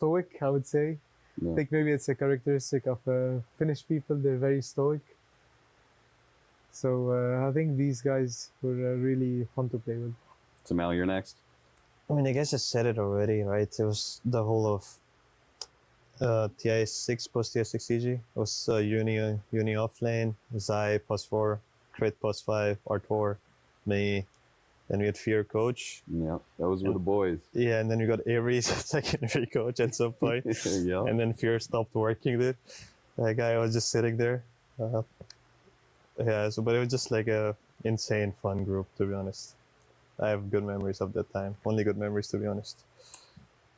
stoic, I would say. Yeah. I think maybe it's a characteristic of Finnish people. They're very stoic. So I think these guys were really fun to play with. So Mal, you're next. I mean, I guess I said it already, right? It was the whole of TI6 post TI6 CG. It was Uni off lane, Zai +4, Crit +5, R4, me. Then we had Fear coach. Yeah, those were the boys. Yeah, and then we got Avery's secondary coach at some point. Yeah. And then Fear stopped working there. That guy was just sitting there. Yeah, so but it was just like a insane fun group, to be honest. I have good memories of that time. Only good memories, to be honest.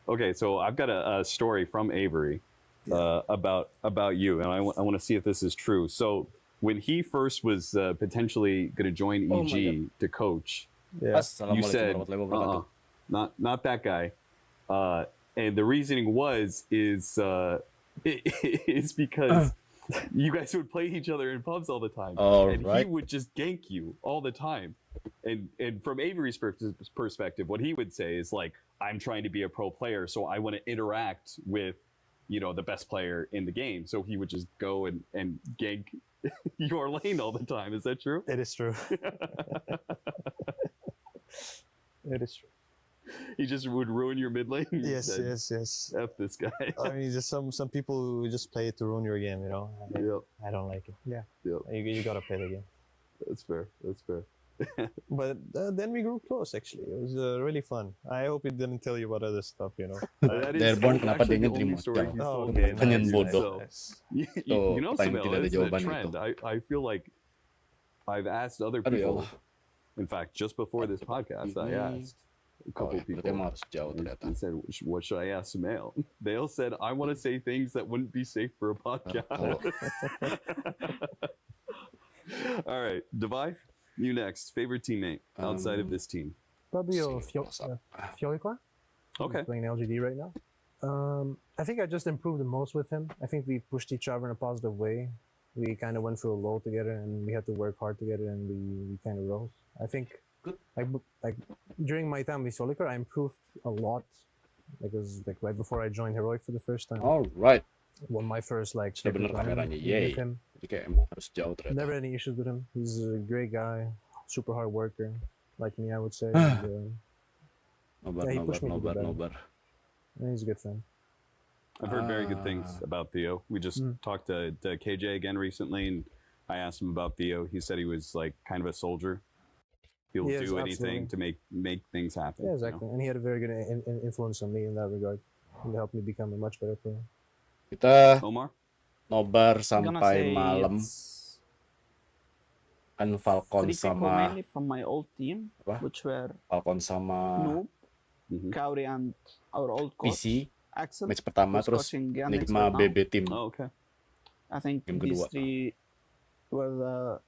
Okay, so I've got a story from Avery about you, and I want to see if this is true. So when he first was potentially going to join EG to coach, you said, not that guy. And the reasoning is because you guys would play each other in pubs all the time, and he would just gank you all the time. And from Avery's perspective, what he would say is like, I'm trying to be a pro player, so I want to interact with, the best player in the game. So he would just go and gank your lane all the time. Is that true? It is true. It is true. He just would ruin your mid lane. Yes. F this guy. I mean, just some people who just play it to ruin your game, I don't like it. Yeah. You gotta play the game. That's fair. But then we grew close, actually. It was really fun. I hope it didn't tell you about other stuff, That is kenapa dia actually the only terima? story he's told okay. me. Pertanyaan So, bodoh. Samel, tidak ada it's a jawaban trend. itu. I feel like I've asked other Aduh ya people. Allah. In fact, just before this podcast, I asked a couple Berarti people. emang harus jauh ternyata. And said, what should I ask Samel? They all said, I want to say things that wouldn't be safe for a podcast. All right, Devi, you next. Favorite teammate outside of this team? Probably Fiolicqua. Okay. He's playing LGD right now. I think I just improved the most with him. I think we pushed each other in a positive way. We kind of went through a low together, and we had to work hard together, and we kind of rose. I think, like during my time with Fiolicqua, I improved a lot. Because right before I joined Heroic for the first time. Alright. One my first Sudah bener kameranya, yay. with him. Jadi kayak emang harus jauh ternyata. Never any issues with him. He's a great guy, super hard worker, like me, I would say. And, he pushed me to do better. Nobar. and he's a good friend. I've heard very good things about Theo. We just talked to KJ again recently, and I asked him about Theo. He said he was like kind of a soldier. He'll Yes, do anything to make things happen. Yeah, exactly. And he had a very good influence on me in that regard. He helped me become a much better player. Kita Omar? nobar I'm gonna sampai say malam. it's Kan Falcon three people sama mainly from my old team, Apa? which were Falcon sama Noob, Kauri, and our old coach, PC Axel, match pertama, who's terus coaching Jangan Nigma right now. BB team. Oh, okay. I think Game these kedua. three were the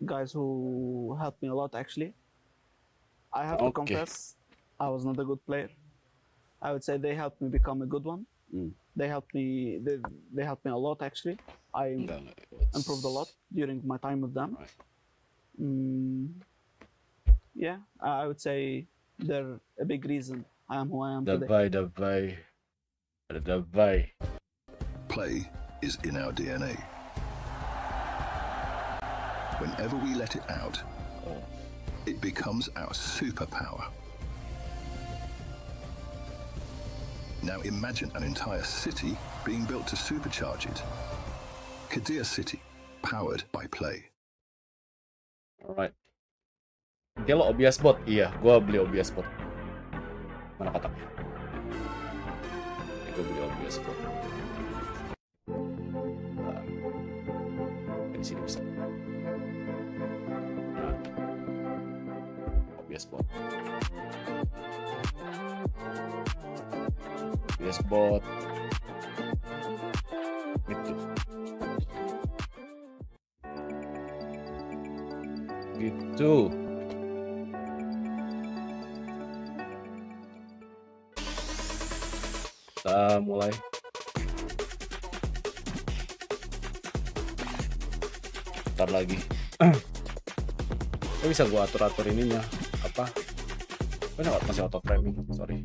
guys who helped me a lot, actually. I have to Okay. confess, I was not a good player. I would say they helped me become a good one. They helped me. They helped me a lot, actually. I Enggak. improved a lot during my time with them. Right. Yeah, I would say they're a big reason I am who I am today. Davai. Ada Davai. Play is in our DNA. Whenever we let it out, it becomes our superpower. Now imagine an entire city being built to supercharge it. Kadir City, powered by Play. Alright. Dia lo OBS bot? Iya, gua beli OBS bot. Mana kotaknya? Gua beli OBS bot. Di sini bisa. Nah. OBS bot. OBS bot. Gitu. Gitu. Kita mulai. Bentar lagi. Ini bisa gua atur-atur ininya. Apa? Oh, ini masih auto framing, sorry.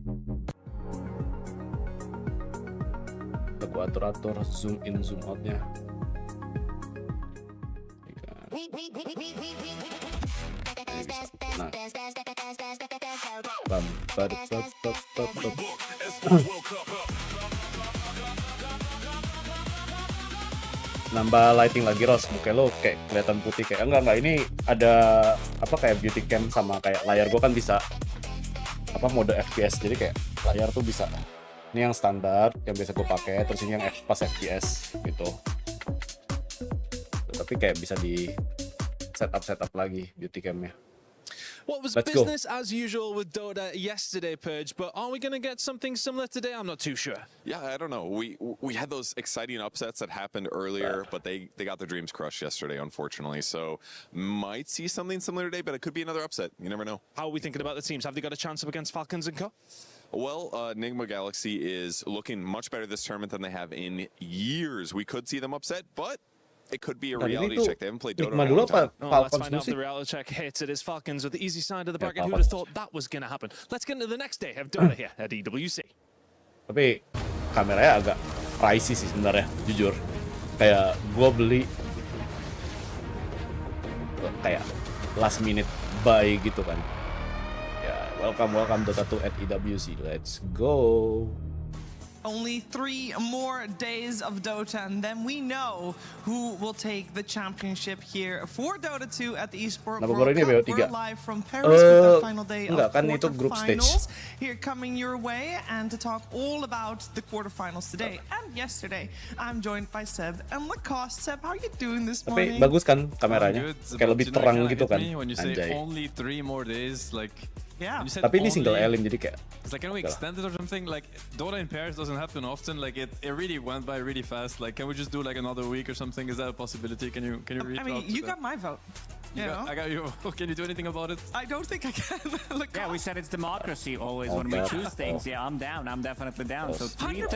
Gua atur zoom in zoom outnya. Nah. Nambah lighting lagi, Ros, muka lo kayak kelihatan putih kayak enggak ini ada apa kayak beauty cam sama kayak layar gue kan bisa apa mode FPS, jadi kayak layar tuh bisa ini yang standar yang biasa gue pakai, terus ini yang pas FPS gitu, tapi kayak bisa di setup lagi beauty camnya. What was business as usual with Dota yesterday, Purge, but are we going to get something similar today? I'm not too sure. Yeah, I don't know. We had those exciting upsets that happened earlier, but they got their dreams crushed yesterday, unfortunately. So might see something similar today, but it could be another upset. You never know. How are we thinking about the teams? Have they got a chance up against Falcons and Co? Well, Nigma Galaxy is looking much better this tournament than they have in years. We could see them upset, but it could be a reality check. They haven't played Dota in a long time. Let's find out if the reality check hits. It is Falcons with the easy side of the bracket. Who would have thought that was going to happen? Let's get into the next day of Dota here at EWC. Tapi kameranya agak pricey sih sebenarnya, jujur. Kayak gua beli kayak last minute buy gitu kan. Ya, welcome Dota 2 at EWC. Let's go. Only 3 more days of Dota, and then we know who will take the championship here for Dota 2 at the Esports World Cup. We're live from Paris with the final day of quarterfinals here coming your way, and to talk all about the quarterfinals today and yesterday, I'm joined by Seb and Lacoste. Seb, how are you doing this morning? Tapi bagus kan kameranya? Kayak lebih terang gitu kan? When you say Anjay. only 3 more days, like. Yeah. Tapi ini single elim jadi kayak. It's like, can we extend it or something? Like Dota in Paris doesn't happen often. Like it really went by really fast. Like, can we just do like another week or something? Is that a possibility? Can you reach out? I mean, you got my vote. I got you. Can you do anything about it? I don't think I can. Yeah, we said it's democracy always when we choose things. Yeah, I'm down. I'm definitely down. So 3-0.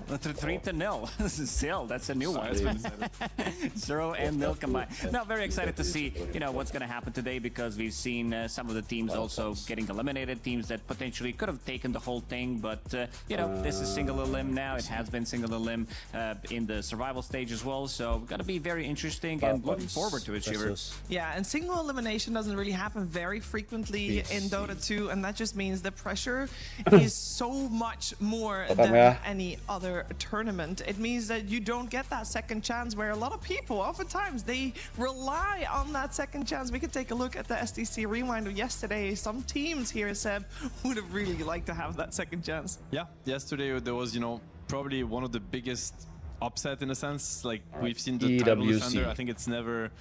3-0. Zil, that's a new one. 0 and 0 combined. No, very excited to see what's going to happen today, because we've seen some of the teams also getting eliminated, teams that potentially could have taken the whole thing, but this is single elim now. It has been single elim in the survival stage as well, so going to be very interesting and looking forward to it, Shiver. Yeah, and single elimination doesn't really happen very frequently in Dota 2, and that just means the pressure is so much more than any other tournament. It means that you don't get that second chance, where a lot of people, oftentimes, they rely on that second chance. We could take a look at the SDC rewind of yesterday. Some teams here, Seb, would have really liked to have that second chance. Yeah, yesterday there was, probably one of the biggest upset in a sense. Like, we've seen the title defender. I think it's never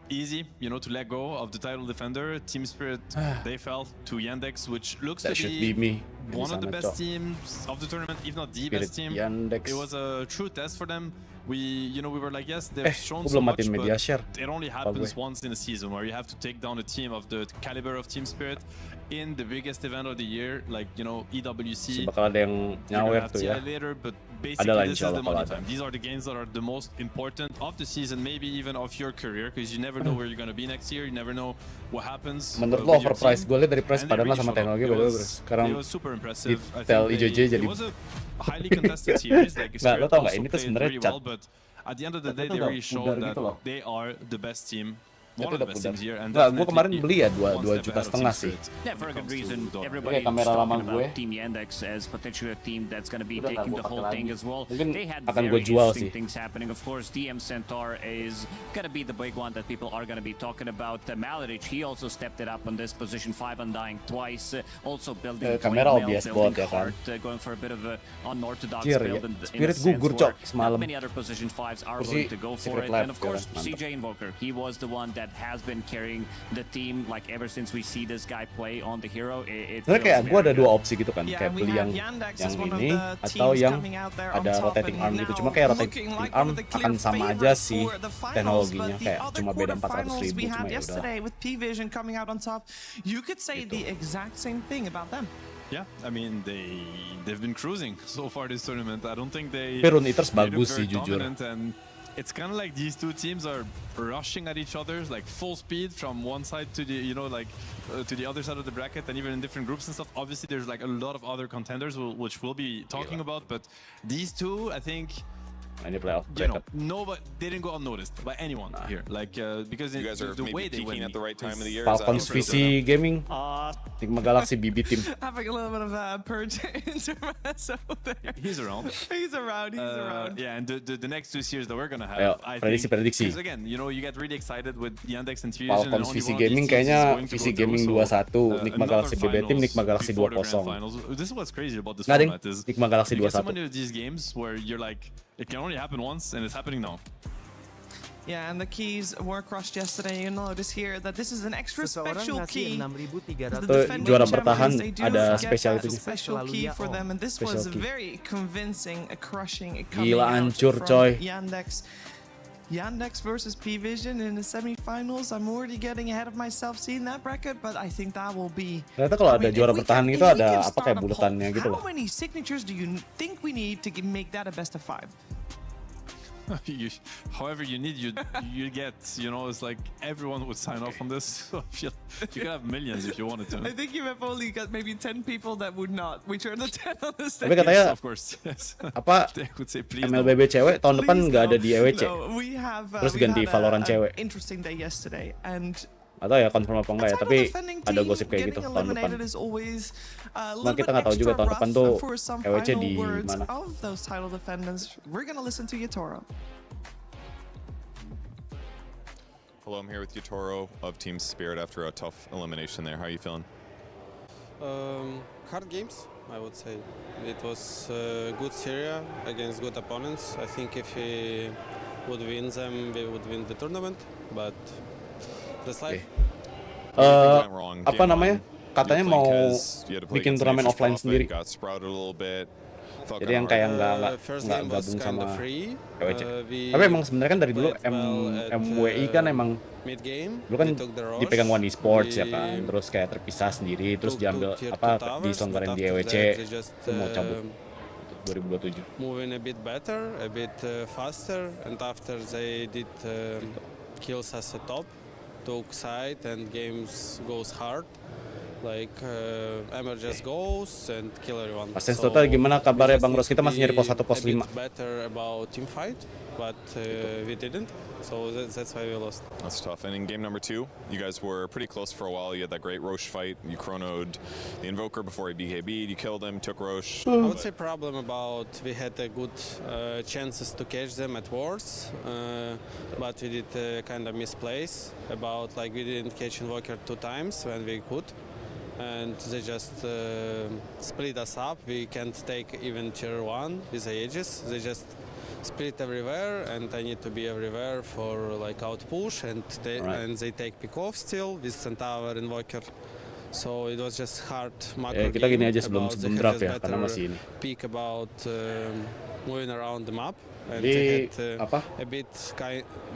easy, to let go of the title defender. Team Spirit, they fell to Yandex, which looks to be one of the best teams of the tournament, if not the best team. Yandex. It was a true test for them. We were like, yes, they've shown so much, but it only happens once in a season, where you have to take down a team of the caliber of Team Spirit in the biggest event of the year, like, EWC. Bakal ada yang nyawer tuh ya. Later, but basically this is the money time. These are the games that are the most important of the season, maybe even of your career, because you never know where you're going to be next year. You never know what happens. Menurut lo overpriced, gue lihat dari price padahal sama teknologi beda bros. Sekarang detail IJJ jadi. It was a highly contested series. Like, nggak, lo tau nggak ini tuh sebenarnya cat. But at the end of the day, they really showed that they are the best team. One of the best teams here, and gue kemarin beli ya 2,5 juta sih. Yeah, for a good reason. Everybody is talking about Team Yandex as potentially a team that's going to be taking the whole thing as well. They had very interesting things happening. Of course, DM Centaur is going to be the big one that people are going to be talking about. Maladich, he also stepped it up on this position 5, undying twice. Also building hard, going for a bit of an unorthodox build in a sense where not many other position 5s are willing to go for it. And of course, CJ Invoker, he was the one that has been carrying the team like ever since we see this guy play on the hero. Kayak gue ada 2 opsi gitu kan, kayak beli yang ini atau yang ada rotating arm gitu. Cuma kayak rotating arm akan sama aja sih teknologinya, kayak cuma beda 400.000. Cuma ya udah. With P-Vision coming out on top, you could say the exact same thing about them. Yeah, I mean they've been cruising so far this tournament. I don't think they. Pero Eaters bagus sih jujur. it's kind of like these two teams are rushing at each other, like full speed from one side to the, to the other side of the bracket, and even in different groups and stuff. Obviously, there's like a lot of other contenders which we'll be talking about, but these two, I think, nobody, they didn't go unnoticed by anyone here. Like because you guys are the way they peaking win at the right time of the year. Falcons RosesaGaming, Nigma Galaxy BB team. Having a little bit of purge intermezzo there. He's around. He's around. Yeah, and the next two series that we're gonna have, I think, because again, you get really excited with Yandex and Fusion. Falcons RosesaGaming kayaknya RosesaGaming 2-1, Nigma Galaxy BB team, Nigma Galaxy 2-0. This is what's crazy about this format is Nigma Galaxy you get so many 2-1. of these games where you're like, it can only happen once, and it's happening now. Yeah, and the keys were crushed yesterday. You notice here that this is an extra special key. Juara bertahan ada spesial itu. Special key for them, and this was very convincing, crushing. Gila hancur coy. Yandex versus P-Vision in the semifinals. I'm already getting ahead of myself seeing that bracket, but I think that will be. Ternyata kalau ada juara bertahan itu ada apa kayak bulatannya gitu loh. How many signatures do you think we need to make that a best of 5? However you need, you get, it's like everyone would sign off on this. So you could have millions if you wanted to. I think you have only got maybe 10 people that would not. We turn the 10 on the stage. Tapi katanya, of course, yes. Apa MLBB cewek tahun depan nggak ada di EWC. Terus ganti Valorant cewek. Interesting day yesterday, and atau ya confirm apa enggak ya, tapi ada gosip kayak gitu tahun depan. Nah, kita nggak tahu juga tahun depan tuh EWC di mana. We're gonna listen to Yatoro. Hello, I'm here with Yatoro of Team Spirit after a tough elimination there. How are you feeling? Hard games, I would say. It was a good series against good opponents. I think if we would win them, we would win the tournament, but that's life. Apa namanya? Katanya mau bikin turnamen offline sendiri. Jadi yang kayak nggak gabung sama EWC. Tapi emang sebenarnya kan dari dulu MWI kan emang dulu kan dipegang One Esports ya kan, terus kayak terpisah sendiri, terus diambil diselenggarain di EWC, mau cabut 2027. Moving a bit better, a bit faster, and after they did kills as a top, took side and games goes hard. Like Emmer just goes and kill everyone. Pasien total gimana kabarnya Bang Ros? Kita masih nyari pos 1 pos 5. Better about team fight, but we didn't. So that's why we lost. That's tough. And in game number 2, you guys were pretty close for a while. You had that great Roche fight. You chronoed the Invoker before he BKB'd. You killed him, took Roche. I would say problem about we had a good chances to catch them at wards, but we did kind of misplace. About like we didn't catch Invoker 2 times when we could. And they just split us up. We can't take even tier 1 with the Aegis. They just split everywhere, and I need to be everywhere for like out push, and they take pick off still with Centaur Invoker. So it was just hard macro kita gini game aja sebelum draft ya, karena masih ini. Peek about moving around the map. And Jadi a bit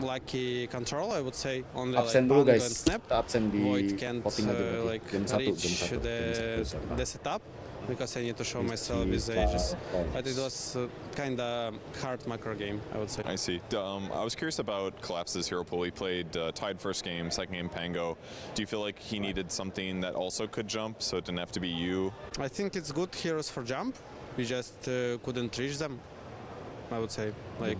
lucky control, I would say. Only absen like dulu Pango guys, and Snap. absen di Void can't voting aja like jam 1 reach the setup because I need to show myself with the Aegis. But it was kind of hard macro game, I would say. I see. I was curious about Collapse's hero pool. He played tied first game, second game Pango. Do you feel like he needed something that also could jump, so it didn't have to be you? I think it's good heroes for jump. We just couldn't reach them, I would say. Like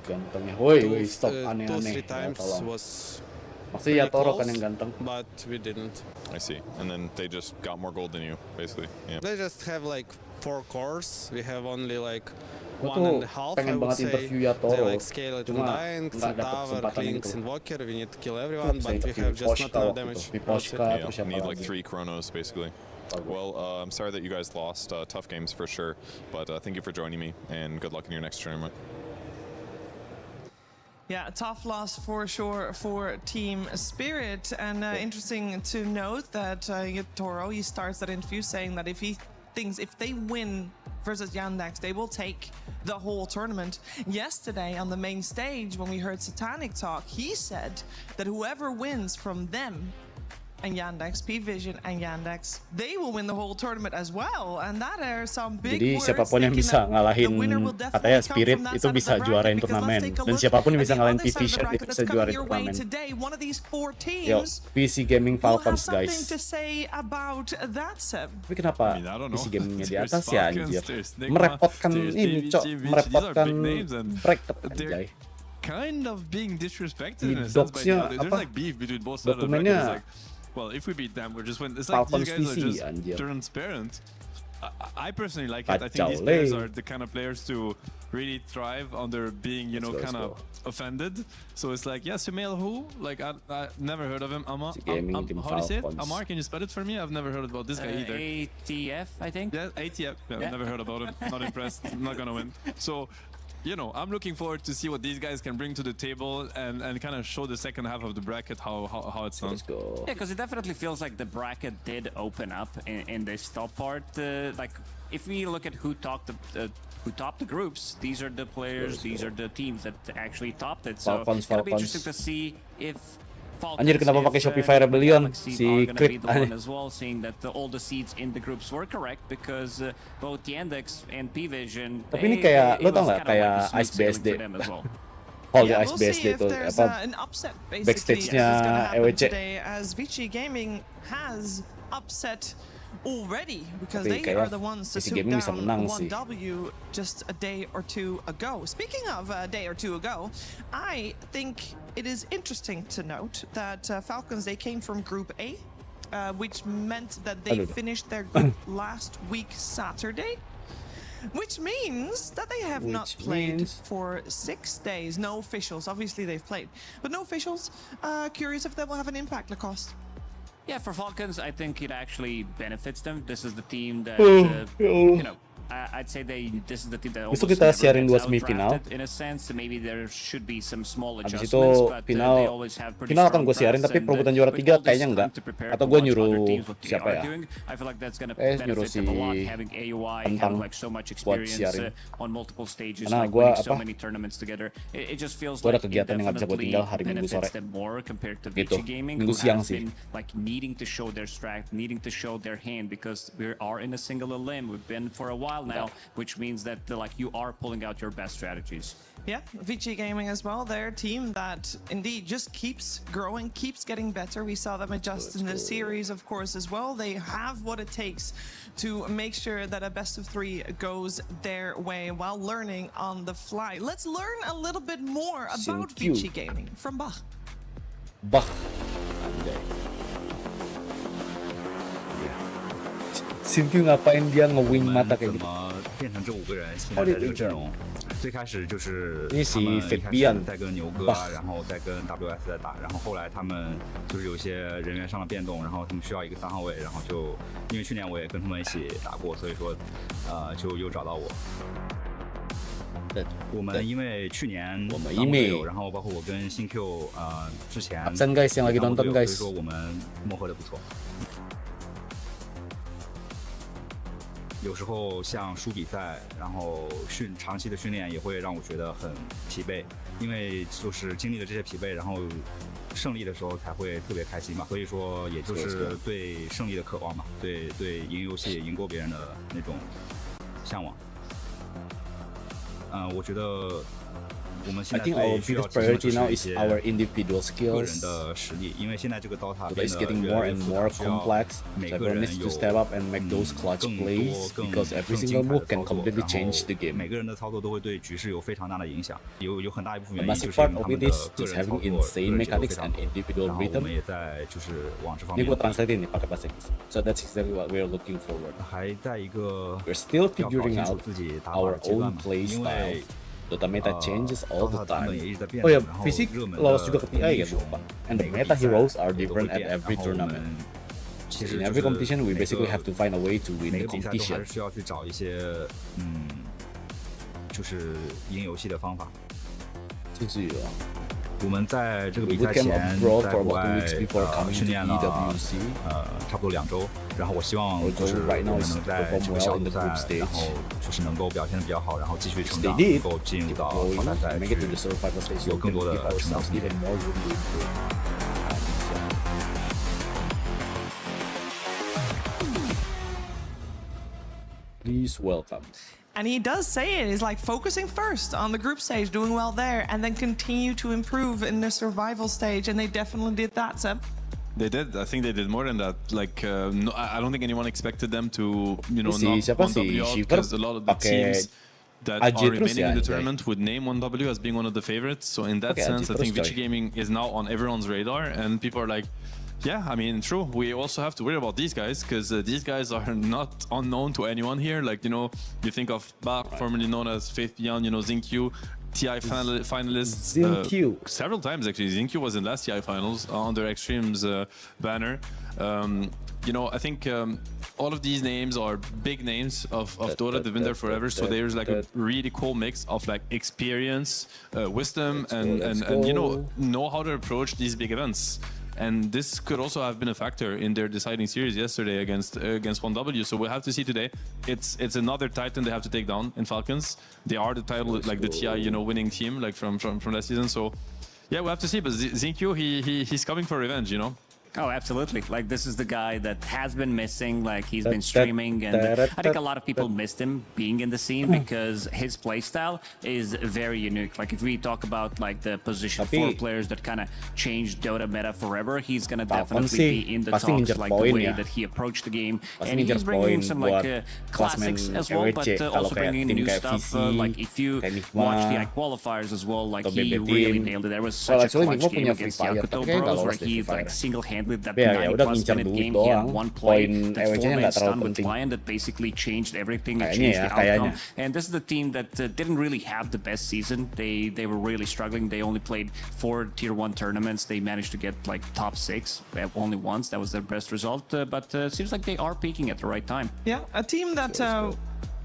stop 2-3 times was maksudnya Yatoro kan yang ganteng, but we didn't. I see. And then they just got more gold than you, basically. Yeah. They just have like 4 cores. We have only like 1.5. I would say. They like scale it and dying, Centaur, Lynx, Invoker. We need to kill everyone, but we have just not enough damage. Yeah, need like 3 chronos, basically. Well, I'm sorry that you guys lost. Tough games for sure, but thank you for joining me, and good luck in your next tournament. Yeah, tough loss for sure for Team Spirit, and interesting to note that Yatoro, he starts that interview saying that if he thinks if they win versus Yandex, they will take the whole tournament. Yesterday on the main stage, when we heard Satanic talk, he said that whoever wins from them and Yandex, P-Vision and Yandex, they will win the whole tournament as well. And that are some big Jadi words. siapapun yang bisa ngalahin katanya Spirit itu bisa juarain turnamen, dan siapapun yang bisa ngalahin P-Vision itu bisa juarain turnamen. Yo, PC Gaming Falcons guys. Tapi kenapa PC Gamingnya di atas ya anjir? Merepotkan ini cok, merepotkan bracket anjay. Kind of being disrespected in a sense by Docs-nya there's apa? like beef between both sides of the Dokumennya bracket. It's like, well, if we beat them, we're just win. It's like Falcons these guys are PC, just anjir. transparent. I personally like it. I think Kacau, these players are the kind of players to really thrive under being, you know, kind of offended. So it's like, yeah, Sumail who? Like, I never heard of him. Amar, how do you say it? Amar, can you spell it for me? I've never heard about this guy either. ATF, I think. Yeah, ATF. Yeah, never heard about him. Not impressed. I'm not gonna win. So, you know, I'm looking forward to see what these guys can bring to the table and kind of show the second half of the bracket how it's done. Let's go. Yeah, because it definitely feels like the bracket did open up in this top part. Like, if we look at who topped the groups, these are the players, these are the teams that actually topped it. So it's gonna be interesting to see if Anjir, kenapa pakai Shopify Rebellion? Si Crit as well, seeing that all the seeds in the groups were correct because both Yandex and P-Vision. Tapi ini kayak, lo tau nggak kayak Ice BSD? Oh ya, Ice BSD itu apa? Backstage-nya EWC. As Vici Gaming has upset already because Tapi they are the ones to PC swoop Gaming bisa down menang 1W just a day or two ago. Speaking of a day or two ago, I think it is interesting to note that Falcons, they came from Group A, which meant that they finished their group last week Saturday, which means that they have not played for 6 days. No officials. Obviously they've played, but no officials. Curious if that will have an impact, Lacoste. Yeah, for Falcons, I think it actually benefits them. This is the team that, you know, I'd say this is the team that almost kita never siarin gets 2 semifinal. outdrafted in a sense. Maybe there should be some small Habis adjustments, itu but final, they always have pretty final akan strong gue siarin, press tapi and, perebutan juara with 3 all this kayaknya enggak. time to prepare Atau for gue watch nyuruh other teams what they siapa are ya? doing. I feel like that's gonna nyuruh benefit them a lot, having AUI, having like so much experience on multiple stages, like winning so many tournaments together. It just feels like it definitely benefits them more compared to Vici Gaming, who has been like needing to show their strength, needing to show their hand, because we are in a single limb. We've been for a while now, which means that like you are pulling out your best strategies. Yeah, Vici Gaming as well. They're a team that indeed just keeps growing, keeps getting better. We saw them adjust in the series, of course, as well. They have what it takes to make sure that a best of 3 goes their way while learning on the fly. Let's learn a little bit more about Vici Gaming from Bach. Bach. Sintiu ngapain dia nge-wing mata kayak gitu? 变成这5个人现在在这个阵容，最开始就是他们一开始在跟牛哥，然后再跟 WS 在打，然后后来他们就是有些人员上了变动，然后他们需要一个3号位，然后就因为去年我也跟他们一起打过，所以说就又找到我。我们因为去年当队友，然后包括我跟新 Q 之前absen guys yang lagi nonton guys，所以说我们磨合的不错。有时候像输比赛，然后长期的训练也会让我觉得很疲惫，因为就是经历了这些疲惫，然后胜利的时候才会特别开心嘛。所以说，也就是对胜利的渴望嘛，对赢游戏、赢过别人的那种向往。我觉得我们现在最需要提升的就是一些个人的实力，因为现在这个 Dota 变得越来越复杂，需要每个人有更多、每个人的操作都会对局势有非常大的影响，有很大一部分原因就是因为他们的个人操作个人节奏非常好，然后我们也在就是往这方面。So that's exactly what we're looking forward. 还在一个 We're still 要搞 figuring 清楚 out 自己打法 our 的阶段 own 嘛， play 因为 style.Dota meta changes all the time. 也一直在变 Oh ya, 动，然后 Fisik 热门 lolos juga 的 ke TI ya, 英雄 lupa. And the meta heroes are different at every tournament. 其实 In every competition, we basically have to find a way to win 每 the 个比赛都还 competition. 是需要去找一些就是赢游戏的方法。就是我们在这个比赛前在国外训练了差不多2周，然后我希望就是我们能在这个小组赛，然后就是能够表现得比较好，然后继续成长，能够进入到淘汰赛去有更多的成长空间。Please welcome. And he does say it is like focusing first on the group stage, doing well there, and then continue to improve in the survival stage. And they definitely did that, Seb. They did. I think they did more than that. Like, no, I don't think anyone expected them to, you know, Si, knock siapa 1W out, si because a lot of the teams that are remaining in the Anjay. tournament would name 1W as being one of the favorites. So in that sense, I think RosesaGaming is now on everyone's radar, and people are like, yeah, I mean, true. We also have to worry about these guys, because these guys are not unknown to anyone here. Like, you know, you think of Bach, formerly known as Faith Beyond, you know, Zinkyu, TI finalists several times, actually. Zinkyu was in last TI finals under Extreme's banner. You know, I think all of these names are big names of Dota. They've been there forever, so there's like a really cool mix of like experience, wisdom, and you know how to approach these big events. And this could also have been a factor in their deciding series yesterday against 1W. So we'll have to see today. It's another Titan they have to take down in Falcons. They are the title, like the TI, you know, winning team, like from last season. So yeah, we'll have to see. But Zinkyu, he's coming for revenge, you know. Oh, absolutely. Like, this is the guy that has been missing. Like, he's been streaming, and I think a lot of people missed him being in the scene because his playstyle is very unique. Like, if we talk about like the position 4 players that kind of changed Dota meta forever, he's gonna definitely be in the talks, like the way that he approached the game, and he's bringing in some like classics as well, but also bringing in new stuff. Like, if you watch the qualifiers as well, like he really nailed it. There was such a clutch game against Yakuto Bros where he like single-handedly that 90+ minute game, he had one play, that 4-man stun with Lion that basically changed everything, it changed the outcome. And this is the team that didn't really have the best season. They were really struggling. They only played 4 tier 1 tournaments. They managed to get like top 6 only once. That was their best result, but it seems like they are peaking at the right time. Yeah, a team that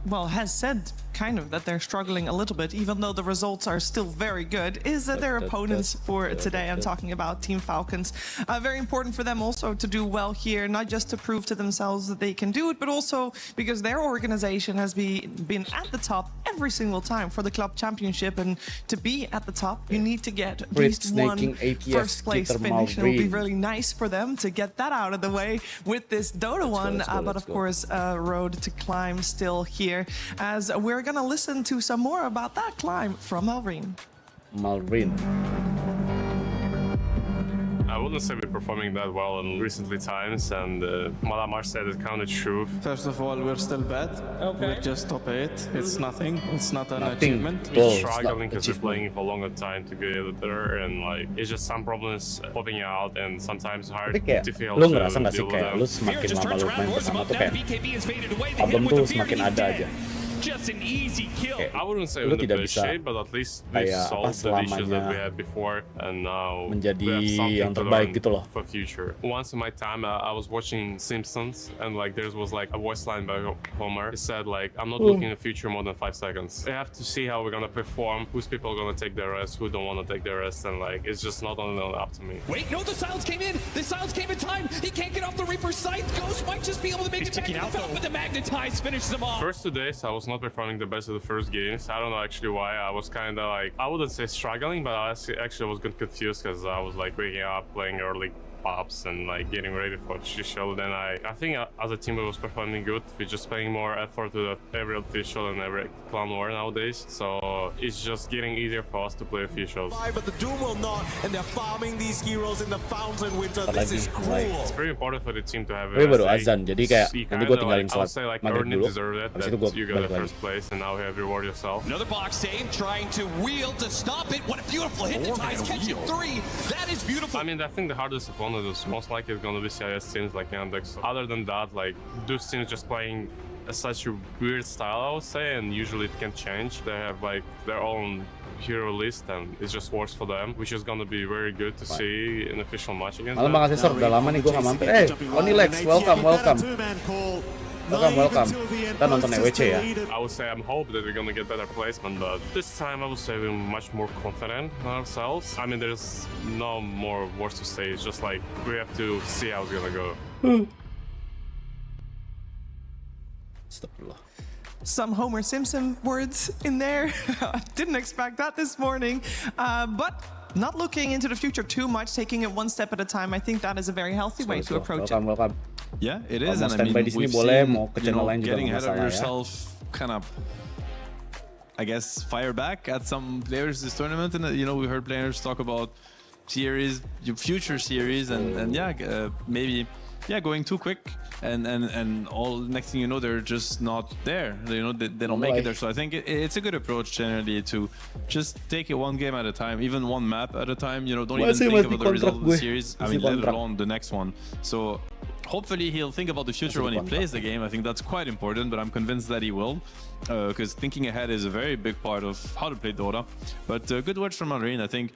well, has said kind of that they're struggling a little bit, even though the results are still very good, is their opponents for today. I'm talking about Team Falcons. Very important for them also to do well here, not just to prove to themselves that they can do it, but also because their organization has been at the top every single time for the club championship, and to be at the top, you need to get at least one first place finish. It will be really nice for them to get that out of the way with this Dota one, but of course, road to climb still here, as we're gonna listen to some more about that climb from Malrine. I wouldn't say we're performing that well in recently times, and Malamar said it kind of true. First of all, we're still bad. We're just top 8. It's nothing. It's not an achievement. We're struggling because we're playing for a longer time to get better, and like it's just some problems popping out, and sometimes hard to feel lu ngerasa nggak sih kayak lu semakin lama lu main bersama tuh kayak problem tuh semakin ada aja. Just an easy kill. I wouldn't say we're in the best shape, but at least we solved the issues that we had before, and now we have something to learn for future. Once in my time, I was watching Simpsons, and like there was like a voice line by Homer. He said like, "I'm not looking in the future more than 5 seconds. I have to see how we're gonna perform, whose people are gonna take their rest, who don't want to take their rest, and like it's just not only up to me." Wait, no, the silence came in. The silence came in time. He can't get off the Reaper's sight. Ghost might just be able to make it back to the top, but the Magnetize finishes him off. First 2 days, I was not performing the best of the first games. I don't know actually why. I was kind of like, I wouldn't say struggling, but I actually was getting confused because I was like waking up, playing early pops, and like getting ready for official. Then I think as a team we was performing good. We're just paying more effort to every official and every clan war nowadays. So it's just getting easier for us to play officials. But the Doom will not, and they're farming these heroes in the Fountain Winter. This is cruel. It's very important for the team to have a baru azan, jadi kayak nanti gue tinggalin I would say like earn it, deserve it, that you got the first place, and now you have reward yourself. Another box save, trying to wheel to stop it. What a beautiful hit to Ties, catching 3. That is beautiful. I mean, I think the hardest opponent is most likely going to be CIS teams like Yandex. Other than that, like those teams just playing such a weird style, I would say, and usually it can change. They have like their own hero list, and it just works for them, which is gonna be very good to see in official match against them. Makasih Sir, udah lama nih gue nggak mampir. Onylex, welcome. Kita nonton EWC ya. I would say I'm hope that we're gonna get better placement, but this time I would say we're much more confident in ourselves. I mean, there's no more words to say. It's just like we have to see how it's gonna go. Some Homer Simpson words in there. Didn't expect that this morning, but not looking into the future too much, taking it one step at a time. I think that is a very healthy way to approach it. Welcome. Yeah, it is. Kalau And I mean, standby di sini we've boleh, seen, mau ke channel lain juga getting nggak ahead of masalah ya. yourself kind of, I guess, fire back at some players this tournament. And, we heard players talk about series, future series, and maybe, going too quick. And all next thing you know, they're just not there. They don't make it there. So I think it's a good approach generally to just take it one game at a time, even one map at a time. Don't even think about the result of the series. I mean, let alone the next one. So hopefully he'll think about the future when he plays the game. I think that's quite important, but I'm convinced that he will, because thinking ahead is a very big part of how to play Dota. But good words from Marine. I think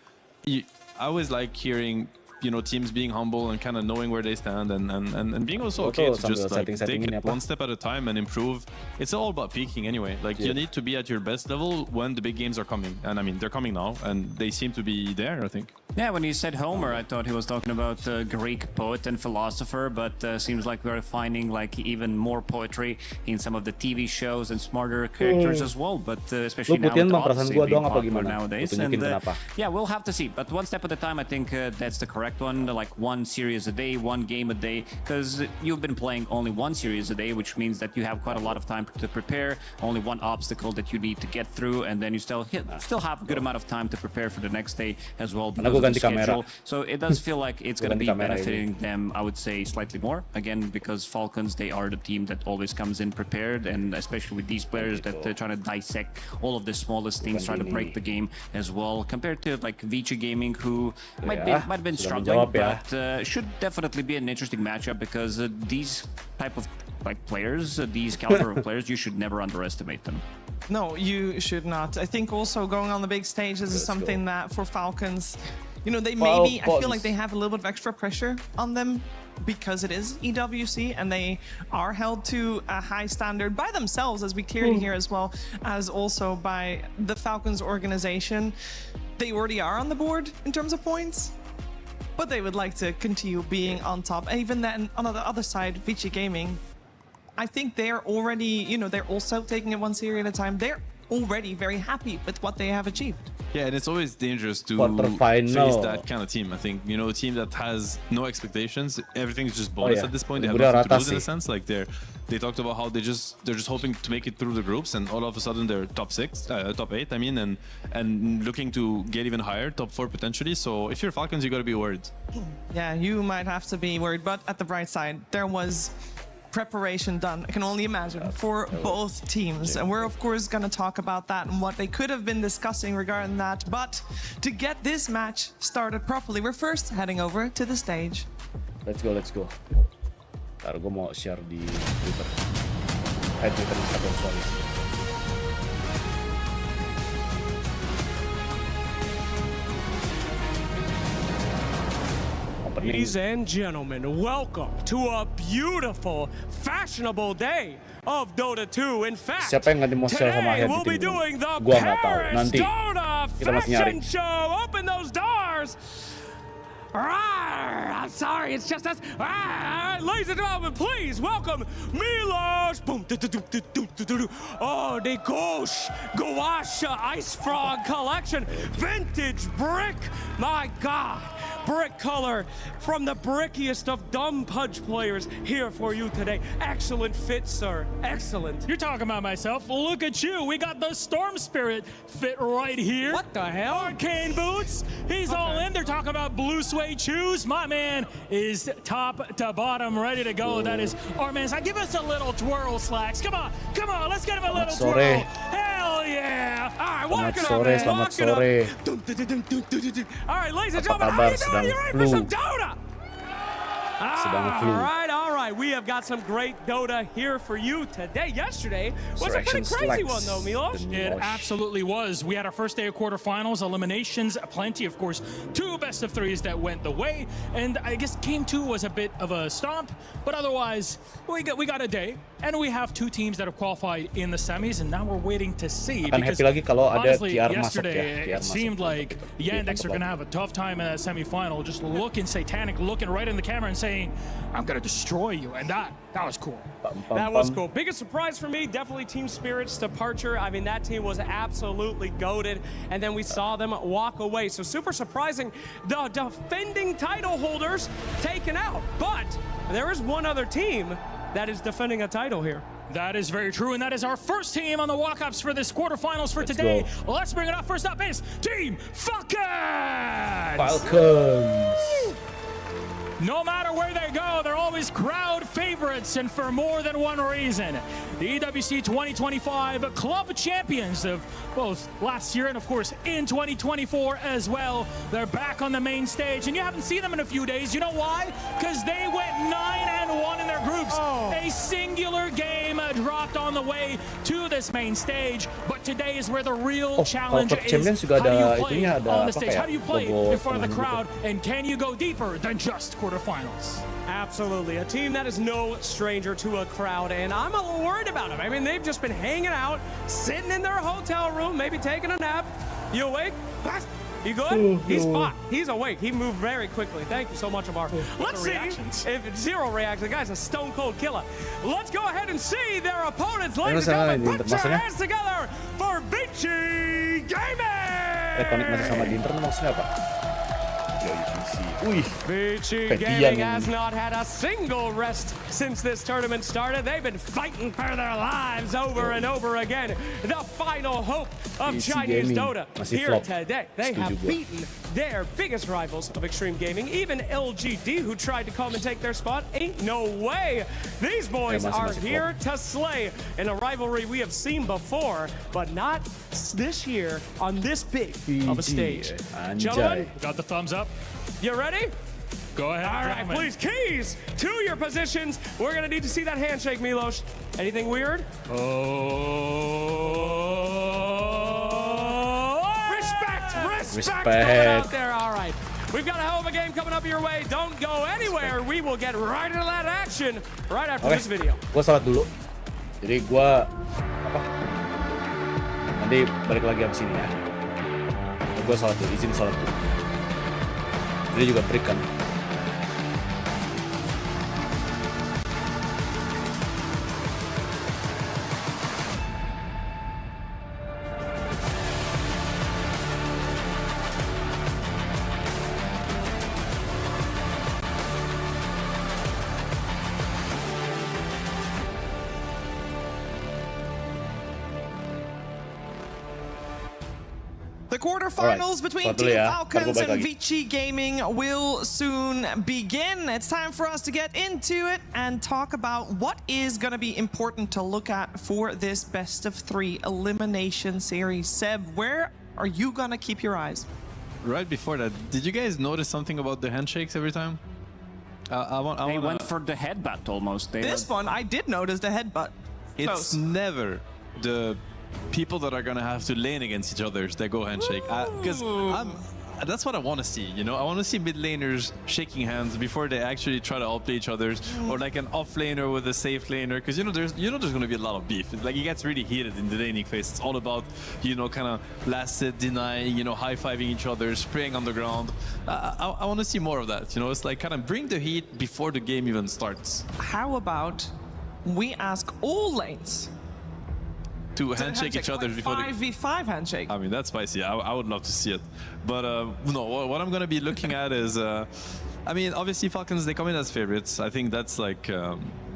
I always like hearing teams being humble and kind of knowing where they stand and being also okay to just like take it one step at a time and improve. It's all about peaking anyway. Like you need to be at your best level when the big games are coming. And I mean, they're coming now and they seem to be there, I think. Yeah, when he said Homer, I thought he was talking about Greek poet and philosopher, but seems like we're finding like even more poetry in some of the TV shows and smarter characters as well. But especially now with Odyssey being popular nowadays. And yeah, we'll have to see. But one step at a time, I think that's the correct one. Like one series a day, one game a day, because you've been playing only one series a day, which means that you have quite a lot of time to prepare. Only one obstacle that you need to get through, and then you still have a good amount of time to prepare for the next day as well. Schedule. So it does feel like it's going to be benefiting them, I would say, slightly more. Again, because Falcons, they are the team that always comes in prepared, and especially with these players that they're trying to dissect all of the smallest things, try to break the game as well, compared to like RosesaGaming, who might have been struggling, but should definitely be an interesting matchup, because these type of like players, these caliber of players, you should never underestimate them. No, you should not. I think also going on the big stage, this is something that for Falcons, they maybe, I feel like they have a little bit of extra pressure on them because it is EWC and they are held to a high standard by themselves, as we clearly hear, as well as also by the Falcons organization. They already are on the board in terms of points, but they would like to continue being on top. Even then, on the other side, RosesaGaming, I think they're already, they're also taking it one series at a time. They're already very happy with what they have achieved. Yeah, and it's always dangerous to face that kind of team. I think, a team that has no expectations, everything's just bonus at this point. They have nothing to lose in a sense. Like they talked about how they're just hoping to make it through the groups, and all of a sudden they're top 8, I mean, and looking to get even higher, top 4 potentially. So if you're Falcons, you got to be worried. Yeah, you might have to be worried, but at the bright side, there was preparation done, I can only imagine, for both teams. And we're of course going to talk about that and what they could have been discussing regarding that. But to get this match started properly, we're first heading over to the stage. Let's go. Ntar gue mau share di Twitter. Twitter Instagram stories. Ladies and gentlemen, welcome to a beautiful, fashionable day of Dota 2. In fact, today we'll be doing the Paris Dota Fashion Show. Open those doors. I'm sorry, it's just us. Ladies and gentlemen, please welcome Milos. Oh, the Gouache Ice Frog Collection. Vintage brick. My God. Brick color from the brickiest of dumb pudge players here for you today. Excellent fit, sir. Excellent. You're talking about myself. Look at you. We got the Storm Spirit fit right here. What the hell? Arcane boots. He's all in. They're talking about blue suede shoes. My man is top to bottom ready to go. That is our man. Give us a little twirl, Slacks. Come on. Let's get him a little twirl. Hell yeah. All right, walk it up, man. Walk it up. All right, ladies and gentlemen, how you doing? You ready for some Dota? All right. We have got some great Dota here for you today. Yesterday was a pretty crazy one, though, Milos. It absolutely was. We had our first day of quarterfinals, eliminations, plenty, of course. 2 best of 3s that went the way, and I guess game 2 was a bit of a stomp, but otherwise, we got a day, and we have 2 teams that have qualified in the semis, and now we're waiting to see. Because honestly, yesterday it seemed like Yandex are going to have a tough time in that semifinal, just looking satanic, looking right in the camera and saying, I'm going to destroy you, and that was cool. That was cool. Biggest surprise for me, definitely Team Spirit's departure. I mean, that team was absolutely goated, and then we saw them walk away. So super surprising, the defending title holders taken out. But there is one other team that is defending a title here. That is very true, and that is our first team on the walk-ups for this quarterfinals for today. Let's bring it up. First up is Team Falcons! No matter where they go, they're always crowd favorites, and for more than one reason. The EWC 2025 club champions of both last year and, of course, in 2024 as well. They're back on the main stage, and you haven't seen them in a few days. You know why? Because they went 9-1 in their groups. A singular game dropped on the way to this main stage, but today is where the real challenge is. How do you play on the stage? How do you play in front of the crowd? And can you go deeper than just quarterfinals? Absolutely. A team that is no stranger to a crowd, and I'm a little worried about them. I mean, they've just been hanging out, sitting in their hotel room, maybe taking a nap. You awake? You good? He's fine. He's awake. He moved very quickly. Thank you so much, Amar. Let's see if zero reaction. The guy's a stone cold killer. Let's go ahead and see their opponents. Ladies and gentlemen, put your hands together for VICI Gaming. VICI Gaming has not had a single rest since this tournament started. They've been fighting for their lives over and over again. The final hope of Chinese Dota here today. They have beaten their biggest rivals of Extreme Gaming. Even LGD, who tried to come and take their spot, ain't no way. These boys are here to slay in a rivalry we have seen before, but not this year on this big of a stage. Gentlemen, got the thumbs up. You ready? Go ahead. All right, please, keys to your positions. We're going to need to see that handshake, Milos. Anything weird? Respect coming out there. All right. We've got a hell of a game coming up your way. Don't go anywhere. We will get right into that action right after this video. Gue salat dulu. Jadi gue nanti balik lagi abis ini ya. Gue salat dulu, izin salat dulu. Dia juga break kan. The quarterfinals between Team Falcons and VICI Gaming will soon begin. It's time for us to get into it and talk about what is going to be important to look at for this best of 3 elimination series. Seb, where are you going to keep your eyes? Right before that, did you guys notice something about the handshakes every time? They went for the headbutt almost. This one, I did notice the headbutt. It's never the people that are gonna have to lane against each other that go handshake, because that's what I want to see. You know, I want to see mid laners shaking hands before they actually try to outplay each other's, or like an off laner with a safe laner, because there's gonna be a lot of beef. Like, it gets really heated in the laning phase. It's all about kind of last hit denying, high-fiving each other, spraying on the ground. I want to see more of that. It's like kind of bring the heat before the game even starts. How about we ask all lanes to handshake each other before 5v5 handshake. I mean, that's spicy. I would love to see it. But no, what I'm going to be looking at is, I mean, obviously Falcons, they come in as favorites. I think that's like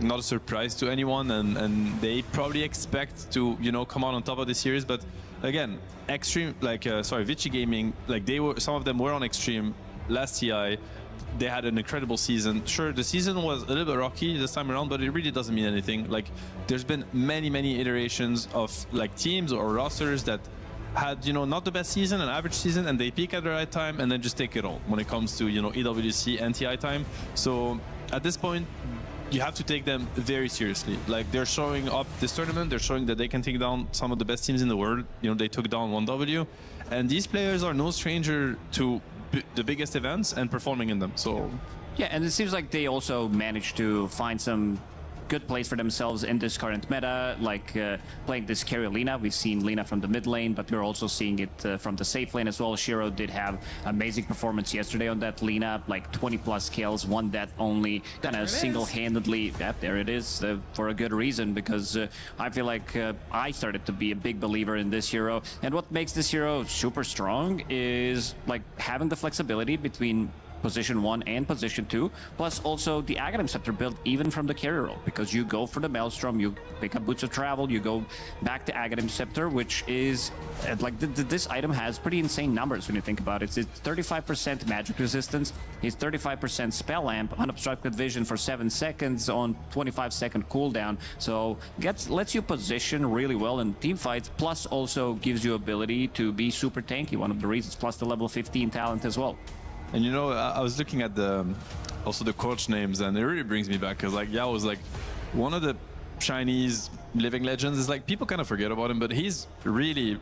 not a surprise to anyone, and they probably expect to, come out on top of the series. But again, Extreme, VICI Gaming, like some of them were on Extreme last TI. They had an incredible season. Sure, the season was a little bit rocky this time around, but it really doesn't mean anything. Like, there's been many iterations of like teams or rosters that had, not the best season, an average season, and they peak at the right time and then just take it all when it comes to, EWC and TI time. So at this point, you have to take them very seriously. Like, they're showing up this tournament, they're showing that they can take down some of the best teams in the world. They took down 1W, and these players are no stranger to the biggest events and performing in them. So yeah, and it seems like they also managed to find some good place for themselves in this current meta, like playing this carry Lina. We've seen Lina from the mid lane, but we're also seeing it from the safe lane as well. Shiro did have amazing performance yesterday on that Lina, like 20+ kills, one death only, kind of single-handedly. Yeah, there it is, for a good reason, because I feel like I started to be a big believer in this hero. And what makes this hero super strong is like having the flexibility between position 1 and position 2, plus also the Aghanim Scepter build even from the carry role, because you go for the Maelstrom, you pick up Boots of Travel, you go back to Aghanim Scepter, which is like this item has pretty insane numbers when you think about it. It's 35% magic resistance, it's 35% spell amp, unobstructed vision for 7 seconds on 25-second cooldown, so lets you position really well in team fights, plus also gives you ability to be super tanky, one of the reasons, plus the level 15 talent as well. And you know, I was looking at also the coach names, and it really brings me back, because like Yao was like one of the Chinese living legends. Is like people kind of forget about him, but he's really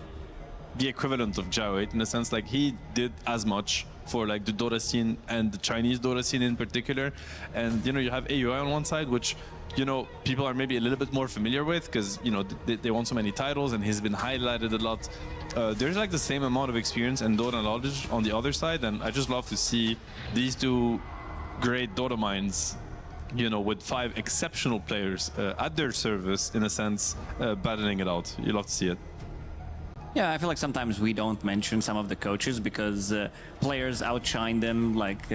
the equivalent of Zhao in the sense like he did as much for like the Dota scene and the Chinese Dota scene in particular. And you know, you have AUI on one side, which you know people are maybe a little bit more familiar with because you know they won so many titles and he's been highlighted a lot. There's like the same amount of experience and Dota knowledge on the other side, and I just love to see these two great Dota minds, you know, with 5 exceptional players at their service, in a sense, battling it out. You love to see it. Yeah, I feel like sometimes we don't mention some of the coaches because players outshine them. Like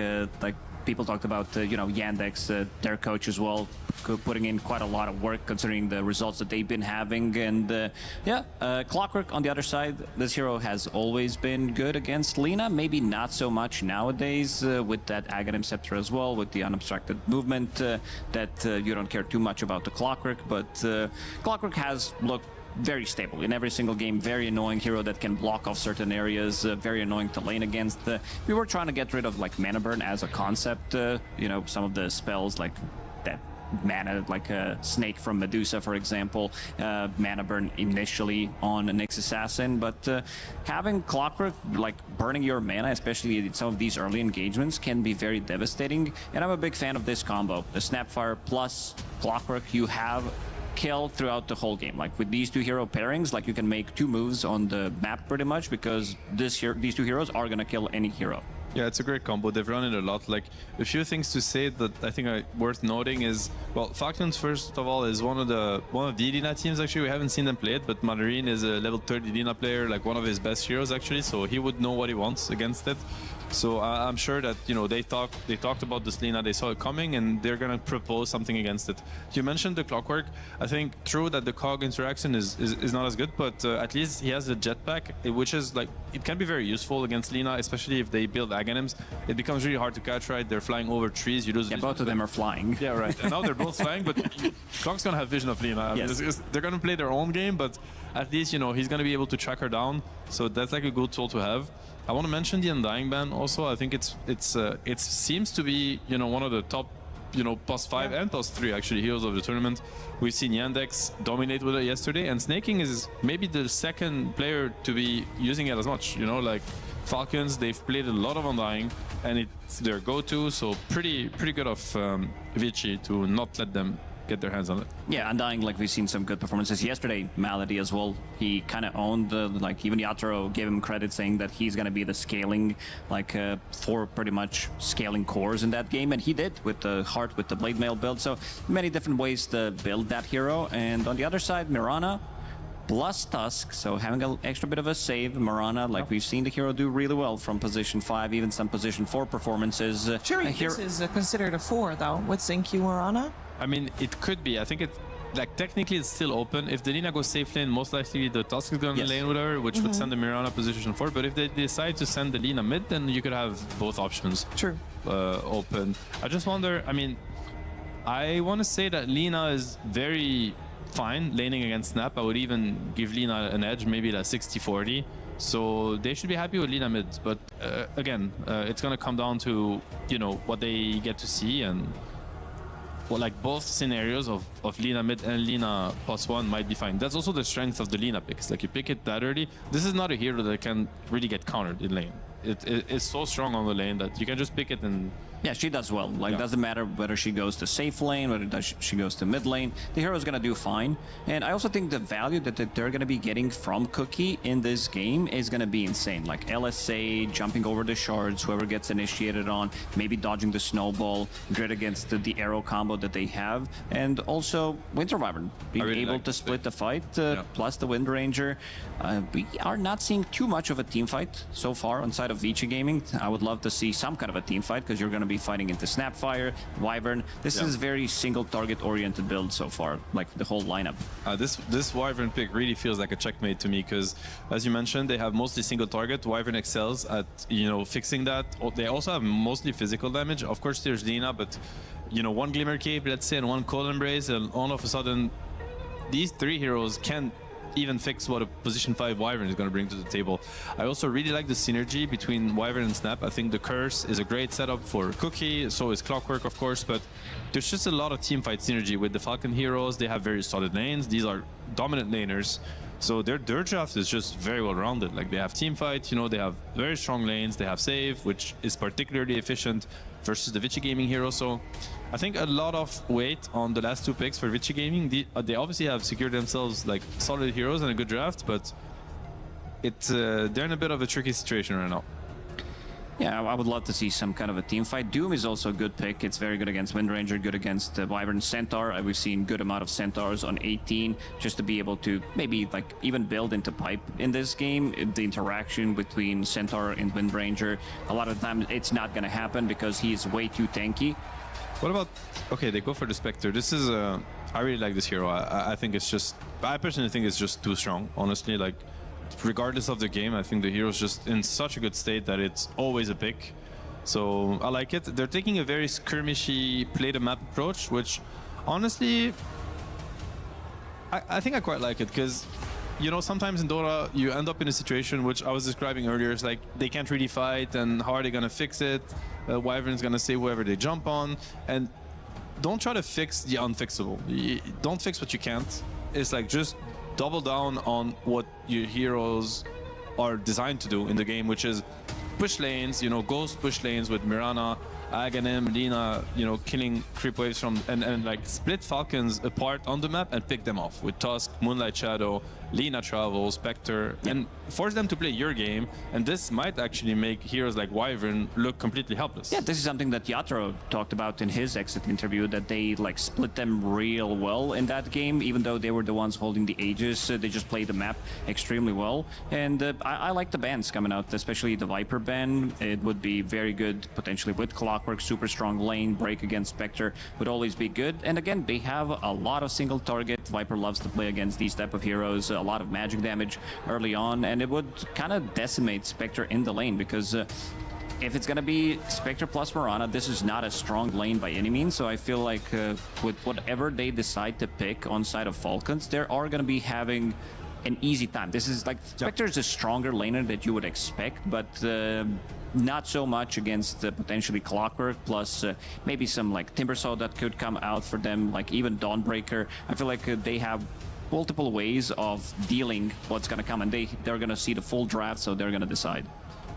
people talked about, you know, Yandex, their coach as well, putting in quite a lot of work considering the results that they've been having. And yeah, Clockwork on the other side, this hero has always been good against Lina. Maybe not so much nowadays with that Aghanim Scepter as well, with the unobstructed movement that you don't care too much about the Clockwork. But Clockwork has looked very stable in every single game, very annoying hero that can block off certain areas, very annoying to lane against. We were trying to get rid of like mana burn as a concept, you know, some of the spells like that mana, like a snake from Medusa, for example, mana burn initially on a Nyx Assassin, but having Clockwork like burning your mana, especially in some of these early engagements, can be very devastating. And I'm a big fan of this combo, the Snapfire plus Clockwork. You have kill throughout the whole game. Like with these two hero pairings, like you can make 2 moves on the map pretty much because these 2 heroes are gonna kill any hero. Yeah, it's a great combo. They've run it a lot. Like a few things to say that I think are worth noting is, well, Falcons first of all is one of the Lina teams. Actually, we haven't seen them play it, but Mandarin is a level 30 Lina player, like one of his best heroes actually. So he would know what he wants against it. So I'm sure that, you know, they talked about this Lina, they saw it coming, and they're gonna propose something against it. You mentioned the Clockwork. I think true that the cog interaction is not as good, but at least he has the jetpack, which is like, it can be very useful against Lina, especially if they build Aghanims. It becomes really hard to catch, right? They're flying over trees. You lose. Yeah, both of them are flying. Yeah, right. And now they're both flying, but Cloc's gonna have vision of Lina. Yes. They're gonna play their own game, but at least, you know, he's gonna be able to track her down. So that's like a good tool to have. I want to mention the Undying ban also. I think it seems to be, you know, one of the top, you know, +5 and +3 actually heroes of the tournament. We've seen Yandex dominate with it yesterday, and Snaking is maybe the second player to be using it as much. You know, like Falcons, they've played a lot of Undying, and it's their go-to. So pretty good of Vici to not let them get their hands on it. Yeah, Undying, like we've seen some good performances yesterday. Malady as well, he kind of owned the, like even Yatoro gave him credit saying that he's going to be the scaling, like for pretty much scaling cores in that game, and he did with the Heart, with the Blade Mail build. So many different ways to build that hero. And on the other side, Mirana plus Tusk, so having an extra bit of a save. Mirana, like we've seen the hero do really well from position 5, even some position 4 performances. Sure, this is considered a 4 though, with Zincu Mirana. I mean, it could be. I think it's like technically it's still open. If the Lina goes safe lane, most likely the Tusk is going to lane with her, which would send the Mirana position 4. But if they decide to send the Lina mid, then you could have both options open. I just wonder, I mean, I want to say that Lina is very fine laning against Snap. I would even give Lina an edge, maybe like 60-40. So they should be happy with Lina mid. But again, it's going to come down to, you know, what they get to see. And well, like both scenarios of Lina mid and Lina +1 might be fine. That's also the strength of the Lina picks. Like you pick it that early. This is not a hero that can really get countered in lane. It's so strong on the lane that you can just pick it and Yeah, she does well. Like, doesn't matter whether she goes to safe lane, whether she goes to mid lane. The hero's gonna do fine. And I also think the value that they're gonna be getting from Cookie in this game is gonna be insane. Like LSA, jumping over the shards, whoever gets initiated on, maybe dodging the snowball, grid against the arrow combo that they have, and also Winter Wyvern being able to split the fight, plus the Wind Ranger. We are not seeing too much of a team fight so far on side of VoceGaming. I would love to see some kind of a team fight, because you're gonna be fighting into Snapfire, Wyvern. This is very single target oriented build so far, like the whole lineup. This Wyvern pick really feels like a checkmate to me, because as you mentioned, they have mostly single target. Wyvern excels at, you know, fixing that. They also have mostly physical damage. Of course there's Lina, but you know, one Glimmer Cape, let's say, and one Cold Embrace, and all of a sudden these three heroes can even fix what a position 5 Wyvern is going to bring to the table. I also really like the synergy between Wyvern and Snap. I think the Curse is a great setup for Cookie, so is Clockwork, of course, but there's just a lot of teamfight synergy with the Falcon heroes. They have very solid lanes. These are dominant laners. So their draft is just very well rounded. Like, they have teamfight, you know, they have very strong lanes, they have save, which is particularly efficient versus the VoceGaming hero. So I think a lot of weight on the last two picks for VoceGaming. They obviously have secured themselves like solid heroes and a good draft, but they're in a bit of a tricky situation right now. Yeah, I would love to see some kind of a team fight. Doom is also a good pick. It's very good against Wind Ranger, good against Wyvern Centaur. We've seen good amount of Centaurs on 18, just to be able to maybe like even build into pipe in this game. The interaction between Centaur and Wind Ranger, a lot of the time it's not going to happen because he is way too tanky. What about, okay, they go for the Spectre. This is, I really like this hero. I think it's just, I personally think it's just too strong, honestly. Like, regardless of the game, I think the hero's just in such a good state that it's always a pick. So I like it. They're taking a very skirmishy play the map approach, which honestly, I think I quite like it, because you know, sometimes in Dota you end up in a situation which I was describing earlier. It's like they can't really fight, and how are they gonna fix it? Wyvern's gonna save whoever they jump on, and don't try to fix the unfixable. Don't fix what you can't. It's like just double down on what your heroes are designed to do in the game, which is push lanes, you know, ghost push lanes with Mirana, Aghanim, Lina, you know, killing creep waves from, and like split Falcons apart on the map and pick them off with Tusk, Moonlight Shadow, Lina Travel, Spectre, and force them to play your game. And this might actually make heroes like Wyvern look completely helpless. Yeah, this is something that Yatro talked about in his exit interview, that they like split them real well in that game, even though they were the ones holding the Aegis. They just played the map extremely well. And I like the bans coming out, especially the Viper ban. It would be very good potentially with Clockwork, super strong lane, break against Spectre would always be good. And again, they have a lot of single target. Viper loves to play against these type of heroes, a lot of magic damage early on, and it would kind of decimate Spectre in the lane, because if it's going to be Spectre plus Mirana, this is not a strong lane by any means. So I feel like with whatever they decide to pick on side of Falcons, they are going to be having an easy time. This is like, Spectre is a stronger laner that you would expect, but not so much against potentially Clockwork, plus maybe some like Timbersaw that could come out for them, like even Dawnbreaker. I feel like they have multiple ways of dealing what's going to come, and they're going to see the full draft, so they're going to decide.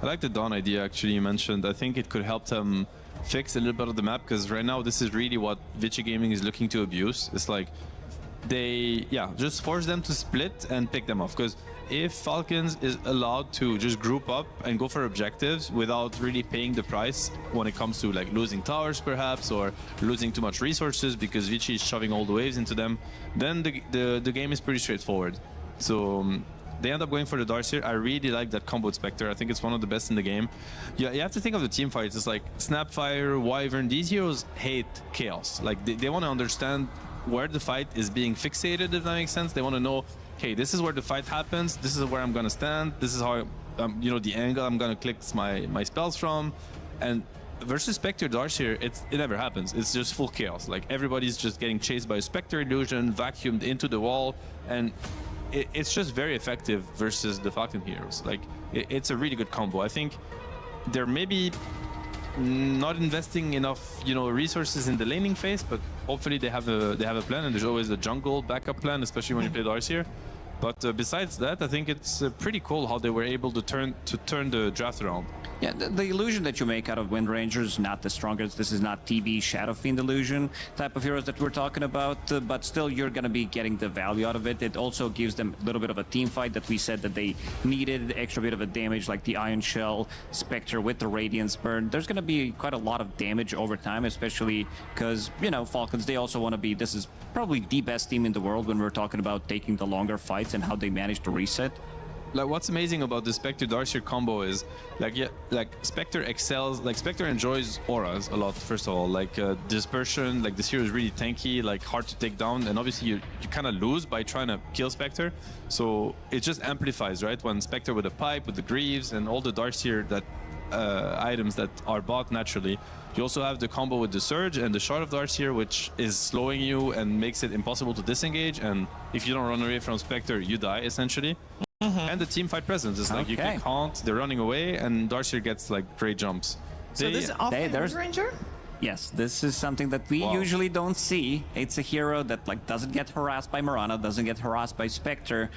I like the Dawn idea actually you mentioned. I think it could help them fix a little bit of the map, because right now this is really what VoceGaming is looking to abuse. It's like they, just force them to split and pick them off, because if Falcons is allowed to just group up and go for objectives without really paying the price when it comes to like losing towers perhaps, or losing too much resources because Vici is shoving all the waves into them, then the game is pretty straightforward. So they end up going for the Darkseer. I really like that combo with Spectre. I think it's one of the best in the game. Yeah, you have to think of the team fights. It's like Snapfire, Wyvern, these heroes hate chaos. Like they want to understand where the fight is being fixated, if that makes sense. They want to know, okay, this is where the fight happens, this is where I'm gonna stand, this is how, you know, the angle I'm gonna click my spells from. And versus Spectre Darkseer, it never happens. It's just full chaos. Like, everybody's just getting chased by a Spectre illusion, vacuumed into the wall, and it's just very effective versus the Falcon heroes. Like, it's a really good combo. I think they're maybe not investing enough, you know, resources in the laning phase, but hopefully they have a plan, and there's always a jungle backup plan, especially when you play Darkseer. But besides that, I think it's pretty cool how they were able to turn the draft around. Yeah, the illusion that you make out of Wind Ranger is not the strongest. This is not TB Shadow Fiend illusion type of heroes that we're talking about, but still you're going to be getting the value out of it. It also gives them a little bit of a team fight that we said that they needed, extra bit of a damage like the Iron Shell, Spectre with the Radiance Burn. There's going to be quite a lot of damage over time, especially because, you know, Falcons, they also want to be, this is probably the best team in the world when we're talking about taking the longer fights and how they manage to reset. Like, what's amazing about the Spectre Darkseer combo is like Spectre excels, like Spectre enjoys auras a lot. First of all, like dispersion, like this hero is really tanky, like hard to take down, and obviously you kind of lose by trying to kill Spectre. So it just amplifies, right? When Spectre with a pipe, with the Greaves, and all the Darkseer that items that are bought naturally. You also have the combo with the Surge and the Shard of Darkseer, which is slowing you and makes it impossible to disengage. And if you don't run away from Spectre, you die essentially. And the team fight presence is like you can count, they're running away, and Darkseer gets like great jumps. So this is offlane Wind Ranger? Yes, this is something that we usually don't see. It's a hero that like doesn't get harassed by Mirana, doesn't get harassed by Spectre.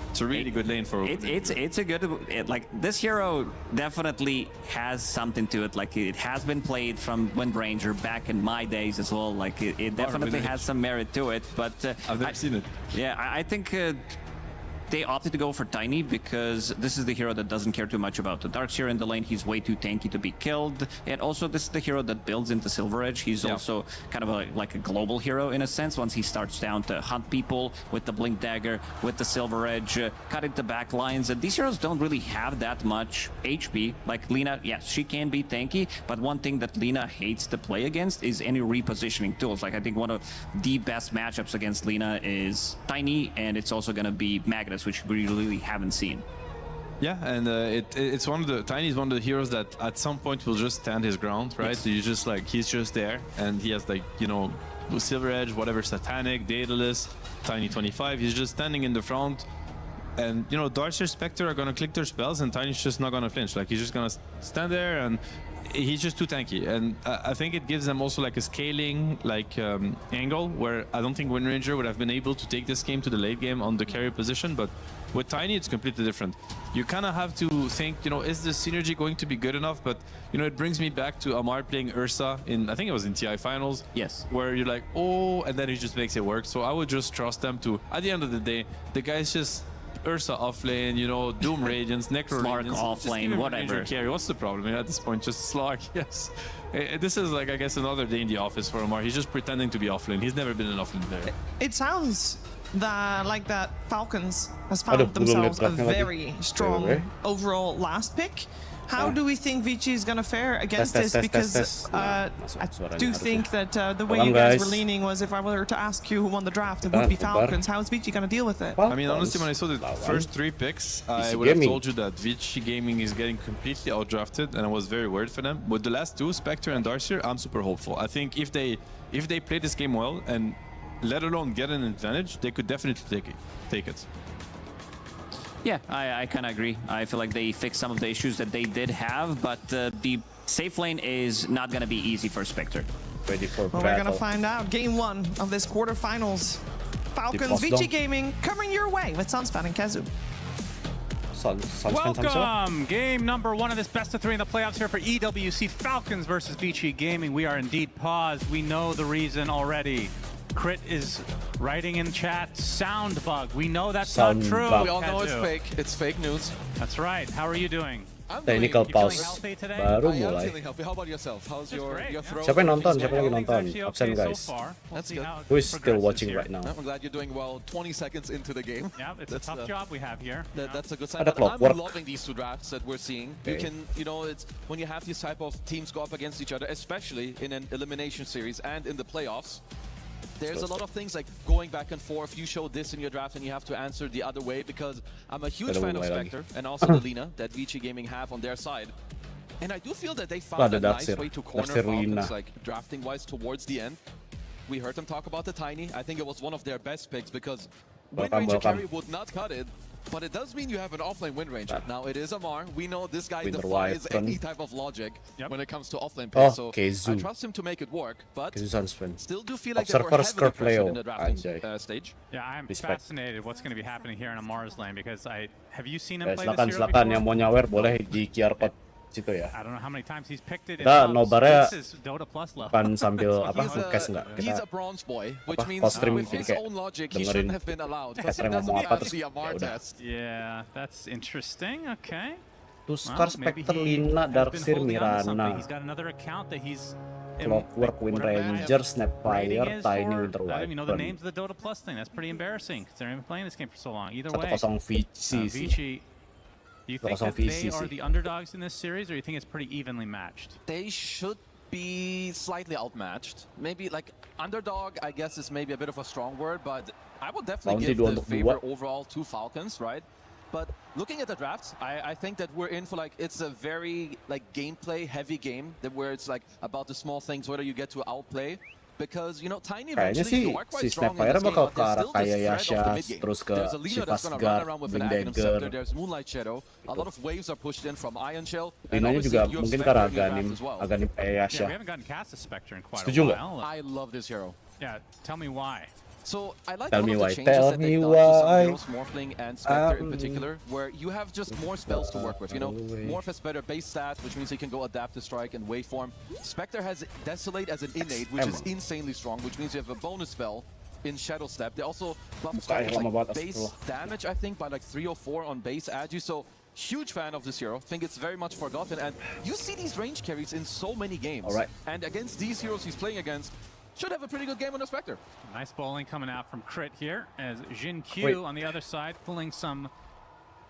It's a really good lane for it's a good like this hero definitely has something to it. Like it has been played from Wind Ranger back in my days as well. Like it definitely has some merit to it. But I've never seen it. Yeah, I think they opted to go for Tiny because this is the hero that doesn't care too much about the Darkseer in the lane. He's way too tanky to be killed. And also this is the hero that builds into Silver Edge. He's also kind of like a global hero in a sense. Once he starts down to hunt people with the Blink Dagger, with the Silver Edge, cut into back lines. And these heroes don't really have that much HP. Like Lina, yes, she can be tanky, but one thing that Lina hates to play against is any repositioning tools. Like I think one of the best matchups against Lina is Tiny, and it's also going to be Magnus, which we really haven't seen. Yeah, and it's one of the Tiny is one of the heroes that at some point will just stand his ground, right? So you just like he's just there, and he has like, you know, Silver Edge, whatever, Satanic, Daedalus, Tiny 25. He's just standing in the front, and you know, Darkseer, Spectre are gonna click their spells, and Tiny's just not gonna flinch. Like he's just gonna stand there, and he's just too tanky. And I think it gives them also like a scaling like angle where I don't think Wind Ranger would have been able to take this game to the late game on the carry position, but with Tiny it's completely different. You kind of have to think, you know, is the synergy going to be good enough? But you know, it brings me back to Amar playing Ursa in, I think it was in TI finals. Yes. Where you're like, oh, and then he just makes it work. So I would just trust them to, at the end of the day, the guy's just Ursa offlane, you know, Doom Radiance, Necro Radiance, offlane, whatever. Carry. What's the problem at this point? Just Slog, yes. This is like, I guess, another day in the office for Amar. He's just pretending to be offlane. He's never been an offlane player. It sounds like that Falcons has found themselves a very strong overall last pick. How do we think Vici is going to fare against this? Because I do think that the way you guys were leaning was, if I were to ask you who won the draft, it would be Falcons. How is Vici going to deal with it? I mean, honestly, when I saw the first 3 picks, I would have told you that Vici Gaming is getting completely outdrafted, and I was very worried for them. With the last 2, Spectre and Darkseer, I'm super hopeful. I think if they play this game well, and let alone get an advantage, they could definitely take it. Yeah, I kind of agree. I feel like they fixed some of the issues that they did have, but the safe lane is not going to be easy for Spectre. Well, we're going to find out. Game 1 of this quarterfinals. Falcons, Vici Gaming, coming your way with Sunspan and Kazu. Welcome! Game number 1 of this best of 3 in the playoffs here for EWC Falcons versus Vici Gaming. We are indeed paused. We know the reason already. Crit is writing in chat, sound bug. We know that's not true. We all know it's fake. It's fake news. That's right. How are you doing? Technical pause. Baru mulai. How about yourself? How's your throw? Siapa yang nonton? Siapa lagi nonton? Absen guys. That's good. Who is still watching right now? I'm glad you're doing well. 20 seconds into the game. Yeah, it's a tough job we have here. That's a good sign. I'm loving these 2 drafts that we're seeing. You can, you know, it's when you have these type of teams go up against each other, especially in an elimination series and in the playoffs. There's a lot of things like going back and forth. You show this in your draft and you have to answer the other way, because I'm a huge fan of Spectre and also the Lina that Vici Gaming have on their side. And I do feel that they found a nice way to corner Falcons, like drafting-wise towards the end. We heard them talk about the Tiny. I think it was one of their best picks because Wind Ranger carry would not cut it. But it does mean you have an offlane win range. Now it is Amar. We know this guy defies any type of logic when it comes to offlane pick. So I trust him to make it work. But still do feel like they were heavily pressured in the drafting stage. Yeah, I'm fascinated what's going to be happening here in Amar's lane because have you seen him play this hero before? Yang mau nyawer boleh di QR code situ ya. I don't know how many times he's picked it. Kita nobarnya this is Dota Plus level. Kan sambil apa podcast enggak? He's a bronze boy, which means with his own logic he shouldn't have been allowed because he doesn't pass the Amar test. Yeah, that's interesting. Okay. Tuskar, Spectre, Lina, Darkseer, Mirana. He's got another account that he's Clockwork, Wind Ranger, Snapfire, Tiny, Winter Wyvern. You know the names of the Dota Plus thing. That's pretty embarrassing considering I've been playing this game for so long. Either way, Vici. Do you think that they are the underdogs in this series, or do you think it's pretty evenly matched? They should be slightly outmatched. Maybe like underdog, I guess, is maybe a bit of a strong word, but I would definitely give the favor overall to Falcons, right? But looking at the drafts, I think that we're in for like, it's a very like gameplay heavy game that where it's like about the small things, whether you get to outplay. Because, you know, Tiny eventually you are quite strong in this game, but there's still this threat of the mid game. There's a Lina that's going to run around with an Aghanim Scepter, there's Moonlight Shadow, a lot of waves are pushed in from Ion Shell, and obviously you have Spectre in your draft as well. Yeah, we haven't gotten cast a Spectre in quite a while. I love this hero. Yeah, tell me why. So I like one of the changes that they've done to some heroes, Morphling and Spectre in particular, where you have just more spells to work with. You know, Morph has better base stats, which means he can go Adapt to Strike and Waveform. Spectre has Desolate as an innate, which is insanely strong, which means you have a bonus spell in Shadow Step. They also buff like base damage, I think, by like 3 or 4 on base Agi. So huge fan of this hero. Think it's very much forgotten. And you see these range carries in so many games. And against these heroes he's playing against, should have a pretty good game on the Spectre. Nice bowling coming out from Crit here as Jin Q on the other side pulling some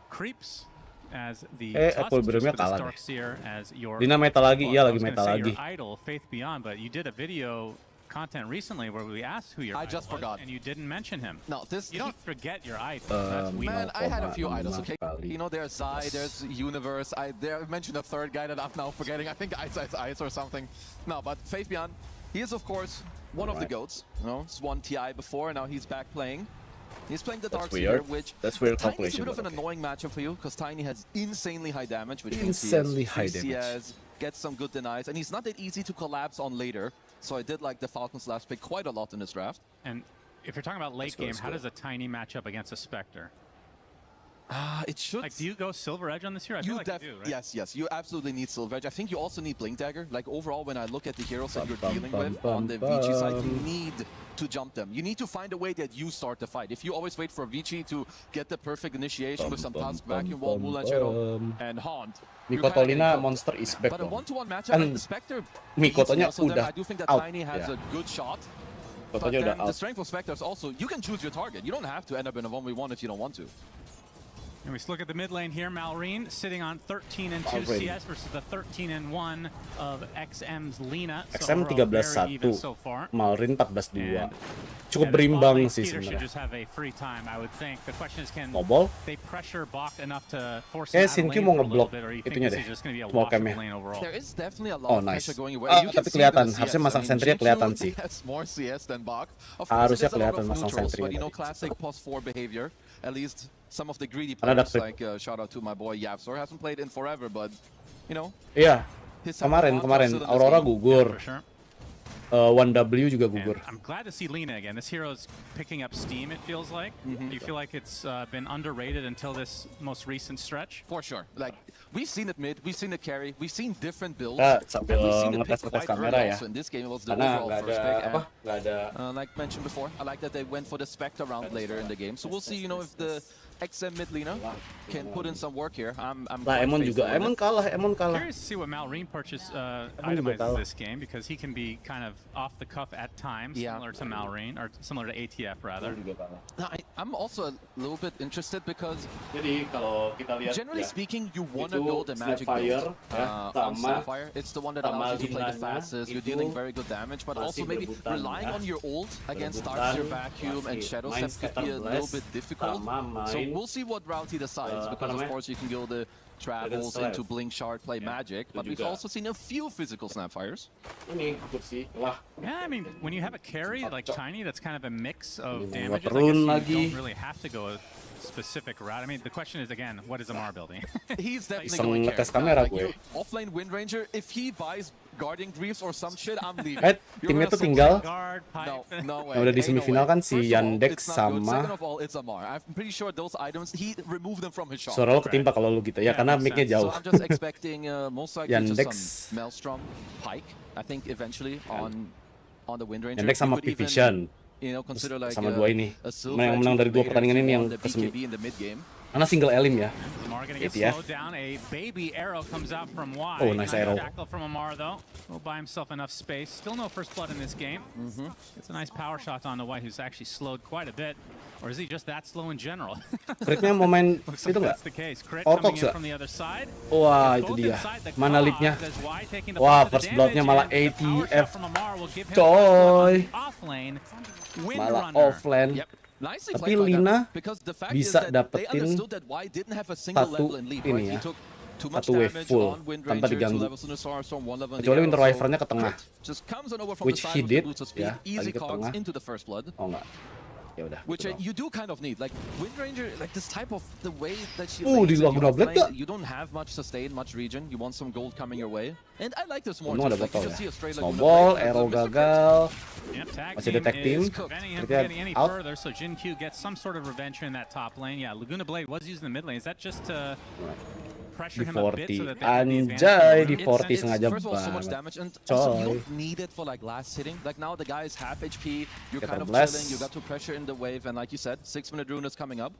creeps as the Darkseer as your Lina meta lagi, iya lagi meta lagi. Idol Faith Beyond, but you did a video content recently where we asked who your idol just forgot was, and you didn't mention him. No, you don't forget your idol. That's weird. Man, I had a few idols, okay? You know, there's Zai, there's Universe. I mentioned a third guy that I'm now forgetting. I think Ice or something. No, but Faith Beyond, he is, of course, one of the GOATs. You know, he's won TI before, and now he's back playing. He's playing the Darkseer, which Tiny is a bit of an annoying matchup for you, because Tiny has insanely high damage, which means he has CS, gets some good denies, and he's not that easy to collapse on later. So I did like the Falcons last pick quite a lot in this draft. And if you're talking about late game, how does a Tiny match up against a Spectre? It should. Like, do you go Silver Edge on this hero? I feel like you do, right? Yes, you absolutely need Silver Edge. I think you also need Blink Dagger. Like, overall, when I look at the heroes that you're dealing with on the Vici side, you need to jump them. You need to find a way that you start the fight. If you always wait for Vici to get the perfect initiation with some Tusk, Vacuum Wall, Moonlight Shadow, and Haunt, Mikotolina monster is back. But a one-to-one matchup, like the Spectre, I do think that Tiny has a good shot. But then the strength of Spectre is also, you can choose your target. You don't have to end up in a 1v1 if you don't want to. And we look at the mid lane here. Malrine sitting on 13-2 CS versus the 13-1 of XM's Lina. XM 13-1, Malrine 14-2. Cukup berimbang sih sebenarnya. Should just have a free time, I would think. The question is, can they pressure Bach enough to force him out of lane for a little bit, or you think this is just going to be a wash of lane overall? There is definitely a lot of pressure going away. Tapi kelihatan, harusnya masang sentry kelihatan sih. More CS than Bach. Harusnya kelihatan masang sentry. But you know, classic post-4 behavior. At least some of the greedy players, like shout out to my boy Yapsor, hasn't played in forever, but you know. Iya, kemarin Aurora gugur. 1W juga gugur. I'm glad to see Lina again. This hero's picking up steam, it feels like. Do you feel like it's been underrated until this most recent stretch? For sure. Like, we've seen it mid, we've seen it carry, we've seen different builds. Sambil ngetes kamera ya. So in this game, it was the overall first pick. And, like mentioned before, I like that they went for the Spectre round later in the game. So we'll see, you know, if the XM mid Lina can put in some work here. I'm Emon juga. Emon kalah. Curious to see what Malrine itemizes this game, because he can be kind of off the cuff at times, similar to Malrine, or similar to ATF rather. I'm also a little bit interested because generally speaking, you want to go the magic build on Snapfire. It's the one that allows you to play the fastest. You're dealing very good damage, but also maybe relying on your ult against Darkseer, Vacuum, and Shadow Step could be a little bit difficult. So we'll see what route he decides, because of course you can go the travels into Blink Shard, play Magic, but we've also seen a few physical Snapfires. Yeah, I mean, when you have a carry like Tiny, that's kind of a mix of damages. I guess you don't really have to go a specific route. I mean, the question is again, what is Amar building? He's definitely going to carry. Offlane Wind Ranger, if he buys Guardian Greaves or some shit, I'm leaving. Timnya tuh tinggal. No way. Yang udah di semifinal kan si Yandex sama. Second of all, it's Amar. I'm pretty sure those items he removed them from his shop. Suara lo ketimpa kalau lu gitu ya, karena mic-nya jauh. So I'm just expecting most likely just some Maelstrom Pike. I think eventually on the Wind Ranger. Yandex sama Vision. You know, consider like sama dua ini. Yang menang dari dua pertandingan ini yang karena single elim ya. ATF. Oh, nice arrow. From Amar though. Will buy himself enough space. Still no first blood in this game. It's a nice power shot on the White, who's actually slowed quite a bit. Or is he just that slow in general? Critnya mau main itu nggak? Ortox nggak? Wah, itu dia. Mana lead-nya? Wah, first blood-nya malah ATF. Coy. Malah offlane. Tapi Lina bisa dapetin satu ini ya. Satu wave full tanpa diganggu. Kecuali Winter Wyvern-nya ke tengah. Which he did ya, lagi ke tengah. Oh enggak. Ya udah. Which you do kind of need, like Wind Ranger, like this type of the way that she di Laguna Black you don't have much sustain, much regen. You want some gold coming your way, and I like this more. Ada botol ya. Snowball, arrow gagal. Masih detektif. Any further, so Jin-Q gets some sort of revenge in that top lane. Yeah, Laguna Blade was used in the mid lane. Is that just to pressure him a bit so that they anjay di 40 sengaja banget. Also, you don't need it for like last hitting. Like now the guy is half HP. You're kind of chilling. You got to pressure in the wave, and like you said, 6-minute rune is coming up.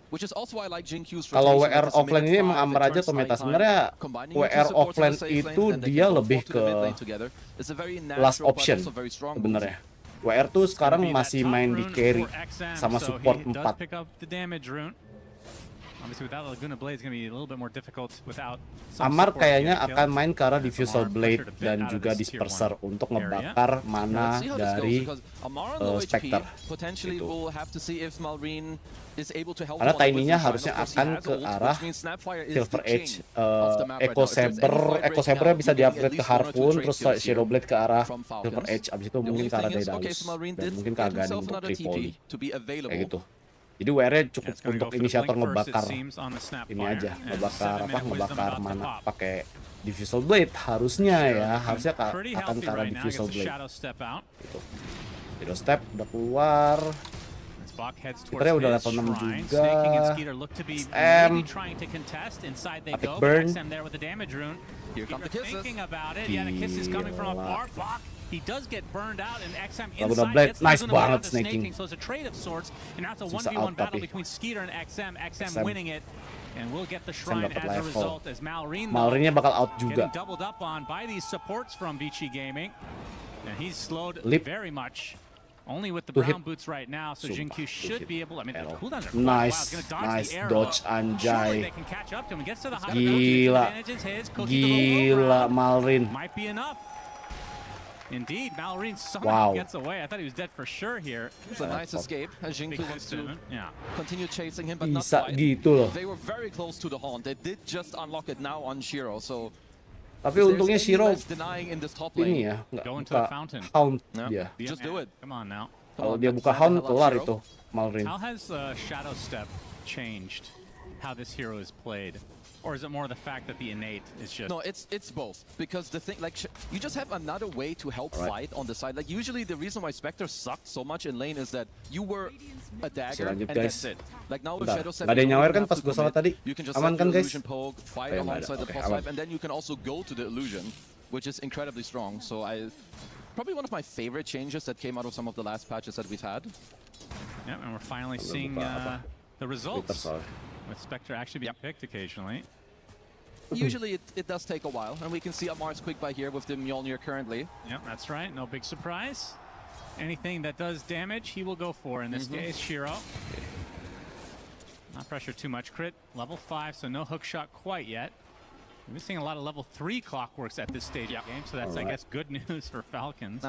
Which is also why I like Jin-Q's. Kalau WR offline ini emang Amar aja tuh meta. Sebenarnya WR offline itu dia lebih ke last option sebenarnya. WR tuh sekarang masih main di carry sama support 4. Amar kayaknya akan main ke arah Diffusal Blade dan juga Disperser untuk ngebakar mana dari Spectre gitu. Karena Tiny-nya harusnya akan ke arah Silver Edge, Echo Saber bisa di-upgrade ke Harpoon, terus Shadow Blade ke arah Silver Edge, abis itu mungkin ke arah Daedalus, dan mungkin ke Aghanim untuk Tripoli, kayak gitu. Jadi WR-nya cukup untuk inisiator ngebakar ini aja, ngebakar mana pakai Diffusal Blade harusnya akan ke arah Diffusal Blade. Gitu. Shadow Step udah keluar. Peternya udah level 6 juga. Epic Burn. Gila. He does get burned out, and XM inside gets nice banget snaking. So it's a trade of sorts, and now it's a 1v1 battle between Skeeter and XM. XM winning it, and we'll get the shrine as a result. As Malrine bakal out juga. Getting doubled up on by these supports from ViCiGaming, and he's slowed very much. Only with the brown boots right now, so Jin-Q should be able. I mean, the cooldowns are nice dodge anjay. Gila Malrine. Might be enough. Indeed, Malrine somehow gets away. I thought he was dead for sure here. It's a nice escape as Jin-Q wants to continue chasing him, but not quite. They were very close to the haunt. They did just unlock it now on Shiro, so. Tapi untungnya Shiro ini ya, nggak buka haunt dia. Just do it. Come on now. Kalau dia buka haunt keluar itu Malrine. How has Shadow Step changed how this hero is played? Or is it more the fact that the innate is just... No, it's both. Because the thing, like, you just have another way to help fight on the side. Like, usually the reason why Spectre sucked so much in lane is that you were a dagger and that's it. Like, now with Shadow Step, ada yang nyawer kan pas gue salah tadi? You can just aman kan guys? Poke, fight alongside the boss life, and then you can also go to the illusion, which is incredibly strong. So probably one of my favorite changes that came out of some of the last patches that we've had. Yeah, and we're finally seeing the results. With Spectre actually being picked occasionally. Usually it does take a while, and we can see Amar's quick buy here with the Mjolnir currently. Yep, that's right. No big surprise. Anything that does damage, he will go for. In this case, Shiro. Not pressure too much. Crit, level 5, so no hook shot quite yet. We're seeing a lot of level 3 clockworks at this stage of the game, so that's, I guess, good news for Falcons.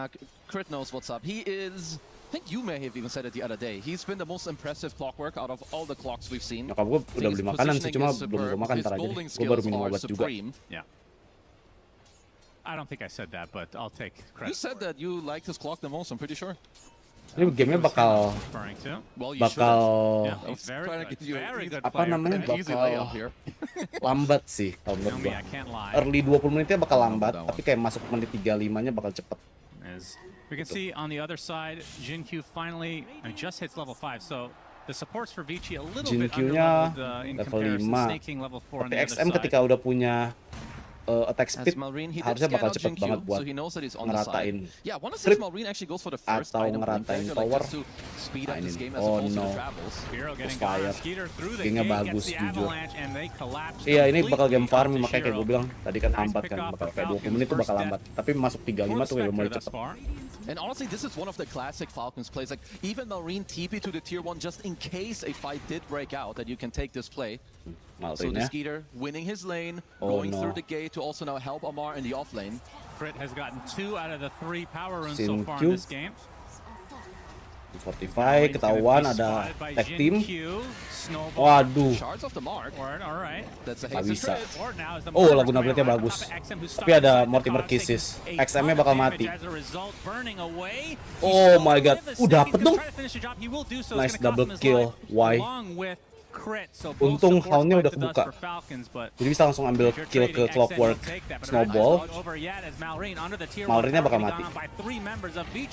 Crit knows what's up. He is think you may have even said it the other day. He's been the most impressive clockwork out of all the clocks we've seen. Nyokap gue udah beli makanan sih, cuma belum gue makan ntar aja. Gue baru minum obat juga. Yeah. I don't think I said that, but I'll take credit. You said that you liked his clock the most, I'm pretty sure. Ini gamenya bakal apa namanya, bakal lambat sih kalau menurut gua. Early 20 menitnya bakal lambat, tapi kayak masuk menit 35-nya bakal cepet. We can see on the other side, Jin-Q finally just hits level 5, so the supports for Vici a little bit underleveled in comparison, snaking level 4 on the other side. XM ketika udah punya attack speed harusnya bakal cepet banget buat ngeratain trip atau ngeratain power. Nah ini, oh no, fire, gamenya bagus jujur. Iya ini bakal game farming, makanya kayak gue bilang tadi kan lambat kan, bakal kayak 20 menit tuh bakal lambat, tapi masuk 35 tuh udah mulai cepet. And honestly, this is one of the classic Falcons plays. Like, even Marine TP to the tier 1 just in case a fight did break out, that you can take this play. So the Skeeter winning his lane, going through the gate to also now help Amar in the off lane. Crit has gotten 2 out of the 3 power runes so far in this game. 45 ketahuan ada tag team. Waduh, nggak bisa. Oh, lagu nabletnya bagus, tapi ada Mortimer Kisses. XM-nya bakal mati. Oh my god, dapet dong. Nice double kill. Why? Untung houndnya udah kebuka, jadi bisa langsung ambil kill ke Clockwork Snowball. Malrinnya bakal mati.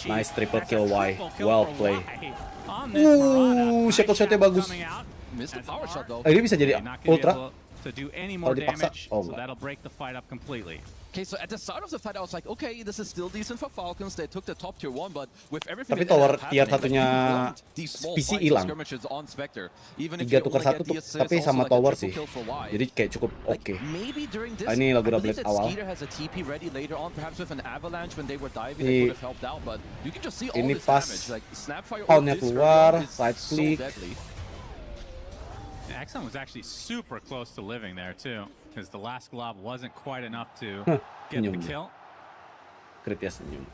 Nice triple kill Y, well play. Shackle shotnya bagus. Ini bisa jadi ultra kalau dipaksa. Oh enggak. Okay, so at the start of the fight, I was like, okay, this is still decent for Falcons. They took the top tier 1, but with everything tapi tower tier satunya PC hilang. 3 tukar 1 tuh, tapi sama tower sih. Jadi kayak cukup oke. Ini lagu doublet awal. Ini pas poundnya keluar, right click. XM was actually super close to living there too, because the last glob wasn't quite enough to get the kill. Crit ya senyum.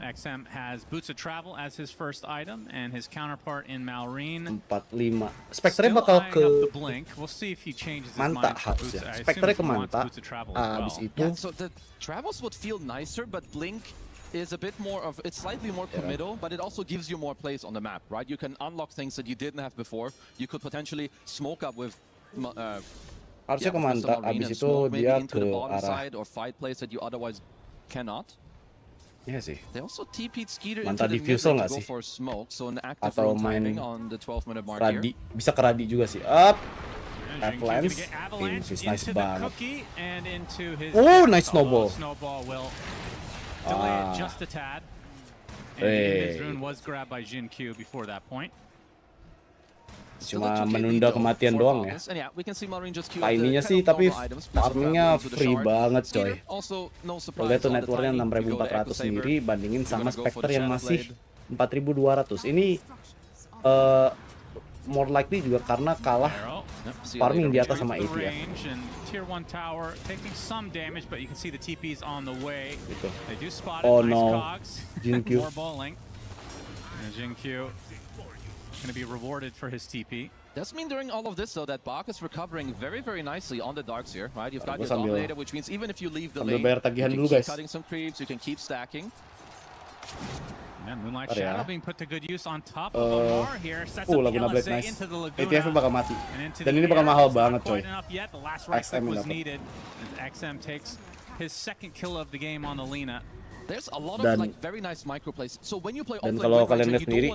XM has Boots of Travel as his first item, and his counterpart in Malrine 45. Spectre-nya bakal ke We'll see if he changes his Manta mind. harusnya. Spectre-nya ke Manta. Abis itu. Yeah, so the travels would feel nicer, but Blink is a bit more of, it's slightly more committal, but it also gives you more plays on the map, right? You can unlock things that you didn't have before. You could potentially smoke up with harusnya ke Manta, abis itu dia ke arah or fight plays that you otherwise cannot. Iya sih. They also TP'd Skeeter Manta into the diffusal mid nggak to sih? go for smoke, so an active Atau room main timing on the 12-minute mark Radi, here. bisa ke Radi juga sih. Up, Avalanche, nice banget. Oh, nice snowball. Delay it just a tad. And his rune was grabbed by Jin-Q before that point. Cuma menunda kematian doang ya. Tiny-nya sih, tapi farmingnya free banget coy. Kalau lihat tuh networknya 6.400 sendiri, bandingin sama Spectre yang masih 4.200. Ini more likely juga karena kalah farming di atas sama ATF. Oh no, Jin-Q. Going to be rewarded for his TP. Does mean during all of this though that Bach is recovering very, very nicely on the darks here, right? You've got your dominator, which means even if you leave the lane, you can keep cutting some creeps, you can keep stacking. And Moonlight Shadow being put to good use on top of Amar here. Sets up the LSA into the Laguna. ATF bakal mati. Dan ini bakal mahal banget coy. The last right click was needed. XM takes his second kill of the game on the Lina. There's a lot of like very nice micro plays. So when you play offlane, kalau kalian lihat sendiri,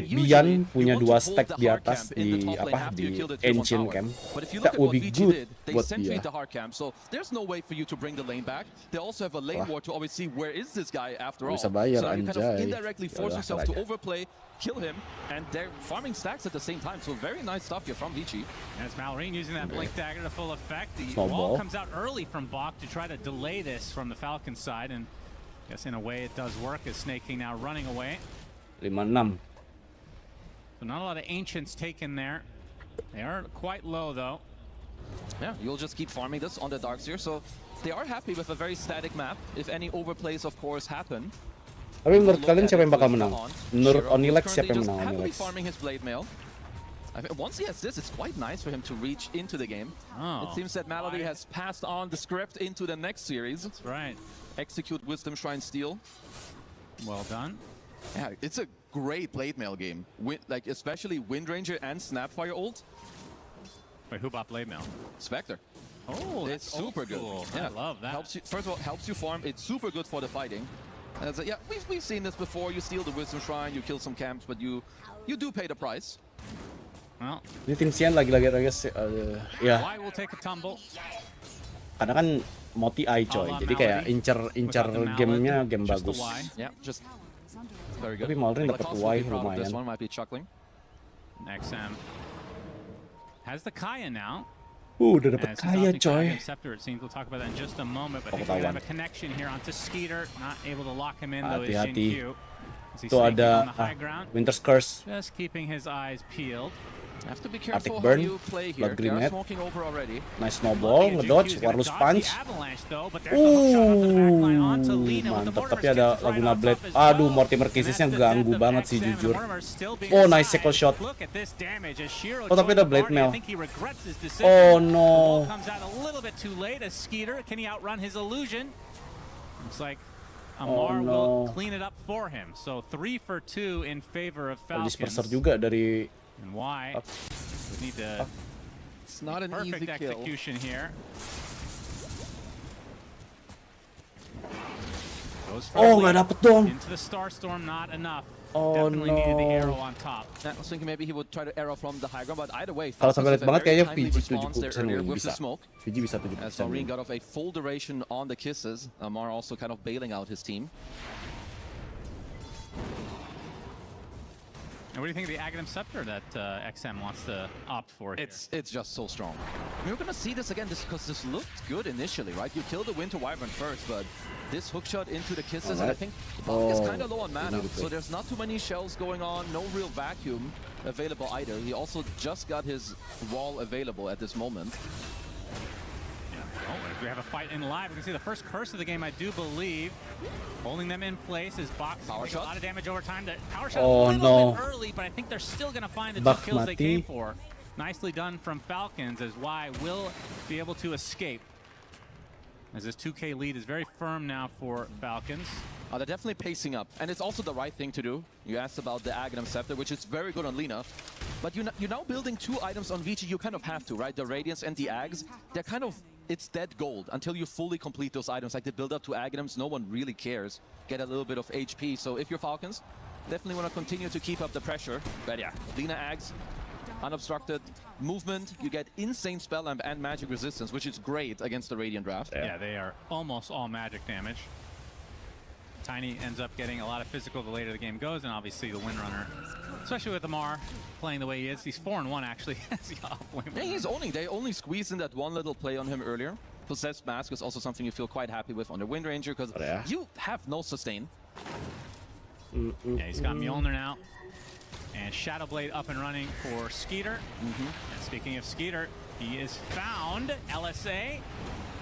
Bian punya 2 stack di atas di apa di Ancient Camp. That would be good buat dia. So there's no way for you to bring the lane back. They also have a lane war to always see where is this guy after all. Bisa bayar, so you kind of anjay. indirectly force yourself to overplay, kill him, and they're farming stacks at the same time. So very nice stuff here from Vici. And it's Malrine using that blink dagger to full effect. The wall comes out early from Bach to try to delay this from the Falcon side, and I guess in a way it does work as Snake now running away. 5-6. So not a lot of ancients taken there. They are quite low though. Yeah, you'll just keep farming this on the darks here. So they are happy with a very static map. If any overplays, of course, happen. Tapi menurut kalian siapa yang bakal menang? Menurut Onilex siapa yang menang Onilex? I think once he has this, it's quite nice for him to reach into the game. Oh, it seems that Malady has passed on the script into the next series. That's right. Execute Wisdom Shrine Steel. Well done. Yeah, it's a great Blade Mail game. Like especially Wind Ranger and Snapfire ult. Wait, who bought Blade Mail? Spectre. Oh, it's super good. Yeah, I love that. Helps you, first of all, helps you farm. It's super good for the fighting. And it's like, yeah, we've seen this before. You steal the Wisdom Shrine, you kill some camps, but you do pay the price. Well, ini tim Xian lagi-lagi guys, ya. Why will take a tumble? Karena kan Moti I coy, jadi kayak incer gamenya game bagus. Yeah, just very good. Tapi Malrin dapat Y lumayan. This one might be chuckling. XM has the Kaya now. Udah dapat Kaya coy. Scepter, it seems. We'll talk about that in just a moment. But I think we have a connection here onto Skeeter, not able to lock him in though. Hati-hati. Itu ada Winter's Curse. Just keeping his eyes peeled. Have to be careful Burn, how you play here. Blood Grenade, nice snowball, ngedodge, Warless Punch. Mantap, tapi ada Laguna Blade. Aduh, Mortimer Kisses-nya ganggu banget sih jujur. Oh, nice sickle shot. Oh, tapi ada Blade Mail. Oh no. Amar will clean it up for him. So 3 for 2 in favor of Falcons. Disperser juga dari and why we need to it's not an perfect easy execution kill. here. Nggak dapet dong. Into the Starstorm, not enough. Oh, definitely needed the arrow on top. I was thinking maybe he would try to arrow from the high ground, but either way, kalau sampai lihat banget kayaknya PG 70% bisa. PG bisa 70%. As Marine got off a full duration on the kisses, Amar also kind of bailing out his team. And what do you think of the Aghanim Scepter that XM wants to opt for here? It's just so strong. We're gonna see this again because this looked good initially, right? You kill the Winter Wyvern first, but this hookshot into the kisses, and I think Buck is kind of low on mana, so there's not too many shells going on, no real vacuum available either. He also just got his wall available at this moment. Oh, we have a fight in live. We can see the first curse of the game, I do believe. Holding them in place is Box. A lot of damage over time. The power shot a little bit early, but I think they're still going to find the 2 kills they came for. Nicely done from Falcons, as Y will be able to escape. As this 2K lead is very firm now for Falcons. They're definitely pacing up, and it's also the right thing to do. You asked about the Aghanim Scepter, which is very good on Lina, but you're now building 2 items on Vici. You kind of have to, right? The Radiance and the Ags, they're kind of, it's dead gold until you fully complete those items. Like the build up to Aghanims, no one really cares. Get a little bit of HP. So if you're Falcons, definitely want to continue to keep up the pressure. But yeah, Lina Ags, unobstructed movement. You get insane spell and magic resistance, which is great against the Radiant draft. Yeah, they are almost all magic damage. Tiny ends up getting a lot of physical the later the game goes, and obviously the Windrunner, especially with Amar playing the way he is. He's 4-1 actually. Yeah, he's owning. They only squeezed in that one little play on him earlier. Possessed Mask is also something you feel quite happy with on the Wind Ranger, because you have no sustain. Yeah, he's got Mjolnir now. And Shadow Blade up and running for Skeeter. And speaking of Skeeter, he is found. LSA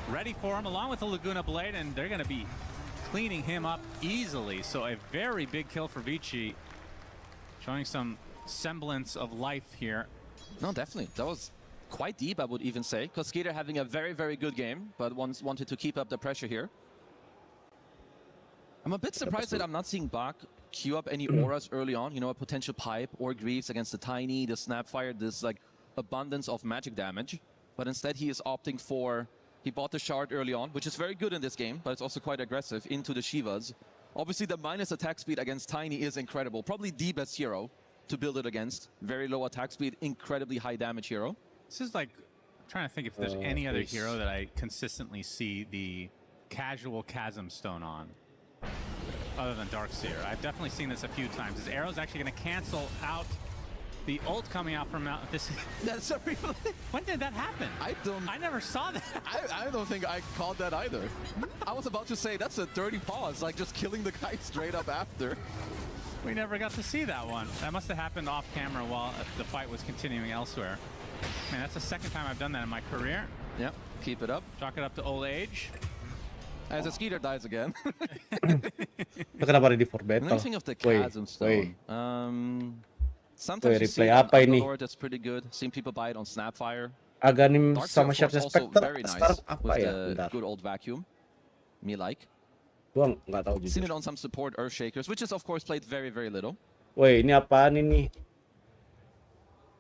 ready for him along with the Laguna Blade, and they're going to be cleaning him up easily. So a very big kill for Vici, showing some semblance of life here. No, definitely. That was quite deep, I would even say, because Skeeter having a very, very good game, but wanted to keep up the pressure here. I'm a bit surprised that I'm not seeing Bach queue up any auras early on, you know, a potential pipe or Greaves against the Tiny, the Snapfire, this like abundance of magic damage. But instead he is opting for, he bought the shard early on, which is very good in this game, but it's also quite aggressive, into the Shivas. Obviously the minus attack speed against Tiny is incredible, probably the best hero to build it against. Very low attack speed, incredibly high damage hero. This is like, I'm trying to think if there's any other hero that I consistently see the casual Chasm Stone on, other than Darkseer. I've definitely seen this a few times. His arrow's actually going to cancel out the ult coming out from this. That's a real. When did that happen? I never saw that. I don't think I caught that either. I was about to say that's a dirty pause, like just killing the guy straight up after. We never got to see that one. That must have happened off camera while the fight was continuing elsewhere. Man, that's the second time I've done that in my career. Yep, keep it up. Chalk it up to old age. As a Skeeter dies again. Kenapa ready for battle? Anything of the chasm stone. Sometimes you see apa ini? Lord that's pretty good. Seen people buy it on Snapfire. Aganim Dark sama Spectre Sharp also Spectre very nice sekarang apa with ya? the Bentar. good old vacuum. Me like. Gua nggak tahu Seen jujur. it on some support Earthshakers, which is of course played very, very little. Woi, ini apaan ini?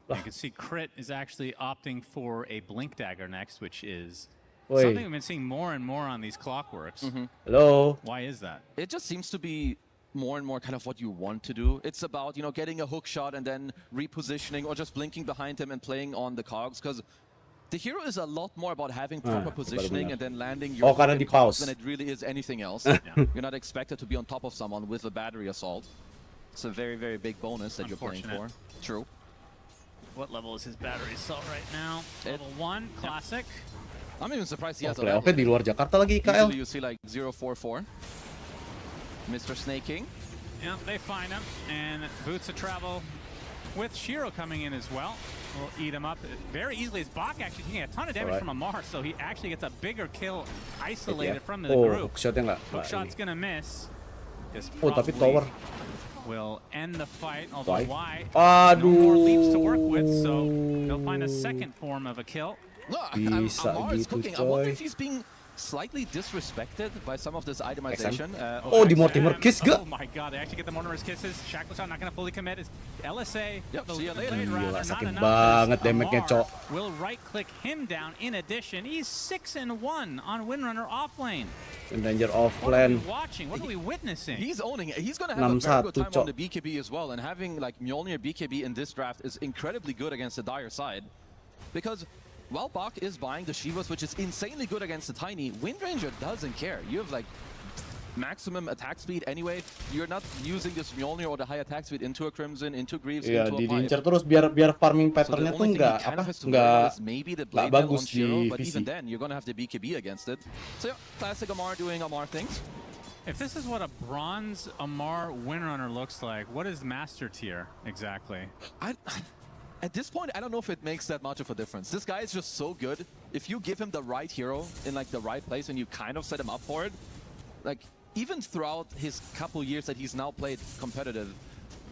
You can see Crit is actually opting for a Blink Dagger next, which is Woi. something we've been seeing more and more on these Clockworks. Halo. Why is that? It just seems to be more and more kind of what you want to do. It's about, you know, getting a hook shot and then repositioning or just blinking behind him and playing on the cogs, because the hero is a lot more about having proper positioning and then landing your karena di cogs pause. than it really is anything else. You're not expected to be on top of someone with a battery assault. It's a very, very big bonus that you're playing for. True. What level is his battery assault right now? Level 1, classic. I'm even surprised he has a Oke, di luar Jakarta lagi IKL. Usually you see like 044. Mr. Snake King. Yeah, they find him, and Boots of Travel with Shiro coming in as well. Will eat him up very easily. His Bach actually taking a ton of damage from Amar, so he actually gets a bigger kill isolated from the group. Hookshot's gonna miss. Tapi tower. Will end the fight, although why? Aduh. No more leaps to work with, so they'll find a second form of a kill. Bisa Amar is gitu, cooking. I wonder coy. if he's being slightly disrespected by some of this itemization. Oh, di Mortimer Kiss gak? Oh my god, they actually get the Mortimer's kisses. Shackleshot not gonna fully commit. It's LSA. Yep, see you later. Gila, sakit banget damage-nya, Cok. Will right-click him down. In addition, he's 6-1 on Windrunner offlane. Danger What are offlane. we watching? What are we witnessing? He's owning it. He's gonna have a very good 6-1, time on the BKB as well, and having like Mjolnir BKB in this draft is incredibly good against the Dire side, because while Bach is buying the Shivas, which is insanely good against the Tiny, Windranger doesn't care. You have like maximum attack speed anyway. You're not using this Mjolnir or the high attack speed into a Crimson, into Greaves, Iya, into a diincar Pipe. terus biar farming So the patternnya tuh only thing he nggak kind apa of has to worry about is maybe the blade battle bagus on Shiro, di but PC. even then you're gonna have the BKB against it. So yeah, classic Amar doing Amar things. If this is what a bronze Amar Windrunner looks like, what is Master Tier exactly? At this point, I don't know if it makes that much of a difference. This guy is just so good. If you give him the right hero in like the right place and you kind of set him up for it, like even throughout his couple years that he's now played competitive,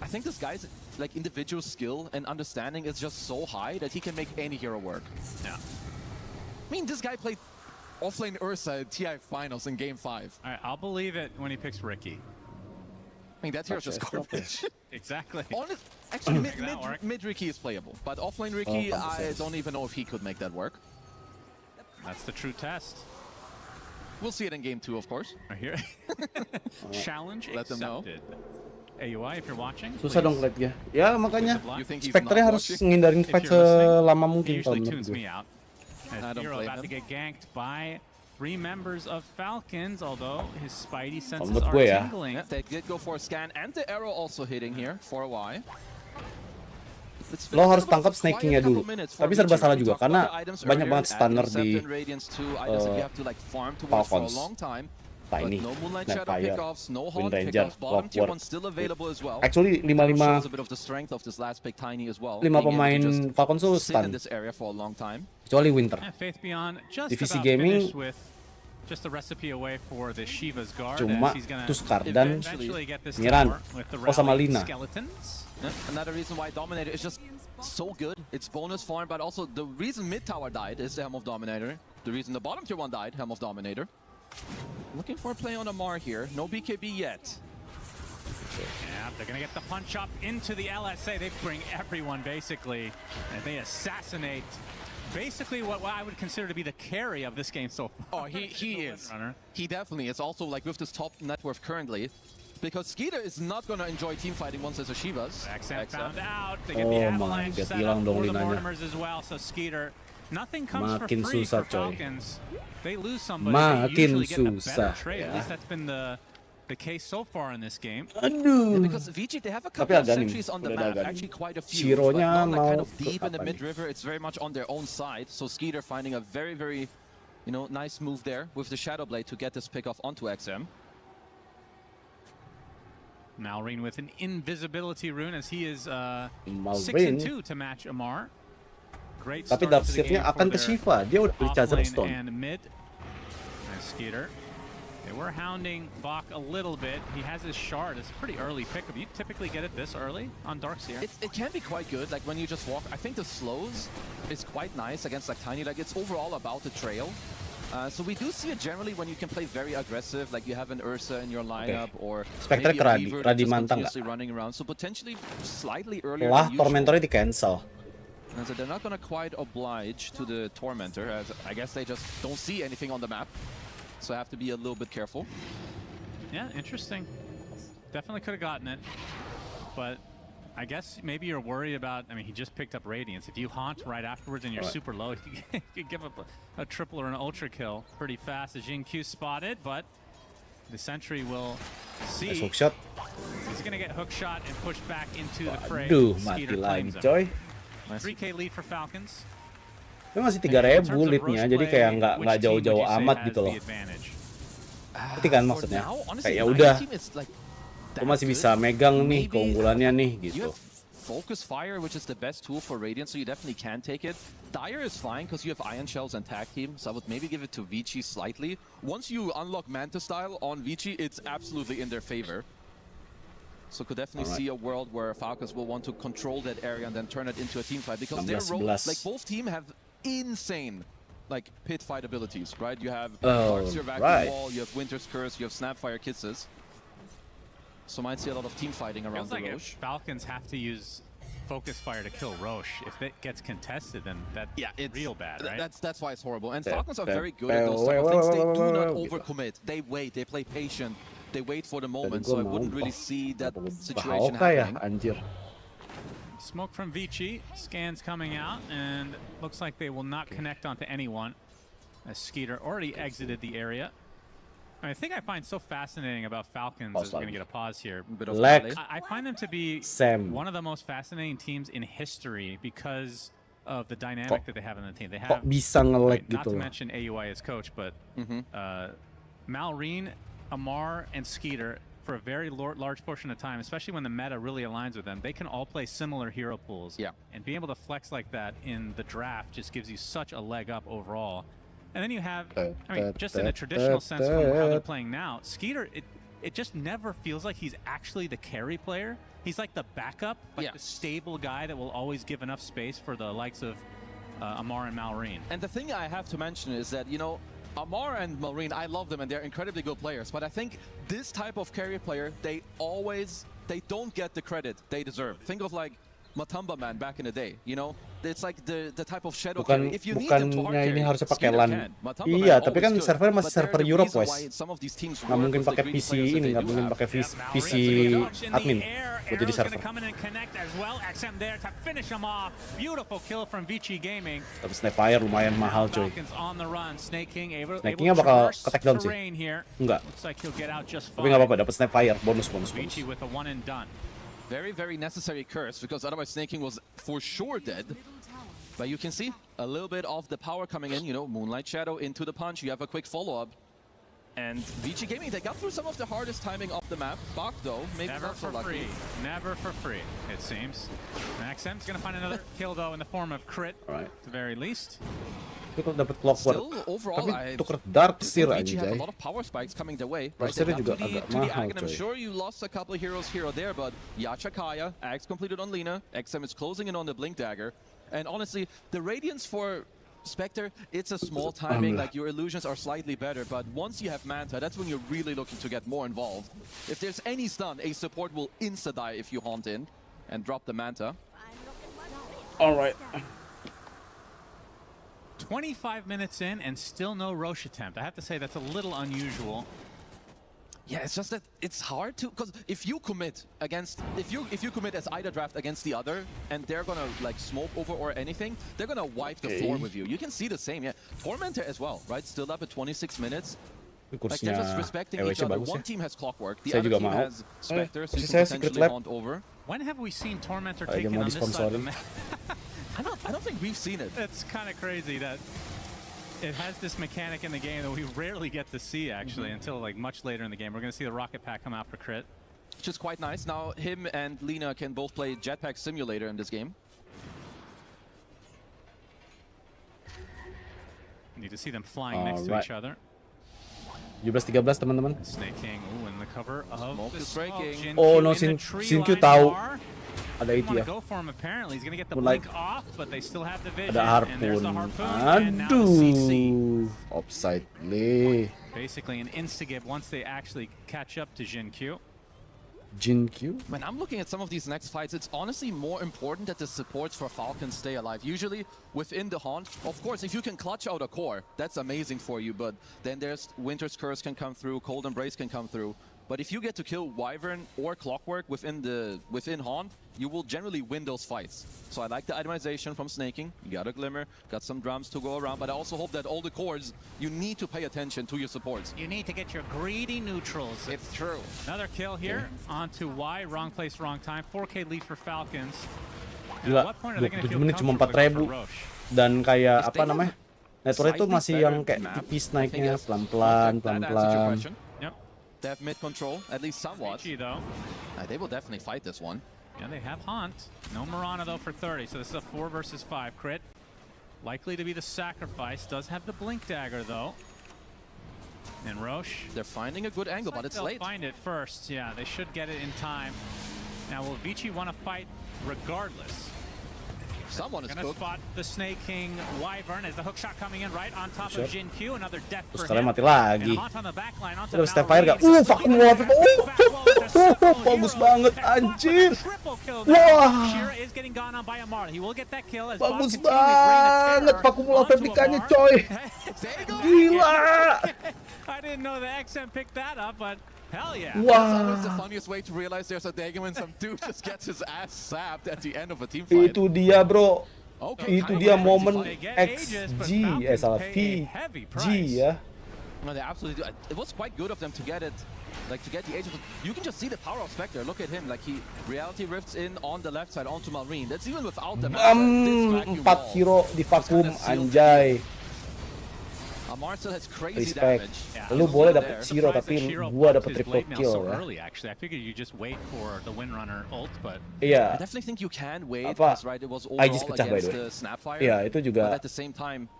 I think this guy's like individual skill and understanding is just so high that he can make any hero work. Yeah. I mean, this guy played offlane Ursa at TI Finals in Game 5. All right, I'll believe it when he picks Ricky. I mean, that hero's just garbage. Exactly. Actually, mid Ricky is playable, but offlane Ricky, I don't even know if he could make that work. That's the true test. We'll see it in Game 2, of course. Right here. Challenge Let them know. accepted. AUI, if you're watching, Susah dong liat dia. Ya makanya You think he's Spectre-nya not harus watching? ngindarin If fight you're listening, selama he mungkin kalau usually menurut tunes gue. me out. I As don't Hero blame about to him. get ganked by 3 members of Falcons, although his Spidey senses menurut are gue ya. tingling. Yeah, they did go for a scan, and the arrow also hitting here for a while. Lo harus tangkap snakingnya dulu. Tapi serba salah juga karena banyak banget stunner di Falcons. Tiny, Snapfire, Windranger, Clockwork. Actually 5 pemain Falcons tuh stun. Kecuali Winter. Faith Beyond just Divisi about Gaming finished with just a recipe away for the Shiva's guard. cuma as he's gonna Tuskar dan eventually get this Niran. tower with the Oh sama rally Lina. skeletons. Another reason why Dominator is just so good. It's bonus farm, but also the reason mid tower died is the Helm of Dominator. The reason the bottom tier 1 died, Helm of Dominator. Looking for a play on Amar here. No BKB yet. Yeah, they're gonna get the punch up into the LSA. They bring everyone basically, and they assassinate basically what I would consider to be the carry of this game so far. Oh, he is. He definitely is. Also, like with this top net worth currently, because Skeeter is not gonna enjoy team fighting once there's a Shivas. XM found out. They get the avalanche set up for the Mortimers as well. So Skeeter, nothing comes for Makin free susah, for coy. Falcons. They lose somebody, they Makin usually get a better susah, trade. At ya. least that's been the case so far in this game. Aduh. Because VG, they have a couple Tapi of agak nih, sentries on the udah map, agak nih. actually quite a few. Shironya but not like kind mau of deep in the apa nih? mid-river. It's very much on their own side. So Skeeter finding a very, very, nice move there with the Shadow Blade to get this pick off onto XM. Malrine with an invisibility rune as he is 6-2 Malrine. to match Amar. Great Tapi start to the Darkseid-nya game akan for ke their Shiva. Dia udah beli Chasm offlane Stone. and mid. And Skeeter They were hounding Bach a little bit. He has his shard. It's a pretty early pickup. You typically get it this early on Darkseer. It can be quite good, like when you just walk. I think the slows is quite nice against like Tiny. Like it's overall about the trail. So we do see it generally when you can play very aggressive, like you have an Ursa in your lineup or Spectre maybe a Weaver that's just mantang continuously running around. So potentially slightly earlier Lah, than usual. Tormentor di-cancel. And so they're not going to quite oblige to the Tormentor, as I guess they just don't see anything on the map. So have to be a little bit careful. Yeah, interesting. Definitely could have gotten it. But I guess maybe you're worried about, I mean, he just picked up Radiance. If you haunt right afterwards and you're super low, you could give up a triple or an ultra kill pretty fast. The Jin Q spotted, but the Sentry will see. Nice hook shot. He's going to get hook shot and push back into the fray. Aduh, mati lagi coy. 3K lead for Falcons. Itu masih 3.000 leadnya, jadi kayak nggak jauh-jauh amat gitu loh. Ngerti kan maksudnya? Kayak ya udah, gue masih bisa megang nih keunggulannya nih gitu. Focus Fire, which is the best tool for Radiant, so you definitely can take it. Dire is fine because you have Ion Shells and Tag Team, so I would maybe give it to Vici slightly. Once you unlock Manta Style on Vici, it's absolutely in their favor. So could definitely see a world where Falcons will want to control that area and then turn it into a team fight, because their role, like both team have insane like pit fight abilities, right? You have Darkseer Vacuum Wall, you have Winter's Curse, you have Snapfire Kisses. So might see a lot of team fighting around the Roche. Falcons have to use Focus Fire to kill Roche. If it gets contested, then that's real bad, right? That's why it's horrible. And Falcons are very good at those type of things. They do not overcommit. They wait. They play patient. They wait for the moment. So I wouldn't really see that situation happening. Smoke from Vici. Scans coming out, and looks like they will not connect onto anyone, as Skeeter already exited the area. I think I find so fascinating about Falcons is going to get a pause here. I find them to be one of the most fascinating teams in history because of the dynamic that they have in the team. They have, not to mention AUI as coach, but Malrine, Amar, and Skeeter, for a very large portion of time, especially when the meta really aligns with them, they can all play similar hero pools. Yeah. And being able to flex like that in the draft just gives you such a leg up overall. And then you have, I mean, just in a traditional sense from how they're playing now, Skeeter, it just never feels like he's actually the carry player. He's like the backup, like the stable guy that will always give enough space for the likes of Amar and Malrine. And the thing I have to mention is that, you know, Amar and Malrine, I love them and they're incredibly good players, but I think this type of carry player, they don't get the credit they deserve. Think of like Matamba Man back in the day, you know? It's like the type of shadow carry. If you need them to hard carry, ini harusnya pakai LAN. Iya, tapi kan server masih server Europe, wes. Nggak mungkin pakai PC ini, nggak mungkin pakai PC admin buat jadi server. Tapi Snapfire lumayan mahal, coy. Snakingnya bakal ke-take down sih. Enggak. Tapi nggak apa-apa, dapat Snapfire, bonus. Very, very necessary curse, because otherwise Snaking was for sure dead. But you can see a little bit of the power coming in, you know, Moonlight Shadow into the punch. You have a quick follow-up. And VG Gaming, they got through some of the hardest timing of the map. Bach, though, maybe never not so for lucky. free. Never for free, it seems. Maxim's going to find another kill, though, in the form of crit, at the very least. Still, overall, I Darkseer VG have a lot of power spikes coming their way. Right? They got to the Ag, and I'm sure you lost a couple of heroes here or there, but Yacha Kaya, Ag's completed on Lina, XM is closing in on the Blink Dagger. And honestly, the Radiance for Spectre, it's a small timing, like your illusions are slightly better, but once you have Manta, that's when you're really looking to get more involved. If there's any stun, a support will insta-die if you haunt in and drop the Manta. Alright. 25 minutes in and still no Roche attempt. I have to say that's a little unusual. Yeah, it's just that it's hard to, because if you commit against, if you commit as either draft against the other, and they're gonna like smoke over or anything, they're gonna wipe the floor with you. You can see the same, yeah. Tormentor as well, right? Still up at 26 minutes. Like they're just respecting each other. One team has Clockwork, the other team has Spectre, so you can potentially haunt over. When have we seen Tormentor taken on this side of the map? I don't think we've seen it. It's kind of crazy that it has this mechanic in the game that we rarely get to see, actually, until like much later in the game. We're going to see the Rocket Pack come out for crit. Which is quite nice. Now him and Lina can both play Jetpack Simulator in this game. Need to see them flying next to each other. 17-13 teman-teman. Oh no, Sin-Q tahu ada ETF. Ada harpun. Aduh, offside nih. Basically an insta-give once they actually catch up to Jin-Q. When I'm looking at some of these next fights, it's honestly more important that the supports for Falcons stay alive. Usually within the haunt, of course, if you can clutch out a core, that's amazing for you, but then there's Winter's Curse can come through, Cold Embrace can come through. But if you get to kill Wyvern or Clockwork within Haunt, you will generally win those fights. So I like the itemization from Snaking. You got a Glimmer, got some drums to go around, but I also hope that all the cores, you need to pay attention to your supports. You need to get your greedy neutrals. It's true. Another kill here onto Y, wrong place, wrong time. 4K lead for Falcons. Gila, 27 menit cuma 4.000. Dan kayak apa namanya? Network itu masih yang kayak tipis naiknya, pelan-pelan. They have mid control, at least somewhat. They will definitely fight this one. Yeah, they have Haunt. No Mirana though for 30, so this is a 4 versus 5 crit. Likely to be the sacrifice. Does have the Blink Dagger though. And Roche. They're finding a good angle, but it's late. They'll find it first, yeah. They should get it in time. Now will Vici want to fight regardless? Someone is gonna spot the Snake King Wyvern as the hook shot coming in right on top of Jin-Q. Another death for him. Mati lagi. Udah step fire gak? Fucking Wyvern. Bagus banget anjir. Wah. Bagus banget Fakumula replikannya coy. Gila. I didn't know the XM picked that up, but hell yeah. Wow. That was the funniest way to realize there's a Dagger when some dude just gets his ass sapped at the end of a team fight. Itu dia bro. Itu dia momen XG, salah VG ya. No, they absolutely do. It was quite good of them to get it, like to get the Age of. You can just see the power of Spectre. Look at him, like he reality rifts in on the left side onto Marine. That's even without the. 4 hero di vakum anjay. Marcel has crazy Respect. damage. Lu boleh dapet zero tapi gua dapet triple kill ya. I figured you just wait for the Windrunner ult, but iya. I definitely think you can wait. Apa? Right, it was overall pecah by the way. Iya, itu juga. But at the same time,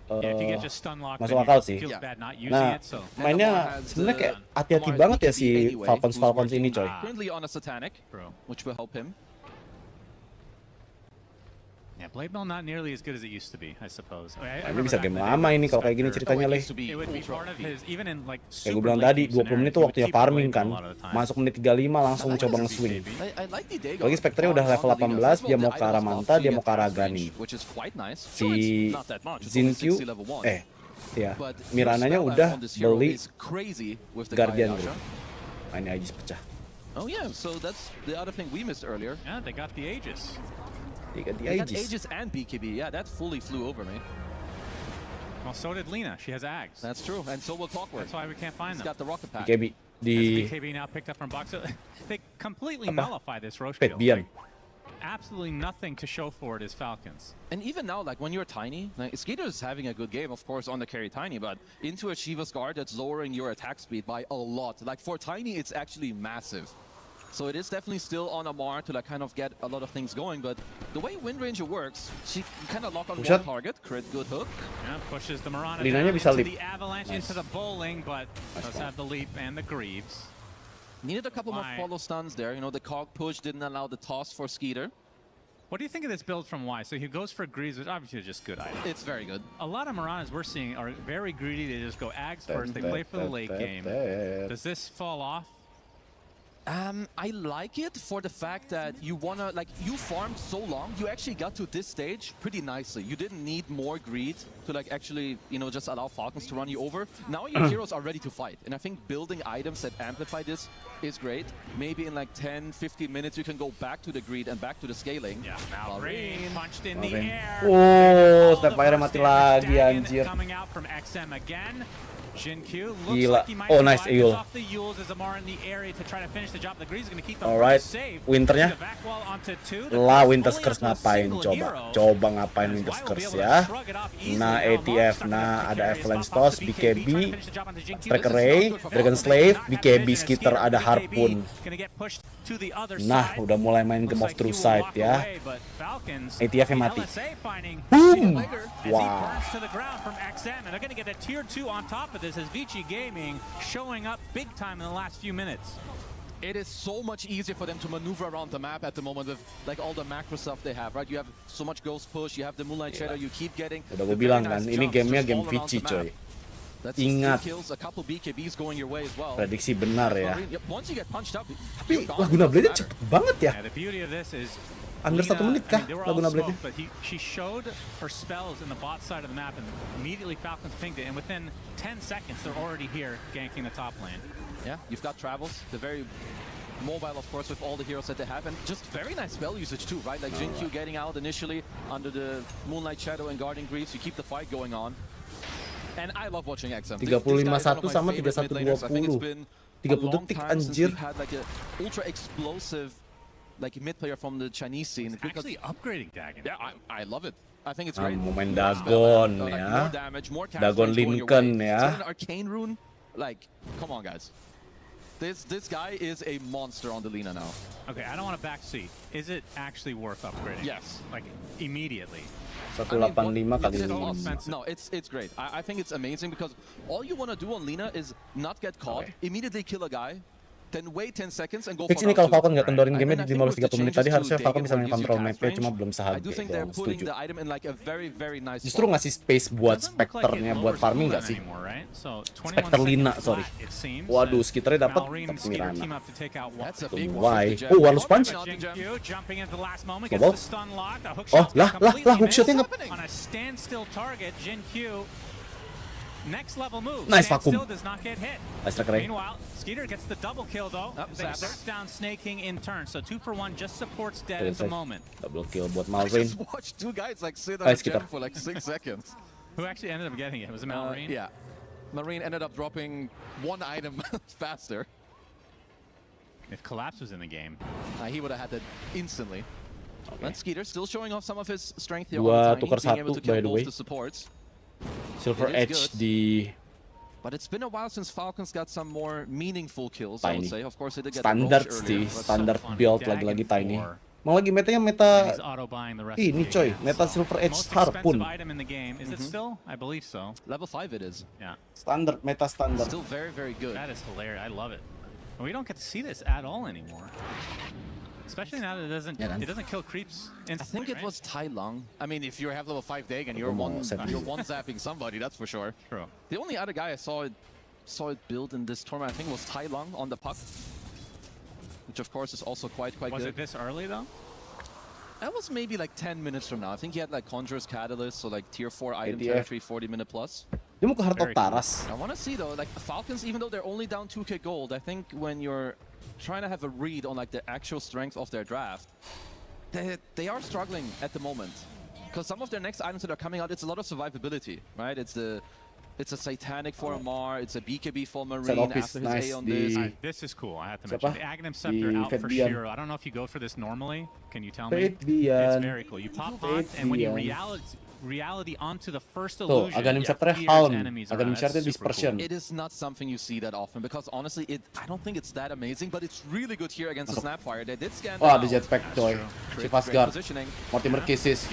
masuk akal sih. Nah, mainnya sebenarnya kayak hati-hati banget ya si Falcons ini coy. Currently on a Satanic, which will help him. Yeah, Blade Mail not nearly as good as it used to be, I suppose. Ini bisa game lama ini kalau kayak gini ceritanya leh. Kayak gue bilang tadi, 20 menit itu waktunya farming kan. Masuk menit 35 langsung coba nge-swing. Lagi Spectre udah level 18, dia mau ke arah Manta, dia mau ke arah Gani. Si Jin-Q, ya, Mirananya udah beli Guardian Group. Nah, ini Aegis pecah. Oh yeah, so that's the other thing we missed earlier. Yeah, they got the Aegis. They got Aegis and BKB. Yeah, that fully flew over me. Well, so did Lina. She has Ags. That's true, and so will Clockwork. That's why we can't find them. He's got the rocket pack. BKB now picked up from Box. They completely nullify this Roche build. Like, absolutely nothing to show for it is Falcons. And even now, like when you're Tiny, like, Skeeter is having a good game, of course, on the carry Tiny, but into a Shiva's Guard, that's lowering your attack speed by a lot. Like for Tiny, it's actually massive. So it is definitely still on Amar to like kind of get a lot of things going, but the way Wind Ranger works, she kind of lock on one target, crit, good hook. Yeah, pushes the Mirana down into the Avalanche, into the Bowling, but does have the leap and the Greaves. Needed a couple more follow stuns there. You know, the cog push didn't allow the toss for Skeeter. What do you think of this build from Y? So he goes for Greaves, which obviously is just good item. It's very good. A lot of Miranas we're seeing are very greedy. They just go Ags first. They play for the late game. Does this fall off? I like it for the fact that you wanna, like, you farmed so long, you actually got to this stage pretty nicely. You didn't need more greed to, like, actually, you know, just allow Falcons to run you over. Now your heroes are ready to fight, and I think building items that amplify this is great. Maybe in like 10, 15 minutes you can go back to the greed and back to the scaling. Yeah, Marine punched in the air. Oh, step fire mati lagi anjir. Coming out from XM again. Jin-Q looks Gila. like he might Nice Eagle. off the Yules as Amar in the area to try to finish the job. The Greaves are going to keep them safe. Winternya. Lah Winter's Curse ngapain coba? Coba ngapain Winter's Curse ya? Nah ATF, nah ada Avalanche Toss, BKB, Striker Ray, Dragon Slave, BKB Skitter, ada Harpoon. Nah udah mulai main Game of True Sight ya. ATF yang mati. Boom! Wow. this as Vici Gaming showing up big time in the last few minutes. It is so much easier for them to maneuver around the map at the moment with like all the macro stuff they have, right? You have so much ghost push, you have the Moonlight Shadow, you keep getting. Udah gue bilang kan, ini gamenya game Vici coy. Ingat, prediksi benar ya. Tapi Laguna Blade cepet banget ya. Under 1 menit kah Laguna Blade? She showed her spells in the bot side of the map and immediately Falcons pinged it, and within 10 seconds they're already here ganking the top lane. Yeah, you've got Travels, the very mobile, of course, with all the heroes that they have, and just very nice spell usage too, right? Like Jin Q getting out initially under the Moonlight Shadow and Guarding Greaves, you keep the fight going on. And I love watching XM. 35-1 sama 31-20. 30 detik anjir. Had like an ultra explosive like mid player from the Chinese scene. It's actually upgrading Dagon. Yeah, I love it. I think it's great. Mau main Dagon ya. Dagon Lincoln ya. Arcane rune, like, come on guys. This guy is a monster on the Lina now. Okay, I don't want to backseat. Is it actually worth upgrading? Yes. Like, immediately. 185 kali 5. No, it's great. I think it's amazing because all you want to do on Lina is not get caught, immediately kill a guy, then wait 10 seconds and go Fix for ini kalau Falcon nggak kendorin game di 15-30 menit tadi harusnya Falcon bisa main control map-nya, cuma belum seharga. Setuju. Justru ngasih space buat Spectre-nya buat farming nggak sih? Spectre Lina, sorry. Waduh, skitter-nya dapat Mirana. Why? Oh, Warless Punch. Oh, lah, hookshotnya nggak. Next level move. Nice vacuum. Still does not get hit. Meanwhile, Skeeter gets the double kill though. They start down snaking in turn. So 2 for 1 just supports dead at the moment. Double kill buat Malrain. I just watched 2 guys like sit on gem for like 6 seconds. Who actually ended up getting it? Was it Malrain? Yeah. Malrain ended up dropping 1 item faster. If Collapse was in the game, he would have had that instantly. Okay. And Skeeter still showing off some of his strength here. Tukar satu by the way. Silver Edge di. But it's been a while since Falcons got some more meaningful kills, I would say. Of course, they did get standard sih, standard build lagi Tiny. Mau lagi metanya meta ini coy, meta Silver Edge Harpoon. Is it still? I believe so. Level 5 it is. Yeah. Standard, meta standard. Still very, very good. That is hilarious. I love it. We don't get to see this at all anymore. Especially now that it doesn't kill creeps instantly, I think it was Tai Lung. I mean, if you have level 5 Dagon, you're one zapping somebody, that's for sure. True. The only other guy I saw it build in this tournament, I think, was Tai Lung on the puck, which of course is also quite good. Was it this early though? That was maybe like 10 minutes from now. I think he had like Conjurer's Catalyst, so like tier 4 item territory, 40-minute plus. Dia mau ke Heart of Taras. I want to see though, like Falcons, even though they're only down 2k gold, I think when you're trying to have a read on like the actual strength of their draft, they are struggling at the moment. Because some of their next items that are coming out, it's a lot of survivability, right? It's a Satanic for Amar, it's a BKB for Marine after his A on this. This is cool, I have to mention. The Aghanim Scepter out for Shiro. I don't know if you go for this normally. Can you tell me? It's very cool. You pop on, and when you reality onto the first illusion, Aghanim Scepter enemies. Aghanim Scepter dispersion. It is not something you see that often because honestly, I don't think it's that amazing, but it's really good here against the Snapfire. They did scan. Oh, ada jetpack coy. Si Fastguard. Mortimer Kisses.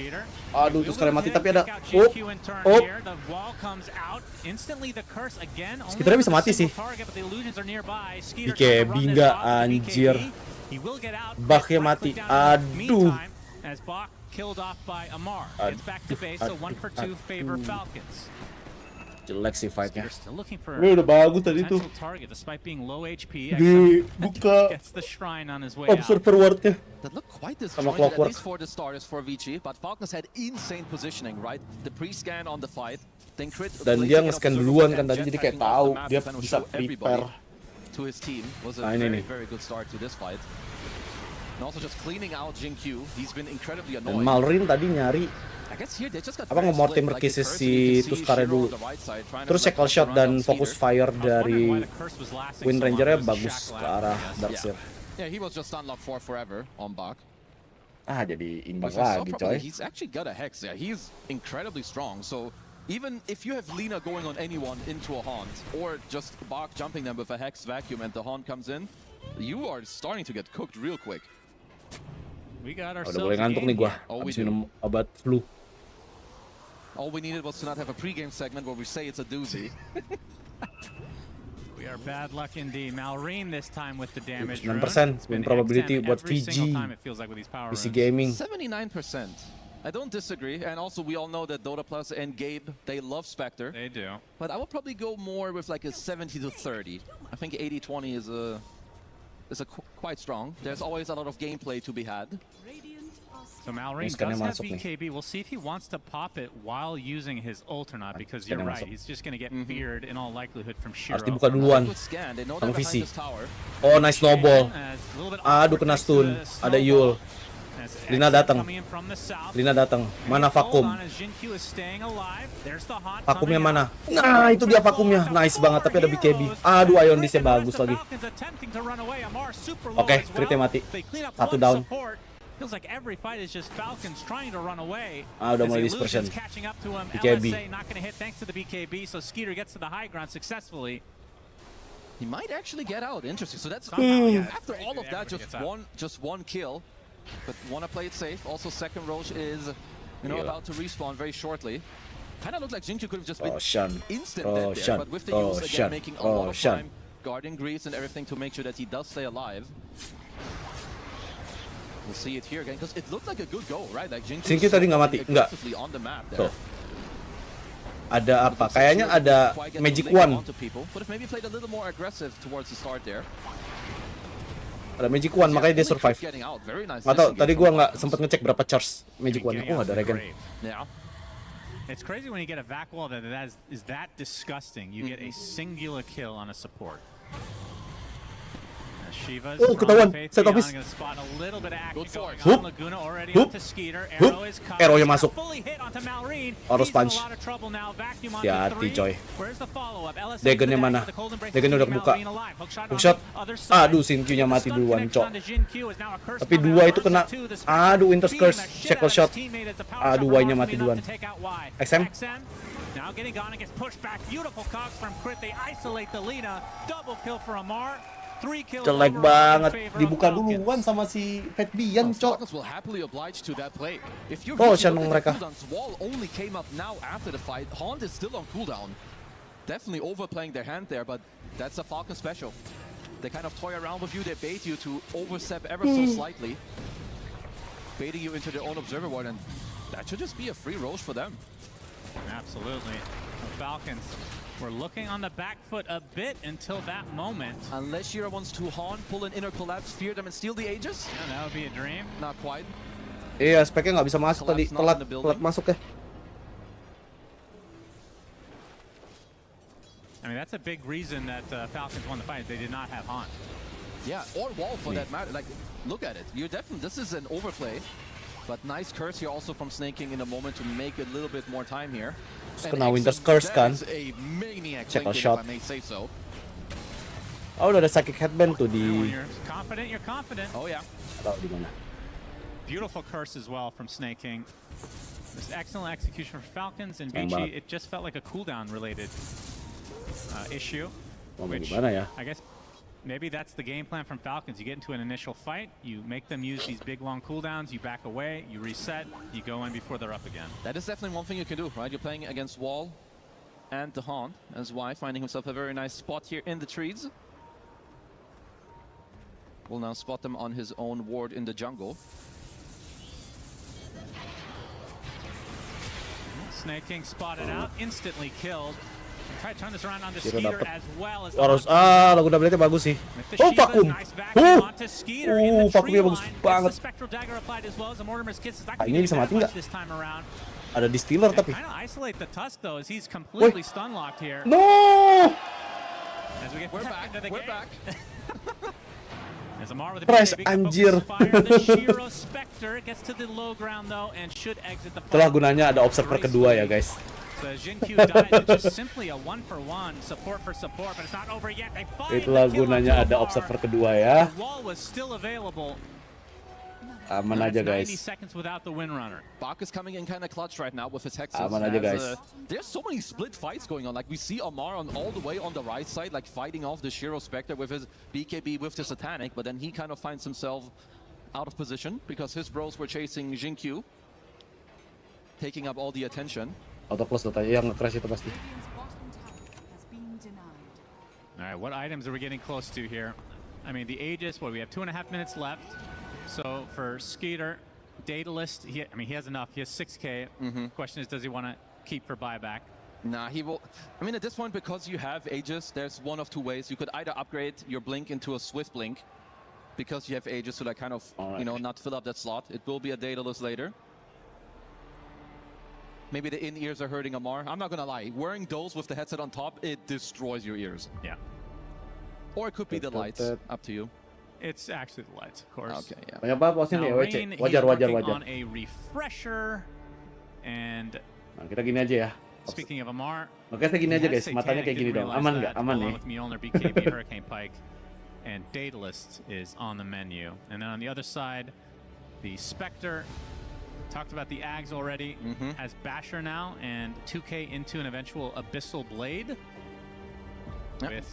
Aduh, terus kalian mati tapi ada. The wall comes out instantly. The curse again. Skitter bisa mati sih. BKB enggak anjir. Baknya mati. Aduh. As Bach killed off by Amar. It's back to base, so 1 for 2 favor Falcons. Jelek sih fight-nya. Udah bagus tadi tuh. Target despite being low HP. Dibuka gets the shrine on his way observer ward-nya. That looked quite disjointed, at least for the starters for Vici, but Falcons had insane positioning, right? The pre-scan on the fight, then crit. Dan dia nge-scan duluan kan tadi, jadi kayak tahu dia bisa prepare. To his team was a very good start to this fight. And also just cleaning out Jin Q. He's been incredibly annoying. Dan Malrain tadi nyari Mortimer Kisses si Tuskare dulu. Terus Shackle Shot dan Focus Fire dari Wind Ranger-nya bagus ke arah Darkseer. Yeah, he was just unlocked for forever on Bach. Jadi imbang lagi coy. He's actually got a Hex. Yeah, he's incredibly strong. So even if you have Lina going on anyone into a Haunt, or just Bach jumping them with a Hex Vacuum and the Haunt comes in, you are starting to get cooked real quick. We got udah mulai ngantuk nih gua. Habis minum obat flu. All we needed was to not have a pre-game segment where we say it's a doozy. We are bad luck indeed. Malrine this time with the damage. 9% spin probability buat VG. PC Gaming. 79%. I don't disagree, and also we all know that Dota Plus and Gabe, they love Spectre. They do. But I would probably go more with like a 70 to 30. I think 80-20 is quite strong. There's always a lot of gameplay to be had. So Malrine does have BKB. We'll see if he wants to pop it while using his ult or not, because you're right, he's just going to get feared in all likelihood from Shiro. Harus dibuka duluan sama VC. Oh, nice snowball. Aduh, kena stun. Ada Yul. Lina datang. Lina datang. Mana vakum? Vakumnya mana? Nah, itu dia vakumnya. Nice banget, tapi ada BKB. Aduh, Ion disnya bagus lagi. Oke, critnya mati. 1 down. Feels like every fight is just Falcons trying to run away. Udah mulai dispersion. Catching up to him. BKB. LSA not going to hit thanks to the BKB, so Skeeter gets to the high ground successfully. He might actually get out. Interesting. So that's after all of that, just one kill. But want to play it safe. Also, second Roche is about to respawn very shortly. Kind of looked like Jinkyu could have just been instant dead there, but with the use again making a lot of time guarding Greaves and everything to make sure that he does stay alive. We'll see it here again because it looked like a good go, right? Like Jinkyu tadi nggak mati, enggak. Tuh. Ada apa? Kayaknya ada Magic Wand. Ada Magic Wand, makanya dia survive. Nggak tahu, tadi gua nggak sempet ngecek berapa charge Magic Wand. Oh, ada regen. It's crazy when you get a vac wall that is that disgusting. You get a singular kill on a support. Oh, ketahuan. Set office. Hoop. Hoop. Arrow-nya masuk. Harus punch. Hati-hati, coy. Dagon-nya mana? Dagon-nya udah kebuka. Hookshot. Aduh, Shinkyu-nya mati duluan, cok. Tapi dua itu kena. Aduh, Winter's Curse. Shackle shot. Aduh, Y-nya mati duluan. XM. Now getting gone and gets pushed back. Beautiful cogs from Crit. They isolate the Lina. Double kill for Amar. Jelek banget, dibuka duluan sama si Fatbian, cok. Oh, Shanong mereka. Definitely overplaying their hand there, but that's a Falcon special. They kind of toy around with you, they bait you to overstep ever so slightly, baiting you into their own observer ward, and that should just be a free Roche for them. Absolutely. The Falcons were looking on the back foot a bit until that moment. Unless Shira wants to haunt, pull an inner collapse, fear them and steal the Aegis? Yeah, that would be a dream. Not quite. Iya, speknya nggak bisa masuk tadi, telat masuk ya. I mean, that's a big reason that Falcons won the fight. They did not have haunt. Yeah, or wall for that matter. Like, look at it. You're definitely, this is an overplay. But nice curse here also from Snaking in a moment to make a little bit more time here. Kena Winter's Curse kan. Shackle shot. Oh, udah ada psychic headband tuh di. You're confident. Oh yeah. Tahu di mana. Beautiful curse as well from Snaking. This excellent execution for Falcons and Vici. It just felt like a cooldown related issue. Which I guess maybe that's the game plan from Falcons. You get into an initial fight, you make them use these big long cooldowns, you back away, you reset, you go in before they're up again. That is definitely one thing you can do, right? You're playing against Wall and the Haunt, as Y finding himself a very nice spot here in the trees. Will now spot them on his own ward in the jungle. Snaking spotted out, instantly killed. Try to turn this around on the Skeeter as well as harus lagu double-nya bagus sih. Oh, vakum. Vakumnya bagus banget. Ini bisa mati nggak? Ada distiller tapi. No. Price anjir. Itulah gunanya ada observer kedua ya guys. Itulah gunanya ada observer kedua ya. Aman aja guys. Bak is coming in kind of clutch right now with his hexes. Aman aja guys. There's so many split fights going on. Like we see Amar on all the way on the right side, like fighting off the Shiro Spectre with his BKB with the Satanic, but then he kind of finds himself out of position because his bros were chasing Jinkyu, taking up all the attention. Auto close Dota yang nge-crash itu pasti. All right, what items are we getting close to here? I mean, the Aegis, we have 2.5 minutes left. So for Skeeter, data list, he has enough. He has 6K. Question is, does he want to keep for buyback? Nah, he will. I mean, at this point, because you have Aegis, there's one of two ways. You could either upgrade your blink into a swift blink, because you have Aegis to like kind of, not fill up that slot. It will be a Daedalus later. Maybe the in-ears are hurting Amar. I'm not gonna lie, wearing those with the headset on top, it destroys your ears. Yeah. Or it could be the lights, up to you. It's actually the lights, of course. Okay, yeah. Now, Rain, he's working on a refresher, and kita gini aja ya. Speaking of Amar, Oke, saya gini aja guys, matanya kayak gini dong. Aman nggak? Aman nih. With Mjolnir, BKB, Hurricane Pike, and Daedalus is on the menu. And then on the other side, the Spectre, talked about the Ags already, has Basher now, and 2K into an eventual Abyssal Blade. Yep.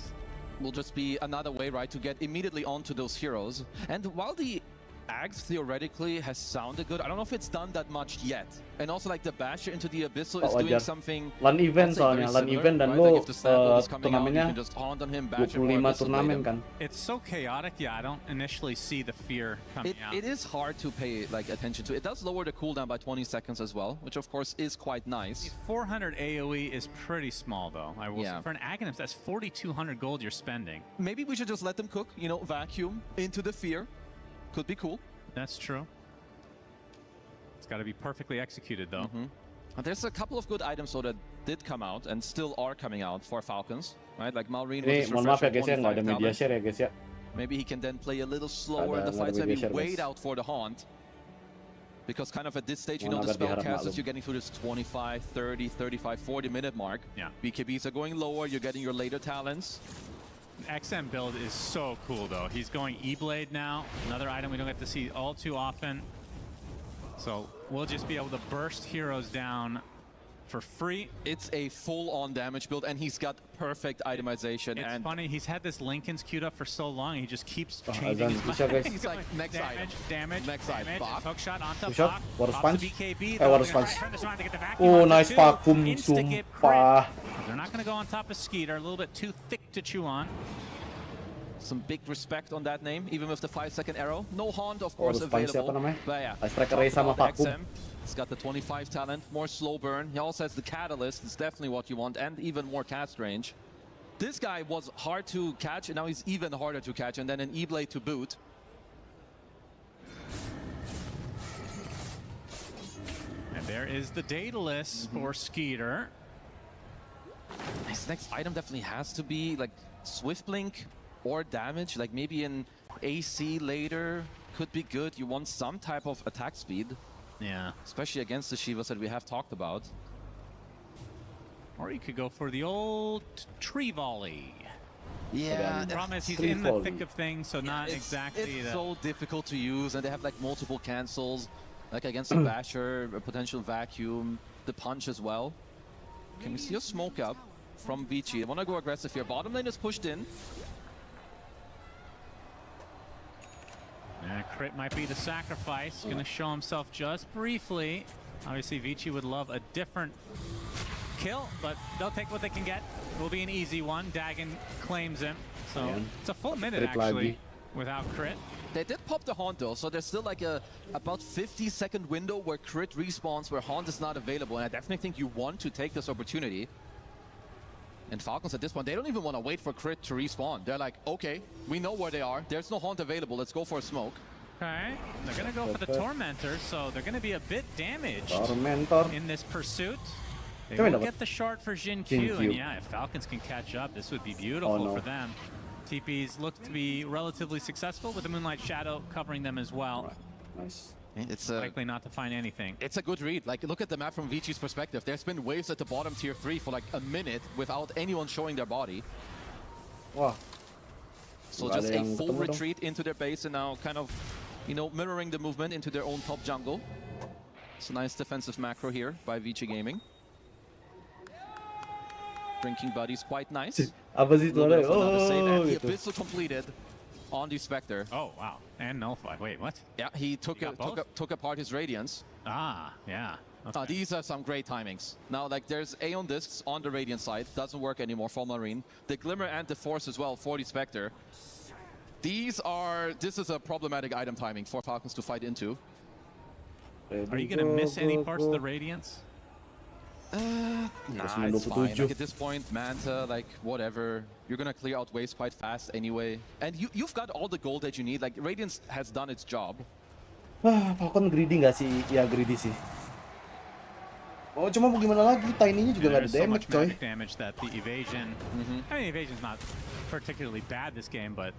Will just be another way, right, to get immediately onto those heroes. And while the Ags theoretically has sounded good, I don't know if it's done that much yet. And also like the Basher into the Abyssal is doing something. Lan event soalnya, lan event dan lo turnamennya 25 turnamen kan. It's so chaotic, yeah, I don't initially see the fear coming out. It is hard to pay like attention to. It does lower the cooldown by 20 seconds as well, which of course is quite nice. 400 AoE is pretty small though. I will say. For an Aghanim, that's 4,200 gold you're spending. Maybe we should just let them cook, vacuum into the fear. Could be cool. That's true. It's got to be perfectly executed, though. There's a couple of good items though that did come out and still are coming out for Falcons, right? Like Malrine was mohon maaf ya guys ya, nggak ada media share ya guys ya. Maybe he can then play a little slower in the fights, maybe wait out for the haunt. Because kind of at this stage, the spellcasters, you're getting through this 25, 30, 35, 40 minute mark. Yeah. BKBs are going lower, you're getting your later talents. XM build is so cool though. He's going E-Blade now, another item we don't get to see all too often. So we'll just be able to burst heroes down for free. It's a full-on damage build, and he's got perfect itemization. It's funny, he's had this Lincoln's queued up for so long, he just keeps changing his buttons. He's like, next damage, hook shot onto Bok. Warus punch. BKB, Warus punch. Oh, nice vacuum, sumpah. They're not going to go on top of Skeeter, a little bit too thick to chew on. Some big respect on that name, even with the 5-second arrow. No haunt, of course, available. But yeah, XM, he's got the 25 talent, more slow burn. He also has the catalyst, it's definitely what you want, and even more cast range. This guy was hard to catch, and now he's even harder to catch, and then an E-Blade to boot. And there is the Daedalus for Skeeter. His next item definitely has to be like Swift Blink or damage, like maybe an AC later could be good. You want some type of attack speed. Yeah. Especially against the Shivas that we have talked about. Or you could go for the old tree volley. Yeah. The problem is he's in the thick of things, so not exactly It's so difficult to use, and they have like multiple cancels. Like against the Basher, a potential vacuum, the punch as well. Can we see a smoke up from Vici? They want to go aggressive here. Bottom lane is pushed in. Crit might be the sacrifice. Gonna show himself just briefly. Obviously, Vici would love a different kill, but they'll take what they can get. It will be an easy one. Dagon claims him. So it's a full minute, actually, without crit. They did pop the Haunt, though, so there's still like a about 50-second window where crit respawns, where Haunt is not available, and I definitely think you want to take this opportunity. And Falcons at this point, they don't even want to wait for crit to respawn. They're like, okay, we know where they are. There's no Haunt available. Let's go for a smoke. Okay, they're going to go for the Tormentor, so they're going to be a bit damaged in this pursuit. They will get the shard for Jin Q, and yeah, if Falcons can catch up, this would be beautiful for them. TPs look to be relatively successful with the Moonlight Shadow covering them as well. Nice. It's likely not to find anything. It's a good read. Like, look at the map from Vici's perspective. There's been waves at the bottom tier 3 for like a minute without anyone showing their body. Wow. So just a full retreat into their base, and now kind of, you know, mirroring the movement into their own top jungle. It's a nice defensive macro here by RosesaGaming. Drinking buddies quite nice. Apa sih itu? Oh, the Abyssal completed on the Spectre. Oh, wow. And nullified. Wait, what? Yeah, he took apart his Radiance. Ah, yeah. These are some great timings. Now, like, there's Aeon Discs on the Radiant side. Doesn't work anymore for Marine. The Glimmer and the Force as well for the Spectre. This is a problematic item timing for Falcons to fight into. Are you going to miss any parts of the Radiance? Nah, it's fine. Like, at this point, Manta, like, whatever. You're going to clear out waves quite fast anyway. And you've got all the gold that you need. Like, Radiance has done its job. Falcon greedy nggak sih? Ya greedy sih. Oh, cuma mau gimana lagi? Tiny-nya juga nggak ada damage, coy. Damage that the evasion. I mean, evasion's not particularly bad this game, but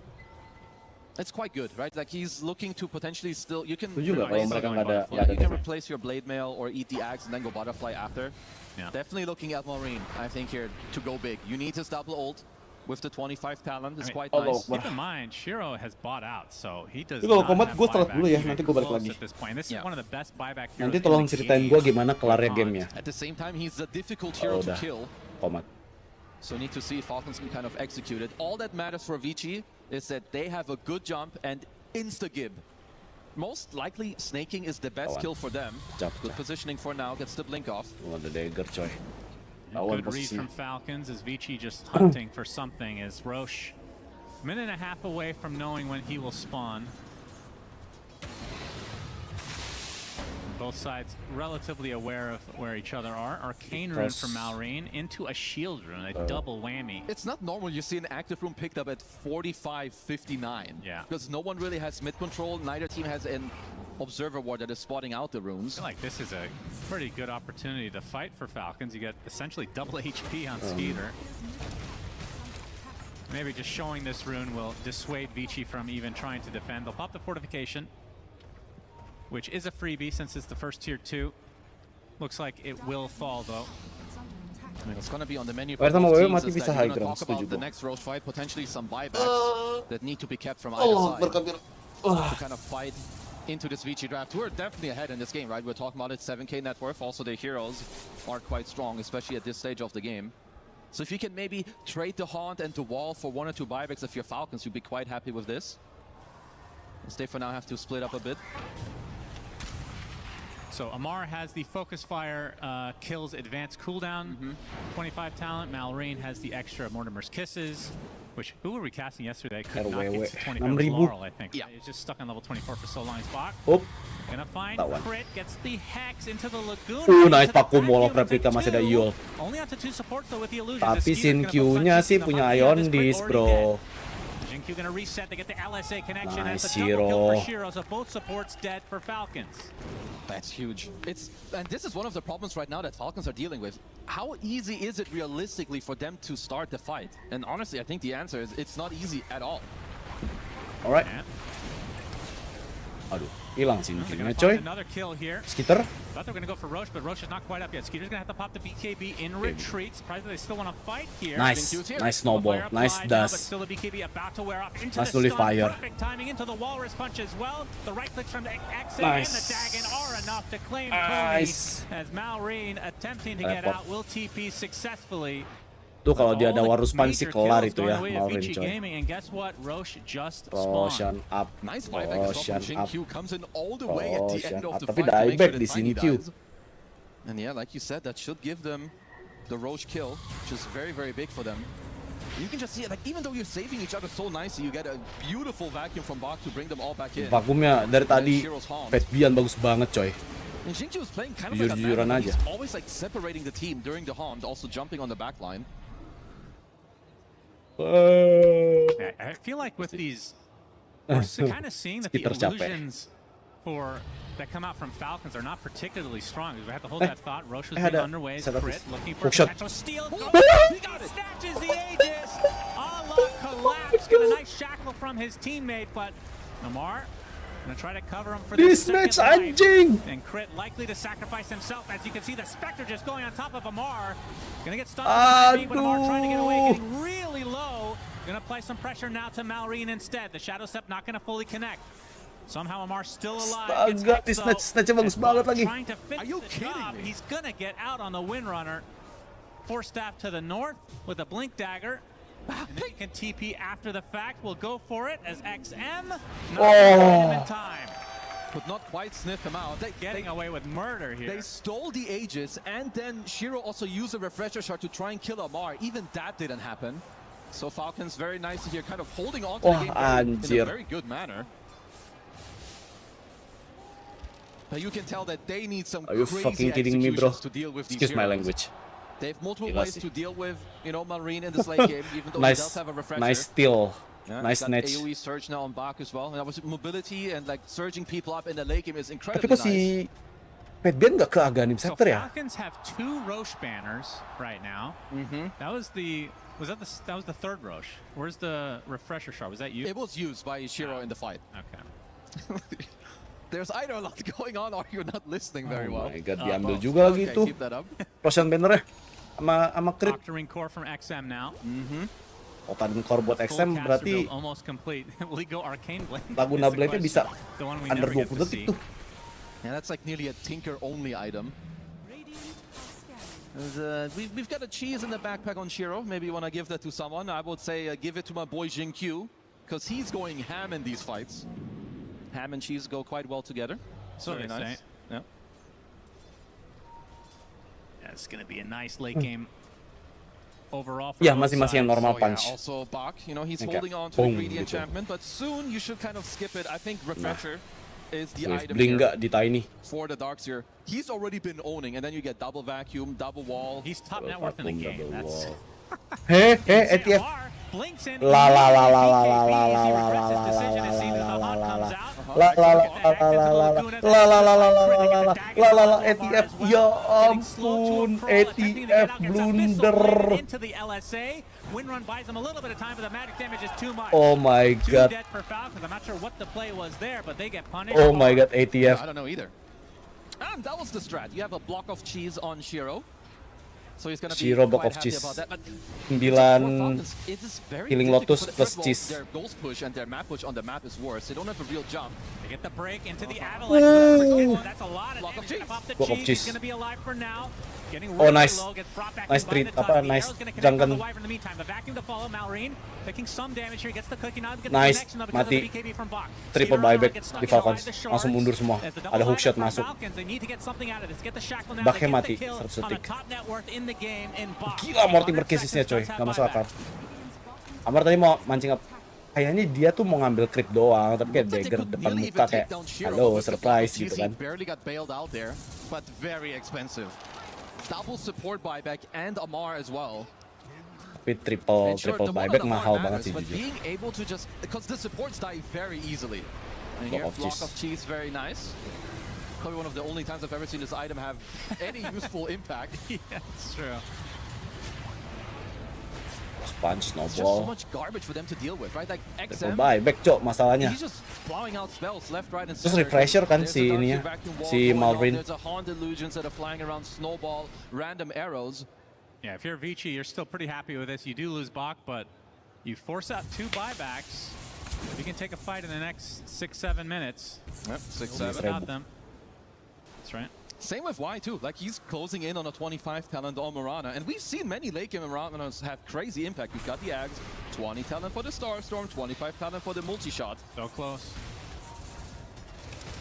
it's quite good, right? Like, he's looking to potentially still. You can replace your blade mail or eat the axe and then go butterfly after. Yeah. Definitely looking at Marine, I think, here to go big. You need his double ult with the 25 talent. It's quite nice. Keep in mind, Shiro has bought out, so he does Kalau not komat have gue start dulu ya, buyback nanti gue balik close lagi. at this point. This is one of the best buyback heroes Nanti in tolong the ceritain game. gue gimana kelarnya gamenya. At the same time, he's a difficult hero to kill. Komat. So need to see if Falcons can kind of execute it. All that matters for Vici is that they have a good jump and insta-gib. Most likely, snaking is the best kill for them. Good positioning for now, gets the blink off. Ada dagger, coy. Good read from Falcons as Vici just hunting for something as Roche a minute and a half away from knowing when he will spawn. Both sides relatively aware of where each other are. Arcane rune from Malrine into a shield rune, a double whammy. It's not normal you see an active rune picked up at 45-59. Yeah. Because no one really has mid control. Neither team has an observer ward that is spotting out the runes. I feel like this is a pretty good opportunity to fight for Falcons. You get essentially double HP on Skeeter. Maybe just showing this rune will dissuade Vici from even trying to defend. They'll pop the fortification, which is a freebie since it's the first tier 2. Looks like it will fall though. I mean, it's going to be on the menu for both teams. Is that you're going to talk about the setuju. next Roche fight, potentially some buybacks that need to be kept from either side to kind of fight into this Vici draft. We're definitely ahead in this game, right? We're talking about it, 7k net worth. Also, the heroes are quite strong, especially at this stage of the game. So if you can maybe trade the Haunt and the Wall for 1 or 2 buybacks of your Falcons, you'd be quite happy with this. They for now have to split up a bit. So Amar has the Focus Fire kills advanced cooldown, 25 talent. Malrine has the extra Mortimer's Kisses, which, who were we casting yesterday? Could not get to 25 Laurel, I think. Yeah. He's just stuck on level 24 for so long. He's blocked. Oh. Gonna find Crit, gets the Hex into the Lagoon. Nice paku molok replika masih ada Yul. Only onto 2 supports though with the illusions. Tapi Sin-Q-nya sih punya Ion Beast, bro. Jin-Q gonna reset, they get the LSA connection. Nice, as the double kill Shiro. for Shiro, so both supports dead for Falcons. That's huge. And this is one of the problems right now that Falcons are dealing with. How easy is it realistically for them to start the fight? And honestly, I think the answer is it's not easy at all. All right. Aduh, hilang Sin-Q-nya, coy. Another kill here. Skeeter. Thought they were going to go for Roche, but Roche is not quite up yet. Skeeter's going to have to pop the BKB in retreat. Surprised that they still want to fight here. Nice, nice snowball, nice dust. But still the BKB about to wear off into Nice the stun. fire. Perfect timing into the Walrus Punch as well. The right clicks from the exit Nice. and the Dagon are enough to claim Nice. Tony. As Malrine attempting to get out will TP successfully. Tuh kalau dia ada Warus Punch sih kelar itu ya, Malrine, coy. And guess what? Roche just Roshan spawned. up. Nice buyback as well from Jin-Q. Comes in all the way at the end of the Tapi fight to make sure dieback that di Tiny Sin-Q. dies. And yeah, like you said, that should give them the Roche kill, which is very, very big for them. You can just see it, like, even though you're saving each other so nicely, you get a beautiful vacuum from Bak to bring them all back in. Vakumnya dari tadi Shiro's Haunt. Petbian bagus banget, coy. And Jin-Q is playing kind of like a Jujur-jujuran man. aja. He's always like separating the team during the Haunt, also jumping on the back line. I feel like with these, we're kind of seeing that the illusions that come out from Falcons are not particularly strong. We have to hold that thought. Roche was being underway as Crit, looking for a potential steal. He snatches the Aegis. A la collapse. Get a nice shackle from his teammate, but Namar gonna try to cover him for this match, second life. anjing! And Crit likely to sacrifice himself. As you can see, the Spectre just going on top of Amar. Gonna get stunned by but Amar trying to get away, getting really low. Gonna apply some pressure now to Malrine instead. The Shadow Step not gonna fully connect. Somehow Amar's still alive. Astaga, di snatch-snatchnya bagus banget lagi. Trying to finish the job. He's gonna get out on the Windrunner. Force Staff to the north with a Blink Dagger. And then he can TP after the fact. We'll go for it as XM. Not him in time. could not quite sniff him out. Getting away with murder here. They stole the Aegis, and then Shiro also used a refresher shot to try and kill Amar. Even that didn't happen. So Falcons very nice here, kind of holding on to the game in a very good manner. But you can tell that they need some crazy executions to deal with these Excuse my heroes. language. They have multiple ways to deal with, Marine in this late game, even though he does have a refresher. Nice steal. Yeah, nice snatch. AoE surge now on Bak as well. And that was mobility and like surging people up in the late game is incredibly Tapi kok si Pedden nggak ke Aghanim Scepter ya? Falcons have 2 Roche banners right now. That was the third Roche. Where's the refresher shot? Was that you? It was used by Shiro in the fight. Okay. There's either a lot going on or you're not listening very well. Oh my god, diambil juga lagi itu. Roshan banner sama crit. Octarine core from XM now. Octarine core buat XM berarti almost complete. Ligo Arcane Blade. Laguna Blade-nya bisa under 20 detik tuh. Yeah, that's like nearly a tinker only item. We've got a cheese in the backpack on Shiro. Maybe you want to give that to someone. I would say give it to my boy Jin Q, because he's going ham in these fights. Ham and cheese go quite well together. So very nice. Yeah. It's going to be a nice late game overall. Ya, masih yang normal punch. Also Bak, he's holding on to the greedy enchantment, but soon you should kind of skip it. I think refresher is the item here di Tiny for the Darkseer. He's already been owning, and then you get double vacuum, double wall. He's top net worth in the game. That's Hey, ATF. La la la la la la la la la la la la ATF, ya ampun, ATF blunder. Oh my god. Oh my god, ATF. I don't know either. And that was the strat. You have a block of cheese on Shiro. So he's gonna be block of cheese. 9 Healing Lotus plus cheese. Their ghost push and their map push on the map is worse. They don't have a real jump. They get the break into the avalanche. That's a lot of damage. Block of cheese. Gonna be alive for now. Oh nice. Nice treat. Nice Jangan. The vacuum to follow Malrine. Taking some damage here. Gets the cookie now. Nice. Mati. Triple buyback di Falcons. Langsung mundur semua. Ada hookshot masuk. Baknya mati. 100 detik. Gila Mortimer Casesnya coy. Gak masuk akal. Amar tadi mau mancing up. Kayaknya dia tuh mau ngambil creep doang, tapi kayak dagger depan muka kayak halo surprise gitu kan. Double support buyback and Amar as well. Tapi triple buyback mahal banget sih but jujur. being able to just because the supports die very easily. And here, block of cheese, very nice. Probably one of the only times I've ever seen this item have any useful impact. Yeah, it's true. Punch, It's just so snowball. much garbage for them to deal with, right? Like Triple XM, buyback cok masalahnya. he's just plowing out spells left, right, and Terus center. refresher kan There's si a ininya, Darkseer vacuum wall si going on. Malrine. There's a Haunt Illusions that are flying around, snowball, random arrows. Yeah, if you're Vici, you're still pretty happy with this. You do lose Bak, but you force out 2 buybacks. If you can take a fight in the next 6-7 minutes. Yep, 6-7. Without them. That's right. Same with Y too, like he's closing in on a 25 talent on Mirana, and we've seen many late game Miranas have crazy impact. We've got the Ags, 20 talent for the Starstorm, 25 talent for the multi-shot. So close.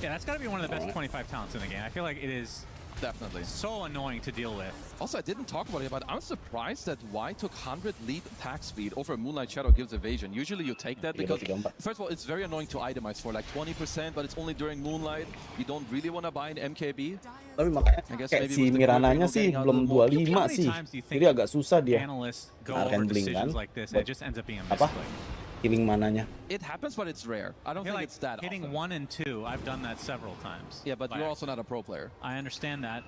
Yeah, that's got to be one of the best 25 talents in the game. I feel like it is definitely so annoying to deal with. Also, I didn't talk about it, but I'm surprised that Y took 100 lead attack speed over Moonlight Shadow gives evasion. Usually you take that because, first of all, it's very annoying to itemize for like 20%, but it's only during Moonlight. You don't really want to buy an MKB. Tapi makanya kayak si Mirananya sih belum 25 sih. Jadi agak susah dia handling kan. Apa? Healing mananya. It happens, but it's rare. I don't think like it's that hitting often. 1 and 2, I've done that several times. Yeah, but you're also not a pro player. I understand that.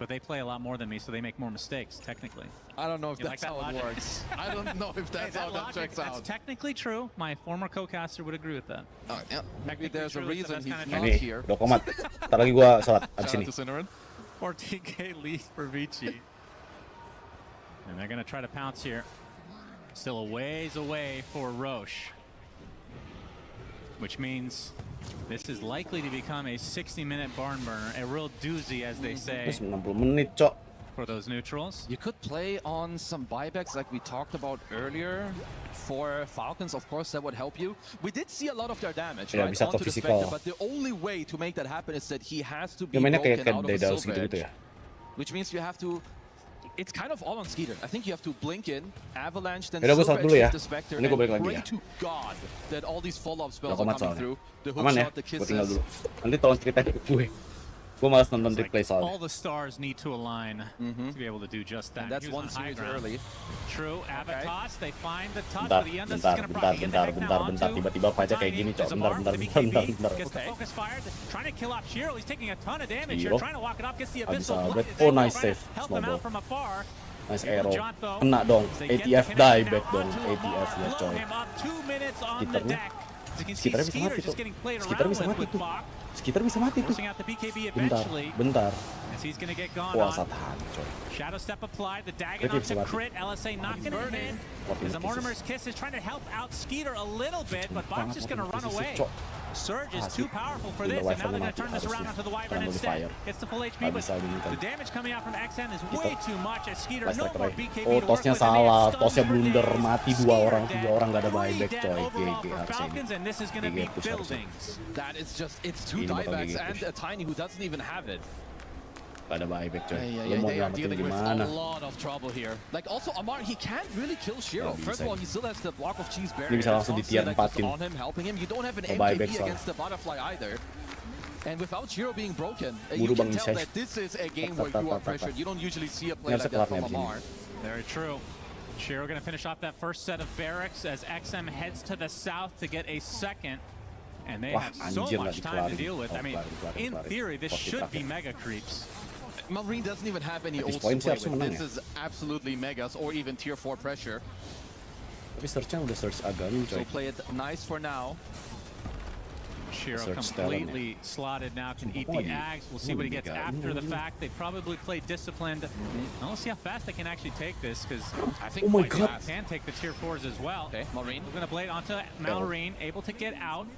But they play a lot more than me, so they make more mistakes, technically. I don't know if that's how it works. I don't know if that's how that checks out. That's technically true. My former co-caster would agree with that. Yeah. Maybe there's a reason he's not Ini, here. udah komat. Ntar lagi gua sholat abis ini. Or TK lead for Vici. And they're going to try to pounce here. Still a ways away for Roche. Which means this is likely to become a 60-minute barn burner. A real doozy, as they say. 90 menit, cok. for those neutrals. You could play on some buybacks like we talked about earlier. For Falcons, of course, that would help you. We did see a lot of their damage, right, onto the Spectre, but the only way to make that happen is that he has to be broken out of a silver edge, which means you have to... It's kind of all on Skeeter. I think you have to blink in, avalanche, then silver edge the Spectre, and pray to God that all these follow-up spells are coming through. The hook shot, the kisses. Nanti tolong ceritain ke gue. Gue malas nonton replay soalnya. All the stars need to align to be able to do just that. And that's one series early. True, Avatos, they find the touch, but the end this is going to probably get the heck now onto tiba-tiba fight-nya kayak gini, cok. Bentar. Gets the focus fired, trying to kill off Shiro. He's taking a ton of damage here, trying to walk it off, gets the abyssal blade. Oh, nice save. Help him out from afar. Nice arrow. Kena dong. ATF die back dong. ATF ya, coy. 2 minutes on the deck. Sekitar bisa mati tuh. Sekitar bisa mati tuh. Bentar. Puasa tahan, coy. Shadow step applied, the dagger onto crit, LSA not gonna hit. As the Mortimer's Kiss is trying to help out Skeeter a little bit, but Bob's just gonna run away. Surge is too powerful for this, and now they're gonna turn this around onto the Wyvern instead. It's the full HP, but the damage coming out from XM is way too much as Skeeter no more BKB to work with. Tosnya salah, tosnya blunder, mati 3 orang gak ada buyback, coy. Falcons, and this is gonna be buildings. That is just, it's 2 diebacks and a Tiny who doesn't even have it. Gak ada buyback, coy. They are dealing with a lot of trouble here. Like also Amar, he can't really kill Shiro. First of all, he still has the block of cheese barrier. Ini bisa langsung di tier 4-in. On him, helping him. You don't have an MKB against the butterfly either. And without Shiro being broken, you can tell that this is a game where you are pressured. You don't usually see a play like that from Amar. Very true. Shiro gonna finish off that first set of barracks as XM heads to the south to get a second. And they have so much time to deal with. I mean, in theory, this should be mega creeps. Marine doesn't even have any ults to play with. This is absolutely megas or even tier 4 pressure. Tapi search-nya udah search agami, coy. So play it nice for now. Shiro completely slotted now, can eat the Ags. We'll see what he gets after the fact. They probably play disciplined. Now we'll see how fast they can actually take this, because I think can take the tier 4s as well. Okay, Marine. We're going to blade onto Malrine, able to get out.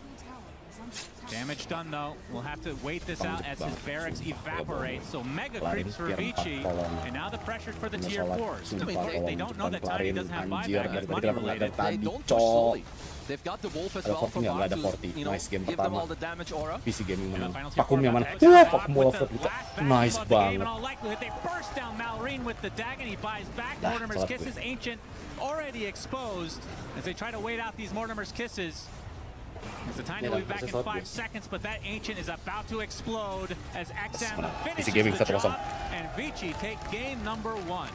Damage done though. We'll have to wait this out as his barracks evaporate. So mega creeps for Vici, and now the pressure for the tier 4s. They don't know that Tiny doesn't have buyback. It's money related. They don't push slowly. They've got the wolf as well for Bob to, you know, give them all the damage aura. PC Gaming menang. Vakumnya mana? Vakum Wolford itu nice banget. They burst down Malrine with the dagger. He buys back. Mortimer's Kisses, Ancient already exposed as they try to wait out these Mortimer's Kisses. As the Tiny will be back in 5 seconds, but that Ancient is about to explode as XM finishes the job, and Vici take game number 1.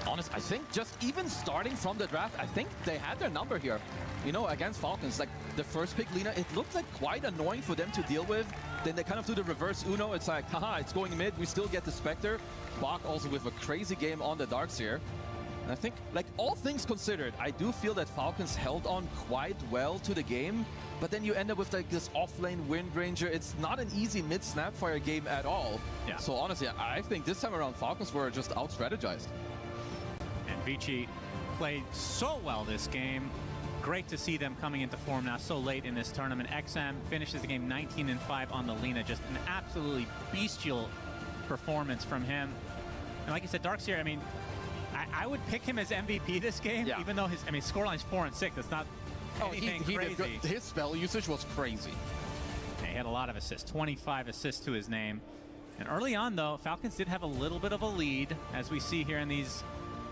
Honest, I think just even starting from the draft, I think they had their number here. You know, against Falcons, like the first pick, Lina, it looked like quite annoying for them to deal with. Then they kind of do the reverse Uno. It's like, haha, it's going mid. We still get the Spectre. Bach also with a crazy game on the Darkseer. And I think, like, all things considered, I do feel that Falcons held on quite well to the game, but then you end up with like this off-lane Wind Ranger. It's not an easy mid-Snapfire game at all. Yeah. So honestly, I think this time around Falcons were just out-strategized. And Vici played so well this game. Great to see them coming into form now so late in this tournament. XM finishes the game 19-5 on the Lina. Just an absolutely bestial performance from him. And like you said, Darkseer, I mean, I would pick him as MVP this game, even though his scoreline's 4-6. That's not anything crazy. His spell usage was crazy. Yeah, he had a lot of assists, 25 assists to his name. And early on, though, Falcons did have a little bit of a lead, as we see here in these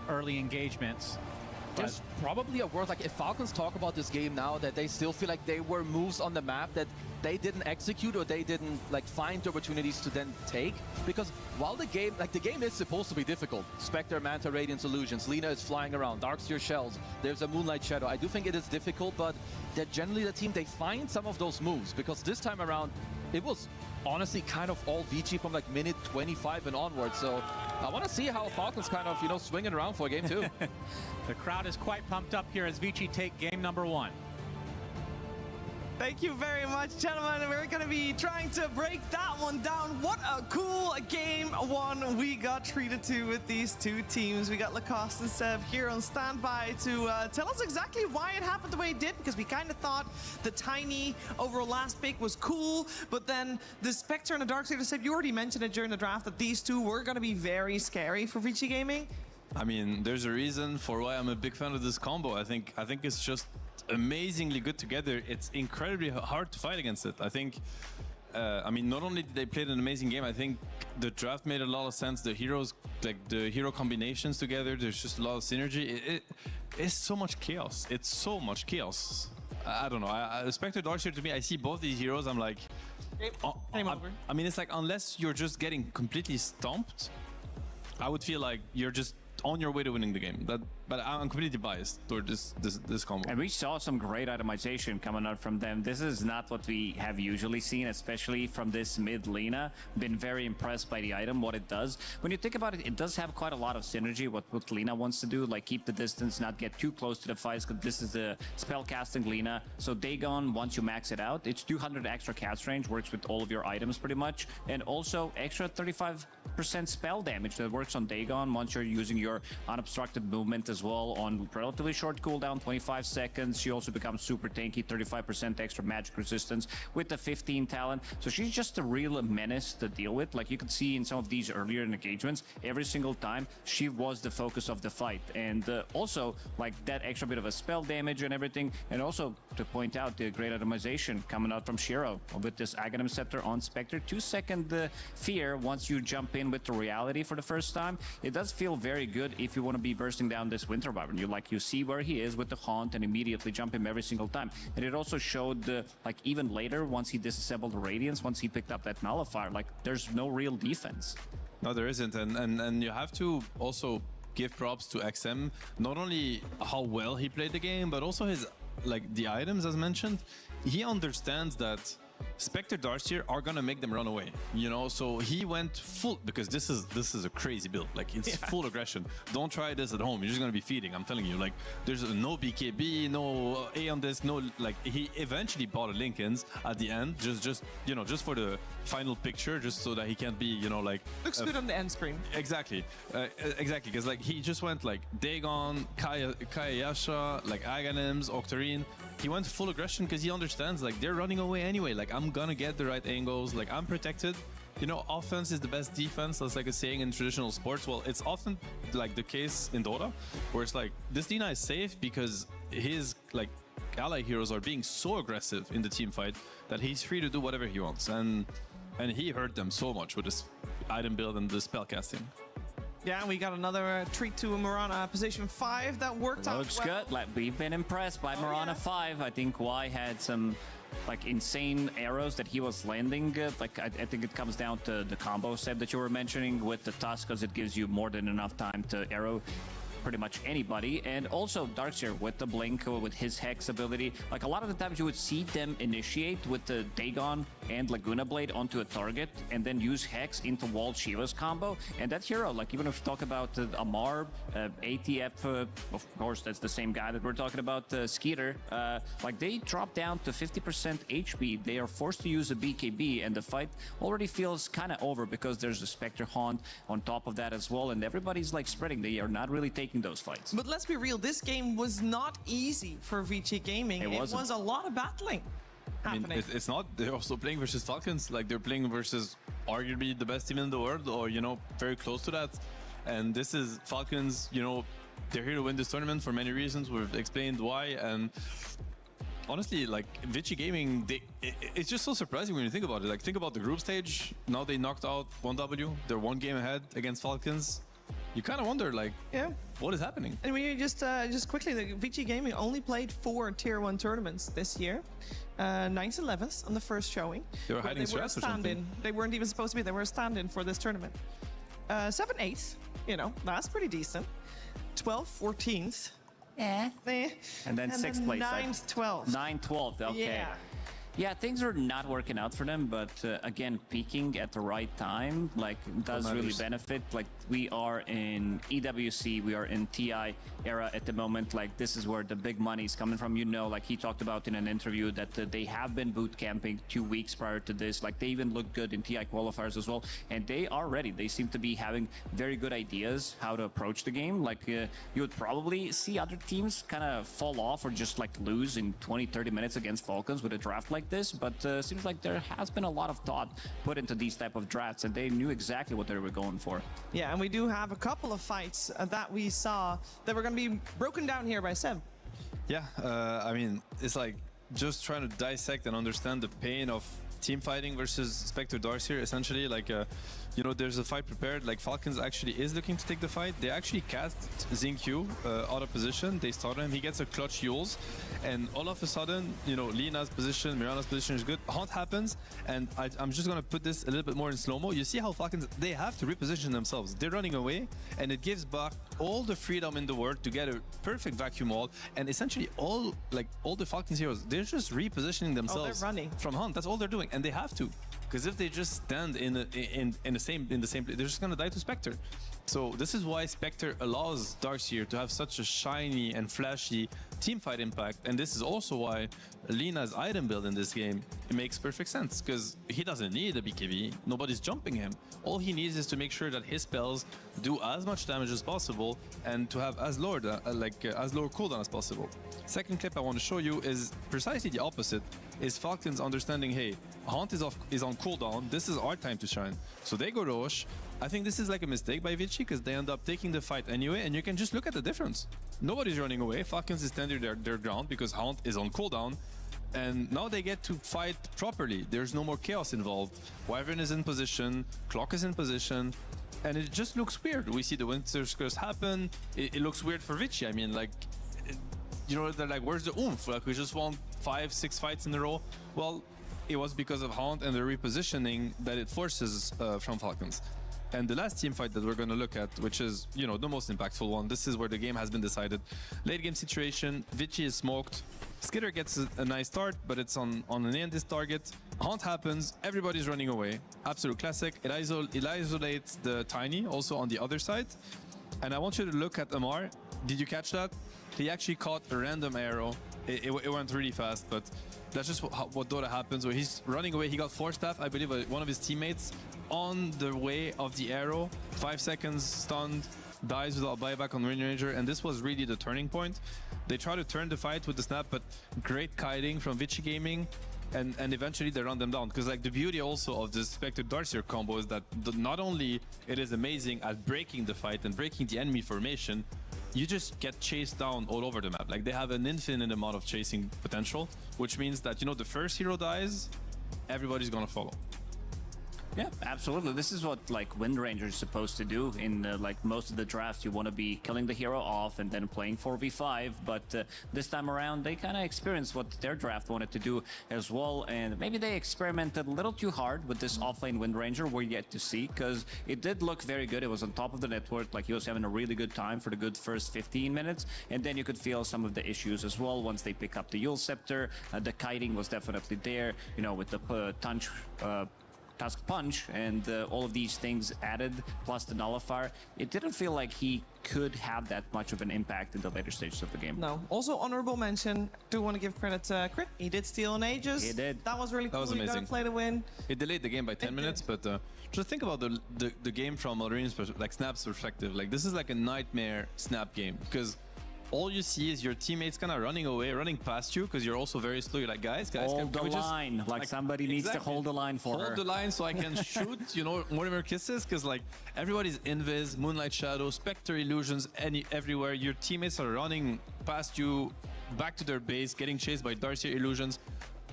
early engagements. There's probably a word, like if Falcons talk about this game now, that they still feel like they were moves on the map that they didn't execute or they didn't like find the opportunities to then take. Because while the game is supposed to be difficult, Spectre, Manta, Radiant Illusions, Lina is flying around, Darkseer Shells, there's a Moonlight Shadow. I do think it is difficult, but they're generally the team, they find some of those moves, because this time around, it was honestly kind of all Vici from like minute 25 and onwards. So I want to see how Falcons kind of, you know, swing it around for game 2. The crowd is quite pumped up here as Vici take game number 1. Thank you very much, gentlemen. We're going to be trying to break that one down. What a cool game one we got treated to with these two teams. We got Lacoste and Seb here on standby to tell us exactly why it happened the way it did, because we kind of thought the Tiny over last pick was cool, but then the Spectre and the Darkseer, Seb, you already mentioned it during the draft that these two were going to be very scary for Vici Gaming. I mean, there's a reason for why I'm a big fan of this combo. I think it's just amazingly good together. It's incredibly hard to fight against it. I think, I mean, not only did they play an amazing game, I think the draft made a lot of sense. The heroes, like the hero combinations together, there's just a lot of synergy. It's so much chaos. It's so much chaos. I don't know. Spectre Darkseer, to me, I see both these heroes, I'm like, I mean, it's like, unless you're just getting completely stomped, I would feel like you're just on your way to winning the game. But I'm completely biased toward this combo. And we saw some great itemization coming out from them. This is not what we have usually seen, especially from this mid Lina. Been very impressed by the item, what it does. When you think about it, it does have quite a lot of synergy, what Lina wants to do, like keep the distance, not get too close to the fights, because this is the spellcasting Lina. So Dagon, once you max it out, it's 200 extra cast range, works with all of your items pretty much, and also extra 35% spell damage that works on Dagon once you're using your unobstructed movement as well on relatively short cooldown, 25 seconds. She also becomes super tanky, 35% extra magic resistance with the 15 talent. So she's just a real menace to deal with. Like you could see in some of these earlier engagements, every single time she was the focus of the fight. And also like that extra bit of a spell damage and everything. And also to point out the great itemization coming out from Shiro with this Aghanim Scepter on Spectre. 2-second fear once you jump in with the reality for the first time. It does feel very good if you want to be bursting down this Winter Wyvern. You see where he is with the Haunt and immediately jump him every single time. And it also showed like even later once he disassembled the Radiance, once he picked up that Nullifier, like there's no real defense. No, there isn't. And you have to also give props to XM, not only how well he played the game, but also his, like the items as mentioned. He understands that Spectre Darkseer are gonna make them run away, you know. So he went full, because this is a crazy build. Like it's full aggression. Don't try this at home. You're just gonna be feeding. I'm telling you. Like there's no BKB, no A on this, no. Like he eventually bought a Lincoln's at the end, just you know, just for the final picture, just so that he can't be, you know, like looks good on the end screen. Exactly, exactly. Because like he just went like Dagon, Kayasha, like Aghanims, Octarine. He went full aggression because he understands like they're running away anyway. Like I'm gonna get the right angles. Like I'm protected. You know, offense is the best defense. That's like a saying in traditional sports. Well, it's often like the case in Dota, where it's like this Dina is safe because his like ally heroes are being so aggressive in the team fight that he's free to do whatever he wants. And he hurt them so much with this item build and the spell casting. Yeah, we got another treat to Mirana position 5 that worked out Looks well. good. Like we've been impressed by Mirana 5. I think Y had some like insane arrows that he was landing. Like I think it comes down to the combo set that you were mentioning with the Tusk, because it gives you more than enough time to arrow pretty much anybody. And also Darkseer with the blink, with his Hex ability. Like a lot of the times you would see them initiate with the Dagon and Laguna Blade onto a target and then use Hex into walled Shiva's combo. And that hero, like even if you talk about Amar, ATF, of course that's the same guy that we're talking about, Skeeter, like they drop down to 50% HP. They are forced to use a BKB and the fight already feels kind of over because there's a Spectre Haunt on top of that as well, and everybody's like spreading. They are not really taking those fights. But let's be real, this game was not easy for Vici Gaming. It was a lot of battling happening. I mean, it's not. They're also playing versus Falcons. Like they're playing versus arguably the best team in the world, or you know, very close to that. And this is Falcons. You know, they're here to win this tournament for many reasons. We've explained why. And honestly, like Vici Gaming, it's just so surprising when you think about it. Like think about the group stage. Now they knocked out 1W. They're one game ahead against Falcons. You kind of wonder, like, what is happening? And we just quickly, the Vici Gaming only played 4 Tier 1 tournaments this year. 9th, 11th on the first showing. They were hiding stress or something. They weren't even supposed to be. They were a stand-in for this tournament. 7th, 8th, you know, that's pretty decent. 12th, 14th. And then 6th place. 9th, 12th. 9th, 12th, okay. Yeah. Yeah, things are not working out for them, but again, peaking at the right time, like, does really benefit. Like, we are in EWC, we are in TI era at the moment. Like, this is where the big money is coming from. You know, like he talked about in an interview that they have been boot camping 2 weeks prior to this. Like, they even look good in TI qualifiers as well, and they are ready. They seem to be having very good ideas how to approach the game. Like, you would probably see other teams kind of fall off or just like lose in 20-30 minutes against Falcons with a draft like this, but seems like there has been a lot of thought put into these type of drafts, and they knew exactly what they were going for. Yeah, and we do have a couple of fights that we saw that were going to be broken down here by Seb. Yeah, I mean, it's like just trying to dissect and understand the pain of team fighting versus Spectre Darcy. Essentially, like, you know, there's a fight prepared. Like, Falcons actually is looking to take the fight. They actually cast Xingqiu out of position. They start him. He gets a clutch Yules, and all of a sudden, you know, Lina's position, Mirana's position is good. Hunt happens, and I'm just gonna put this a little bit more in slow-mo. You see how Falcons, they have to reposition themselves. They're running away, and it gives back all the freedom in the world to get a perfect vacuum wall. And essentially, all the Falcons heroes, they're just repositioning themselves from Hunt. That's all they're doing, and they have to. Because if they just stand in the same place, they're just gonna die to Spectre. So this is why Spectre allows Darkseer to have such a shiny and flashy teamfight impact, and this is also why Lina's item build in this game, it makes perfect sense, because he doesn't need a BKB, nobody's jumping him. All he needs is to make sure that his spells do as much damage as possible and to have as lower cooldown as possible. Second clip I want to show you is precisely the opposite, is Falcons understanding, hey, Haunt is on cooldown, this is our time to shine. So they go Roche. I think this is like a mistake by Vici, because they end up taking the fight anyway, and you can just look at the difference. Nobody's running away, Falcons is standing their ground because Haunt is on cooldown, and now they get to fight properly. There's no more chaos involved. Wyvern is in position, Clock is in position, and it just looks weird. We see the Winter's Curse happen, it looks weird for Vici. I mean, like, you know, they're like, where's the oomph? Like, we just won 5-6 fights in a row. Well, it was because of Haunt and the repositioning that it forces from Falcons. And the last team fight that we're going to look at, which is, you know, the most impactful one, this is where the game has been decided. Late game situation, Vici is smoked, Skitter gets a nice start, but it's on an Andis target. Haunt happens, everybody's running away. Absolute classic. It isolates the Tiny also on the other side. And I want you to look at Amar. Did you catch that? He actually caught a random arrow. It went really fast, but that's just what Dota happens, where he's running away. He got 4-staff, I believe, one of his teammates on the way of the arrow. 5 seconds stunned, dies without buyback on Wind Ranger, and this was really the turning point. They try to turn the fight with the snap, but great kiting from RosesaGaming, and eventually they run them down. Because like the beauty also of this Spectre Darkseer combo is that not only it is amazing at breaking the fight and breaking the enemy formation, you just get chased down all over the map. Like, they have an infinite amount of chasing potential, which means that, you know, the first hero dies, everybody's gonna follow. Yeah, absolutely. This is what like Wind Ranger is supposed to do in like most of the drafts. You want to be killing the hero off and then playing 4v5, but this time around they kind of experienced what their draft wanted to do as well, and maybe they experimented a little too hard with this offlane Wind Ranger. We're yet to see, because it did look very good. It was on top of the network, like he was having a really good time for the good first 15 minutes, and then you could feel some of the issues as well once they pick up the Yule Scepter. The kiting was definitely there, you know, with the Tusk Punch and all of these things added, plus the Nullifier. It didn't feel like he could have that much of an impact in the later stages of the game. No. Also, honorable mention, do want to give credit to Crit. He did steal an Aegis. He did. That was really cool. That was amazing. You gotta play to win. It delayed the game by 10 minutes, but just think about the game from Alrina's like Snap's perspective. Like, this is like a nightmare Snap game, because all you see is your teammates kind of running away, running past you, because you're also very slow. You're like, guys, hold the line. Like somebody needs to hold the line for her. Hold the line so I can shoot, you know, Mortimer Kisses, because like everybody's invis, Moonlight Shadow, Spectre Illusions, everywhere. Your teammates are running past you, back to their base, getting chased by Darkseer Illusions.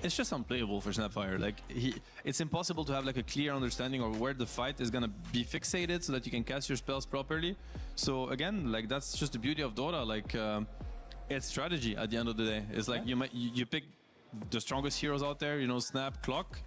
It's just unplayable for Snapfire. Like, it's impossible to have like a clear understanding of where the fight is gonna be fixated so that you can cast your spells properly. So again, like, that's just the beauty of Dota. Like, it's strategy at the end of the day. It's like you pick the strongest heroes out there, you know, Snap, Clock,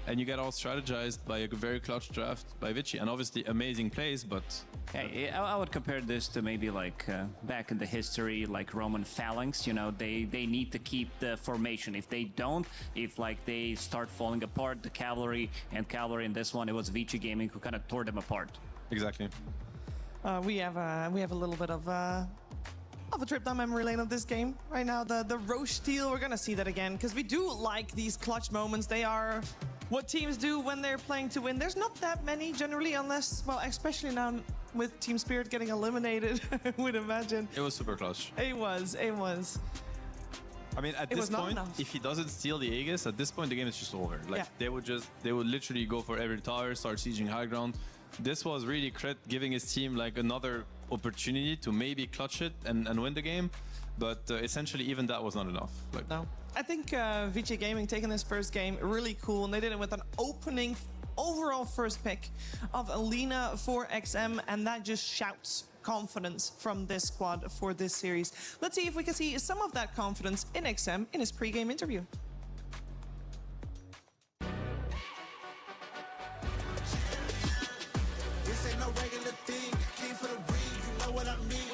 and you get all strategized by a very clutch draft by Vici, and obviously amazing plays, but... Hey, I would compare this to maybe like back in the history, like Roman phalanx, you know, they need to keep the formation. If they don't, if like they start falling apart, the cavalry in this one, it was Vici Gaming who kind of tore them apart. Exactly. We have a little bit of a trip down memory lane of this game right now. The Roche steal, we're gonna see that again because we do like these clutch moments. They are what teams do when they're playing to win. There's not that many generally, unless, well, especially now with Team Spirit getting eliminated, I would imagine. It was super clutch. It was. I mean, at this point, if he doesn't steal the Aegis, at this point the game is just over. Like they would literally go for every tower, start sieging high ground. This was really Crit giving his team like another opportunity to maybe clutch it and win the game, but essentially even that was not enough. Like, no, I think Vici Gaming taking this first game really cool, and they did it with an opening overall first pick of Alina for XM, and that just shouts confidence from this squad for this series. Let's see if we can see some of that confidence in XM in his pre-game interview. This ain't no regular thing. I came for the ring, you know what I mean.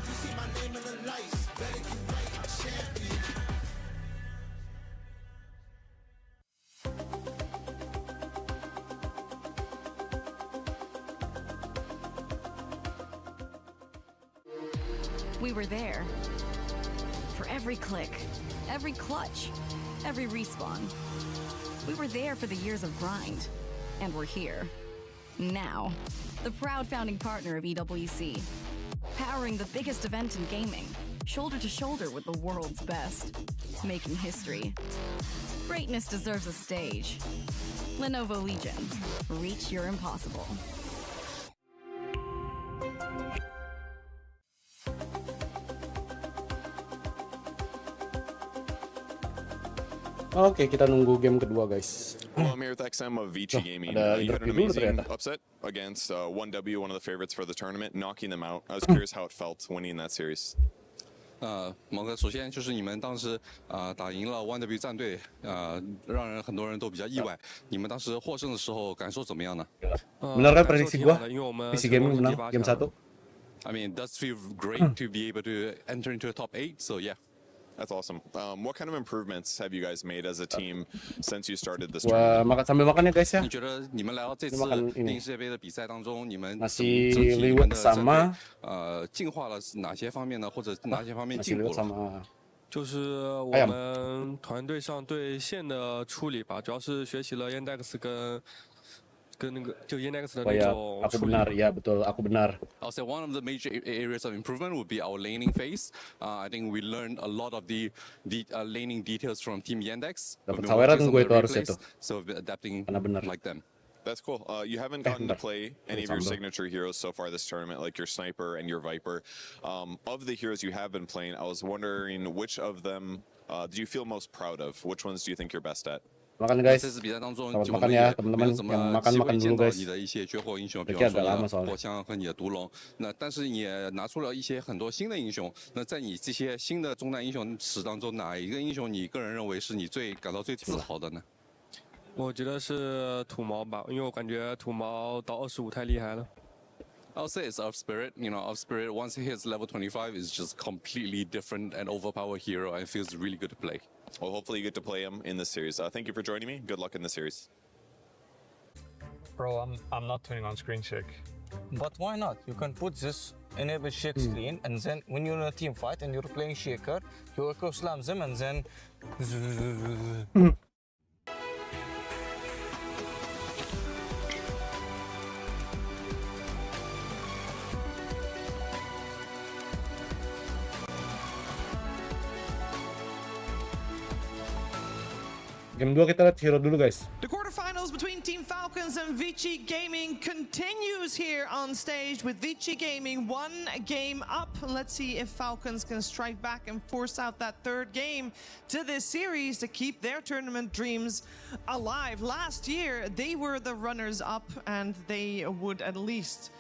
You see my name in the lights, better get right, I'm champion. We were there. For every click, every clutch, every respawn. We were there for the years of grind. And we're here. Now. The proud founding partner of EWC. Powering the biggest event in gaming. Shoulder to shoulder with the world's best. Making history. Greatness deserves a stage. Lenovo Legion. Reach your impossible. Oke, kita nunggu game kedua, guys. Well, I'm here with XM of Vici Gaming. You had an amazing upset against 1W, one of the favorites for the tournament, knocking them out. I was curious how it felt winning that series. 毛哥，首先就是你们当时打赢了 1W 战队，让很多人都比较意外。你们当时获胜的时候感受怎么样呢？ Benar kan prediksi gua? Vici Gaming menang game 1. I mean, it does feel great to be able to enter into the top 8. So yeah. That's awesome. What kind of improvements have you guys made as a team since you started this tournament? Sambil makan ya guys ya. 你觉得你们来到这次电影世界杯的比赛当中，你们 masih liwet sama 进化了哪些方面呢？或者哪些方面进步了？ 就是我们团队上对线的处理吧，主要是学习了 Yandex 跟那个就 Yandex 的那种。Aku benar, ya betul, aku benar. I'll say one of the major areas of improvement would be our laning phase. I think we learned a lot of the laning details from Team Yandex. Dapat saweran gue itu harusnya tuh. So adapting like them. That's cool. You haven't gotten to play any of your signature heroes so far this tournament, like your Sniper and your Viper. Of the heroes you have been playing, I was wondering which of them do you feel most proud of? Which ones do you think you're best at? Makan guys. Selamat makan ya teman-teman. Yang makan dulu guys. 你的一些绝活英雄，比 Agak 方 lama 说 soalnya. 火枪和你的毒龙。那但是你也拿出了一些很多新的英雄。那在你这些新的中单英雄史当中，哪一个英雄你个人认为是你最感到最自豪的呢？ 我觉得是土毛吧，因为我感觉土毛到25太厉害了。 I'll say it's Of Spirit. You know, Of Spirit once he hits level 25 is just completely different and overpowered hero, and it feels really good to play. Well, hopefully you get to play him in this series. Thank you for joining me. Good luck in the series. Bro, I'm not turning on screen shake. But why not? You can put this enable shake screen, and then when you're in a team fight and you're playing shaker, you echo slam them and then. Game 2 kita lihat hero dulu guys. The quarterfinals between Team Falcons and Vici Gaming continues here on stage with Vici Gaming 1 game up. Let's see if Falcons can strike back and force out that third game to this series to keep their tournament dreams alive. Last year, they were the runners-up and they would at least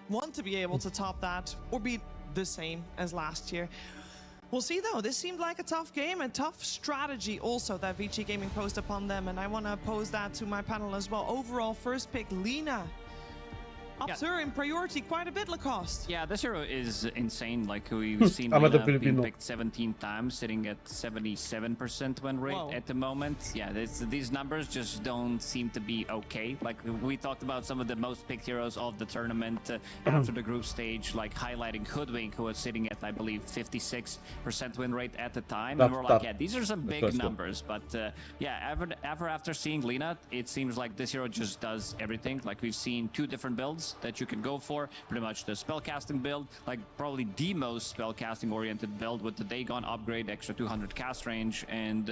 want to be able to top that or be the same as last year. We'll see though, this seemed like a tough game, a tough strategy also that VG Gaming posed upon them, and I want to pose that to my panel as well. Overall, first pick, Lina. Ups her in priority quite a bit, Lacoste. Yeah, this hero is insane. Like we've seen Lina being picked 17 times, sitting at 77% win rate at the moment. Yeah, these numbers just don't seem to be okay. Like we talked about some of the most picked heroes of the tournament after the group stage, like highlighting Hoodwink, who was sitting at, I believe, 56% win rate at the time. And we're like, yeah, these are some big numbers. But yeah, after seeing Lina, it seems like this hero just does everything. Like we've seen 2 different builds that you can go for, pretty much the spellcasting build, like probably the most spellcasting oriented build with the Dagon upgrade, extra 200 cast range, and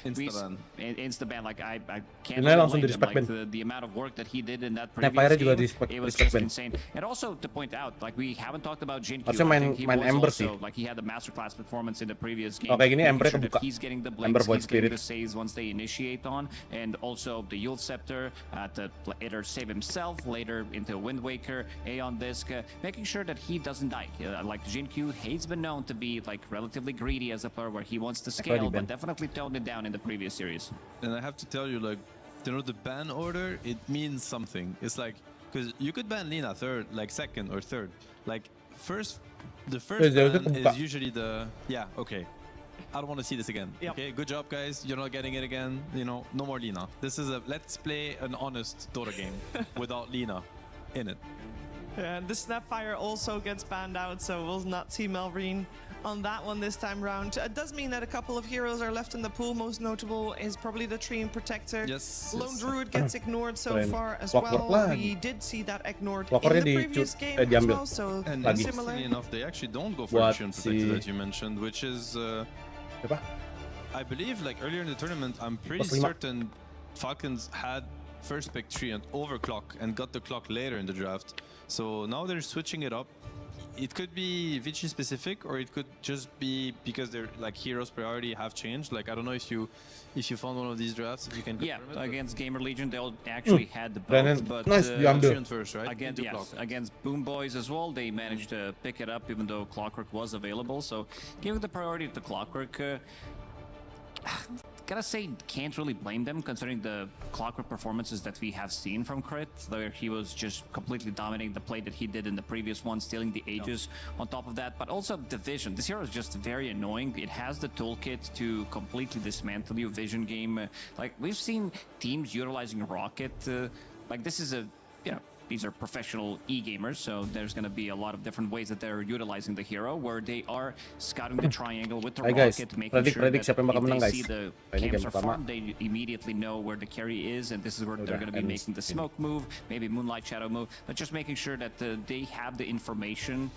insta-ban. Like I can't blame him. Like the amount of work that he did in that previous game, it was just insane. And also to point out, like we haven't talked about Jin Q. Like he had a masterclass performance in the previous game. Sure that he's getting the blinks, he's getting the saves once they initiate on, and also the Yule Scepter to either save himself later into Wind Waker, Aeon Disc, making sure that he doesn't die. Like Jin Q, he's been known to be like relatively greedy as a player where he wants to scale, but definitely toned it down in the previous series. And I have to tell you, like, you know, the ban order, it means something. It's like, because you could ban Lina third, like second or third. Like, the first ban is usually the, yeah, okay. I don't want to see this again. Yep. Okay, good job, guys. You're not getting it again. You know, no more Lina. This is a, let's play an honest Dota game without Lina in it. And the Snapfire also gets banned out, so we'll not see Melreen on that one this time round. It does mean that a couple of heroes are left in the pool. Most notable is probably the Treant Protector. Yes. Lone Druid gets ignored so far as well. We did see that ignored in the previous game as well, so and similar. Enough, they actually don't go for the Treant Protector that you mentioned, which is, I believe, like earlier in the tournament, I'm pretty certain Falcons had first pick Treant over Clock and got the Clock later in the draft. So now they're switching it up. It could be Vici specific, or it could just be because their like heroes priority have changed. Like I don't know if you found one of these drafts, if you can. Yeah, against Gamer Legion, they all actually had the both, but Treant first, right? Against Boom Boys as well, they managed to pick it up even though Clockwork was available. So giving the priority to Clockwork. Gotta say, can't really blame them considering the Clockwork performances that we have seen from Crit, where he was just completely dominating the play that he did in the previous one, stealing the Aegis on top of that, but also the Vision. This hero is just very annoying. It has the toolkit to completely dismantle your Vision game. Like, we've seen teams utilizing Rocket. Like, this is a, you know, these are professional e-gamers, so there's going to be a lot of different ways that they're utilizing the hero, where they are scouting the triangle with the rocket, making sure that if they see the camps are farmed, they immediately know where the carry is, and this is where they're going to be making the smoke move, maybe Moonlight Shadow move, but just making sure that they have the information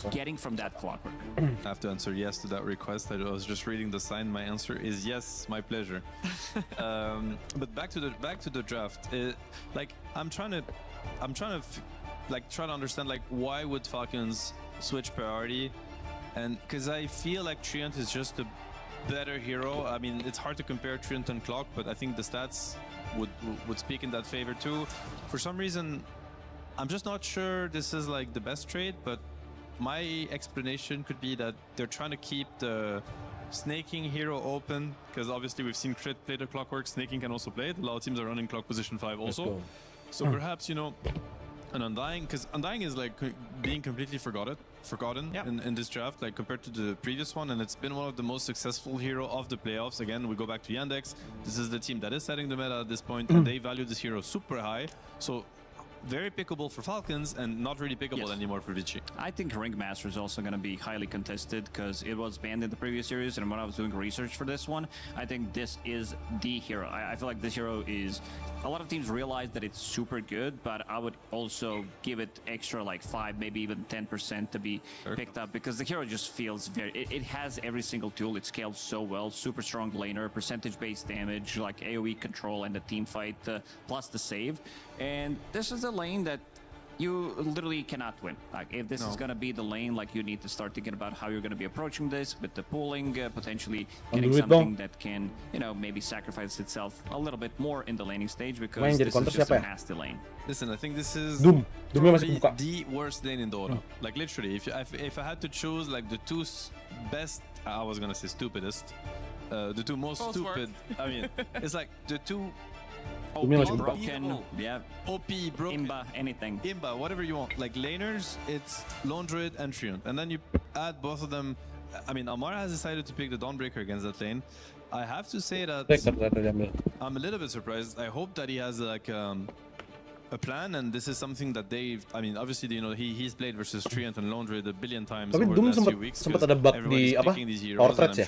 getting from that Clockwork. I have to answer yes to that request. I was just reading the sign. My answer is yes, my pleasure. But back to the draft. Like I'm trying to understand like why would Falcons switch priority, and because I feel like Treant is just a better hero. I mean, it's hard to compare Treant and Clock, but I think the stats would speak in that favor too. For some reason, I'm just not sure this is like the best trade, but my explanation could be that they're trying to keep the snaking hero open, because obviously we've seen Crit play the Clockwork, snaking can also play it. A lot of teams are running Clock position 5 also. So perhaps, you know, an Undying, because Undying is like being completely forgotten in this draft, like compared to the previous one, and it's been one of the most successful hero of the playoffs. Again, we go back to Yandex. This is the team that is setting the meta at this point, and they value this hero super high. So very pickable for Falcons and not really pickable anymore for Vici. I think Ringmaster is also going to be highly contested because it was banned in the previous series, and when I was doing research for this one, I think this is the hero. I feel like this hero is... A lot of teams realize that it's super good, but I would also give it extra like 5, maybe even 10% to be picked up, because the hero just feels very... It has every single tool. It scales so well. Super strong laner, percentage-based damage, like AoE control and the team fight, plus the save. And this is a lane that you literally cannot win. Like, if this is gonna be the lane, like, you need to start thinking about how you're gonna be approaching this with the pooling, potentially getting something that can, you know, maybe sacrifice itself a little bit more in the laning stage, because this is just a nasty lane. Listen, I think this is Doom probably the worst lane in Dota. Like, literally, if I had to choose like the two best, I was gonna say stupidest, the two most stupid. I mean, it's like the two. OP, broken, yeah. OP, broken. Imba, anything. Imba, whatever you want. Like laners, it's Lone Druid and Treant. And then you add both of them. I mean, Amara has decided to pick the Dawnbreaker against that lane. I have to say that I'm a little bit surprised. I hope that he has like a plan, and this is something that they've. I mean, obviously, you know, he's played versus Treant and Lone Druid a billion times over the last few weeks. Sempat ada bug di apa? Portraits ya.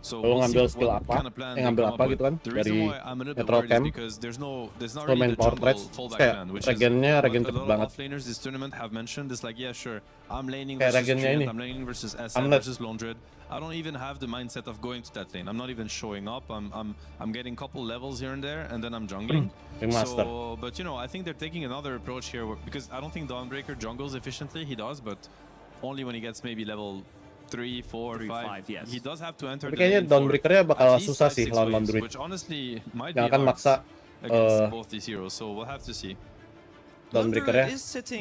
Kalau ngambil skill apa, ngambil apa gitu kan dari Metro Camp. Kalau main Portraits, kayak regennya regen cepet banget. Kayak regennya ini. I don't even have the mindset of going to that lane. I'm not even showing up. I'm getting a couple levels here and there, and then I'm jungling. So, but you know, I think they're taking another approach here because I don't think Dawnbreaker jungles efficiently. He does, but only when he gets maybe level 3, 4, 5. Yes. He does have to enter. Tapi kayaknya Dawnbreaker-nya bakal susah sih lawan Lone Druid. Which honestly might yang be akan maksa both these heroes. So we'll have to see. Dawnbreaker-nya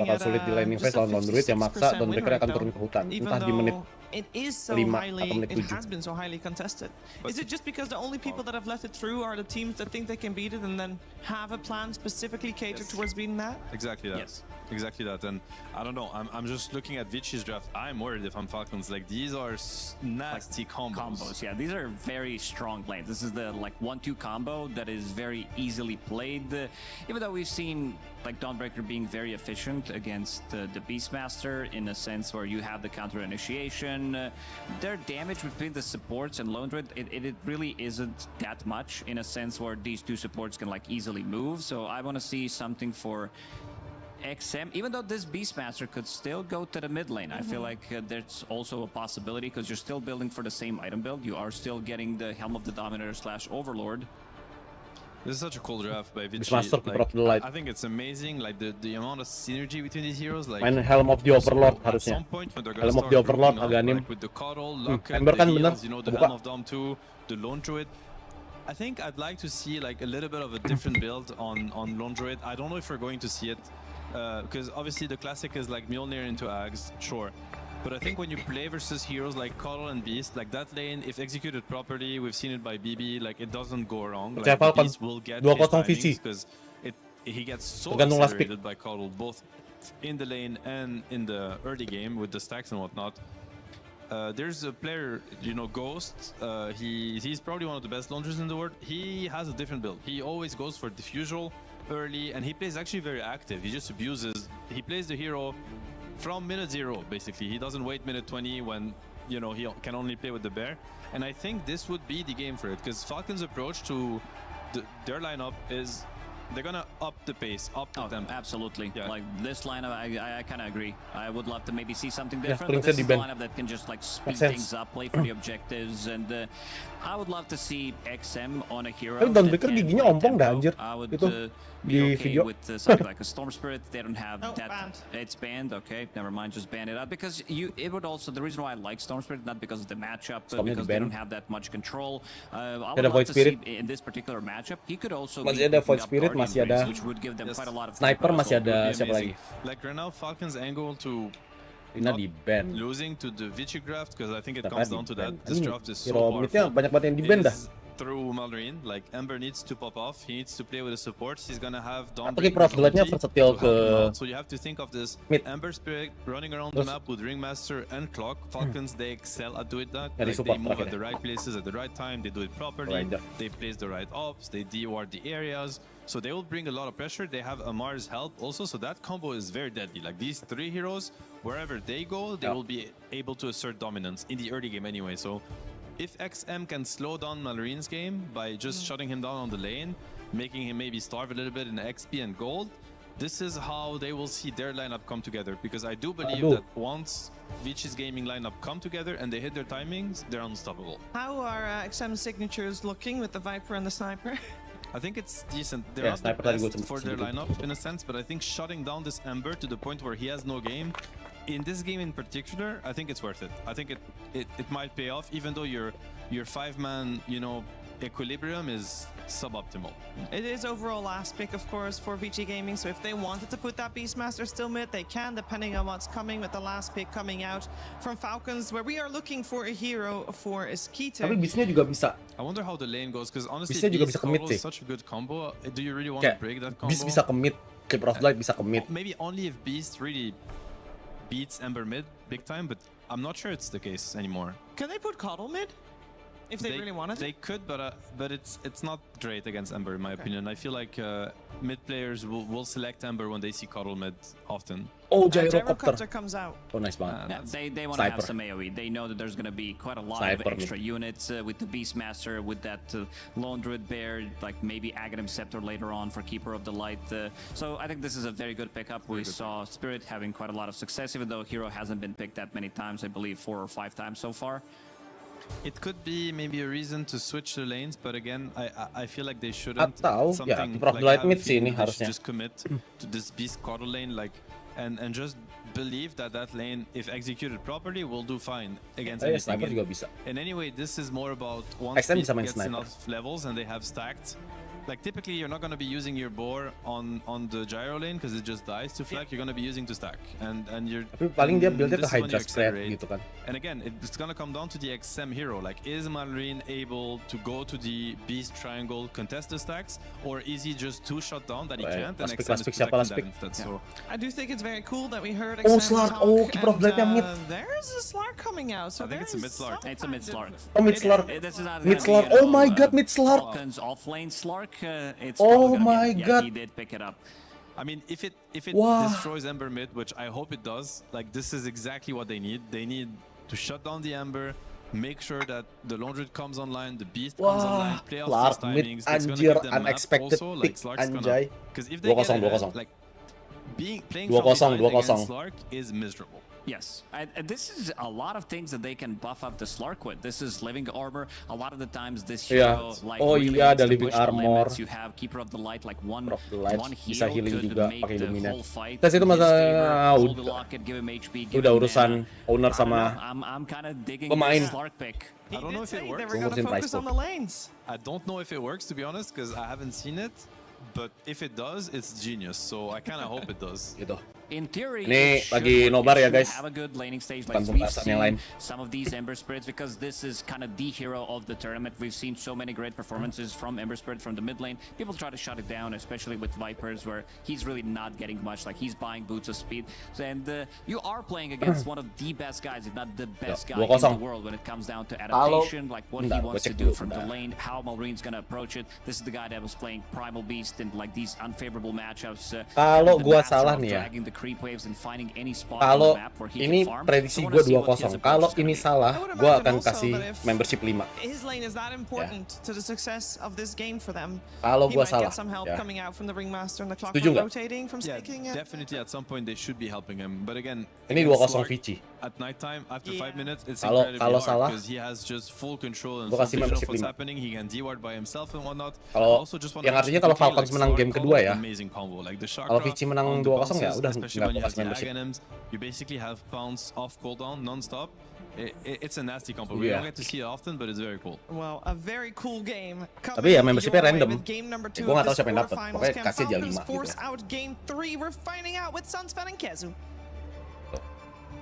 bakal sulit di laning phase lawan Lone Druid, yang maksa Dawnbreaker akan turun ke hutan entah di menit it is so 5 highly, atau menit 7. it has been so highly contested. Is it just because the only people that have let it through are the teams that think they can beat it and then have a plan specifically catered towards beating that? Exactly that. Yes. Exactly that. And I don't know, I'm just looking at Vichi's draft. I'm worried if I'm Falcons. Like, these are nasty combos. Yeah, these are very strong lanes. This is the like 1-2 combo that is very easily played. Even though we've seen like Dawnbreaker being very efficient against the Beastmaster in a sense where you have the counter initiation. Their damage between the supports and Lone Druid, it really isn't that much in a sense where these two supports can like easily move. So I want to see something for XM, even though this Beastmaster could still go to the mid lane. I feel like there's also a possibility because you're still building for the same item build. You are still getting the Helm of the Dominator / Overlord. This is such a cool draft by Vici. Like, I think it's amazing, like the amount of synergy between these heroes. Like, main Helm of the Overlord harusnya. Helm of the Overlord Aganim. With the Coddle, Ember kan bener. You know, the Helm of Dom 2, the Lone Druid. I think I'd like to see like a little bit of a different build on Lone Druid. I don't know if we're going to see it. Because obviously the classic is like Mjolnir into Ags, sure. But I think when you play versus heroes like Coddle and Beast, like that lane, if executed properly, we've seen it by BB, like it doesn't go wrong. Like Beast will get his timings because he gets so accelerated by Coddle, both in the lane and in the early game with the stacks and whatnot. There's a player, you know, Ghost. He's probably one of the best launchers in the world. He has a different build. He always goes for diffusal early, and he plays actually very active. He just abuses. He plays the hero from minute 0, basically. He doesn't wait minute 20 when, you know, he can only play with the bear. And I think this would be the game for it, because Falcon's approach to their lineup is they're gonna up the pace, up the tempo. Absolutely. Yeah. Like this lineup, I kind of agree. I would love to maybe see something different. But this is a lineup that can just like speed things up, play for the objectives, and I would love to see XM on a hero. Dawnbreaker giginya ompong dah anjir. I would Itu be di okay video. with something like a Storm Spirit. They don't have that. Banned. It's banned. Okay, never mind. Just ban it out because it would also the reason why I like Storm Spirit not because of the matchup, but because they don't have that much control. I would love to see in this particular matchup. He could also masih ada Void Spirit, masih ada which would give them quite a lot of Sniper, masih ada siapa lagi? Like right now, Falcon's angle to di ban. Losing to the Vici draft, because I think it comes down to that. This draft is so powerful. Banyak banget yang di ban dah. Through Malrine, like Ember needs to pop off. He needs to play with the supports. He's gonna have Tapi Prof-nya versatil ke so you have to think of this mid. Ember Spirit running around the map with Ringmaster and Clock. Falcons they excel at doing that. Dari Like support they move terakhir at the right places at the right time. They do it properly. They place the right ops. They DOR the areas. So they will bring a lot of pressure. They have Amar's help also. So that combo is very deadly. Like these 3 heroes, wherever they go, they will be able to assert dominance in the early game anyway. So if XM can slow down Malrine's game by just shutting him down on the lane, making him maybe starve a little bit in XP and gold, this is how they will see their lineup come together. Because I do believe that once Vici's gaming lineup come together and they hit their timings, they're unstoppable. How are XM signatures looking with the Viper and the Sniper? I think it's decent. They're not the best for their lineup in a sense, but I think shutting down this Ember to the point where he has no game, in this game in particular, I think it's worth it. I think it might pay off, even though your 5-man, you know, equilibrium is suboptimal. It is overall last pick, of course, for VG Gaming, so if they wanted to put that Beastmaster still mid, they can, depending on what's coming with the last pick coming out from Falcons, where we are looking for a hero for Skeeter. Tapi Beastnya juga bisa. I wonder how the lane goes, because honestly, Beastnya juga bisa ke mid is sih. such a good combo. Do you really want to break that combo? Beast bisa ke mid, Keeper of Light bisa ke mid. Maybe only if Beast really beats Ember mid big time, but I'm not sure it's the case anymore. Can they put Coddle mid? If they really wanted to? They could, but it's not great against Ember in my opinion. I feel like mid players will select Ember when they see Coddle mid often. Oh, Gyrocopter comes out. Oh, nice banget. They want to have some AoE. They know that there's going to be quite a lot of extra units with the Beastmaster, with that Lone Druid Bear, like maybe Aghanim Scepter later on for Keeper of the Light. So I think this is a very good pickup. We saw Spirit having quite a lot of success, even though Hero hasn't been picked that many times. I believe 4 or 5 times so far. It could be maybe a reason to switch the lanes, but again, I feel like they shouldn't. Atau ya, Keeper of Light mid sih ini harusnya. Just commit to this Beast Coddle lane, like, and just believe that lane, if executed properly, will do fine against anything. Sniper juga bisa. And anyway, this is more about once Beast gets enough levels and they have stacked. Like typically, you're not going to be using your boar on the gyro lane because it just dies to flank. You're going to be using to stack, and you're. Tapi paling dia build-nya ke Hydra spread gitu kan. And again, it's going to come down to the XM hero. Like, is Marine able to go to the Beast Triangle, contest the stacks, or is he just too shut down that he can't? And XM is protecting that instead. So I do think it's very cool that we heard XM Slark. Oh, Keeper of Light mid. There's a Slark coming out. So I think it's a mid Slark. It's a mid Slark. Oh, mid Slark. Mid Slark. Oh my God, mid Slark. Falcons offlane Slark. It's oh my God! He did pick it up. I mean, if it destroys Ember mid, which I hope it does, like this is exactly what they need. They need to shut down the Ember, make sure that the Lone Druid comes online, the Beast comes online, play out these timings. It's gonna give them unexpected also, pick, like Slark's anjay. Because if they get ahead, like playing from behind against Slark is miserable. Yes, this is a lot of things that they can buff up the Slark with. This is living armor. A lot of the times this hero, like really ada living armor. You have Keeper of the Light, like one bisa heal healing could juga make pakai the Illuminate. whole fight. Terus itu masa hold the locket, give him HP, give udah him urusan owner sama I'm kind of digging pemain. the Slark pick. I don't know if it works. They were gonna focus on the lanes. I don't know if it works, to be honest, because I haven't seen it. But if it does, it's genius. So I kind of hope it does. Gitu. In theory, ini lagi nobar ya guys. Have a good laning stage, like we've seen some of these Ember Spirits, because this is kind of the hero of the tournament. We've seen so many great performances from Ember Spirit from the mid lane. People try to shut it down, especially with Vipers, where he's really not getting much. Like he's buying boots of speed, and you are playing against one of the best guys, if not the best guy in the world when it comes down to adaptation, like what he wants to do from the lane, how Malrine's gonna approach it. This is the guy that was playing Primal Beast in like these unfavorable matchups. Kalau gua salah nih ya. Kalau ini prediksi gue 2-0. Kalau ini salah, gue akan kasih membership 5. His lane is that important to the success of this game for them. Kalau gue salah, setuju nggak? Definitely at some point they should be helping him. But again, ini 2-0 Vici. At night time, after 5 minutes, it's kalau salah, because he has just full control and full vision of what's happening. He can D-ward by himself and whatnot. Kalau yang artinya kalau Falcons menang game kedua ya, kalau Vici menang 2-0 ya udah nggak kasih membership. You basically have pounce off cooldown non-stop. It's a nasty combo. We don't get to see it often, but it's very cool. Well, a very cool game. Tapi ya membershipnya random. Gue nggak tahu siapa yang dapat. Pokoknya kasih aja 5 gitu. Force out game 3. We're finding out with Sunspan and Kezu.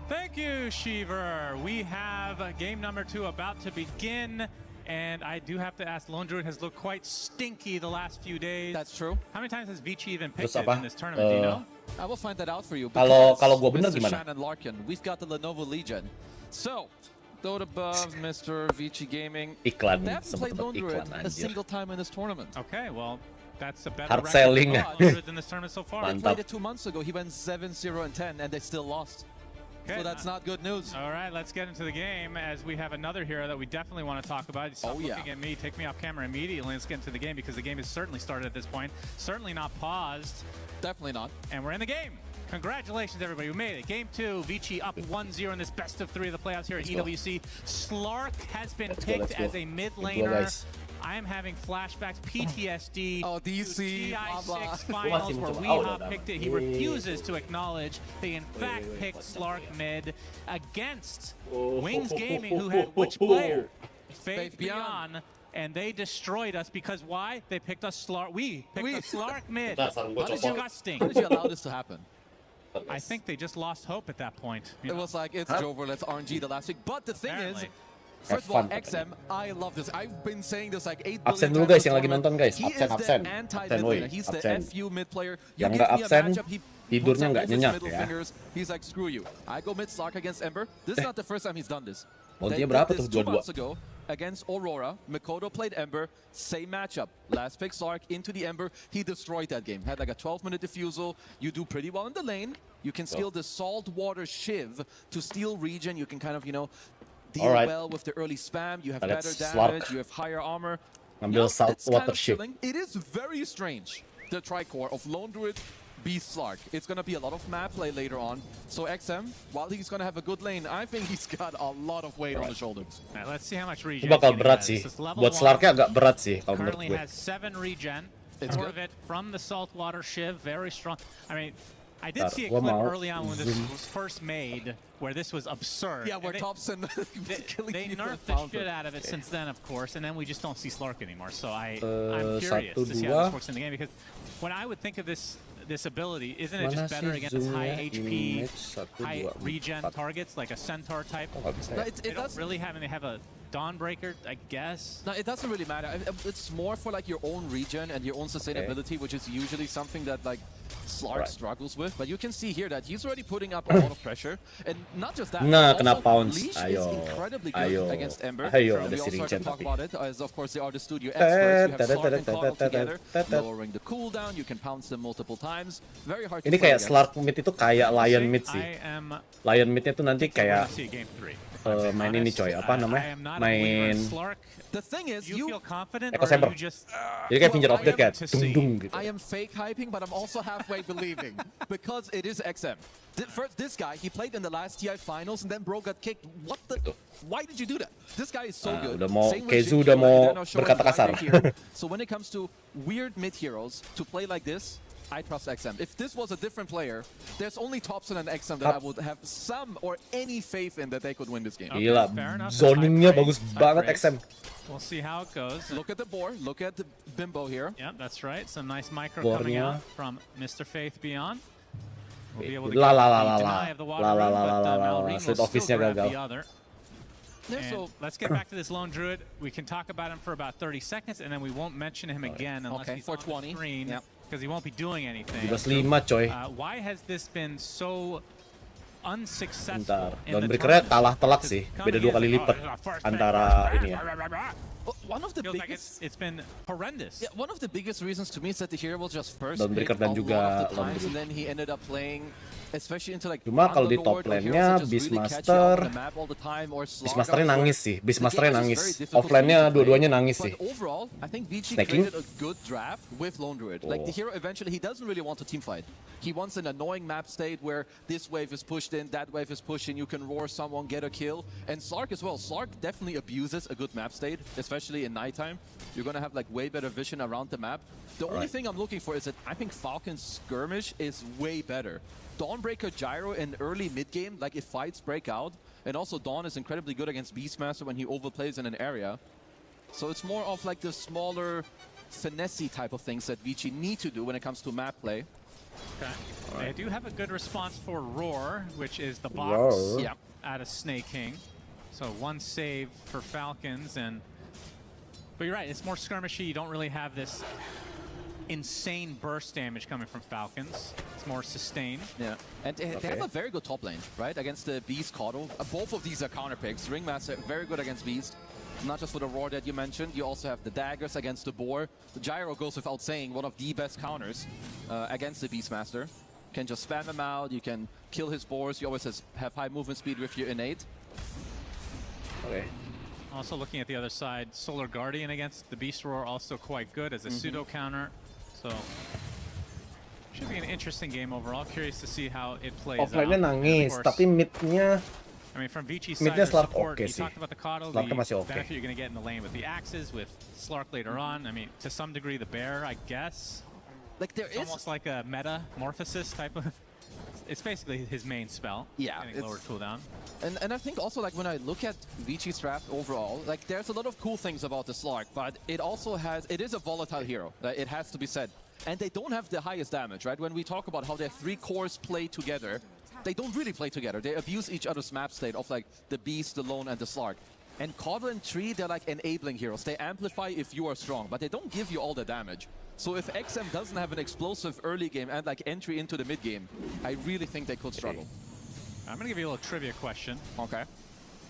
Thank you, Shiver. We have game number 2 about to begin. And I do have to ask, Lone Druid has looked quite stinky the last few days. That's true. How many times has Vici even picked it in this tournament, do you know? I will find that out for you. Kalau gua bener gimana? Shannon Larkin, we've got the Lenovo Legion. So, Dota above, Mr. Vici Gaming. Iklan, they haven't played Lone Druid a single time in this tournament. Okay, well, that's a better hard selling in this tournament so far. They played it 2 months ago. He went 7-0-10, and they still lost. Okay, so that's not good news. All right, let's get into the game as we have another hero that we definitely want to talk about. Stop looking at me, take me off camera immediately. Let's get into the game because the game has certainly started at this point. Certainly not paused. Definitely not. And we're in the game. Congratulations, everybody. We made it. Game 2, Vici up 1-0 in this best of 3 of the playoffs here at EWC. Slark has been picked as a mid laner. I am having flashbacks, PTSD. Oh, DC, TI6 finals where Weehaw picked it. He refuses to acknowledge they in fact picked Slark mid against Wings Gaming, who had which player? Faith Beyond. And they destroyed us because why? They picked us Slark. We picked us Slark mid. Disgusting. How did you allow this to happen? I think they just lost hope at that point. It was like, it's Jover, let's RNG the last week. But the thing is, first of all, XM, I love this. I've been saying this like 8 billion absen dulu guys yang lagi times. nonton guys. He Absen, is absen. the anti-mid Absen, woi. player. He's the Absen. FU mid player. Yang You nggak give me a absen, matchup, he tidurnya puts out nggak both his nyenyak middle ya. fingers. He's like, screw you. I go mid Slark against Ember. This is not the first time he's done this. Montinya They berapa did tuh? this 2 2-2. months ago against Aurora. Mikoto played Ember. Same matchup. Last pick Slark into the Ember. He destroyed that game. Had like a 12-minute defusal. You do pretty well in the lane. You can steal the saltwater shiv to steal region. You can kind of, you know, deal well with the early spam. You have better damage. You have higher armor. Ngambil saltwater shiv. It is very strange, the tricore of Lone Druid, Beast Slark. It's going to be a lot of map play later on. So XM, while he's going to have a good lane, I think he's got a lot of weight on the shoulders. Right, let's see how much regen. Itu bakal berat sih. Buat Slarknya agak berat sih kalau menurut Currently gue. has 7 regen. It's 4 of it from the saltwater shiv. Very strong. I mean, I did see a clip early on when this was first made where this was absurd. Yeah, where Thompson they nerfed the shit out of it since then, of course, and then we just don't see Slark anymore. So I'm curious to see how this works in the game, because when I would think of this ability, isn't it just better against high HP, high regen targets like a Centaur type? They don't really have, they have a Dawnbreaker, I guess. No, it doesn't really matter. It's more for like your own regen and your own sustainability, which is usually something that like Slark struggles with. But you can see here that he's already putting up a lot of pressure, and not just that. Nah, kena pounce. Leash Ayo, is incredibly good against Ember. Ayo, We ada also si start Regen to talk tapi. about it, as of course they are the studio experts. You have Slark and Cloud together, lowering the cooldown. You can pounce them multiple times. Very hard to Ini play kayak against. Slark mid itu kayak Lion mid sih. Lion midnya tuh nanti kayak main ini coy, apa namanya? Main The thing is, you feel confident, Echo or Saber. you just Jadi kayak Finger of Death kayak dung gitu. I am fake hyping, but I'm also halfway believing because it is XM. First, this guy, he played in the last TI finals and then bro got kicked. What the? Why did you do that? This guy is so good. Udah mau Same with Kezu Jinky, udah mau they're now showing berkata kasar. right here. So when it comes to weird mid heroes to play like this, I trust XM. If this was a different player, there's only Thompson and XM that I would have some or any faith in that they could win this game. Gila, zoningnya bagus banget XM. We'll see how it goes. Look at the board. Look at the Bimbo here. Yeah, that's right. Some nice micro Boardnya. coming out from Mr. Faith Beyond. We'll be able to La get la la the la deny la of the water la la rune, la but, la la Malrine Slit will office-nya still grab gagal. the other. And let's get back to this Lone Druid. We can talk about him for about 30 seconds, and then we won't mention him again unless he's for on the screen, because he won't be doing anything. 15 coy. Why has this been so unsuccessful Bentar, in the Dawnbreaker-nya tournament? kalah telak sih. Beda 2 kali lipat antara ini ya. One of the Feels biggest, like it's been horrendous. yeah, one of the biggest reasons to me is that the hero was just first Dawnbreaker picked dan a juga lot of the Lone times, Druid. and then he ended up playing, especially into like Cuma kalau di Underlord top or heroes lane-nya that just really catch you Beastmaster, up on the map all the time, or Beastmaster-nya Slark nangis sih. Beastmaster-nya The game is nangis. very difficult Offline-nya for you to play, dua-duanya nangis sih. But overall, I think VG Snaking? created a good draft with Lone Druid. Like the hero eventually, he doesn't really want to team fight. He wants an annoying map state where this wave is pushed in, that wave is pushed in, you can roar someone, get a kill. And Slark as well. Slark definitely abuses a good map state, especially in nighttime. You're gonna have like way better vision around the map. The only thing I'm looking for is that I think Falcon's skirmish is way better. Dawnbreaker Gyro in early mid game, like if fights break out, and also Dawn is incredibly good against Beastmaster when he overplays in an area. So it's more of like the smaller finesse type of things that VG need to do when it comes to map play. Okay. They do have a good response for Roar, which is the box Roar. out of Snake King. So 1 save for Falcons, and but you're right, it's more skirmishy. You don't really have this insane burst damage coming from Falcons. It's more sustained. Yeah, and they have a very good top lane, right? Against the Beast Caudal. Both of these are counter picks. Ringmaster, very good against Beast. Not just for the Roar that you mentioned, you also have the daggers against the Boar. The Gyro goes without saying, one of the best counters against the Beastmaster. You can just spam him out, you can kill his Boars, you always have high movement speed with your innate. Okay. Also looking at the other side, Solar Guardian against the Beast Roar, also quite good as a pseudo counter. So should be an interesting game overall. Curious to see how it plays Offline-nya out. nangis, tapi mid-nya I mean, from Vici's side, Midnya of Slark support, oke you sih. talked about the Coddle, Slarknya the masih oke. benefit you're going to get in the lane with the axes, with Slark later on. I mean, to some degree, the bear, I guess. Like there it's is almost like a metamorphosis type of. It's basically his main spell. Yeah, getting lower cooldown. And I think also like when I look at Vici's draft overall, like there's a lot of cool things about the Slark, but it also it is a volatile hero. It has to be said. And they don't have the highest damage, right? When we talk about how their 3 cores play together, they don't really play together. They abuse each other's map state of like the Beast, the Lone, and the Slark. And Coddle and Tree, they're like enabling heroes. They amplify if you are strong, but they don't give you all the damage. So if XM doesn't have an explosive early game and like entry into the mid game, I really think they could struggle. I'm going to give you a little trivia question. Okay.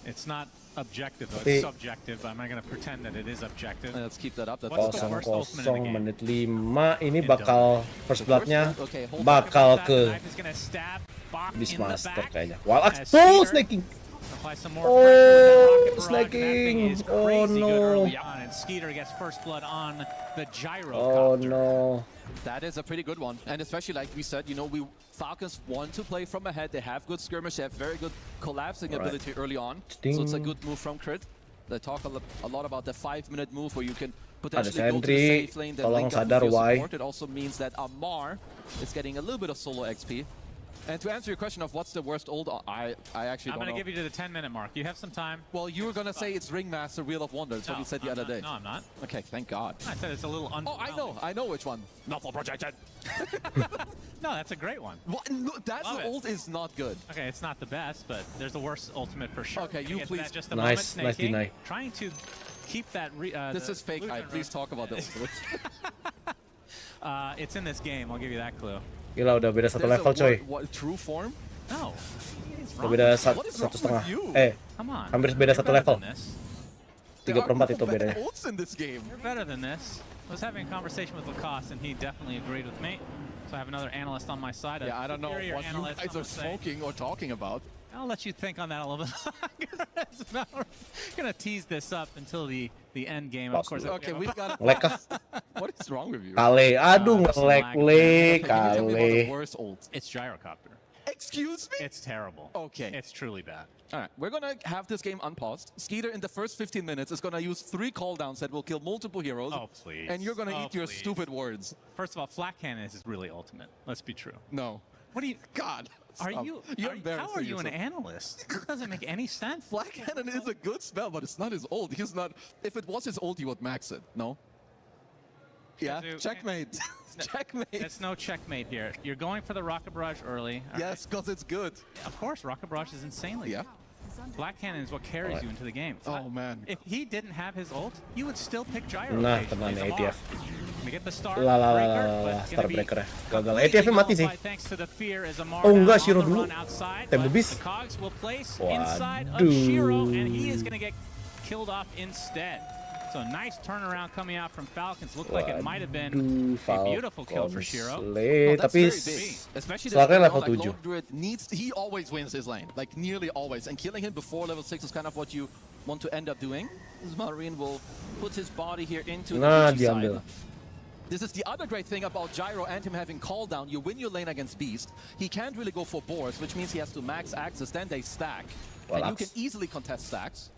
It's not objective though, it's subjective, but I'm not going to pretend that it is objective. Let's keep that up. What's the worst ultimate in the game? menit 5 ini bakal first blood-nya bakal ke Beastmaster kayaknya. Wild Axe, oh snaking! Oh snaking! Oh no! And Skeeter gets first blood on the gyro. Oh no! That is a pretty good one, and especially like we said, you know, Falcons want to play from ahead. They have good skirmish. They have very good collapsing ability early on, so it's a good move from Crit. They talk a lot about the 5-minute move where you can potentially go to the safe lane, then link up with your support. It also means that Amar is getting a little bit of solo XP. And to answer your question of what's the worst ult, I actually don't know. I'm going to give you to the 10-minute mark. You have some time. Well, you were going to say it's Ringmaster Wheel of Wonder. That's what you said the other day. No, I'm not. Okay, thank God. I said it's a little I know which one. Not for projected. No, that's a great one. What? No, that ult is not good. Okay, it's not the best, but there's the worst ultimate for sure. Okay, you please. Just a nice moment, deny. Trying to keep that. This is fake. Please talk about this. It's in this game. I'll give you that clue. Gila udah beda 1 level coy. What true form? No. Udah beda 1,5. Hampir beda 1 level. 3/4 itu bedanya. Ults in this game. You're better than this. I was having a conversation with Lacoste, and he definitely agreed with me. So I have another analyst on my side. Yeah, I don't know what you guys are smoking or talking about. I'll let you think on that a little bit. We're gonna tease this up until the end game, of course. Okay, we've got. What is wrong with you? Kale, aduh nge-lag kale. Worst ult. It's gyrocopter. Excuse me? It's terrible. Okay. It's truly bad. All right, we're gonna have this game unpaused. Skeeter in the first 15 minutes is gonna use 3 cooldowns that will kill multiple heroes. Oh please. And you're gonna eat your stupid words. First of all, flat cannon is really ultimate. Let's be true. No. What do you? God. How are you an analyst? This doesn't make any sense. Flat cannon is a good spell, but it's not his ult. He's not. If it was his ult, he would max it. No. Yeah. Checkmate. Checkmate. There's no checkmate here. You're going for the Rocket Barrage early. Yes, because it's good. Of course, Rocket Barrage is insanely good. Black Cannon is what carries you into the game. Oh man. If he didn't have his ult, you would still pick Gyro. Nah, kena nih ATF. Get the star Star Breaker ya. Gagal. ATF mati sih. Oh enggak, Shiro dulu. Tempo bis. Waduh. And he is going to get killed off instead. So nice turnaround coming out from Falcons. Looked like it might have been a beautiful kill for Shiro. Tapi Slarknya level 7. He always wins his lane, like nearly always. And killing him before level 6 is kind of what you want to end up doing. Marine will put his body here into the side. This is the other great thing about Gyro and him having call down. You win your lane against Beast. He can't really go for boards, which means he has to max access. Then they stack. And you can easily contest stacks.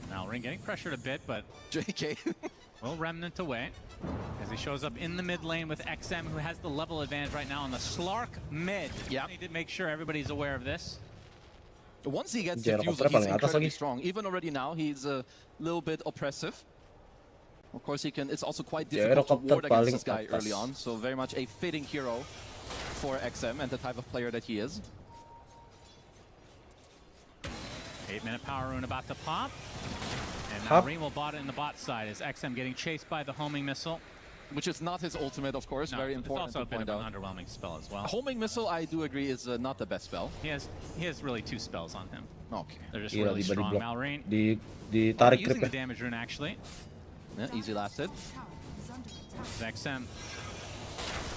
Now Ring getting pressured a bit, but JK will remnant away as he shows up in the mid lane with XM, who has the level advantage right now on the Slark mid. Yeah, he did make sure everybody's aware of this. Once he gets diffused, he's incredibly strong. Even already now, he's a little bit oppressive. Of course, he can. It's also quite difficult to ward against this guy early on. So very much a fitting hero for XM and the type of player that he is. 8-minute power rune about to pop. And now Reem will bot it in the bot side as XM getting chased by the homing missile. Which is not his ultimate, of course. No, very important it's also to a bit point of out. an underwhelming spell as well. Homing missile, I do agree, is not the best spell. He has really 2 spells on him. Okay. They're just really strong. Malrain ditarik using the damage rune actually. Yeah, easy lasted. XM.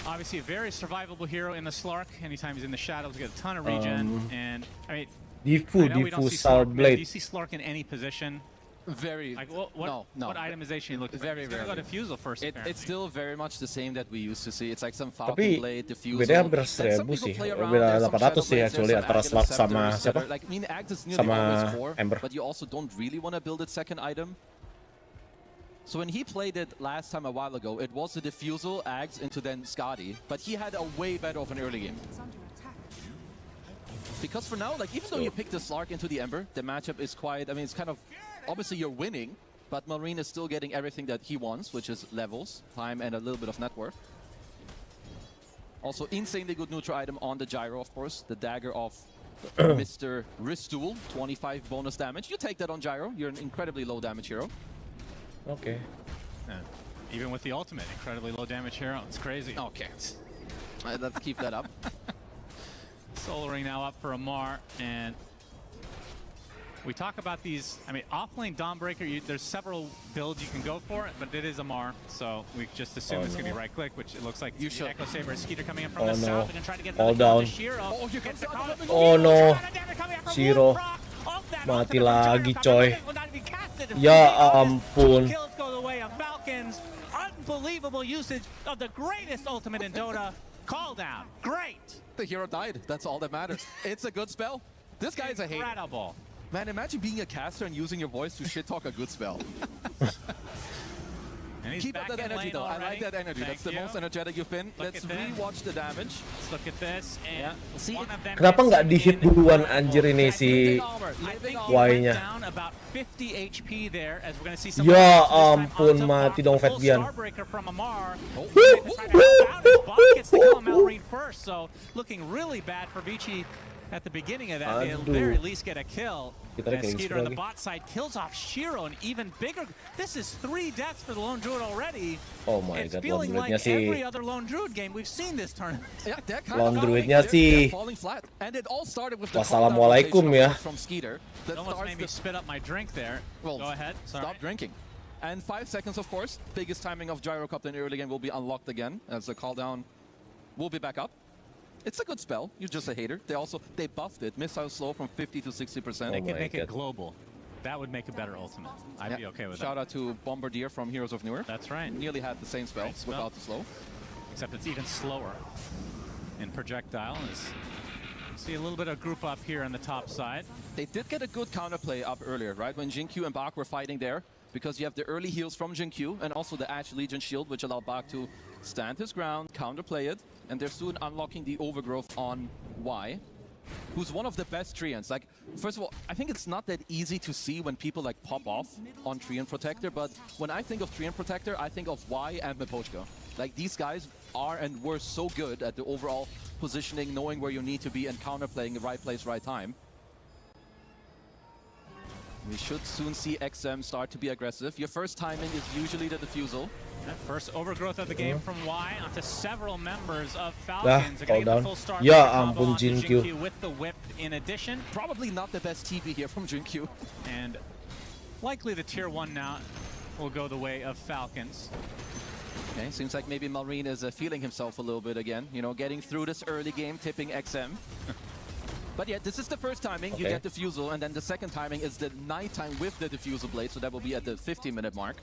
Obviously a very survivable hero in the Slark. Anytime he's in the shadows, he gets a ton of regen. And I mean, Difu Soul Blade. Do you see Slark in any position? Very. Like what itemization you look for? Very rare. Got a defusal first. It's still very much the same that we used to see. It's like some Tapi Falcon Blade, defusal. bedanya hampir 1000 sih, beda 800 sih actually antara Slug sama siapa? Like, I mean, Ags is nearly Sama always core, Ember. but you also don't really want to build its second item. So when he played it last time a while ago, it was the defusal, Ags into then Scotty, but he had a way better of an early game. Because for now, like even though you pick the Slark into the Ember, the matchup is quite, I mean, it's kind of, obviously you're winning, but Marine is still getting everything that he wants, which is levels, time, and a little bit of net worth. Also, insanely good neutral item on the gyro, of course. The dagger of Mr. Ristool, 25 bonus damage. You take that on gyro, you're an incredibly low damage hero. Okay. Even with the ultimate, incredibly low damage hero. It's crazy. Okay. Let's keep that up. Solar Ring now up for Amar, and we talk about these, I mean, offlane Dawnbreaker, there's several builds you can go for it, but it is Amar, so we just assume it's going to be right click, which it looks like you should. Echo Saber and Skeeter coming in from the south. They're going to try to get All down. Shiro. Oh no. Shiro. Mati lagi coy. Ya ampun. Kills go the way of Falcons. Unbelievable usage of the greatest ultimate in Dota. Call down. Great. The hero died. That's all that matters. It's a good spell. This guy is a hater. Incredible. Man, imagine being a caster and using your voice to shit talk a good spell. Keep up that energy though. I like that energy. That's the most energetic you've been. Let's rewatch the damage. Let's look at this. And one of them Kenapa nggak di hit duluan anjir ini si Y-nya? Ya ampun, mati dong Fatbian. Looking really bad for Vici at the beginning of that. They'll very least get a kill. Skeeter on the bot side kills off Shiro, and even bigger. This is 3 deaths for the Lone Druid already. Oh my it's god, feeling Lone like Druidnya every other Lone Druid game we've seen this tournament. Yeah, Lone Druidnya sih. Wassalamualaikum ya. From Skeeter. That almost made me spit up my drink there. Well, go ahead. Sorry. Stop drinking. And 5 seconds, of course. Biggest timing of Gyro Cup in the early game will be unlocked again as the call down will be back up. It's a good spell. You're just a hater. They buffed it. Missile slow from 50 to 60%. They could make it global. That would make a better ultimate. I'd be okay with that. Shout out to Bombardier from Heroes of Newer. That's right. Nearly had the same spell without the slow. Except it's even slower in projectile. See a little bit of group up here on the top side. They did get a good counterplay up earlier, right? When Jinkyu and Bak were fighting there. Because you have the early heals from Jinkyu and also the Ash Legion shield, which allowed Bak to stand his ground, counterplay it, and they're soon unlocking the overgrowth on Y, who's one of the best Treants. Like, first of all, I think it's not that easy to see when people like pop off on Treant Protector, but when I think of Treant Protector, I think of Y and Mipochka. Like, these guys are and were so good at the overall positioning, knowing where you need to be and counterplaying the right place, right time. We should soon see XM start to be aggressive. Your first timing is usually the defusal. That first overgrowth of the game from Y onto several members of Falcons. Call down. Ya ampun Jinkyu. With the whip in addition. Probably not the best TP here from Jinkyu. And likely the tier 1 now will go the way of Falcons. Okay, seems like maybe Marine is feeling himself a little bit again. You know, getting through this early game, tipping XM. But yeah, this is the first timing, you get defusal, and then the second timing is the nighttime with the defusal blade, so that will be at the 15-minute mark.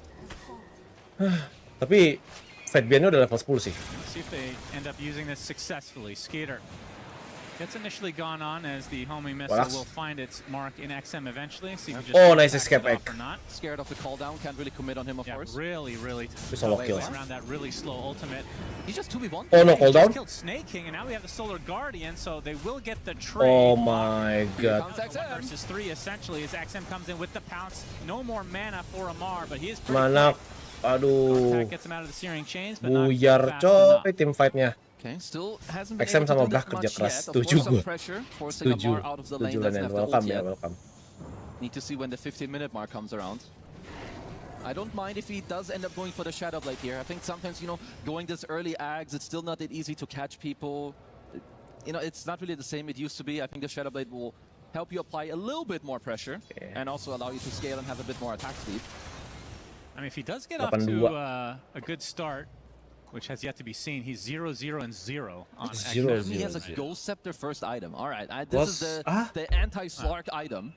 Tapi Fatbian udah level 10 sih. Let's see if they end up using this successfully. Skeeter gets initially gone on as the homing missile will find its mark in XM eventually. See if he just nice escape egg. Scared of the call down, can't really commit on him, of course. Really solo kills around that really slow ultimate. He's just 2v1. Oh no, call down. Killed Snake King, and now we have the Solar Guardian, so they will get the trade. Oh my god. Versus 3 essentially as XM comes in with the pounce. No more mana for Amar, but he is pretty mana. Aduh. Gets him out of the searing chains, but buyar coy tim fight-nya. Okay, still hasn't been XM sama able to do Black that kerja much keras. yet. Setuju gue. Setuju Lenin. Welcome ya, welcome. Need to see when the 15-minute mark comes around. I don't mind if he does end up going for the Shadow Blade here. I think sometimes, you know, going this early Ags, it's still not that easy to catch people. You know, it's not really the same it used to be. I think the Shadow Blade will help you apply a little bit more pressure and also allow you to scale and have a bit more attack speed. I mean, if he does get off to a good start, which has yet to be seen, he's 0-0 and 0 on XM. He has a Ghost Scepter first item. All right, this is the anti-Slark item.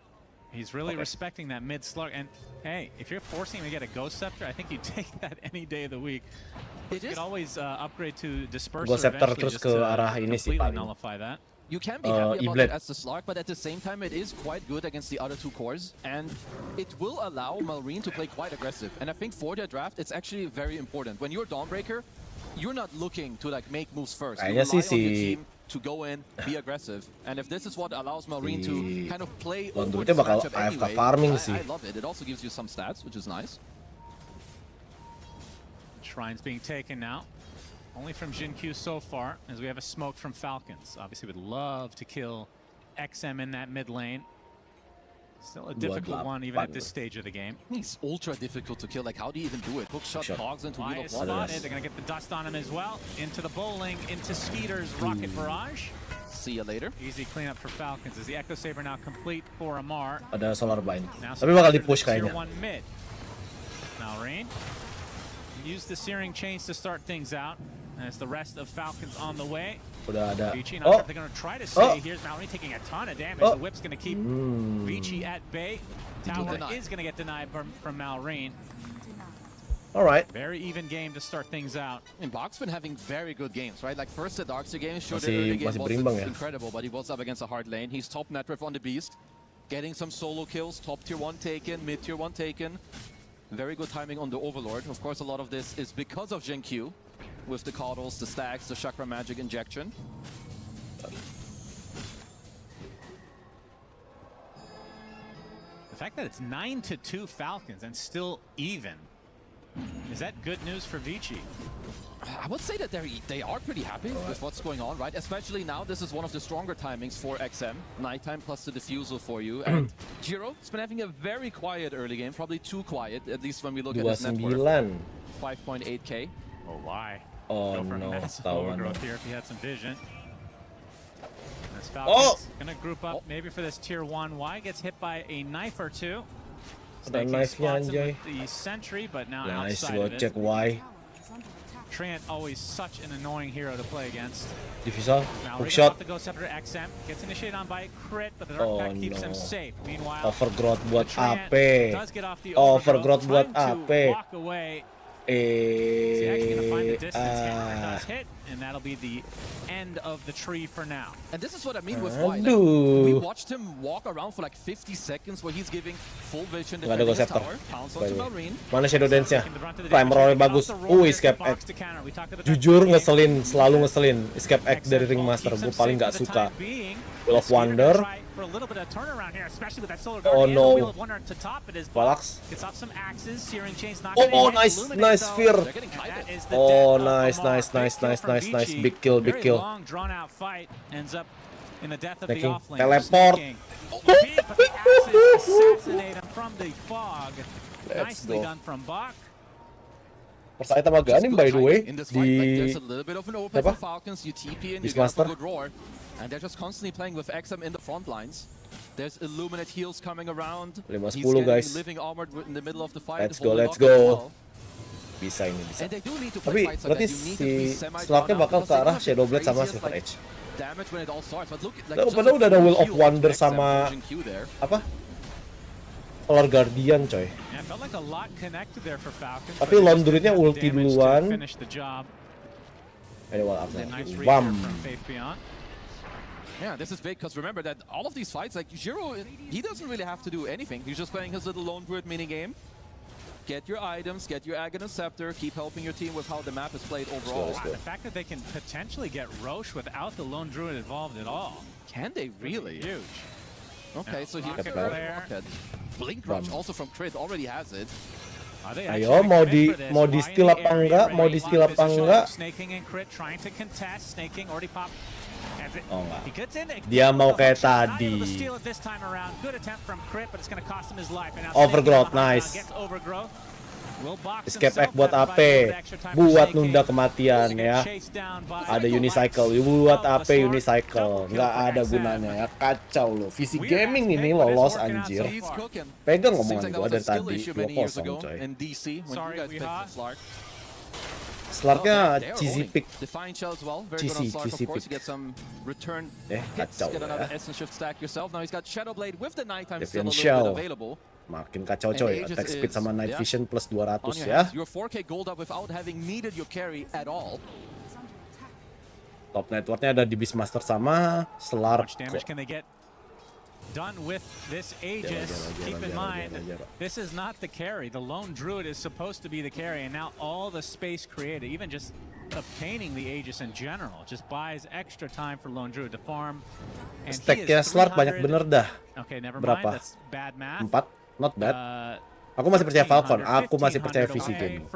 He's really respecting that mid slug. And hey, if you're forcing him to get a Ghost Scepter, I think you take that any day of the week. You can always upgrade to Disperser Ghost Scepter eventually terus just ke to arah ini sih completely paling. nullify that. You can be happy about it as the Slug, but at the same time it is quite good against the other two cores, and it will allow Malrine to play quite aggressive. And I think for their draft, it's actually very important. When you're Dawnbreaker, you're not looking to like make moves first. You rely on your team to go in, be aggressive. And if this is what allows Malrine to kind of play over the matchup anyway, I love it. It also gives you some stats, which is nice. Shrine's being taken now. Only from Jin-Q so far, as we have a smoke from Falcons. Obviously would love to kill XM in that mid lane. Still a difficult one even at this stage of the game. He's ultra difficult to kill. Like, how do you even do it? Hook shot hogs into Wheel of Blood. They're going to get the dust on him as well. Into the bowling, into Skeeter's Rocket Barrage. See you later. Easy cleanup for Falcons. Is the Echo Saber now complete for Amar? Ada Solar Bind. Tapi bakal di-push kayaknya. Malrine. Use the Searing Chains to start things out. As the rest of Falcons on the way. Udah ada. Vici, they're going to try to stay. Here's Malrine taking a ton of damage. The whip's going to keep Vici at bay. Tower is going to get denied from Malrine. All right. Very even game to start things out. And Bach's been having very good games, right? Like first the Darkseid game, sure the early game was incredible, but he was up against a hard lane. He's top net ref on the Beast, getting some solo kills, top tier 1 taken, mid tier 1 taken. Very good timing on the Overlord. Of course, a lot of this is because of Jin-Q. With the Coddles, the stacks, the Chakra Magic injection. The fact that it's 9-2 Falcons and still even, is that good news for Vici? I would say that they are pretty happy with what's going on, right? Especially now, this is one of the stronger timings for XM. Nighttime plus the diffusal for you. And Jiro has been having a very quiet early game, probably too quiet, at least when we look at his net worth. 5.8k. Oh, why? Oh no, ketahuan. Overgrowth here if he had some vision. This Falcon's gonna group up maybe for this tier 1. Y gets hit by a knife or two. Ada knife-nya anjay. The sentry, but now nice, outside of it. Check Y. Treant always such an annoying hero to play against. Diffusal, hook shot. shot. The Ghost Scepter XM gets initiated on by crit, but the Dark Pack keeps him safe. Meanwhile, Overgrowth buat AP. Does get off the Overgrowth buat AP. Walk away. He's actually going to find the distance. Hammer does hit, and that'll be the end of the tree for now. And this is what I mean with why. Like, we watched him walk around for like 50 seconds where he's giving full vision defending his tower. Pounce onto Malrine. Mana Shadow Dance-nya? Prime roll bagus. Escape X. Jujur ngeselin, selalu ngeselin. Escape X dari Ringmaster. Gue paling gak suka. Wheel of Wonder. Oh no. Balax. Oh nice fear. Oh nice. Big kill. Teleport. Let's go. Percaya sama Ganim by the way di apa? Beastmaster. And they're just constantly playing with XM in the front lines. There's Illuminate heals coming around. 5-10 guys. Living armored in the middle of the fight. Let's go. Bisa ini bisa. Tapi berarti si Slarknya bakal ke arah Shadowblade sama Silver Edge. Padahal udah ada Wheel of Wonder sama apa? Solar Guardian coy. Tapi Laundry-nya ulti duluan. Ini wall up. Bam. Yeah, this is big because remember that all of these fights, like Jiro, he doesn't really have to do anything. He's just playing his little Lone Druid mini game. Get your items, get your Aghanim Scepter, keep helping your team with how the map is played overall. The fact that they can potentially get Roche without the Lone Druid involved at all. Can they really? Huge. Okay, so here's the Blink Rush also from Crit already has it. Ayo mau di steal apa enggak? Mau di steal apa enggak? Snaking and Crit trying to contest. Snaking already popped. Oh enggak. Dia mau kayak tadi. Overgrowth, nice. Escape Egg buat AP, buat nunda kematian ya. Ada Unicycle, buat AP Unicycle, nggak ada gunanya ya. Kacau loh, visi gaming ini lolos anjir. Pegang omongan gua dari tadi, 2-0 coy. Slarknya cheesy pick. Define shell as well. Very good on Slark, of course. You get some return hits, get another essence shift stack yourself. Now he's got Shadow Blade with the nighttime still a little bit available. Makin kacau coy. Attack speed sama night vision plus 200 ya. You're 4K gold up without having needed your carry at all. Top networknya ada di Beastmaster sama Slark. Done with this Aegis. Keep in mind, this is not the carry. The lone druid is supposed to be the carry, and now all the space created, even just obtaining the Aegis in general, just buys extra time for lone druid to farm. Stacknya Slark banyak bener dah. Okay, never Berapa? mind. That's bad math. 4? Not bad. Aku masih percaya Falcon. Aku masih percaya VC Gaming.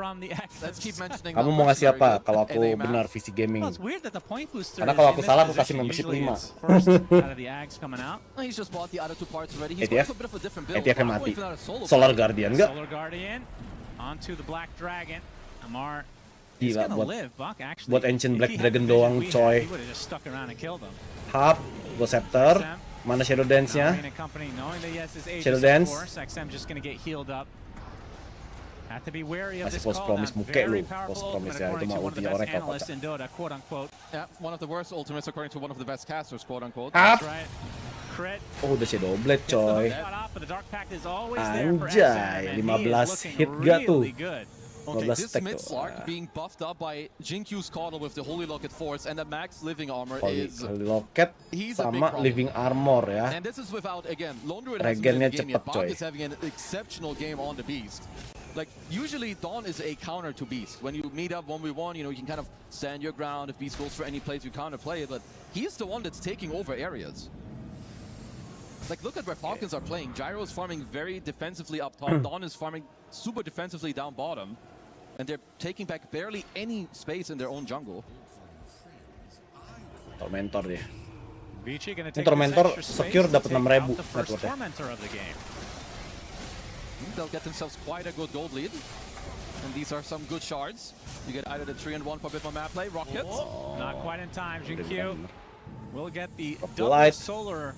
Kamu mau ngasih apa kalau aku benar VC Gaming? Karena kalau aku salah aku kasih membership 5. ETF-nya mati. Solar Guardian enggak? Gila buat Ancient Black Dragon doang coy. Half, Go Scepter. Mana Shadow Dance-nya? Shadow Dance. Masih False Promise muke lu. False Promise ya, itu mah ultinya Oracle kocak. Yeah, one of the worst ultimates according to one of the best casters, quote unquote. Up. Oh, udah Shadow Blade coy. Anjay, 15 hit gak tuh? This mid Slark being buffed up by Jinkyu's Caudal with the Holy Locket Force and the max living armor is... Holy Locket sama living armor ya. And this is without, again, Lone Druid hasn't been in the game yet. Bach is having an exceptional game on the Beast. Like, usually Dawn is a counter to Beast. When you meet up 1v1, you know, you can kind of stand your ground. If Beast goes for any plays, you counterplay it. But he's the one that's taking over areas. Like, look at where Falcons are playing. Gyro is farming very defensively up top. Dawn is farming super defensively down bottom. And they're taking back barely any space in their own jungle. Tormentor dia. Tormentor secure dapat 6.000 networknya. They'll get themselves quite a good gold lead. And these are some good shards. You get either the 3-1 for a bit more map play, Rockets. Not quite in time, Jinkyu. We'll get the double solar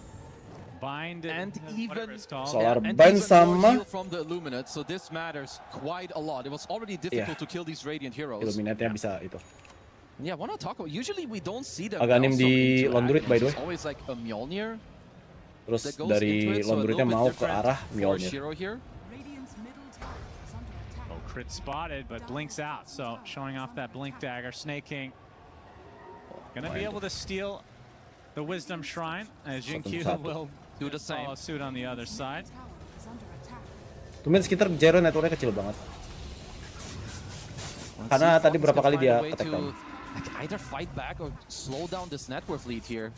bind and even Solar bind sama from the Illuminate, so this matters quite a lot. It was already difficult to kill these Radiant heroes. Illuminate-nya bisa itu. Yeah, wanna talk about, usually we don't see them. Aganim di Lone Druid by the way. Always like a Mjolnir. Terus dari Lone Druid-nya mau ke arah Mjolnir. Oh, crit spotted, but blinks out. So showing off that blink dagger, Snake King gonna be able to steal the Wisdom Shrine as Jinkyu will do the same. Follow suit on the other side. Tumben sekitar Gyro networknya kecil banget. Karena tadi berapa kali dia attack down. Either fight back or slow down this network lead here.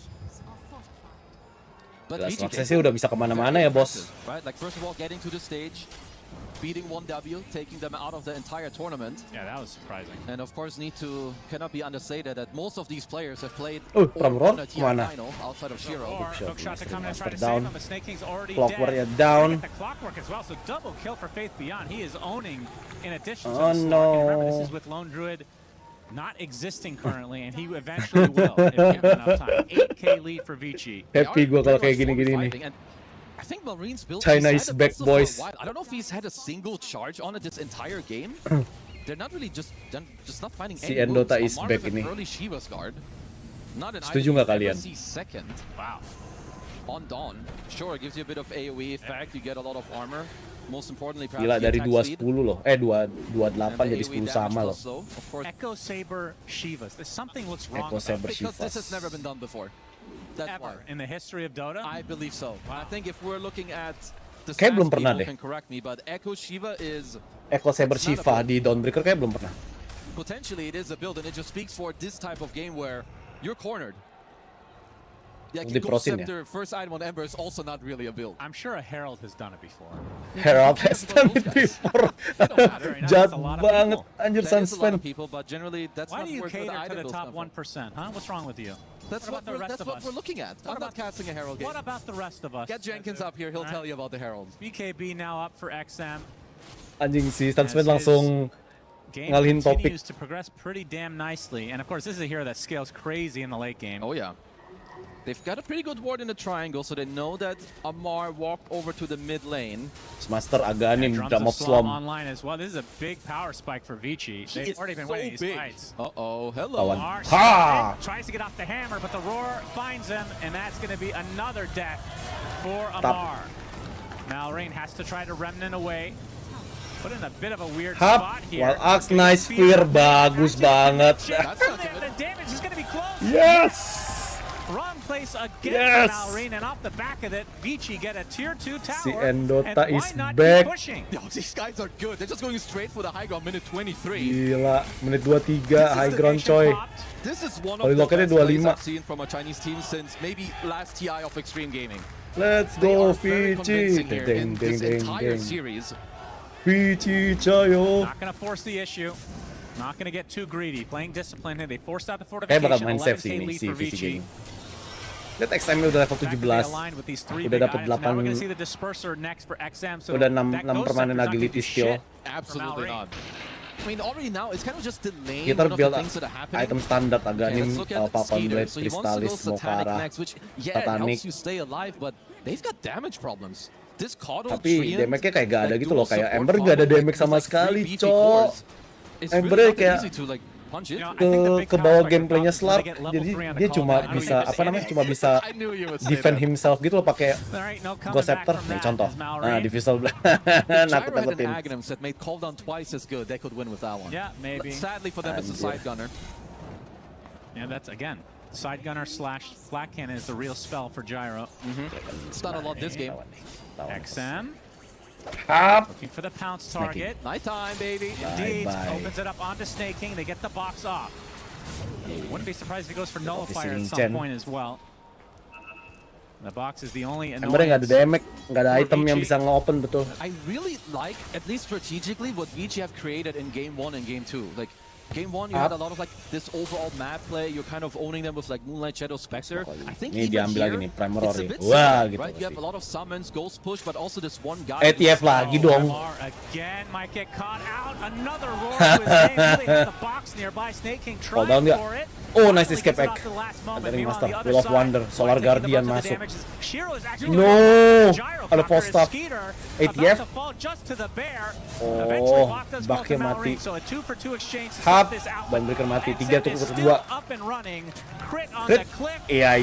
But aksesnya udah bisa kemana-mana ya bos. Right, like first of all getting to the stage, beating 1W, taking them out of the entire tournament. Yeah, that was surprising. And of course cannot be understated that most of these players have played Pramron final outside of Shiro. Hook shot to come in and try to save him, but Snake King's already Clockwork dead. down. The Clockwork as well, so double kill for Faith Beyond. He is owning in addition to the Slark. And remember, this is with Lone Druid not existing currently, and he eventually will if given enough time. 8K lead for Vici. Happy gue kalau kayak gini-gini nih. I think Marine's build China is back, boys. I don't know if he's had a single charge on it this entire game. They're not really just not finding any moves. Dota is back ini. Early Shiva's guard. Not an Setuju nggak kalian? Second. Wow. On Dawn, sure, it gives you a bit of AoE effect. You get a lot of armor. Most importantly, perhaps gila dari 210 loh. 28 jadi 10 sama loh. Echo Saber Shivas. There's something looks wrong Echo Saber because Shivas. this has never been done before. Ever in the history of Dota? I believe so. Wow. I think if we're looking at the kayak belum stats, pernah people deh. can correct me, but Echo Shiva is Echo Saber Shiva di Dawnbreaker kayak belum pernah. Potentially it is a build, and it just speaks for this type of game where you're cornered. Like Ghost Scepter, first item on Ember is also not really a build. I'm sure a Herald has done it before. Herald has done it before. Jahat banget, anjir Sunspan. But generally that's why not do you where cater the to the top 1%, huh? What's wrong with you? That's what we're looking at. I'm not casting a Herald game. What about the rest of us? Get Jenkins up here, he'll tell you about the Herald. BKB now up for XM. Anjing si Sunspan langsung ngalihin topik. Continues to progress pretty damn nicely. And of course this is a hero that scales crazy in the late game. Oh yeah. They've got a pretty good ward in the triangle, so they know that Amar walked over to the mid lane. Master Aganim Damok Slom online as well. This is a big power spike for Vici. They've already been winning these fights. Uh-oh, hello. Amar tries to get off the hammer, but the roar finds him, and that's going to be another death for Amar. Malrain has to try to remnant away. Put in a bit of a weird spot here. While Axe nice spear, bagus banget. Yes! Wrong place again for Malrain, and off the back of it, Vici get a tier 2 tower. Si Endota is not back. Yo, these guys are good. They're just going straight for the high ground, minute 23. Gila, menit 23 high ground coy. This is one of the best plays I've seen from a Chinese team since maybe last TI of Extreme Gaming. Let's go Vici! Vici. In this entire series. Vici Chayo. Not gonna force the issue. Not gonna get too greedy. Playing discipline here. They forced out the Kayak bakal fortification. main safe sih ini si Vici Gaming. Lihat XM-nya udah level 17. Udah dapat 8. Udah 6 permanen agility skill. Absolutely not. I mean, already now it's kind of just delaying Kita one of build the things that are happening. item standar Aganim, Papan Blade, So he wants to Crystallis, go Satanic Mokara, next, which yeah, it Satanic. helps you stay alive, but they've got damage problems. This Coddle Tapi Treant, damage-nya kayak gak ada like, gitu loh, dual kayak support Ember gak ada combo, damage sama like, sekali, three BP cok. cores. It's Ember really not kayak easy to like punch it. ke bawah gameplaynya Slark, jadi dia cuma bisa cuma bisa defend himself gitu loh pakai Ghost Scepter. Nih contoh, nah Diffusal nakut-nakutin. Aghanim's that made cooldown twice as good. They could win with that one. Yeah, maybe. Sadly for them, it's a side gunner. Yeah, that's again. Side gunner / flat cannon is the real spell for Gyro. It's not a lot this game. XM. Hop. Looking for the pounce target. Nighttime, baby. Indeed. Bye. Opens it up onto Snake King. They get the box off. Wouldn't be surprised if he goes for Nullifier at some point as well. The box is the only Ember nggak ada damage, nggak ada item yang bisa nge-open betul. I really like, at least strategically, what Vici have created in Game 1 and Game 2. Like, Game 1, you had a lot of like this overall map play. You're kind of owning them with like Moonlight Shadow Spectre. I think Ini even diambil here, lagi nih Primer it's a Rory. bit Wah similar, gitu. right? You have a lot of summons, Ghost Push, but also this one guy. ETF lagi dong. Again, might get caught out. Another roar to his name. Really hit the box nearby. Snake King trying for it. Oh, nice escape egg. Ada Master, Will of Wonder, Solar Guardian masuk. No, ada false stop. ATF. Oh, baknya mati. Hap, ban breaker mati. 3 tuh ke 2. Crit. Iya.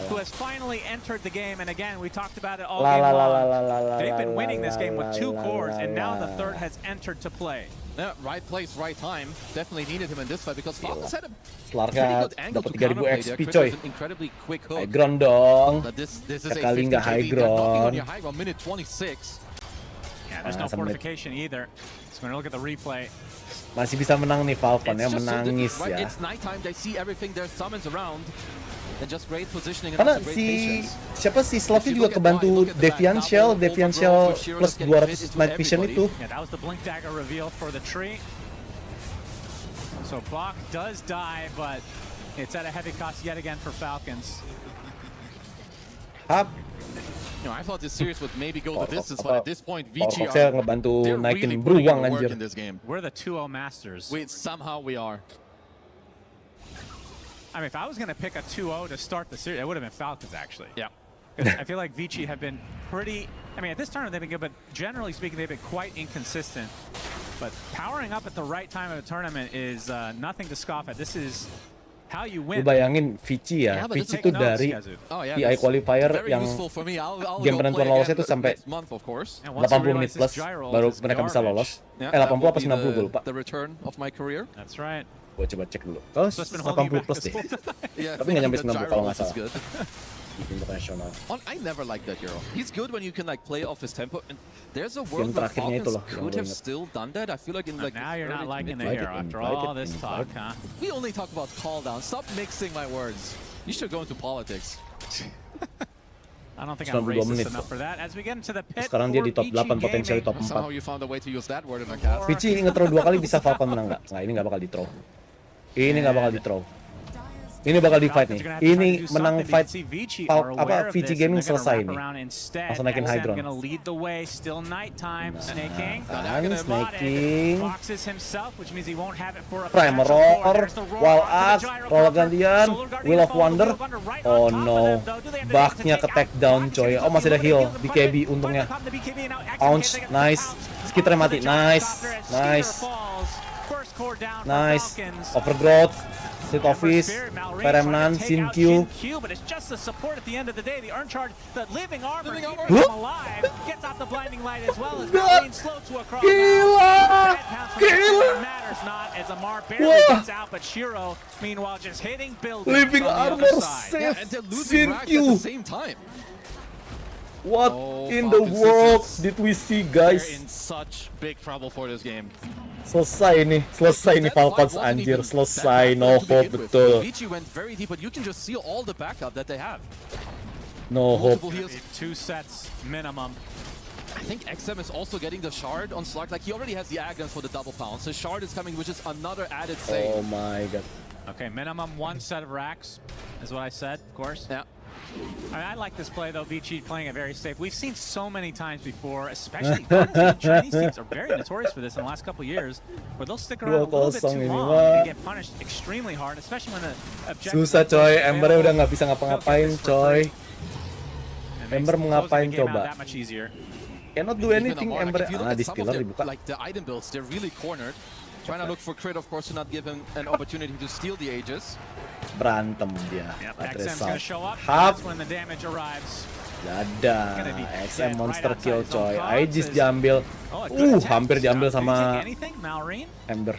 Who has finally entered the game, and again, we talked about it all game long. They've been winning this game with 2 cores, and now the third has entered to play. Yeah, right place, right time. Definitely needed him in this fight because Falcons had a Slark pretty good angle dapat to 3000 counterplay XP there. coy. An incredibly quick hook. High ground dong. But this is Sekali a 50 nggak high KD. They're knocking on ground. your high ground, minute 26. Yeah, there's no fortification either. So we're gonna look at the replay. Masih bisa menang nih Falcon ya, It's just so menangis different, right? ya. It's nighttime, they see everything, there's summons around. And just great positioning and Karena also great patience. siapa sih Slavi juga kebantu Deviant Shell plus 200 Night Vision itu. Yeah, that was the Blink Dagger reveal for the tree. So Bach does die, but it's at a heavy cost yet again for Falcons. Hap. You know, I thought this series would maybe go the distance, but at this point, Vici Saya ngebantu they're naikin really putting in beruang the work anjir. in this game. We're the 2-0 masters. Somehow we are. I mean, if I was going to pick a 2-0 to start the series, it would have been Falcons, actually. Yeah. Because I feel like Vici have been pretty... I mean, at this tournament, they've been good, but generally speaking, they've been quite inconsistent. But powering up at the right time of the tournament is nothing to scoff at. This is how you win. Lu bayangin Vici ya, Vici itu dari TI qualifier yang game penentuan lolosnya itu sampai 80 menit plus baru mereka bisa lolos. 80 apa 90 gue lupa. The return of my career. That's right. Gue coba cek dulu. Oh, 80 plus deh. Tapi nggak nyampe 90 kalau nggak salah. International. I never liked that hero. He's good when you can like play off his tempo. And there's a world where Falcons could have still done that. I feel like in like now you're not liking the hero after all this talk, huh? We only talk about call down. Stop mixing my words. You should go into politics. I don't think I'm racist enough for that. As we get into the pit, sekarang dia di top 8, potensial top 4. Somehow you found a way to use that word in a cast. Vici nge-throw 2 kali bisa Falcon menang nggak? Nah, ini nggak bakal di-throw. Ini nggak bakal di-throw. Ini bakal di fight nih. Ini menang fight VC Gaming selesai nih. Langsung naikin high ground. Snaking. Primer roar, wall axe, roll gantian, Wheel of Wonder. Oh no, bugnya ke take down coy. Oh masih ada heal di KB untungnya. Pounce, nice. Skitternya mati, nice. Overgrowth, State Office, Peremnan, Sin Q. Living Armor save Sin Q. What in the world did we see, guys? In such big trouble for this game. Selesai nih Falcons anjir, selesai, no hope betul. VG went very deep, but you can just see all the backup that they have. No hope. 2 sets minimum. I think XM is also getting the shard on Slark. Like he already has the Agons for the double pounce. The shard is coming, which is another added save. Oh my god. Okay, minimum 1 set of racks is what I said, of course. Yeah. I like this play though, Vici playing it very safe. We've seen so many times before, especially Chinese teams are very notorious for this in the last couple of years, where they'll stick around a little bit too long and get punished extremely hard, especially when the objective... Susah coy, Ember udah nggak bisa ngapa-ngapain coy. Ember mau ngapain coba? Cannot do anything Ember. Ah, di Stealer dibuka. Like the item builds, they're really cornered. Trying to look for Crit, of course, to not give him an opportunity to steal the Aegis. Berantem dia. Hap. Dadah. XM monster kill coy. Aegis diambil. Hampir diambil sama Ember.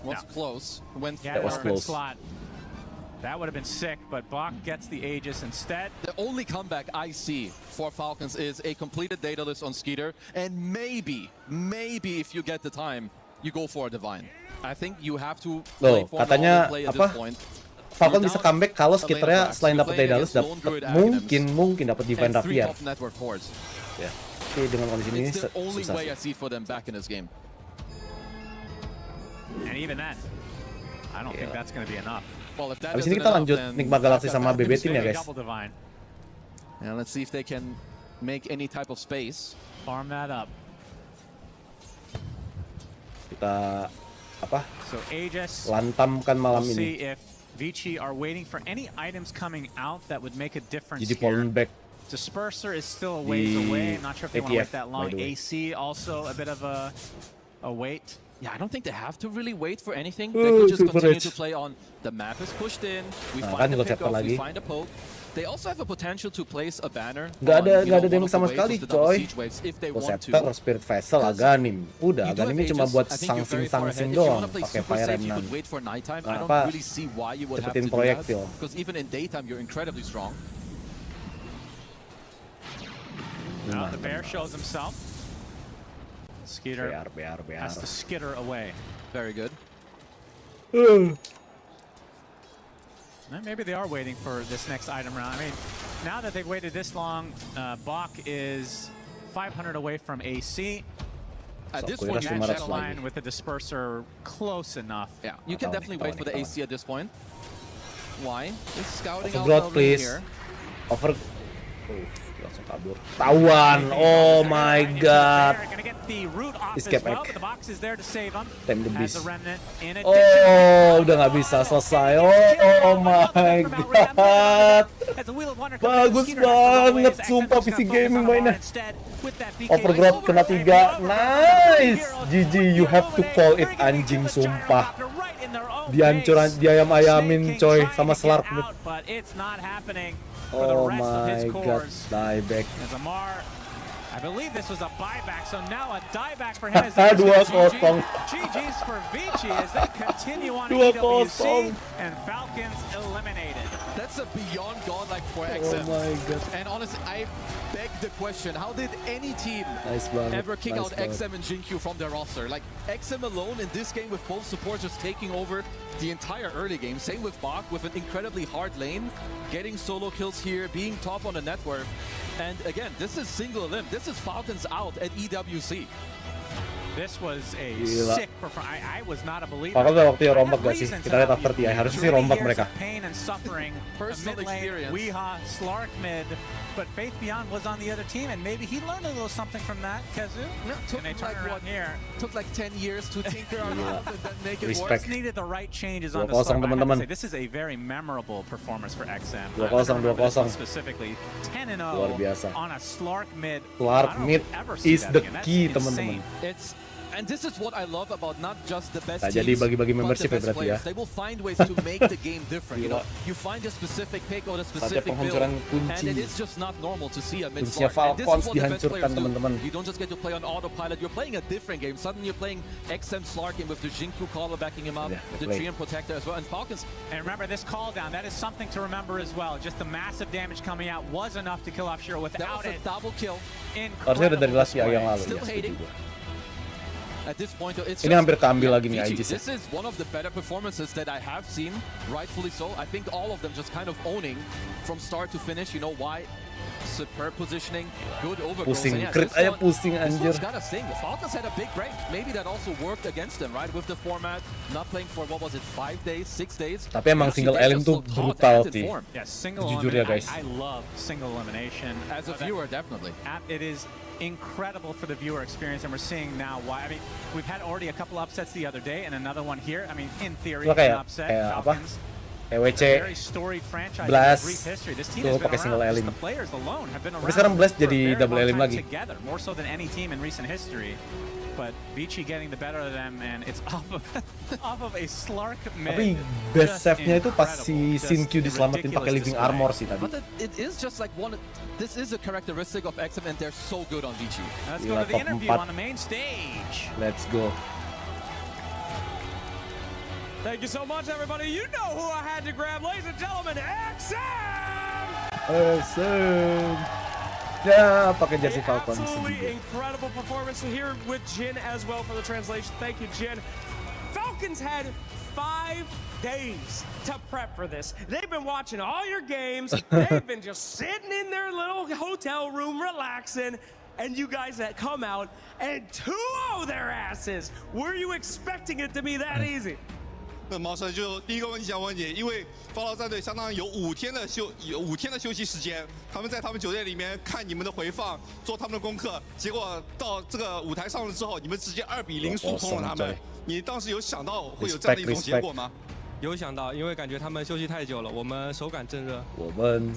Was close. That was close. That would have been sick, but Bach gets the Aegis instead. The only comeback I see for Falcons is a completed data list on Skeeter, and maybe if you get the time, you go for a Divine. I think you have to play for katanya play at apa? this point. Falcon bisa comeback kalau Skitternya selain dapat Daedalus dapat mungkin dapat Divine Rapier. Ya. Oke, dengan kondisi ini susah. And even then, I don't think that's going to be enough. Habis ini kita lanjut Nigma Galaxy sama BB Team ya guys. And let's see if they can make any type of space. Farm that up. Kita apa? So Aegis. Lantamkan malam we'll ini. See if Vici are waiting for any items coming out that would make a difference. Jadi Fallen back. Disperser is still a ways away. I'm not sure if they want to wait that long. AC also a bit of a wait. Yeah, I don't think they have to really wait for anything. They could just continue to play on the map is pushed in. We find a pick off, we find a poke. They also have a potential to place a banner. Gak ada damage sama sekali, coy. Scepter, Spirit Vessel, Aganim. Udah, Aganim ini cuma buat sangsing doang. Pakai Fire Remnant. Kenapa cepetin proyektil? Because even in daytime, you're incredibly strong. Now the bear shows himself. Skeeter has to skitter away. Very good. Maybe they are waiting for this next item round. I mean, now that they've waited this long, Bach is 500 away from AC. At this point, you can check line with the disperser close enough. Yeah, you can definitely wait for the AC at this point. Why? He's scouting out please. Here. Langsung kabur. Tawan. Oh my god. Escape egg. Time the beast. Oh, udah nggak bisa selesai. Oh my god. Bagus banget. Sumpah PC Gaming mainnya. Overgrowth kena 3. Nice. GG, you have to call it anjing sumpah. Diayam-ayamin coy sama Slark. Oh my god, dieback. I believe this was a buyback, so now a dieback for him. GG's for Vici as they continue on EWC and Falcons eliminated. That's a beyond godlike for XM. Oh my god. And honestly, I beg the question, how did any team ever kick out XM and Jinkyu from their roster? Like, XM alone in this game with both supports just taking over the entire early game. Same with Bach with an incredibly hard lane, getting solo kills here, being top on the network. And again, this is single elim. This is Falcons out at EWC. This was a sick performance. I was not a believer. Bakal waktu rombak gak sih? Kita lihat after TI. Harusnya sih rombak mereka. Pain and suffering. Personal mid lane, experience. Weeha, Slark mid, but Faith Beyond was on the other team, and maybe he learned a little something from that. Kezu. Took and they like turn around here. Took like 10 years to tinker around and then make it work. Just needed the right changes on the Slark. This is a very memorable performance for XM. 2-0. Specifically 10-0 on a Slark mid. Slark mid is the key, teman-teman. And this is what I love about not just the best jadi teams, bagi-bagi but membership the best ya berarti ya. players. They will find ways to make the game different. You know, you find a specific pick or a specific build, and it is just not normal to see a mid Slark. And this is what the best players do. You don't just get to play on autopilot. You're playing a different game. Suddenly you're playing XM Slark with the Jinku caller backing him up, the Treant Protector as well, and Falcons. And remember this call down. That is something to remember as well. Just the massive damage coming out was enough to kill off Shiro. Without that was a double kill. Harusnya udah dari last yang lalu Still ya. hating. At this point, it's ini hampir keambil lagi nih VG, Aegis. This is one of the better performances that I have seen, rightfully so. I think all of them just kind of owning from start to finish. You know why? Superb positioning, good overgrowth. Pusing, yeah, crit aja pusing anjir. This one's gotta sting. The Falcons had a big break. Maybe that also worked against them, right? With the format, not playing for what was it, 5 days, 6 days. Tapi emang single elim tuh brutal sih. Yeah, single jujur ya guys. I love single elimination. As a viewer, definitely. It is incredible for the viewer experience, and we're seeing now why. I mean, we've had already a couple upsets the other day, and another one here. I mean, in theory, an upset. Falcons. EWC, Blast, tuh pakai single elim. Tapi sekarang Blast jadi double elim lagi. More so than any team in recent history. But Vici getting the better of them, and it's off of a Slark mid. Tapi best save-nya itu pas si Sin-Q diselamatin pakai living armor sih tadi. But it is just like this is a characteristic of XM, and they're so good on Vici. Let's go to the interview on the main stage. Let's go. Thank you so much, everybody. You know who I had to grab, ladies and gentlemen, XM! XM! Yeah, pakai jersey Falcons. Absolutely incredible performance here with Jin as well for the translation. Thank you, Jin. Falcons had 5 days to prep for this. They've been watching all your games. They've been just sitting in their little hotel room relaxing. And you guys that come out and 2-0 their asses. Were you expecting it to be that easy? 那毛神就第一个问题想问你，因为法老战队相当于有5天的休息时间，他们在他们酒店里面看你们的回放，做他们的功课，结果到这个舞台上了之后，你们直接2比0输通了他们。你当时有想到会有这样的一种结果吗？有想到，因为感觉他们休息太久了，我们手感正热。我们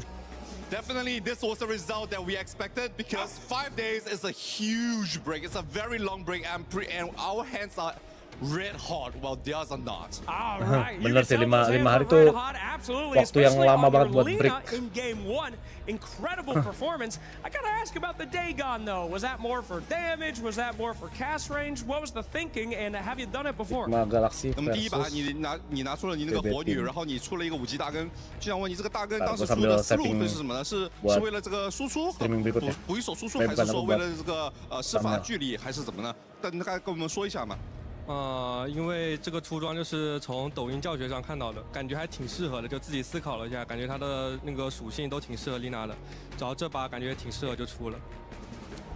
Definitely, this was the result that we expected because 5 days is a huge break. It's a very long break, and our hands are red hot while theirs are not. All right. Bener sih 5 hari tuh waktu yang lama banget buat break. In game 1, incredible performance. I gotta ask about the Dagon though. Was that more for damage? Was that more for cast range? What was the thinking? And have you done it before? 那么第一把你拿出了你那个火女，然后你出了一个5级大根，就想问你这个大根当时出的思路会是什么呢？是为了这个输出，补一手输出，还是说为了这个施法距离，还是怎么呢？大概跟我们说一下嘛。因为这个出装就是从抖音教学上看到的，感觉还挺适合的，就自己思考了一下，感觉它的那个属性都挺适合丽娜的，然后这把感觉挺适合就出了。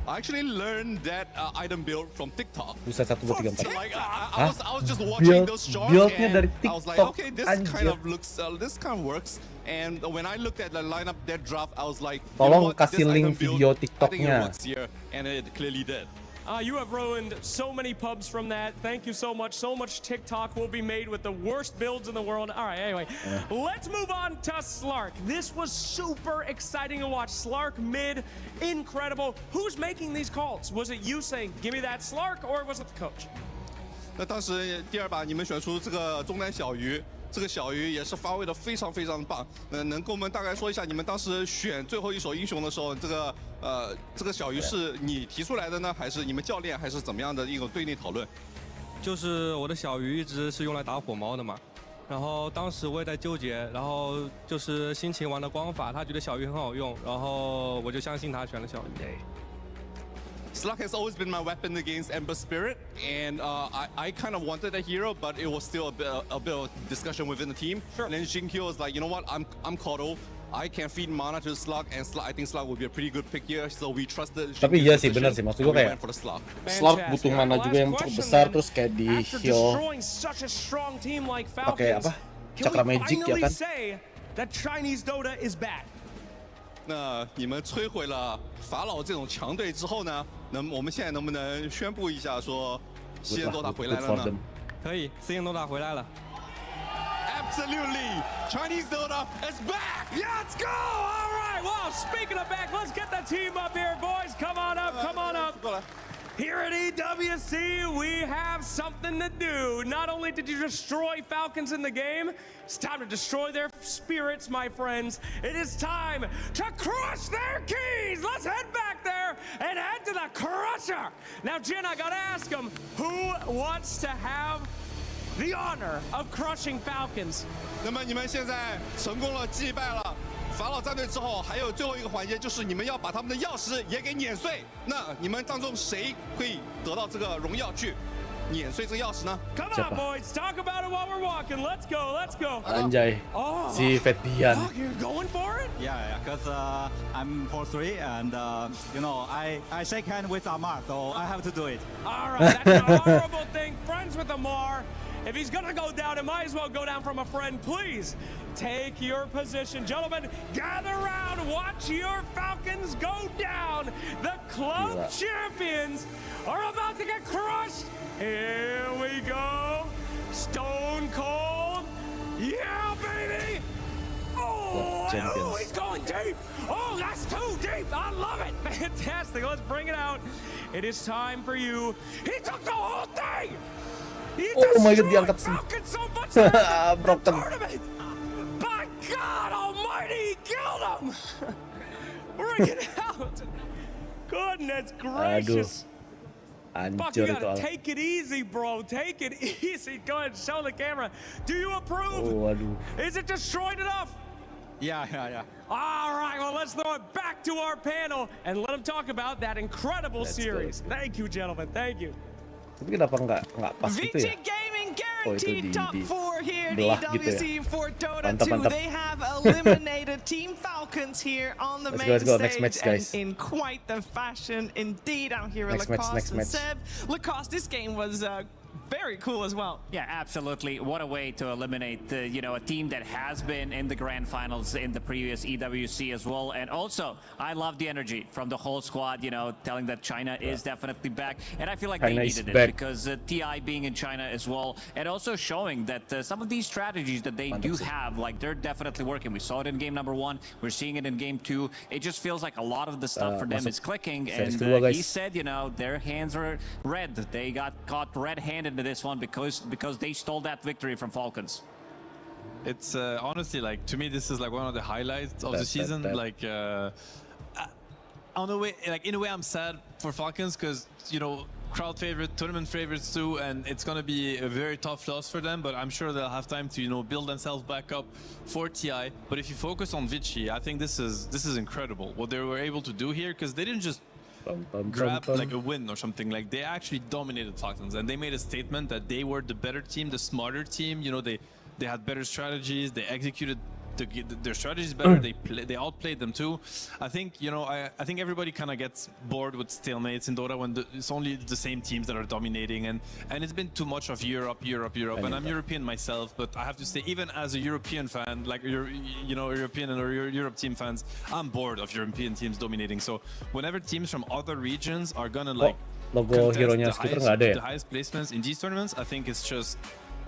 I actually learned that item build from TikTok. Buset 1, 2, 3, 4. Like I was just watching those shorts and I was like, okay, this kind of looks, this kind of works. And when I looked at the lineup that draft, I was like, tolong kasih link video TikToknya. I think it works here, and it clearly did. You have ruined so many pubs from that. Thank you so much. So much TikTok will be made with the worst builds in the world. All right, anyway, let's move on to Slark. This was super exciting to watch. Slark mid, incredible. Who's making these calls? Was it you saying, give me that Slark, or was it the coach? 那当时第2把你们选出这个中单小鱼。这个小鱼也是发挥的非常非常棒，能跟我们大概说一下你们当时选最后一手英雄的时候，这个小鱼是你提出来的呢，还是你们教练，还是怎么样的一种队内讨论？就是我的小鱼一直是用来打火猫的嘛，然后当时我也在纠结，然后就是心情玩的光法，他觉得小鱼很好用，然后我就相信他选了小鱼。Slug has always been my weapon against Ember Spirit, and I kind of wanted a hero, but it was still a bit of discussion within the team. Sure. And then Jinkyo was like, you know what, I'm Kodo. I can feed mana to Slug, and I think Slug would be a pretty good pick here, so we trusted. Tapi iya sih, benar sih, maksud gue kayak Slug butuh mana juga yang cukup besar, terus kayak di heal pakai apa? Cakra magic ya kan? 那你们摧毁了法老这种强队之后呢？我们现在能不能宣布一下说，西恩多塔回来了呢？可以，西恩多塔回来了。 Absolutely, Chinese Dota is back. Let's go! All right. Well, speaking of back, let's get the team up here, boys. Come on up. Come on up. Here at EWC, we have something to do. Not only did you destroy Falcons in the game, it's time to destroy their spirits, my friends. It is time to crush their keys. Let's head back there and head to the crusher. Now, Jin, I gotta ask him, who wants to have the honor of crushing Falcons? 那么你们现在成功了击败了法老战队之后，还有最后一个环节，就是你们要把他们的钥匙也给碾碎。那你们当中谁会得到这个荣耀去碾碎这个钥匙呢 ？Come on, boys, talk about it while we're walking. Let's go, let's go. Anjay, si Fetian. Oh, you're going for it? Yeah, because I'm 4-3, and you know, I shake hand with Amar, so I have to do it. All right, that's a horrible thing. Friends with Amar. If he's gonna go down, it might as well go down from a friend. Please take your position. Gentlemen, gather around, watch your Falcons go down. The club champions are about to get crushed. Here we go. Stone Cold. Yeah, baby. Oh, he's going deep. Oh, that's too deep. I love it. Fantastic. Let's bring it out. It is time for you. He took the whole thing. Oh my god, diangkat sih. Broken. By God Almighty, he killed him. Bring it out. Goodness gracious. Buck, you gotta take it easy, bro. Take it easy. Go ahead, show the camera. Do you approve? Is it destroyed enough? Yeah. All right, well, let's throw it back to our panel and let them talk about that incredible series. Thank you, gentlemen. Thank you. Tapi kenapa nggak pas gitu ya? Gaming guaranteed top 4 here at gitu EWC ya. for Dota 2. Mantap. They have eliminated Team Falcons here on the main stage. Next match, guys. And in quite the fashion indeed. I'm here with Next Lacoste and match. Seb. Lacoste, this game was very cool as well. Yeah, absolutely. What a way to eliminate, you know, a team that has been in the grand finals in the previous EWC as well. And also, I love the energy from the whole squad, you know, telling that China is definitely back. And I feel like they needed it because TI being in China as well, and also showing that some of these strategies that they do have, like, they're definitely working. We saw it in game number 1. We're seeing it in game 2. It just feels like a lot of the stuff for them is clicking. And he said, you know, their hands are red. They got caught red-handed into this one because they stole that victory from Falcons. It's honestly, like, to me, this is like one of the highlights of the season. Like, on the way, like, in a way, I'm sad for Falcons because, you know, crowd favorite, tournament favorites too, and it's gonna be a very tough loss for them. But I'm sure they'll have time to, you know, build themselves back up for TI. But if you focus on Vici, I think this is incredible what they were able to do here, because they didn't just grab like a win or something. Like, they actually dominated Falcons, and they made a statement that they were the better team, the smarter team. You know, they had better strategies, they executed their strategies better, they outplayed them too. I think, you know, I think everybody kind of gets bored with stalemates in Dota when it's only the same teams that are dominating, and it's been too much of Europe. And I'm European myself, but I have to say, even as a European fan, like, you know, European or Europe team fans, I'm bored of European teams dominating. So whenever teams from other regions are gonna like the highest placements in these tournaments, I think it's just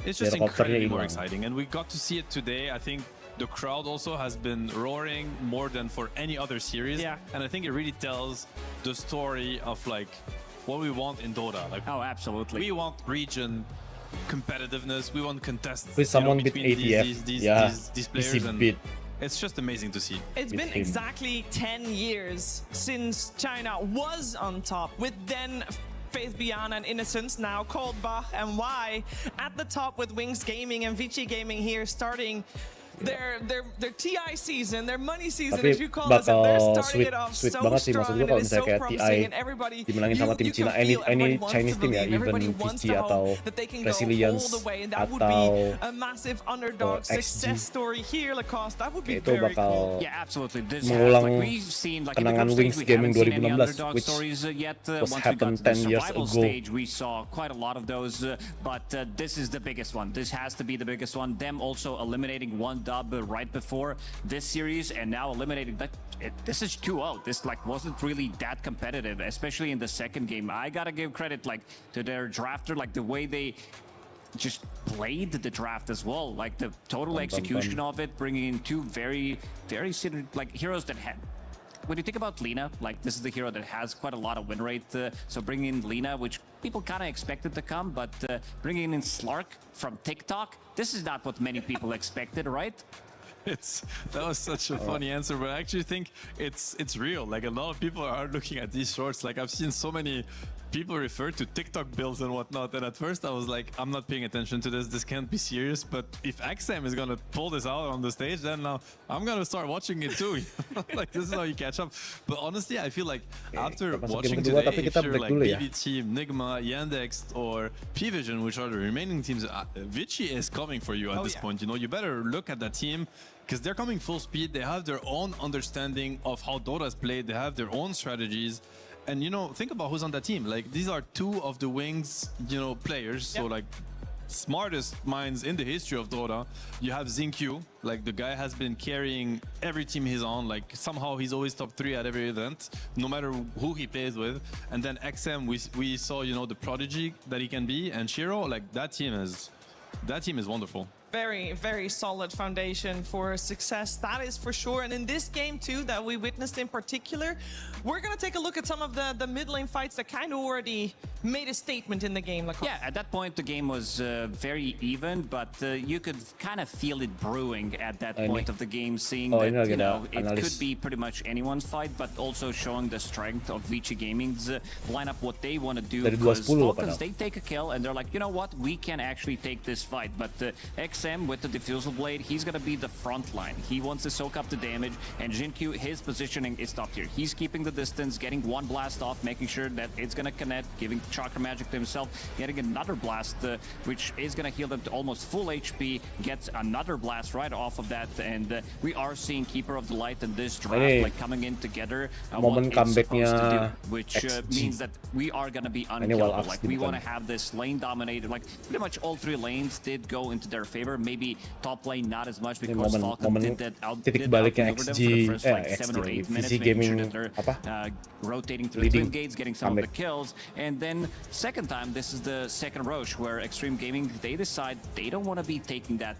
incredibly more exciting. And we got to see it today. I think the crowd also has been roaring more than for any other series. Yeah. And I think it really tells the story of, like, what we want in Dota. Like, oh, absolutely. We want region competitiveness. We want contests with someone between these players. And it's just amazing to see. It's been exactly 10 years since China was on top, with then Faith Beyond and Innocence, now called Bach and Y, at the top with Wings Gaming and Vici Gaming here starting their TI season, their money season, Tapi as you call it. They're bakal starting sweet it off sweet so banget sih, maksud strong, gue and kalau it is misalnya so kayak promising, TI and everybody, dimenangin sama tim you Cina, can feel any everybody wants Chinese to team ya, believe, even everybody wants VC to hope atau that they can go Resilience all the way, and that would be atau a massive underdog success story here, Lacoste. That would be itu very bakal cool. Yeah, absolutely. This mengulang like we've seen, like in the kenangan group Wings stage, we Gaming haven't seen any 2016, underdog which stories yet. was Once we got happened to the 10 years survival ago. stage, we saw quite a lot of those. But this is the biggest one. This has to be the biggest one. Them also eliminating one dub right before this series, and now eliminating that. This is 2-0. This like wasn't really that competitive, especially in the second game. I gotta give credit like to their drafter, like the way they just played the draft as well, like the total execution of it, bringing in two very like heroes that had. When you think about Lina, like this is the hero that has quite a lot of win rate. So bringing in Lina, which people kind of expected to come, but bringing in Slark from TikTok, this is not what many people expected, right? That was such a funny answer, but I actually think it's real. Like a lot of people are looking at these shorts. Like I've seen so many people refer to TikTok builds and whatnot, and at first I was like, I'm not paying attention to this. This can't be serious. But if XM is gonna pull this out on the stage, then now I'm gonna start watching it too. Like this is how you catch up. But honestly, I feel like after watching today, if you're like BB Team, Nigma, Yandex, or P-Vision, which are the remaining teams, Vici is coming for you at this point. You know, you better look at that team, because they're coming full speed. They have their own understanding of how Dota is played. They have their own strategies. And, you know, think about who's on that team. Like, these are two of the Wings, you know, players. So, like, smartest minds in the history of Dota. You have Zinq, like, the guy has been carrying every team he's on. Like, somehow he's always top 3 at every event, no matter who he plays with. And then XM, we saw, you know, the prodigy that he can be. And Shiro, like, that team is wonderful. Very, very solid foundation for success, that is for sure. And in this game too, that we witnessed in particular, we're gonna take a look at some of the mid lane fights that kind of already made a statement in the game. Like, yeah, at that point the game was very even, but you could kind of feel it brewing at that point of the game, seeing that you know it could be pretty much anyone's fight, but also showing the strength of RosesaGaming's lineup, what they want to do. Because Falcons, they take a kill and they're like, you know what, we can actually take this fight. But XM with the Diffusal Blade, he's gonna be the front line. He wants to soak up the damage, and Zinq, his positioning is top tier. He's keeping the distance, getting one blast off, making sure that it's gonna connect, giving Chakra Magic to himself, getting another blast, which is gonna heal them to almost full HP, gets another blast right off of that, and we are seeing Keeper of the Light in this draft like coming in together, what it's supposed to do, which means that we are gonna be unkillable. Like, we want to have this lane dominated. Like, pretty much all 3 lanes did go into their favor. Maybe top lane not as much, because Falcon did that titik baliknya outmaneuver them for the first like 7 or 8 minutes, making sure that they're rotating through the twin gates, getting some of the kills. And then second time, this is the second Roche, where Extreme Gaming, they decide they don't want to be taking that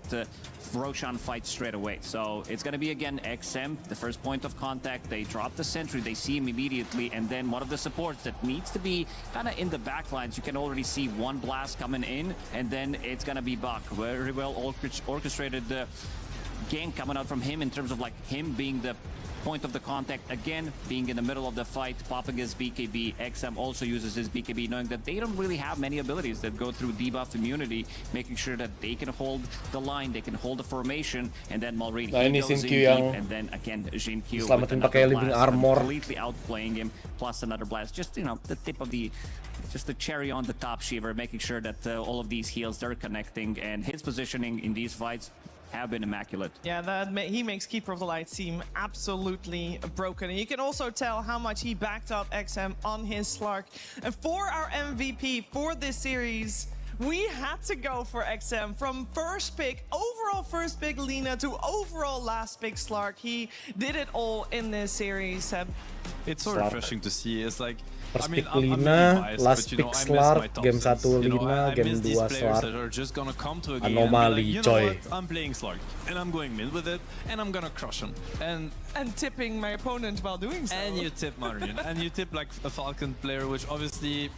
Roshan fight straight away. So it's going to be again XM, the first point of contact. They drop the sentry, they see him immediately, and then one of the supports that needs to be kind of in the backlines. You can already see one blast coming in, and then it's going to be Buck. Very well orchestrated gank coming out from him, in terms of like him being the point of the contact, again being in the middle of the fight, popping his BKB. XM also uses his BKB, knowing that they don't really have many abilities that go through debuff immunity, making sure that they can hold the line, they can hold the formation, and then Mulready goes in deep, and then again Zinq with another blast, completely outplaying him, plus another blast. Just, you know, the tip of the, just the cherry on the top, Shiver, making sure that all of these heals, they're connecting, and his positioning in these fights have been immaculate. Yeah, he makes Keeper of the Light seem absolutely broken. And you can also tell how much he backed up XM on his Slark. And for our MVP for this series, we had to go for XM. From first pick, overall first pick Lina, to overall last pick Slark. He did it all in this series. It's so refreshing to see. It's like, First pick Lina, last pick Slark, game 1 Lina, game 2 Slark. Anomali, coy. I'm playing Slark, and I'm going mid with it, and I'm gonna crush him. And tipping my opponent while doing so. And you tip Marion, and you tip like a Falcon player, which obviously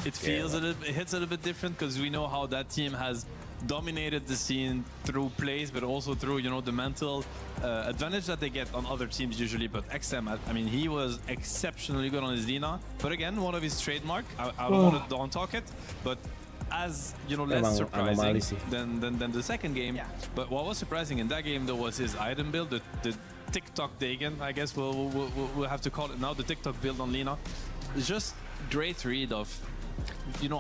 it feels it hits a little bit different, because we know how that team has dominated the scene through plays, but also through, you know, the mental advantage that they get on other teams usually. But XM, I mean, he was exceptionally good on his Lina. But again, one of his trademark, I don't want to talk it, but as less surprising than the second game. But what was surprising in that game though was his item build, the TikTok Dagon, I guess we'll have to call it now, the TikTok build on Lina. It's just great read of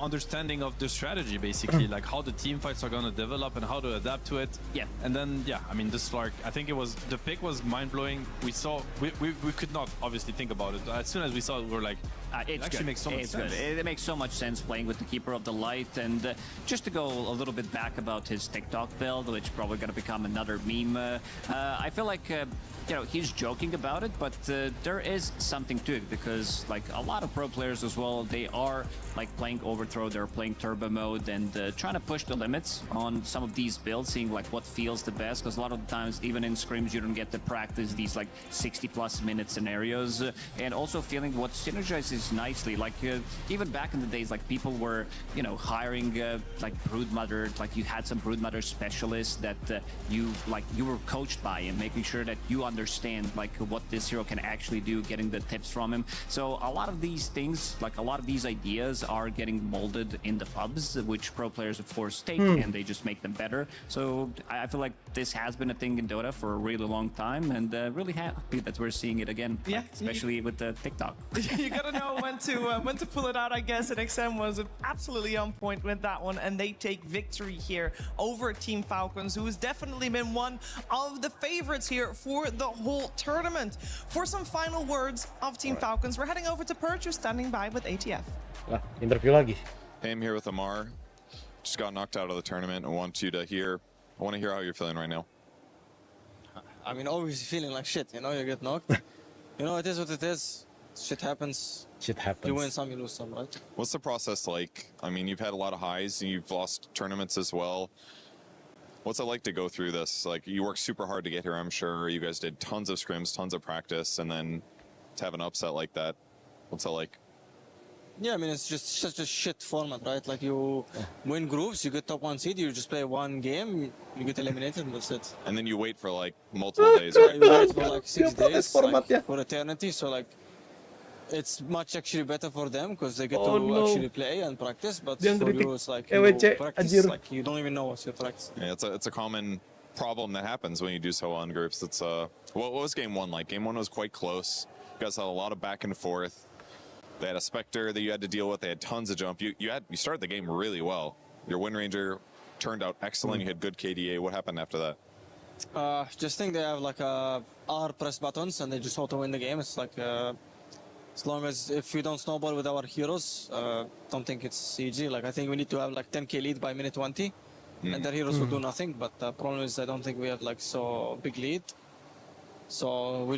understanding of the strategy, basically, like how the team fights are going to develop and how to adapt to it. And then I mean, the Slark, I think the pick was mind-blowing. We could not obviously think about it. As soon as we saw it, we were like, it actually makes so much sense. It makes so much sense playing with the Keeper of the Light. And just to go a little bit back about his TikTok build, which is probably going to become another meme, I feel like he's joking about it, but there is something to it, because like a lot of pro players as well, they are like playing Overthrow, they're playing Turbo mode, and trying to push the limits on some of these builds, seeing like what feels the best, because a lot of the times, even in scrims, you don't get to practice these like 60+ minute scenarios, and also feeling what synergizes nicely. Like even back in the days, like people were hiring like Broodmother, like you had some Broodmother specialists that you were coached by him, making sure that you understand like what this hero can actually do, getting the tips from him. So a lot of these things, like a lot of these ideas are getting molded in the pubs, which pro players of course take and they just make them better. So I feel like this has been a thing in Dota for a really long time, and really happy that we're seeing it again, especially with the TikTok. You gotta know when to pull it out, I guess, and XM was absolutely on point with that one, and they take victory here over Team Falcons, who has definitely been one of the favorites here for the whole tournament. For some final words of Team Falcons, we're heading over to Perch, who's standing by with ATF. Interview lagi. Hey, I'm here with Amar. Just got knocked out of the tournament. I want to hear how you're feeling right now. I mean, always feeling like shit, you get knocked. It is what it is. Shit happens. You win some, you lose some, right? What's the process like? I mean, you've had a lot of highs and you've lost tournaments as well. What's it like to go through this? Like, you worked super hard to get here, I'm sure. You guys did tons of scrims, tons of practice, and then to have an upset like that, what's it like? Yeah, I mean, it's just such a shit format, right? Like, you win groups, you get top 1 seed, you just play one game, you get eliminated, and that's it. And then you wait for like multiple days, right? You wait for like 6 days, like, for eternity, so like, it's much actually better for them because they get to actually play and practice, but for you it's like you practice, like you don't even know what's your practice. Yeah, it's a common problem that happens when you do so well in groups. It's what was game 1 like? Game 1 was quite close. You guys had a lot of back and forth. They had a Spectre that you had to deal with. They had tons of jump. You started the game really well. Your Wind Ranger turned out excellent. You had good KDA. What happened after that? Just think they have like R press buttons and they just auto win the game. It's like as long as if we don't snowball with our heroes, don't think it's easy. Like I think we need to have like 10k lead by minute 20, and their heroes will do nothing. But the problem is I don't think we have like so big lead. So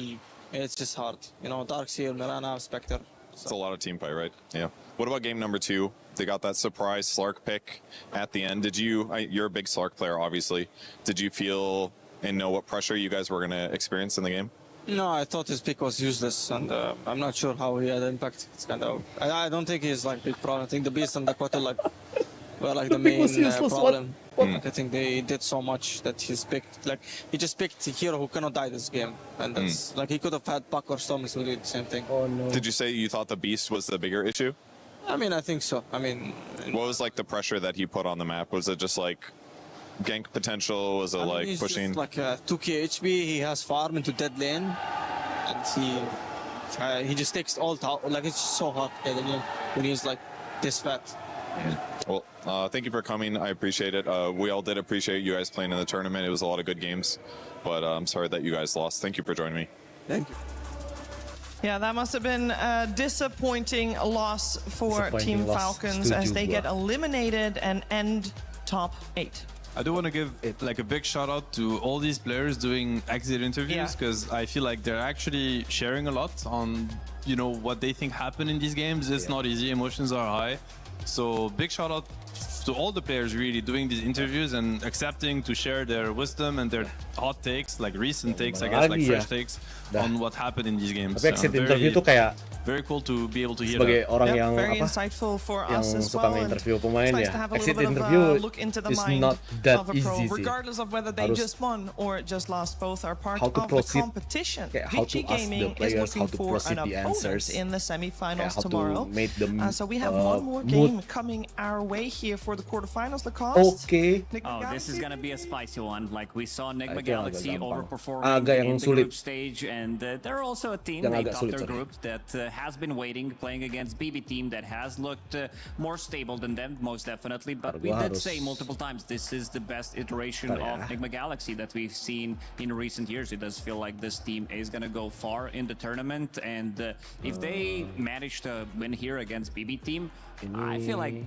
it's just hard. Darkseer, Mirana, Spectre. It's a lot of team fight, right? Yeah. What about game number 2? They got that surprise Slark pick at the end. You're a big Slark player, obviously. Did you feel and know what pressure you guys were going to experience in the game? No, I thought his pick was useless, and I'm not sure how he had impact. It's kind of. I don't think he's like big problem. I think the Beast and Dakota were like the main problem. Like, I think they did so much that he just picked a hero who cannot die this game, and that's like he could have had Puck or Stormless will do the same thing. Oh no! Did you say you thought the Beast was the bigger issue? I mean, I think so. I mean, what was like the pressure that he put on the map? Was it just like gank potential? Was it like he's pushing? Just like 2k HP. He has farm into dead lane, and he just takes all tower. Like it's just so hard when he's like this fat. Well, thank you for coming. I appreciate it. We all did appreciate you guys playing in the tournament. It was a lot of good games, but I'm sorry that you guys lost. Thank you for joining me. Thank you. Yeah, that must have been a disappointing loss for Team Falcons as they get eliminated and end top 8. I do want to give like a big shout out to all these players doing exit interviews, because I feel like they're actually sharing a lot on what they think happened in these games. It's not easy, emotions are high. So big shout out to all the players really doing these interviews and accepting to share their wisdom and their hot takes, like recent takes, I guess, like fresh takes on what happened in these games. Tapi exit interview tuh kayak very cool to be able to hear sebagai that. orang yang very insightful for us as suka well. nge-interview pemain It's nice ya. to have a Exit little bit interview of a look into the is mind not that of a pro, easy sih. regardless of whether they just won or just lost. Both are part How to of the proceed, competition. how to ask RosesaGaming the players is how looking to for proceed an the opponent answers, in the semifinals how tomorrow. to make them So we have one more game coming our way here for for the quarterfinals, Lacoste. Okay. Oh, this is gonna be a spicy one. Like we saw Nigma Galaxy overperforming Agak in yang the sulit. group stage, and they're also a team Yang named agak after sulit, sorry. group that has been waiting, playing against BB team that has looked more stable than them, most definitely. But we did say multiple times this is the best iteration of Nigma Galaxy that we've seen in recent years. It does feel like this team is gonna go far in the tournament, and if they manage to win here against BB team, I feel like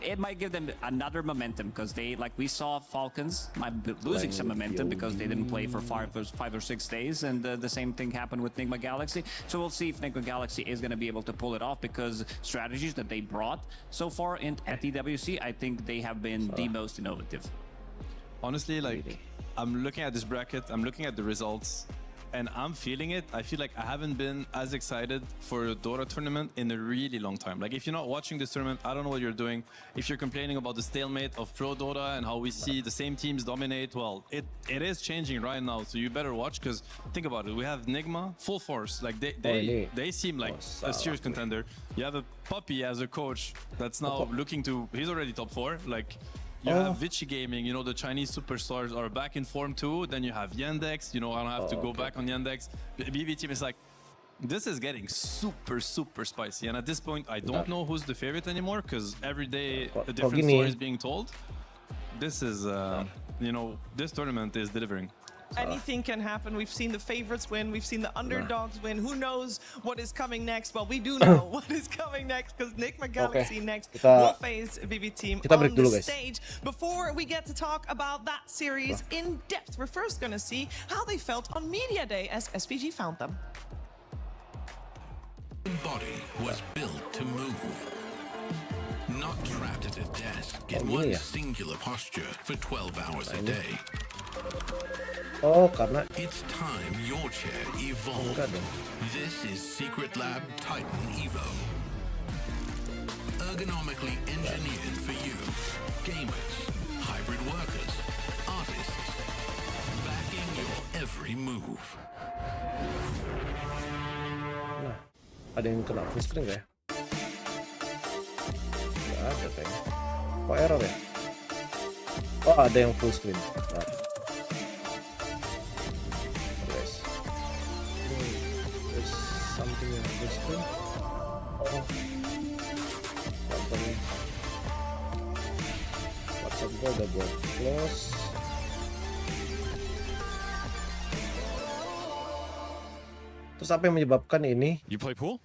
it might give them another momentum, because they, like we saw, Falcons might be losing some momentum because they didn't play for 5 or 6 days, and the same thing happened with Nigma Galaxy. So we'll see if Nigma Galaxy is going to be able to pull it off, because strategies that they brought so far at EWC, I think they have been the most innovative. Honestly, like, I'm looking at this bracket, I'm looking at the results, and I'm feeling it. I feel like I haven't been as excited for a Dota tournament in a really long time. Like, if you're not watching this tournament, I don't know what you're doing. If you're complaining about the stalemate of Pro Dota and how we see the same teams dominate, well, it is changing right now. So you better watch, because think about it. We have Nigma full force. Like they seem like a serious contender. You have a Puppy as a coach that's now looking to. He's already top 4. Like. You have RosesaGaming, you know, the Chinese superstars are back in form too. Then you have Yandex, you know, I don't have to go back on Yandex. BB team is like, this is getting super, super spicy. And at this point, I don't know who's the favorite anymore, because every day a different story is being told. This is, you know, this tournament is delivering. Anything can happen. We've seen the favorites win. We've seen the underdogs win. Who knows what is coming next? Well, we do know what is coming next, because Nigma Galaxy next will face BB team on the stage. Before we get to talk about that series in depth, we're first going to see how they felt on Media Day as SVG found them. The body was built to move. Not trapped at a desk in one singular posture for 12 hours a day. Karena it's time your chair evolved. This is Secret Lab Titan Evo. Ergonomically engineered for you, gamers, hybrid workers, artists, backing your every move. Nah, ada yang kena full screen ya? Nggak ada kayaknya. Kok error ya? Oh, ada yang full screen. Nah. Something on this screen. WhatsApp gue udah buat close. Terus apa yang menyebabkan ini? You play pool?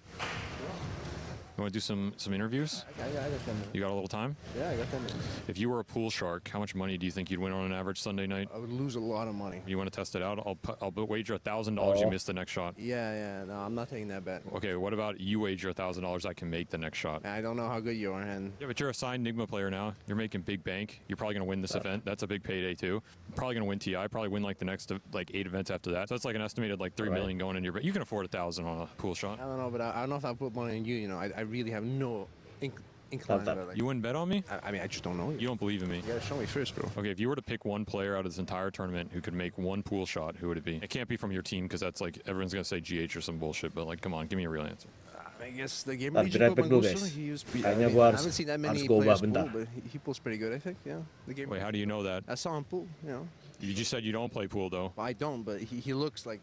You want to do some interviews? I got 10 minutes. You got a little time? Yeah, I got 10 minutes. If you were a pool shark, how much money do you think you'd win on an average Sunday night? I would lose a lot of money. You want to test it out? I'll wager $1,000 you miss the next shot. Yeah, no, I'm not taking that bet. Okay, what about you wager $1,000 I can make the next shot? I don't know how good you are, and yeah, but you're a signed Nigma player now. You're making big bank. You're probably gonna win this event. That's a big payday too. Probably gonna win TI. Probably win like the next 8 events after that. So that's like an estimated like 3 million going in your. You can afford 1,000 on a pool shot. I don't know, but I don't know if I put money on you. You know, I really have no incline. Like, you wouldn't bet on me? I mean, I just don't know. You don't believe in me? You gotta show me first, bro. Okay, if you were to pick one player out of this entire tournament who could make one pool shot, who would it be? It can't be from your team, because that's like everyone's gonna say GH or some bullshit. But like, come on, give me a real answer. I guess the game region he used. I haven't seen that many players pool, but he pulls pretty good, I think. Yeah, the game. Wait, how do you know that? I saw him pool. You know. You just said you don't play pool though. I don't, but he looks like.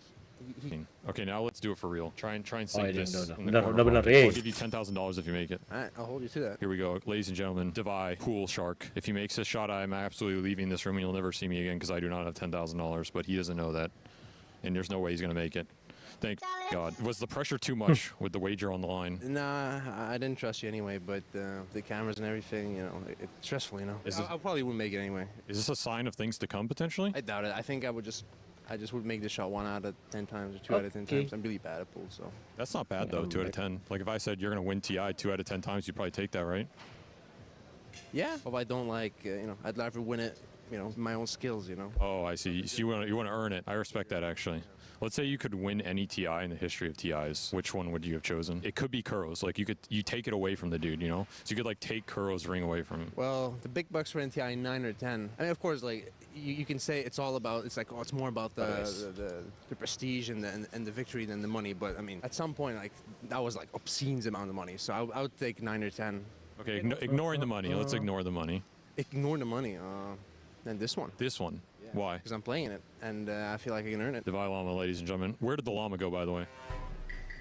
Okay, now let's do it for real. Try and sink this. No. I'll give you $10,000 if you make it. Alright, I'll hold you to that. Here we go, ladies and gentlemen. Devi, pool shark. If he makes this shot, I'm absolutely leaving this room, and you'll never see me again, because I do not have $10,000. But he doesn't know that, and there's no way he's gonna make it. Thank God. Was the pressure too much with the wager on the line? Nah, I didn't trust you anyway, but the cameras and everything, you know, it's stressful, you know. I probably wouldn't make it anyway. Is this a sign of things to come, potentially? I doubt it. I think I just would make the shot 1 out of 10 times or 2 out of 10 times. I'm really bad at pool, so. That's not bad, though, 2 out of 10. Like, if I said you're going to win TI 2 out of 10 times, you'd probably take that, right? Yeah. If I don't like, you know, I'd rather win it, you know, my own skills, you know. Oh, I see. So you want to earn it. I respect that, actually. Let's say you could win any TI in the history of TIs. Which one would you have chosen? It could be Kuro's. Like, you take it away from the dude, you know? So you could, like, take Kuro's ring away from him. Well, the big bucks were in TI 9 or 10. I mean, of course, like, you can say it's all about, it's like, oh, it's more about the prestige and the victory than the money. But, I mean, at some point, like, that was, like, obscene amount of money. So I would take 9 or 10. Okay, ignoring the money. Let's ignore the money. Ignore the money. Then this one. This one. Yeah. Why? Because I'm playing it, and I feel like I can earn it. Divine Llama, ladies and gentlemen. Where did the llama go, by the way?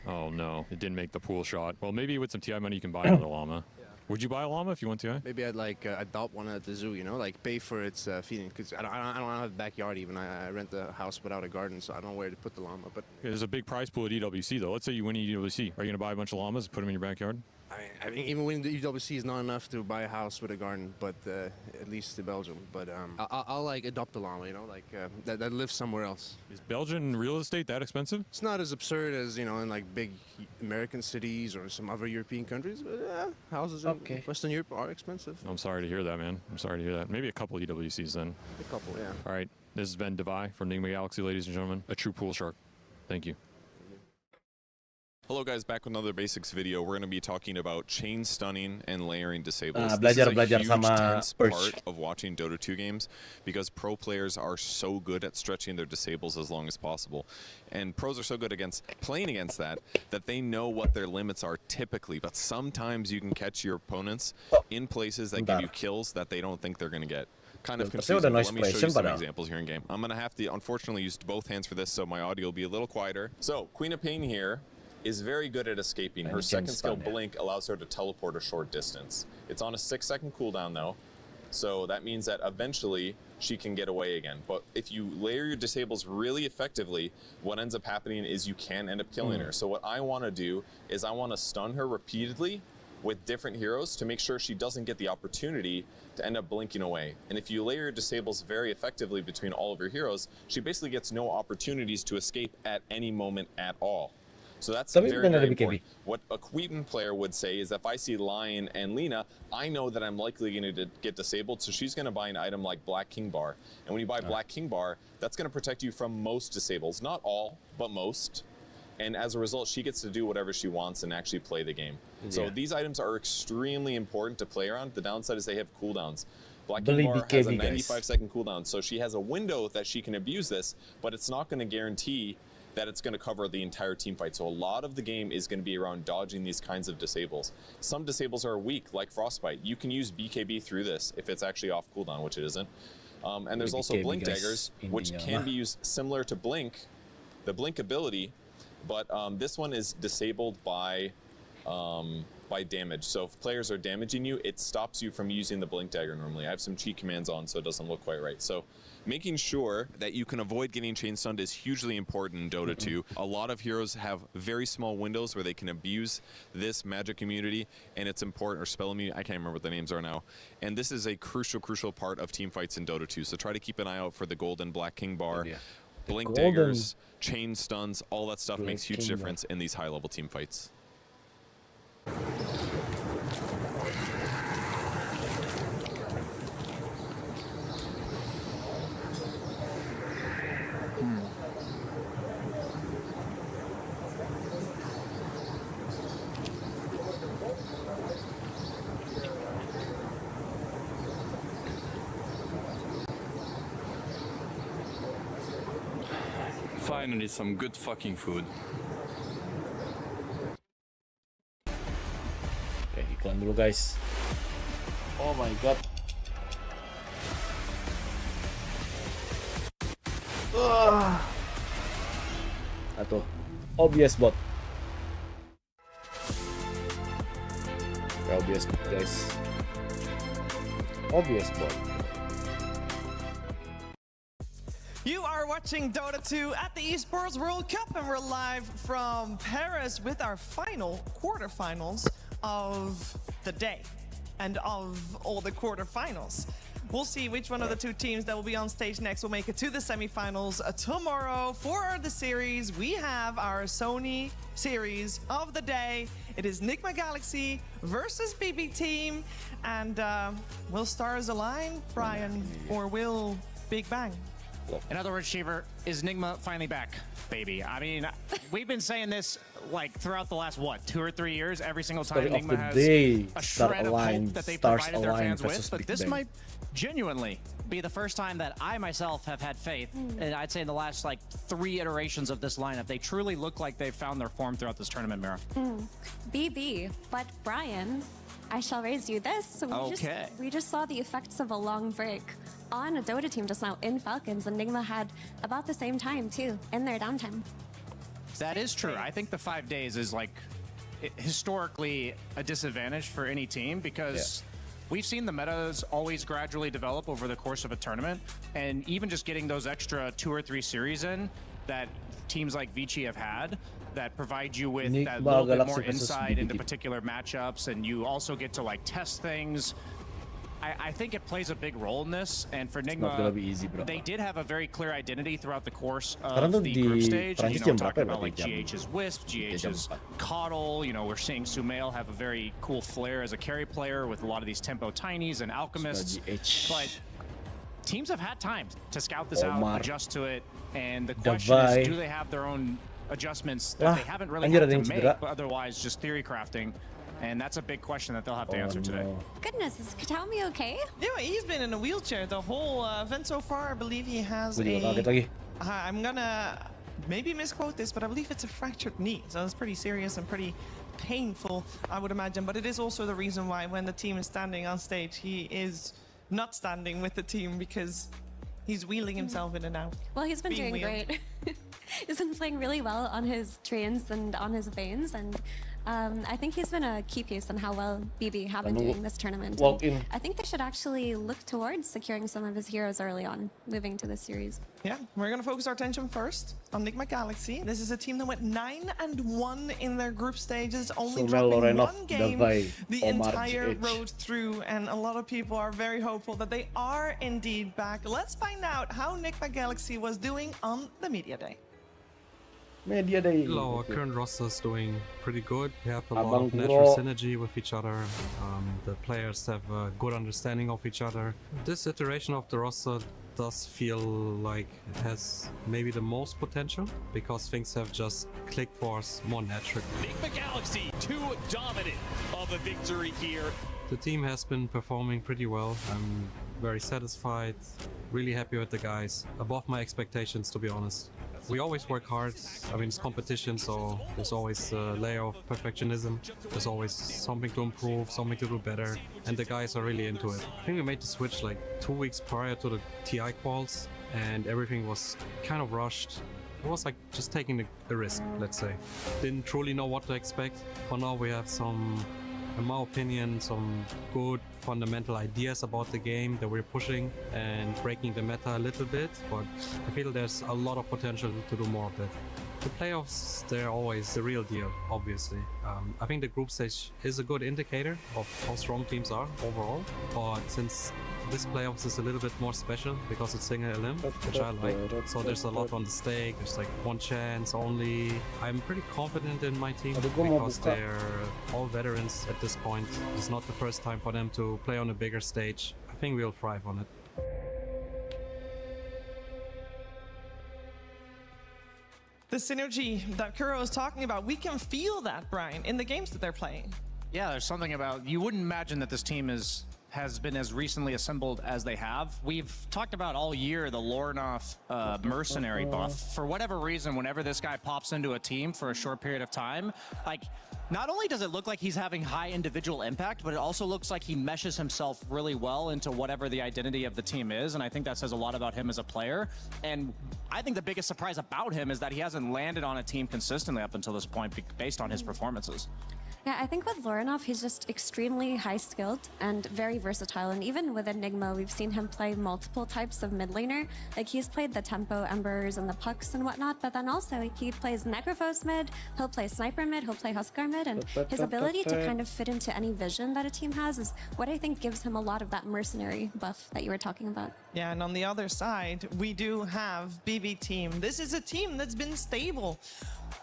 Oh, no. It didn't make the pool shot. Well, maybe with some TI money, you can buy another llama. Would you buy a llama if you want TI? Maybe I'd like adopt one at the zoo, you know, like pay for its feeding. Because I don't have a backyard even. I rent a house without a garden, so I don't know where to put the llama. But There's a big prize pool at EWC, though. Let's say you win EWC. Are you going to buy a bunch of llamas and put them in your backyard? I mean, even winning the EWC is not enough to buy a house with a garden, but at least in Belgium. But I'll like adopt a llama, you know, like that lives somewhere else. Is Belgian real estate that expensive? It's not as absurd as, you know, in like big American cities or some other European countries, but houses in Western Europe are expensive. I'm sorry to hear that, man. I'm sorry to hear that. Maybe a couple EWCs then. A couple, yeah. All right. This has been Devi from Nigma Galaxy, ladies and gentlemen. A true pool shark. Thank you. Hello guys, back with another basics video. We're going to be talking about chain stunning and layering disables. Ah, This is a belajar huge, sama tense Perch. part of watching Dota 2 games because pro players are so good at stretching their disables as long as possible. And pros are so good against playing against that they know what their limits are typically, but sometimes you can catch your opponents in places that give you kills that they don't think they're going to get. Kind of confusing, but let me show you some examples here in game. I'm going to have to unfortunately use both hands for this, so my audio will be a little quieter. So Queen of Pain here is very good at escaping. Her second skill, Blink, allows her to teleport a short distance. It's on a 6-second cooldown though, so that means that eventually she can get away again. But if you layer your disables really effectively, what ends up happening is you can end up killing her. So what I want to do is I want to stun her repeatedly with different heroes to make sure she doesn't get the opportunity to end up blinking away. And if you layer your disables very effectively between all of your heroes, she basically gets no opportunities to escape at any moment at all. So that's very, very important. What a Queen player would say is if I see Lion and Lina, I know that I'm likely going to get disabled, so she's going to buy an item like Black King Bar. And when you buy Black King Bar, that's going to protect you from most disables. Not all, but most. And as a result, she gets to do whatever she wants and actually play the game. So these items are extremely important to play around. The downside is they have cooldowns. Black King Bar has a 95-second cooldown, so she has a window that she can abuse this, but it's not going to guarantee that it's going to cover the entire team fight. So a lot of the game is going to be around dodging these kinds of disables. Some disables are weak, like Frostbite. You can use BKB through this if it's actually off cooldown, which it isn't. And there's also Blink Daggers, which can be used similar to Blink, the Blink ability, but this one is disabled by damage. So if players are damaging you, it stops you from using the Blink Dagger normally. I have some cheat commands on, so it doesn't look quite right. So making sure that you can avoid getting chain stunned is hugely important in Dota 2. A lot of heroes have very small windows where they can abuse this magic immunity, and it's important, or spell immunity, I can't remember what the names are now. And this is a crucial part of team fights in Dota 2. So try to keep an eye out for the golden Black King Bar, Blink Daggers, chain stuns, all that stuff makes huge difference in these high-level team fights. Finally, some good fucking food. Oke, iklan dulu guys. Oh my god. Atau OBS bot. OBS bot guys. OBS bot. You are watching Dota 2 at the Esports World Cup, and we're live from Paris with our final quarterfinals of the day and of all the quarterfinals. We'll see which one of the two teams that will be on stage next will make it to the semifinals tomorrow. For the series, we have our Sony series of the day. It is Nigma Galaxy versus BB Team, and will stars align, Brian, or will Big Bang? In other words, Shiver, is Nigma finally back, baby? I mean, we've been saying this like throughout the last, what, 2 or 3 years? Every single time Nigma has a shred of hope that they provided their fans with. But this might genuinely be the first time that I myself have had faith. And I'd say in the last like 3 iterations of this lineup, they truly look like they've found their form throughout this tournament, Mira. BB, but Brian, I shall raise you this. We just saw the effects of a long break on a Dota team just now in Falcons, and Nigma had about the same time too in their downtime. That is true. I think the 5 days is like historically a disadvantage for any team because we've seen the metas always gradually develop over the course of a tournament, and even just getting those extra 2 or 3 series in that teams like Vici have had that provide you with that little bit more insight into particular matchups, and you also get to like test things. I think it plays a big role in this, and for Nigma, they did have a very clear identity throughout the course of the group stage. You know, we're talking about like GH's Wisp, GH's Coddle. You know, we're seeing Sumail have a very cool flair as a carry player with a lot of these tempo tinies and alchemists. But teams have had time to scout this out, adjust to it, and the question is, do they have their own adjustments that they haven't really had to make, but otherwise just theory crafting? And that's a big question that they'll have to answer today. Goodness, is Kataomi okay? Yeah, he's been in a wheelchair the whole event so far. I believe he has a... I'm gonna maybe misquote this, but I believe it's a fractured knee. So it's pretty serious and pretty painful, I would imagine. But it is also the reason why when the team is standing on stage, he is not standing with the team because he's wheeling himself in and out. Well, he's been doing great. He's been playing really well on his trains and on his veins, and I think he's been a key piece on how well BB have been doing this tournament. I think they should actually look towards securing some of his heroes early on, moving to this series. Yeah, we're going to focus our attention first on Nigma Galaxy. This is a team that went 9-1 in their group stages, only dropping 1 game the entire road through, and a lot of people are very hopeful that they are indeed back. Let's find out how Nigma Galaxy was doing on the Media Day. Our current roster is doing pretty good. We have a lot of natural synergy with each other. The players have a good understanding of each other. This iteration of the roster does feel like it has maybe the most potential because things have just clicked for us more naturally. Nigma Galaxy, too dominant of a victory here. The team has been performing pretty well. I'm very satisfied, really happy with the guys. Above my expectations, to be honest. We always work hard. I mean, it's competition, so there's always a layer of perfectionism. There's always something to improve, something to do better, and the guys are really into it. I think we made the switch like 2 weeks prior to the TI quals, and everything was kind of rushed. It was like just taking a risk, let's say. Didn't truly know what to expect. For now, we have some, in my opinion, some good fundamental ideas about the game that we're pushing and breaking the meta a little bit, but I feel there's a lot of potential to do more of that. The playoffs, they're always the real deal, obviously. I think the group stage is a good indicator of how strong teams are overall, but since this playoffs is a little bit more special because it's single elim, which I like. So there's a lot on the stake, there's like one chance only. I'm pretty confident in my team because they're all veterans at this point. It's not the first time for them to play on a bigger stage. I think we'll thrive on it. The synergy that Kuro is talking about, we can feel that, Brian, in the games that they're playing. Yeah, there's something about, you wouldn't imagine that this team has been as recently assembled as they have. We've talked about all year the Lornoff mercenary buff. For whatever reason, whenever this guy pops into a team for a short period of time, like, not only does it look like he's having high individual impact, but it also looks like he meshes himself really well into whatever the identity of the team is, and I think that says a lot about him as a player. And I think the biggest surprise about him is that he hasn't landed on a team consistently up until this point based on his performances. Yeah, I think with Lorinov, he's just extremely high-skilled and very versatile. And even with Enigma, we've seen him play multiple types of mid laner. Like, he's played the Tempo Embers and the Pucks and whatnot, but then also he plays Necrophos mid, he'll play Sniper mid, he'll play Huskar mid, and his ability to kind of fit into any vision that a team has is what I think gives him a lot of that mercenary buff that you were talking about. Yeah, and on the other side, we do have BB team. This is a team that's been stable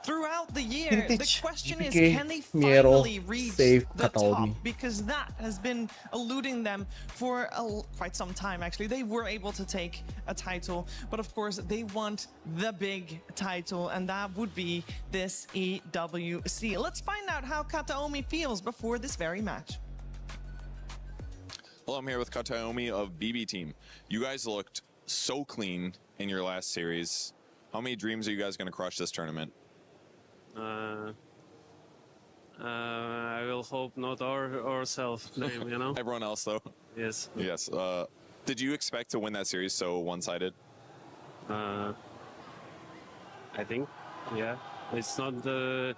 throughout the year. The question is, can they finally reach the top? Because that has been eluding them for quite some time, actually. They were able to take a title, but of course, they want the big title, and that would be this EWC. Let's find out how Kataomi feels before this very match. Well, I'm here with Kataomi of BB Team. You guys looked so clean in your last series. How many dreams are you guys going to crush this tournament? I will hope not ourselves, you know? Everyone else, though. Yes. Yes. Did you expect to win that series so one-sided? I think, yeah. It's not the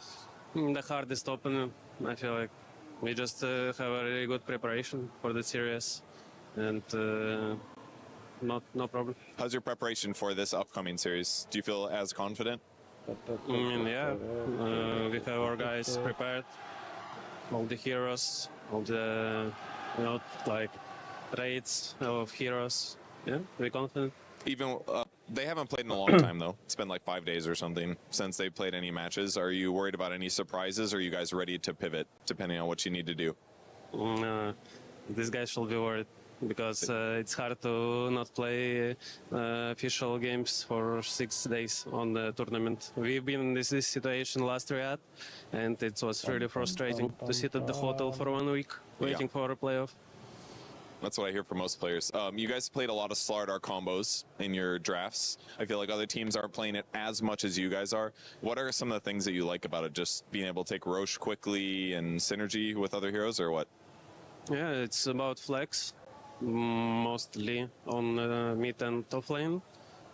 hardest opener. I feel like we just have a really good preparation for the series, and no problem. How's your preparation for this upcoming series? Do you feel as confident? Yeah, we have our guys prepared, all the heroes, all the, like raids of heroes. Yeah, we're confident. Even they haven't played in a long time though. It's been like 5 days or something since they played any matches. Are you worried about any surprises? Or are you guys ready to pivot depending on what you need to do? These guys should be worried because it's hard to not play official games for 6 days on the tournament. We've been in this situation last Riyadh, and it was really frustrating to sit at the hotel for 1 week waiting for a playoff. That's what I hear from most players. You guys played a lot of Slardar combos in your drafts. I feel like other teams aren't playing it as much as you guys are. What are some of the things that you like about it? Just being able to take Roche quickly and synergy with other heroes, or what? Yeah, it's about flex, mostly on mid and top lane.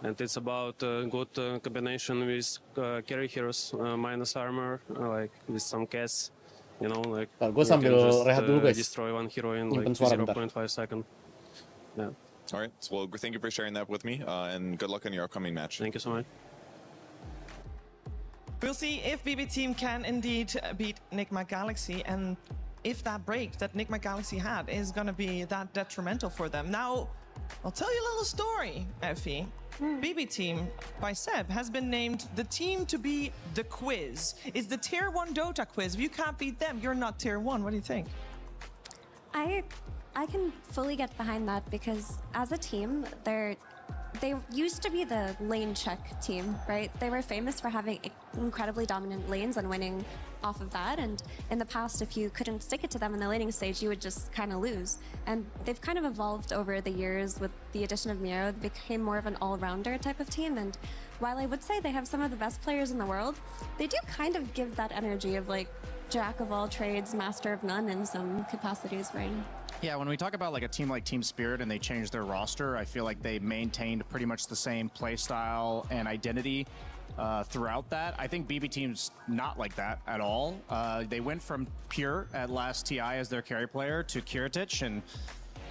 And it's about good combination with carry heroes, minus armor, like with some cast. You know, like gue sambil rehat dulu guys. Destroy one hero in like Nyimpen suara bentar. 0.5 seconds. Yeah. All right. Well, thank you for sharing that with me, and good luck in your upcoming match. Thank you so much. We'll see if BB Team can indeed beat Nigma Galaxy, and if that break that Nigma Galaxy had is going to be that detrimental for them. Now, I'll tell you a little story, Effie. BB Team by Seb has been named the team to be the quiz. It's the tier 1 Dota quiz. If you can't beat them, you're not tier 1. What do you think? I can fully get behind that because as a team, they used to be the lane check team, right? They were famous for having incredibly dominant lanes and winning off of that. And in the past, if you couldn't stick it to them in the laning stage, you would just kind of lose. And they've kind of evolved over the years with the addition of Miro. They became more of an all-rounder type of team. And while I would say they have some of the best players in the world, they do kind of give that energy of like jack of all trades, master of none in some capacities, right? Yeah, when we talk about like a team like Team Spirit and they changed their roster, I feel like they maintained pretty much the same play style and identity throughout that. I think BB Team's not like that at all. They went from Pure at last TI as their carry player to Kiritich, and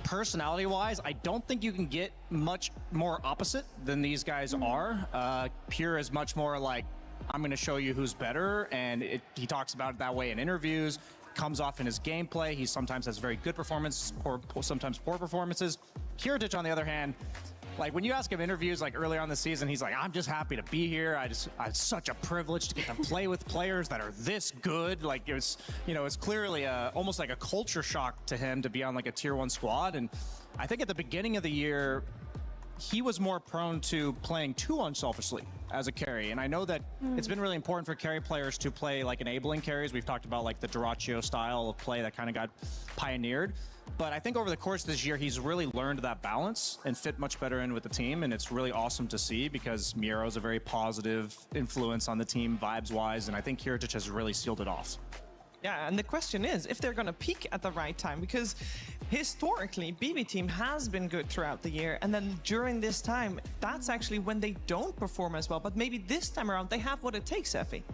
personality-wise, I don't think you can get much more opposite than these guys are. Pure is much more like, I'm going to show you who's better, and he talks about it that way in interviews. Comes off in his gameplay. He sometimes has very good performances or sometimes poor performances. Kiritich, on the other hand, like when you ask him interviews like earlier on the season, he's like, I'm just happy to be here. It's such a privilege to get to play with players that are this good. Like it was, it's clearly almost like a culture shock to him to be on like a tier 1 squad. And I think at the beginning of the year, he was more prone to playing too unselfishly as a carry. And I know that it's been really important for carry players to play like enabling carries. We've talked about like the Duraccio style of play that kind of got pioneered. But I think over the course of this year, he's really learned that balance and fit much better in with the team. And it's really awesome to see because Miro's a very positive influence on the team vibes-wise. And I think Kiritich has really sealed it off. Yeah, and the question is if they're going to peak at the right time, because historically, BB Team has been good throughout the year, and then during this time, that's actually when they don't perform as well. But maybe this time around, they have what it takes, Effie.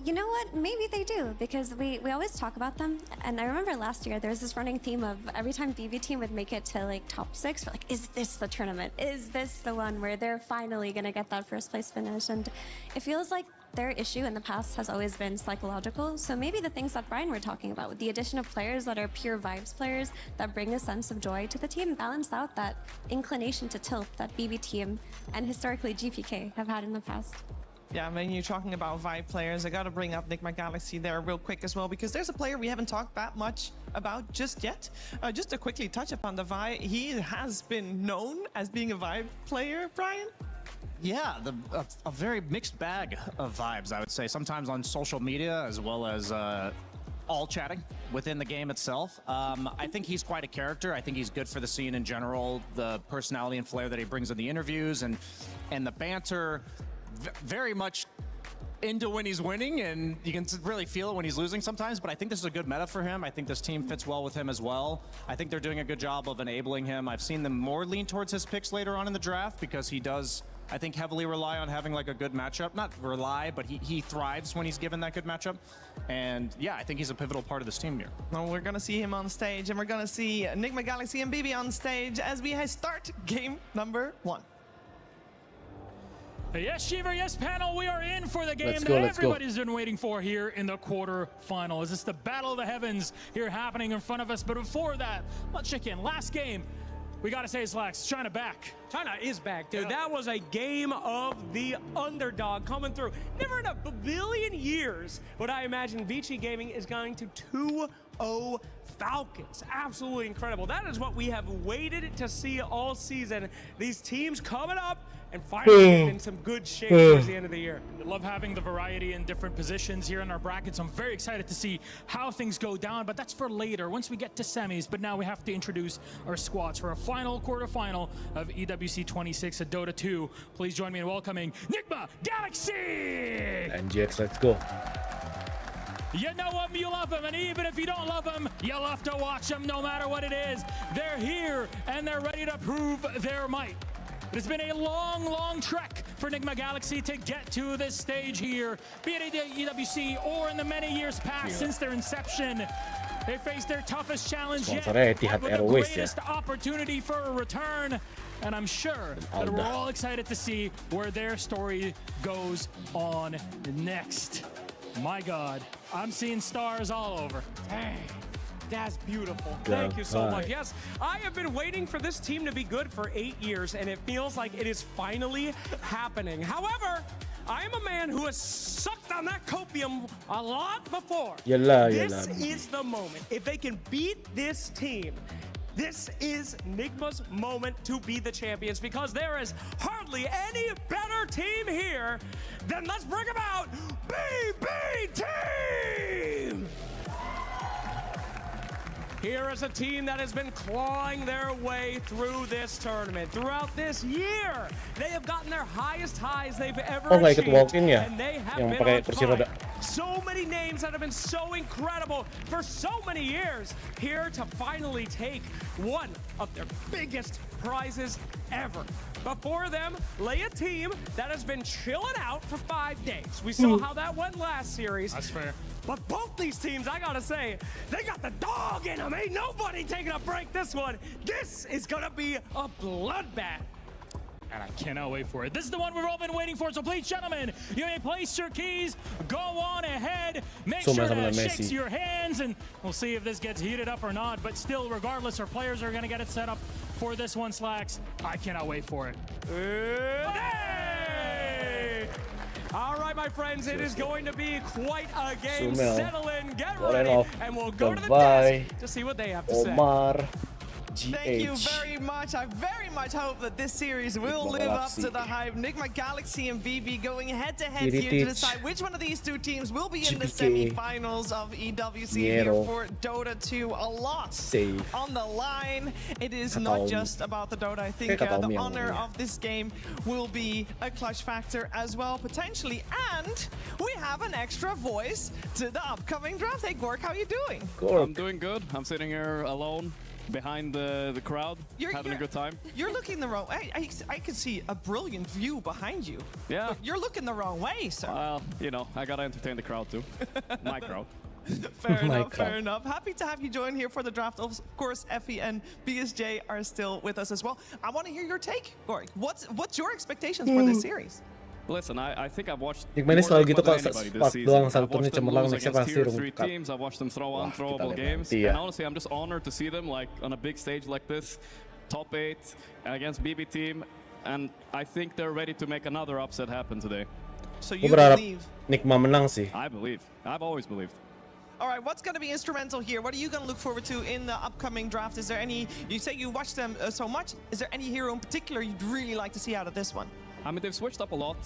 You know what? Maybe they do, because we always talk about them. And I remember last year, there was this running theme of every time BB Team would make it to like top 6, we're like, is this the tournament? Is this the one where they're finally going to get that first place finish? And it feels like their issue in the past has always been psychological. So maybe the things that Brian were talking about with the addition of players that are pure vibes players that bring a sense of joy to the team balance out that inclination to tilt that BB Team and historically GPK have had in the past. Yeah, when you're talking about vibe players, I got to bring up Nigma Galaxy there real quick as well, because there's a player we haven't talked that much about just yet. Just to quickly touch upon the vibe, he has been known as being a vibe player, Brian? Yeah, a very mixed bag of vibes, I would say. Sometimes on social media as well as all chatting within the game itself. I think he's quite a character. I think he's good for the scene in general. The personality and flair that he brings in the interviews and the banter very much into when he's winning, and you can really feel it when he's losing sometimes, but I think this is a good meta for him. I think this team fits well with him as well. I think they're doing a good job of enabling him. I've seen them more lean towards his picks later on in the draft because he does, I think, heavily rely on having like a good matchup. Not rely, but he thrives when he's given that good matchup. And yeah, I think he's a pivotal part of this team here. Well, we're going to see him on stage, and we're going to see Nigma Galaxy and BB on stage as we start game number 1. Yes, Shiver, yes, panel, we are in for the game that everybody's been waiting for here in the quarterfinal. Is this the battle of the heavens here happening in front of us? But before that, let's check in. Last game, we got to say, Slacks, China back. China is back, dude. Yeah. That was a game of the underdog coming through. Never in a billion years would I imagine VG Gaming is going to 2-0 Falcons. Absolutely incredible. That is what we have waited to see all season. These teams coming up and finally getting in some good shape towards the end of the year. I love having the variety in different positions here in our brackets. I'm very excited to see how things go down, but that's for later, once we get to semis. But now we have to introduce our squads for a final quarterfinal of EWC 26 at Dota 2. Please join me in welcoming Nigma Galaxy! And GX, let's go. You know them, you love them, and even if you don't love them, you'll have to watch them no matter what it is. They're here, and they're ready to prove their might. It has been a long, long trek for Nigma Galaxy to get to this stage here, be it at EWC or in the many years past since their inception. They faced their toughest challenge yet, with the greatest opportunity for a return, and I'm sure that we're all excited to see where their story goes on next. My God, I'm seeing stars all over. Dang. That's beautiful. Thank you so much. Yes, I have been waiting for this team to be good for 8 years, and it feels like it is finally happening. However, I am a man who has sucked on that copium a lot before. This is the moment. If they can beat this team, this is Nigma's moment to be the champions, because there is hardly any better team here than, let's bring them out, BB Team! Here is a team that has been clawing their way through this tournament. Throughout this year, they have gotten their highest highs they've ever achieved, and they have been on fire. So many names that have been so incredible for so many years, here to finally take one of their biggest prizes ever. Before them lay a team that has been chilling out for 5 days. We saw how that went last series. That's fair. But both these teams, I gotta say, they got the dog in them. Ain't nobody taking a break this one. This is gonna be a bloodbath. And I cannot wait for it. This is the one we've all been waiting for. So please, gentlemen, you may place your keys, go on ahead, make sure that shakes your hands, and we'll see if this gets heated up or not. But still, regardless, our players are going to get it set up for this one, Slacks. I cannot wait for it. Hey! All right, my friends, it is going to be quite a game. Settle in, get ready, and we'll go to the desk to see what they have to say. Thank you very much. I very much hope that this series will live up to the hype. Nigma Galaxy and BB going head-to-head here to decide which one of these two teams will be in the semi-finals of EWC here for Dota 2. A lot on the line. It is not just about the Dota. I think the honor of this game will be a clutch factor as well, potentially. And we have an extra voice to the upcoming draft. Hey, Gork, how are you doing? I'm doing good. I'm sitting here alone behind the crowd, having a good time. You're looking the wrong way. I can see a brilliant view behind you. Yeah. But you're looking the wrong way, sir. Well, you know, I gotta entertain the crowd too. My crowd. Fair enough, fair enough. Happy to have you join here for the draft. Of course, Effie and BSJ are still with us as well. I want to hear your take, Gorik. What's your expectations for this series? Listen, I think I've watched Nigma ini selalu gitu kok, spot doang satu turnya cemerlang, nextnya pasti teams. I've watched them throw unthrowable games, and honestly, I'm just honored to see them like on a big stage like this, top 8 against BB team, and I think they're ready to make another upset happen today. So you believe Nigma menang sih? I believe. I've always believed. All right, what's going to be instrumental here? What are you going to look forward to in the upcoming draft? Is there any, you say you watch them so much, is there any hero in particular you'd really like to see out of this one? I mean, they've switched up a lot.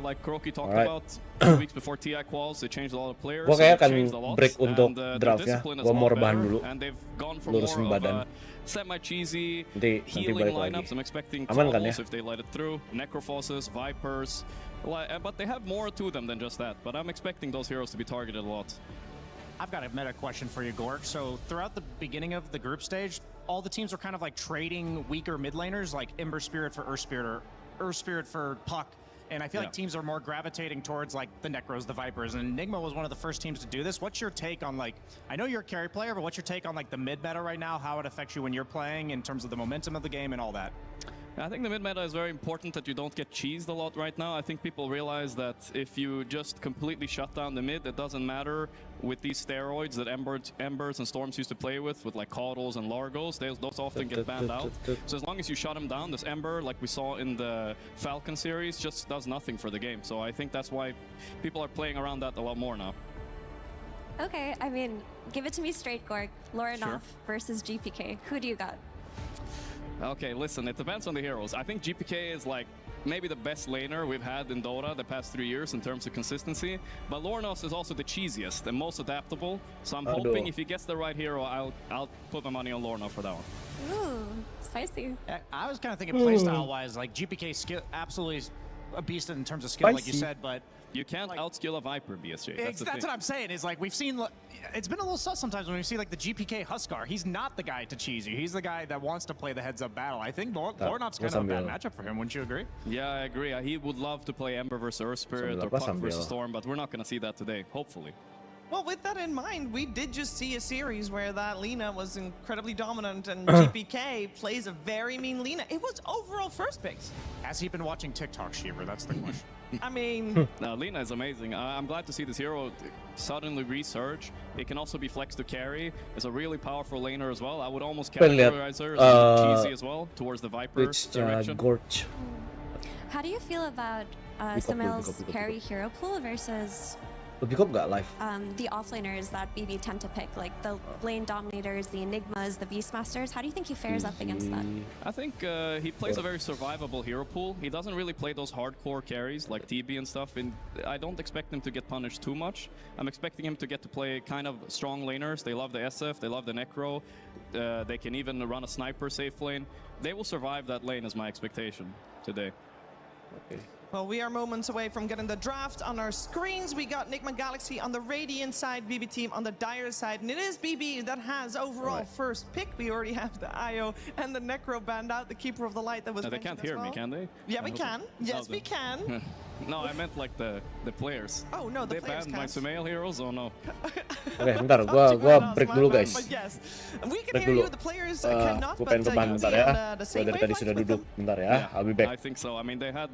Like Kroki talked about 2 weeks before TI quals, they changed a lot of players. Gua kayak akan changed a lot, break untuk and, draftnya. discipline is Gua a mau lot rebahan better, dulu. and they've gone for Lurusin more badan. of semi-cheesy Nanti healing balik lineups. lagi. I'm expecting Aman kan Trolls ya? if they let it through, Necrophoses, Vipers, but they have more to them than just that. But I'm expecting those heroes to be targeted a lot. I've got a meta question for you, Gork. So throughout the beginning of the group stage, all the teams were kind of like trading weaker mid laners, like Ember Spirit for Earth Spirit or Earth Spirit for Puck. And I feel like teams are more gravitating towards like the Necros, the Vipers, and Nigma was one of the first teams to do this. What's your take on like, I know you're a carry player, but what's your take on like the mid meta right now, how it affects you when you're playing in terms of the momentum of the game and all that? I think the mid meta is very important that you don't get cheesed a lot right now. I think people realize that if you just completely shut down the mid, it doesn't matter with these steroids that Embers and Storms used to play with like Coddles and Largos. Those often get banned out. So as long as you shut them down, this Ember, like we saw in the Falcon series, just does nothing for the game. So I think that's why people are playing around that a lot more now. Okay, I mean, give it to me straight, Gork. Lorinov versus GPK. Who do you got? Okay, listen, it depends on the heroes. I think GPK is like maybe the best laner we've had in Dota the past 3 years in terms of consistency, but Lorinov is also the cheesiest and most adaptable, so I'm hoping if he gets the right hero, I'll put my money on Lorinov for that one. Ooh, spicy. I was kind of thinking playstyle-wise, like GPK skill, absolutely a beast in terms of skill, like you said, but you can't outskill a Viper, BSJ. That's what I'm saying. Is like we've seen. It's been a little sus sometimes when we see like the GPK Huskar. He's not the guy to cheese you. He's the guy that wants to play the heads-up battle. I think Lornov's kind of a bad matchup for him. Wouldn't you agree? Yeah, I agree. He would love to play Ember versus Earth Spirit or Puck versus Storm, but we're not going to see that today. Hopefully. Well, with that in mind, we did just see a series where that Lina was incredibly dominant and GPK plays a very mean Lina. It was overall first picks. Has he been watching TikTok, Sheever? That's the question. I mean... No, Lina is amazing. I'm glad to see this hero suddenly resurge. It can also be flexed to carry. It's a really powerful laner as well. I would almost categorize her as cheesy as well, towarst the Viper direction. Gorge. How do you feel about Samel's carry hero pool versus Lebih kok nggak live? the offlaners that BB tend to pick, like the lane dominators, the Enigmas, the Beastmasters? How do you think he fares up against that? I think he plays a very survivable hero pool. He doesn't really play those hardcore carries like TB and stuff, and I don't expect him to get punished too much. I'm expecting him to get to play kind of strong laners. They love the SF, they love the Necro. They can even run a sniper safe lane. They will survive that lane is my expectation today. Okay. Well, we are moments away from getting the draft on our screens. We got Nigma Galaxy on the Radiant side, BB team on the Dire side, and it is BB that has overall first pick. We already have the IO and the Necro banned out, the Keeper of the Light that was They can't hear me, can they? Yeah, we can. Yes, we can. No, I meant like the players. Oh, no, the they players banned my Sumail heroes or no? Oke, bentar, gua break dulu guys. But yes, we can Break hear dulu. you, the players cannot, Gua but pengen rebahan bentar ya. the Gua same dari tadi sudah duduk. Bentar ya, I'll be back. I think so. I mean, they had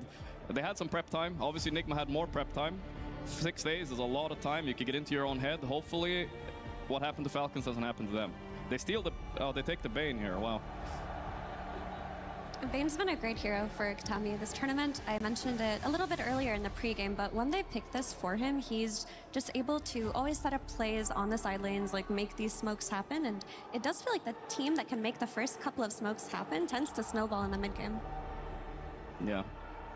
some prep time. Obviously, Nigma had more prep time. 6 days is a lot of time. You can get into your own head. Hopefully, what happened to Falcons doesn't happen to them. They steal they take the Bane here. Wow. Bane's been a great hero for Katami this tournament. I mentioned it a little bit earlier in the pregame, but when they picked this for him, he's just able to always set up plays on the side lanes, like make these smokes happen, and it does feel like the team that can make the first couple of smokes happen tends to snowball in the mid game. Yeah.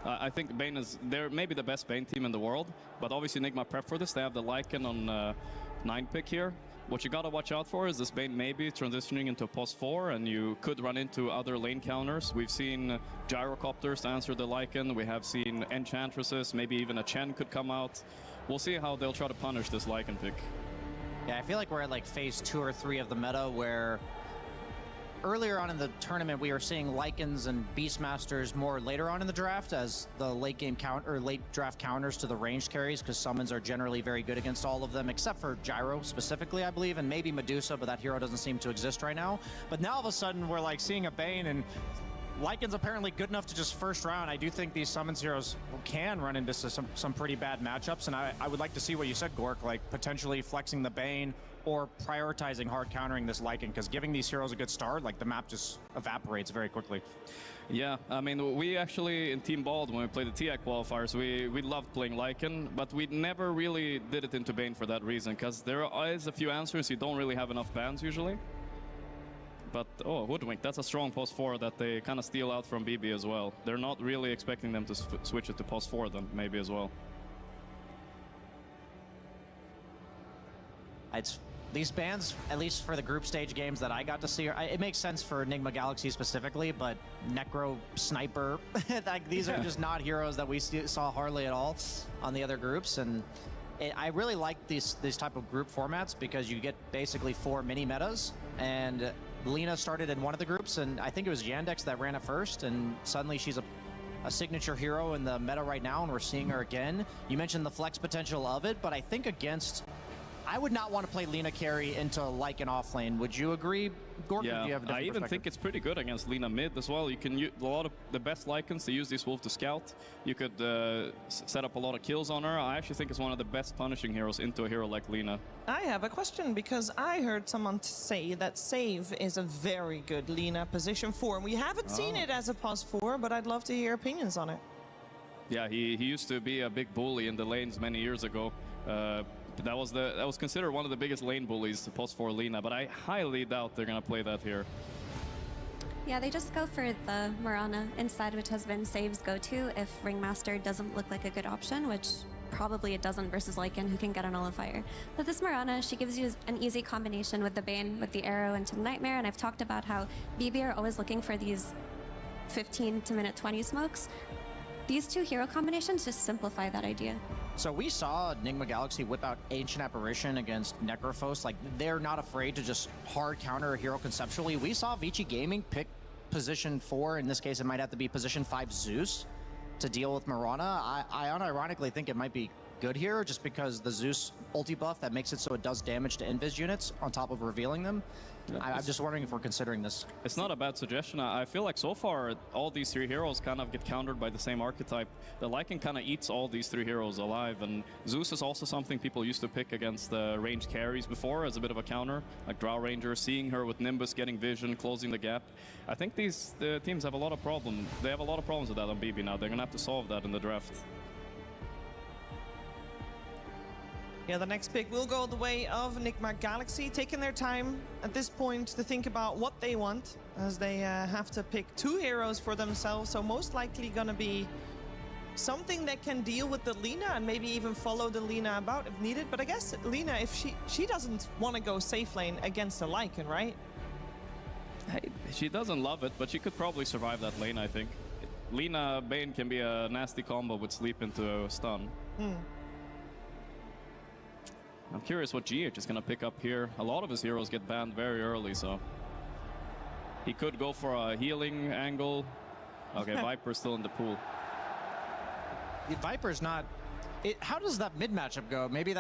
I think Bane they're maybe the best Bane team in the world, but obviously Nigma prep for this. They have the Lycan on 9 pick here. What you gotta watch out for is this Bane maybe transitioning into post 4, and you could run into other lane counters. We've seen gyrocopters answer the Lycan. We have seen enchantresses. Maybe even a Chen could come out. We'll see how they'll try to punish this Lycan pick. Yeah, I feel like we're at like phase 2 or 3 of the meta where earlier on in the tournament we were seeing Lycans and Beastmasters more later on in the draft as the late game late draft counters to the ranged carries, because summons are generally very good against all of them except for Gyro specifically, I believe, and maybe Medusa, but that hero doesn't seem to exist right now. But now all of a sudden we're like seeing a Bane, and Lycan's apparently good enough to just first round. I do think these summons heroes can run into some pretty bad matchups, and I would like to see what you said, Gork, like potentially flexing the Bane or prioritizing hard countering this Lycan, because giving these heroes a good start, like the map just evaporates very quickly. Yeah, I mean, we actually, in Team Bald, when we played the TI qualifiers, we loved playing Lycan, but we never really did it into Bane for that reason, because there is a few answers, you don't really have enough bans usually. But, oh, Hoodwink, that's a strong post 4 that they kind of steal out from BB as well. They're not really expecting them to switch it to post 4 then, maybe as well. These bans, at least for the group stage games that I got to see, it makes sense for Nigma Galaxy specifically, but Necro, Sniper, like these are just not heroes that we saw hardly at all on the other groups. And I really like these type of group formats because you get basically 4 mini metas. And Lina started in one of the groups, and I think it was Yandex that ran it first, and suddenly she's a signature hero in the meta right now, and we're seeing her again. You mentioned the flex potential of it, but I think I would not want to play Lina carry into Lycan off lane. Would you agree, Gordon? Yeah, Do you have a different I even think it's pretty good against Lina mid as well. You can use a lot of the best Lycans to use this wolf to scout. You could set up a lot of kills on her. I actually think it's one of the best punishing heroes into a hero like Lina. I have a question because I heard someone say that save is a very good Lina position 4. We haven't seen it as a pos 4, but I'd love to hear opinions on it. Yeah, he used to be a big bully in the lanes many years ago. That was considered one of the biggest lane bullies, post 4 Lina, but I highly doubt they're gonna play that here. Yeah, they just go for the Mirana instead, which has been Save's go-to if Ringmaster doesn't look like a good option, which probably it doesn't versus Lycan, who can get a nullifier. But this Mirana, she gives you an easy combination with the Bane, with the arrow into Nightmare, and I've talked about how BB are always looking for these 15 to minute 20 smokes. These 2 hero combinations just simplify that idea. So we saw Nigma Galaxy whip out Ancient Apparition against Necrophos. Like, they're not afraid to just hard counter a hero conceptually. We saw Vici Gaming pick position 4. In this case, it might have to be position 5 Zeus to deal with Mirana. I unironically think it might be good here just because the Zeus ulti buff that makes it so it does damage to invis units on top of revealing them. Yeah, I'm just wondering if we're considering this. It's not a bad suggestion. I feel like so far all these 3 heroes kind of get countered by the same archetype. The Lycan kind of eats all these 3 heroes alive, and Zeus is also something people used to pick against the ranged carries before as a bit of a counter, like Drow Ranger, seeing her with Nimbus, getting vision, closing the gap. I think these teams have a lot of problems. They have a lot of problems with that on BB now. They're gonna have to solve that in the draft. Yeah, the next pick will go the way of Nigma Galaxy, taking their time at this point to think about what they want, as they have to pick 2 heroes for themselves, so most likely gonna be something that can deal with the Lina and maybe even follow the Lina about if needed. But I guess Lina, if she doesn't want to go safe lane against the Lycan, right? Hey, she doesn't love it, but she could probably survive that lane, I think. Lina Bane can be a nasty combo with sleep into a stun. I'm curious what GH is going to pick up here. A lot of his heroes get banned very early, so he could go for a healing angle. Okay, Viper's still in the pool. Viper's not... how does that mid matchup go? Maybe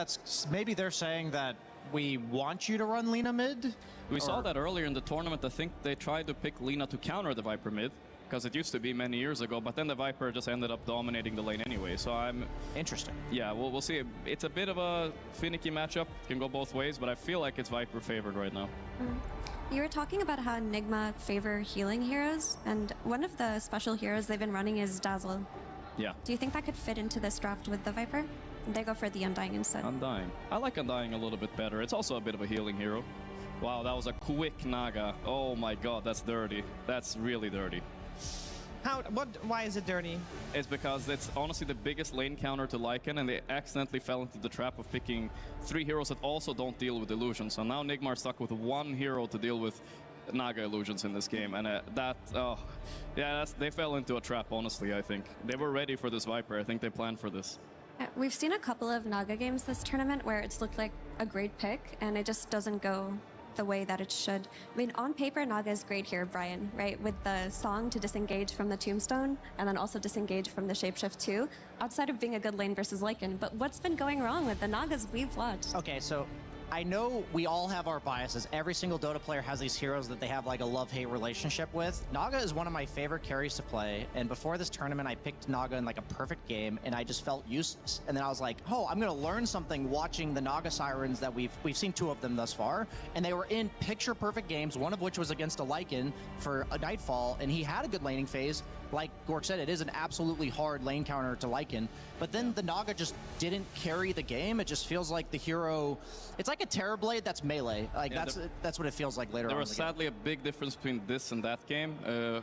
they're saying that we want you to run Lina mid? We saw that earlier in the tournament. I think they tried to pick Lina to counter the Viper mid, because it used to be many years ago, but then the Viper just ended up dominating the lane anyway, so I'm... Interesting. Yeah, we'll see. It's a bit of a finicky matchup. It can go both ways, but I feel like it's Viper favored right now. You were talking about how Nigma favor healing heroes, and one of the special heroes they've been running is Dazzle. Yeah. Do you think that could fit into this draft with the Viper? They go for the Undying instead. Undying. I like Undying a little bit better. It's also a bit of a healing hero. Wow, that was a quick Naga. Oh my god, that's dirty. That's really dirty. Why is it dirty? It's because it's honestly the biggest lane counter to Lycan, and they accidentally fell into the trap of picking 3 heroes that also don't deal with illusions. So now Nigma are stuck with 1 hero to deal with Naga illusions in this game, and they fell into a trap, honestly, I think. They were ready for this Viper. I think they planned for this. We've seen a couple of Naga games this tournament where it's looked like a great pick, and it just doesn't go the way that it should. I mean, on paper, Naga is great here, Brian, right? With the song to disengage from the Tombstone, and then also disengage from the Shapeshift too, outside of being a good lane versus Lycan. But what's been going wrong with the Nagas we've watched? Okay, so I know we all have our biases. Every single Dota player has these heroes that they have like a love-hate relationship with. Naga is one of my favorite carries to play, and before this tournament I picked Naga in like a perfect game, and I just felt useless. And then I was like, oh, I'm gonna learn something watching the Naga Sirens that we've seen 2 of them thus far, and they were in picture-perfect games, one of which was against a Lycan for a Nightfall, and he had a good laning phase. Like Gork said, it is an absolutely hard lane counter to Lycan, but then the Naga just didn't carry the game. It just feels like the hero... It's like like a Terrorblade that's melee. Like that's what it feels like later on. There was sadly a big difference between this and that game.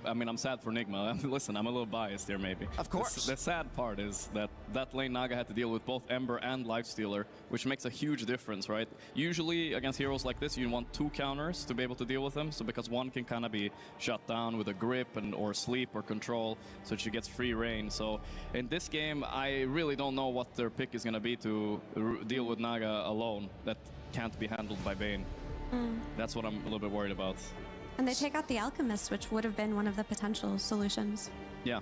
I mean, I'm sad for Nigma. Listen, I'm a little biased here, maybe. Of course. The sad part is that lane Naga had to deal with both Ember and Lifestealer, which makes a huge difference, right? Usually against heroes like this, you want 2 counters to be able to deal with them. So because one can kind of be shut down with a grip or sleep or control, so she gets free reign. So in this game, I really don't know what their pick is going to be to deal with Naga alone. That can't be handled by Bane. That's what I'm a little bit worried about. And they take out the Alchemist, which would have been one of the potential solutions. Yeah.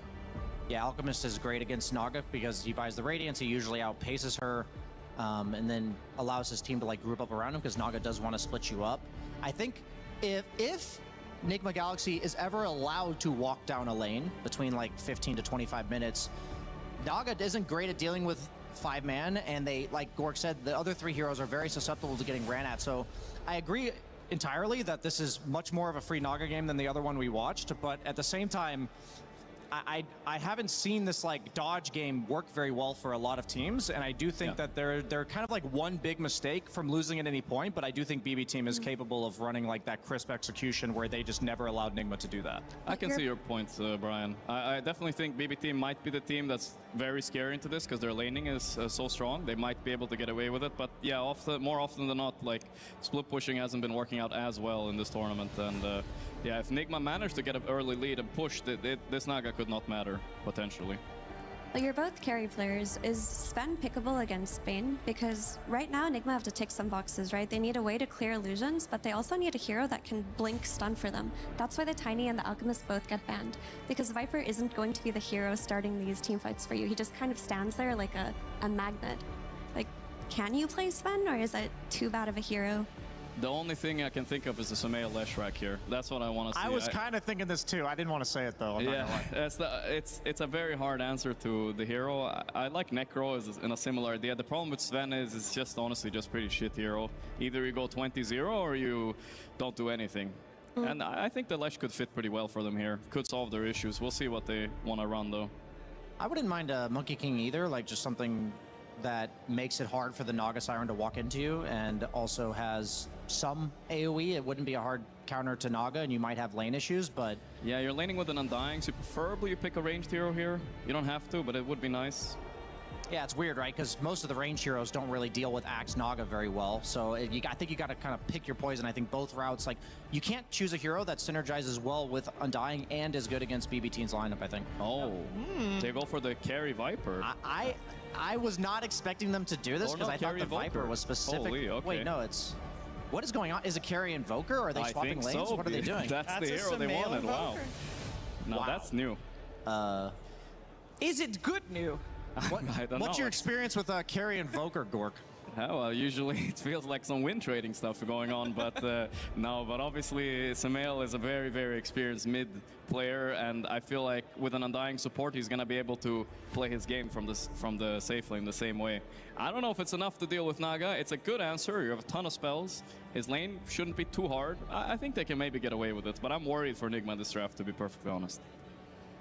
Yeah, Alchemist is great against Naga because he buys the Radiance, he usually outpaces her, and then allows his team to like group up around him because Naga does want to split you up. I think if Nigma Galaxy is ever allowed to walk down a lane between like 15 to 25 minutes, Naga isn't great at dealing with 5-man, and they, like Gork said, the other 3 heroes are very susceptible to getting ran at. So I agree entirely that this is much more of a free Naga game than the other one we watched, but at the same time, I haven't seen this like dodge game work very well for a lot of teams, and I do think that they're kind of like one big mistake from losing at any point, but I do think BB Team is capable of running like that crisp execution where they just never allowed Nigma to do that. I can see your points, Brian. I definitely think BB Team might be the team that's very scary into this because their laning is so strong. They might be able to get away with it, but yeah, more often than not, like split pushing hasn't been working out as well in this tournament, and yeah, if Nigma managed to get an early lead and push, this Naga could not matter, potentially. Well, you're both carry players. Is Sven pickable against Bane? Because right now, Nigma have to tick some boxes, right? They need a way to clear illusions, but they also need a hero that can blink stun for them. That's why the Tiny and the Alchemist both get banned. Because Viper isn't going to be the hero starting these teamfights for you. He just kind of stands there like a magnet. Like, can you play Sven, or is that too bad of a hero? The only thing I can think of is the Sumail Leshrac here. That's what I want to see. I was kind of thinking this too. I didn't want to say it though. It's a very hard answer to the hero. I like Necro in a similar idea. The problem with Sven is it's just honestly just pretty shit hero. Either you go 20-0 or you don't do anything. And I think the Lesh could fit pretty well for them here. Could solve their issues. We'll see what they want to run though. I wouldn't mind a Monkey King either, like just something that makes it hard for the Naga Siren to walk into you and also has some AoE. It wouldn't be a hard counter to Naga, and you might have lane issues, but... Yeah, you're laning with an Undying, so preferably you pick a ranged hero here. You don't have to, but it would be nice. Yeah, it's weird, right? Because most of the ranged heroes don't really deal with Axe Naga very well, so I think you got to kind of pick your poison. I think both routes, like, you can't choose a hero that synergizes well with Undying and is good against BB Team's lineup, I think. Oh, they go for the carry Viper. I was not expecting them to do this because I thought the Viper was specific. Holy, okay. Wait, no, it's... What is going on? Is it carry Invoker, or are they swapping lanes? So, what are they doing? That's the hero they wanted, wow. No, wow. That's new. Is it good new? I don't know. What's your experience with carry Invoker, Gork? Well, usually it feels like some win trading stuff going on, but no, but obviously Sumail is a very, very experienced mid player, and I feel like with an Undying support, he's going to be able to play his game from the safe lane the same way. I don't know if it's enough to deal with Naga. It's a good answer. You have a ton of spells. His lane shouldn't be too hard. I think they can maybe get away with it, but I'm worried for Nigma this draft, to be perfectly honest.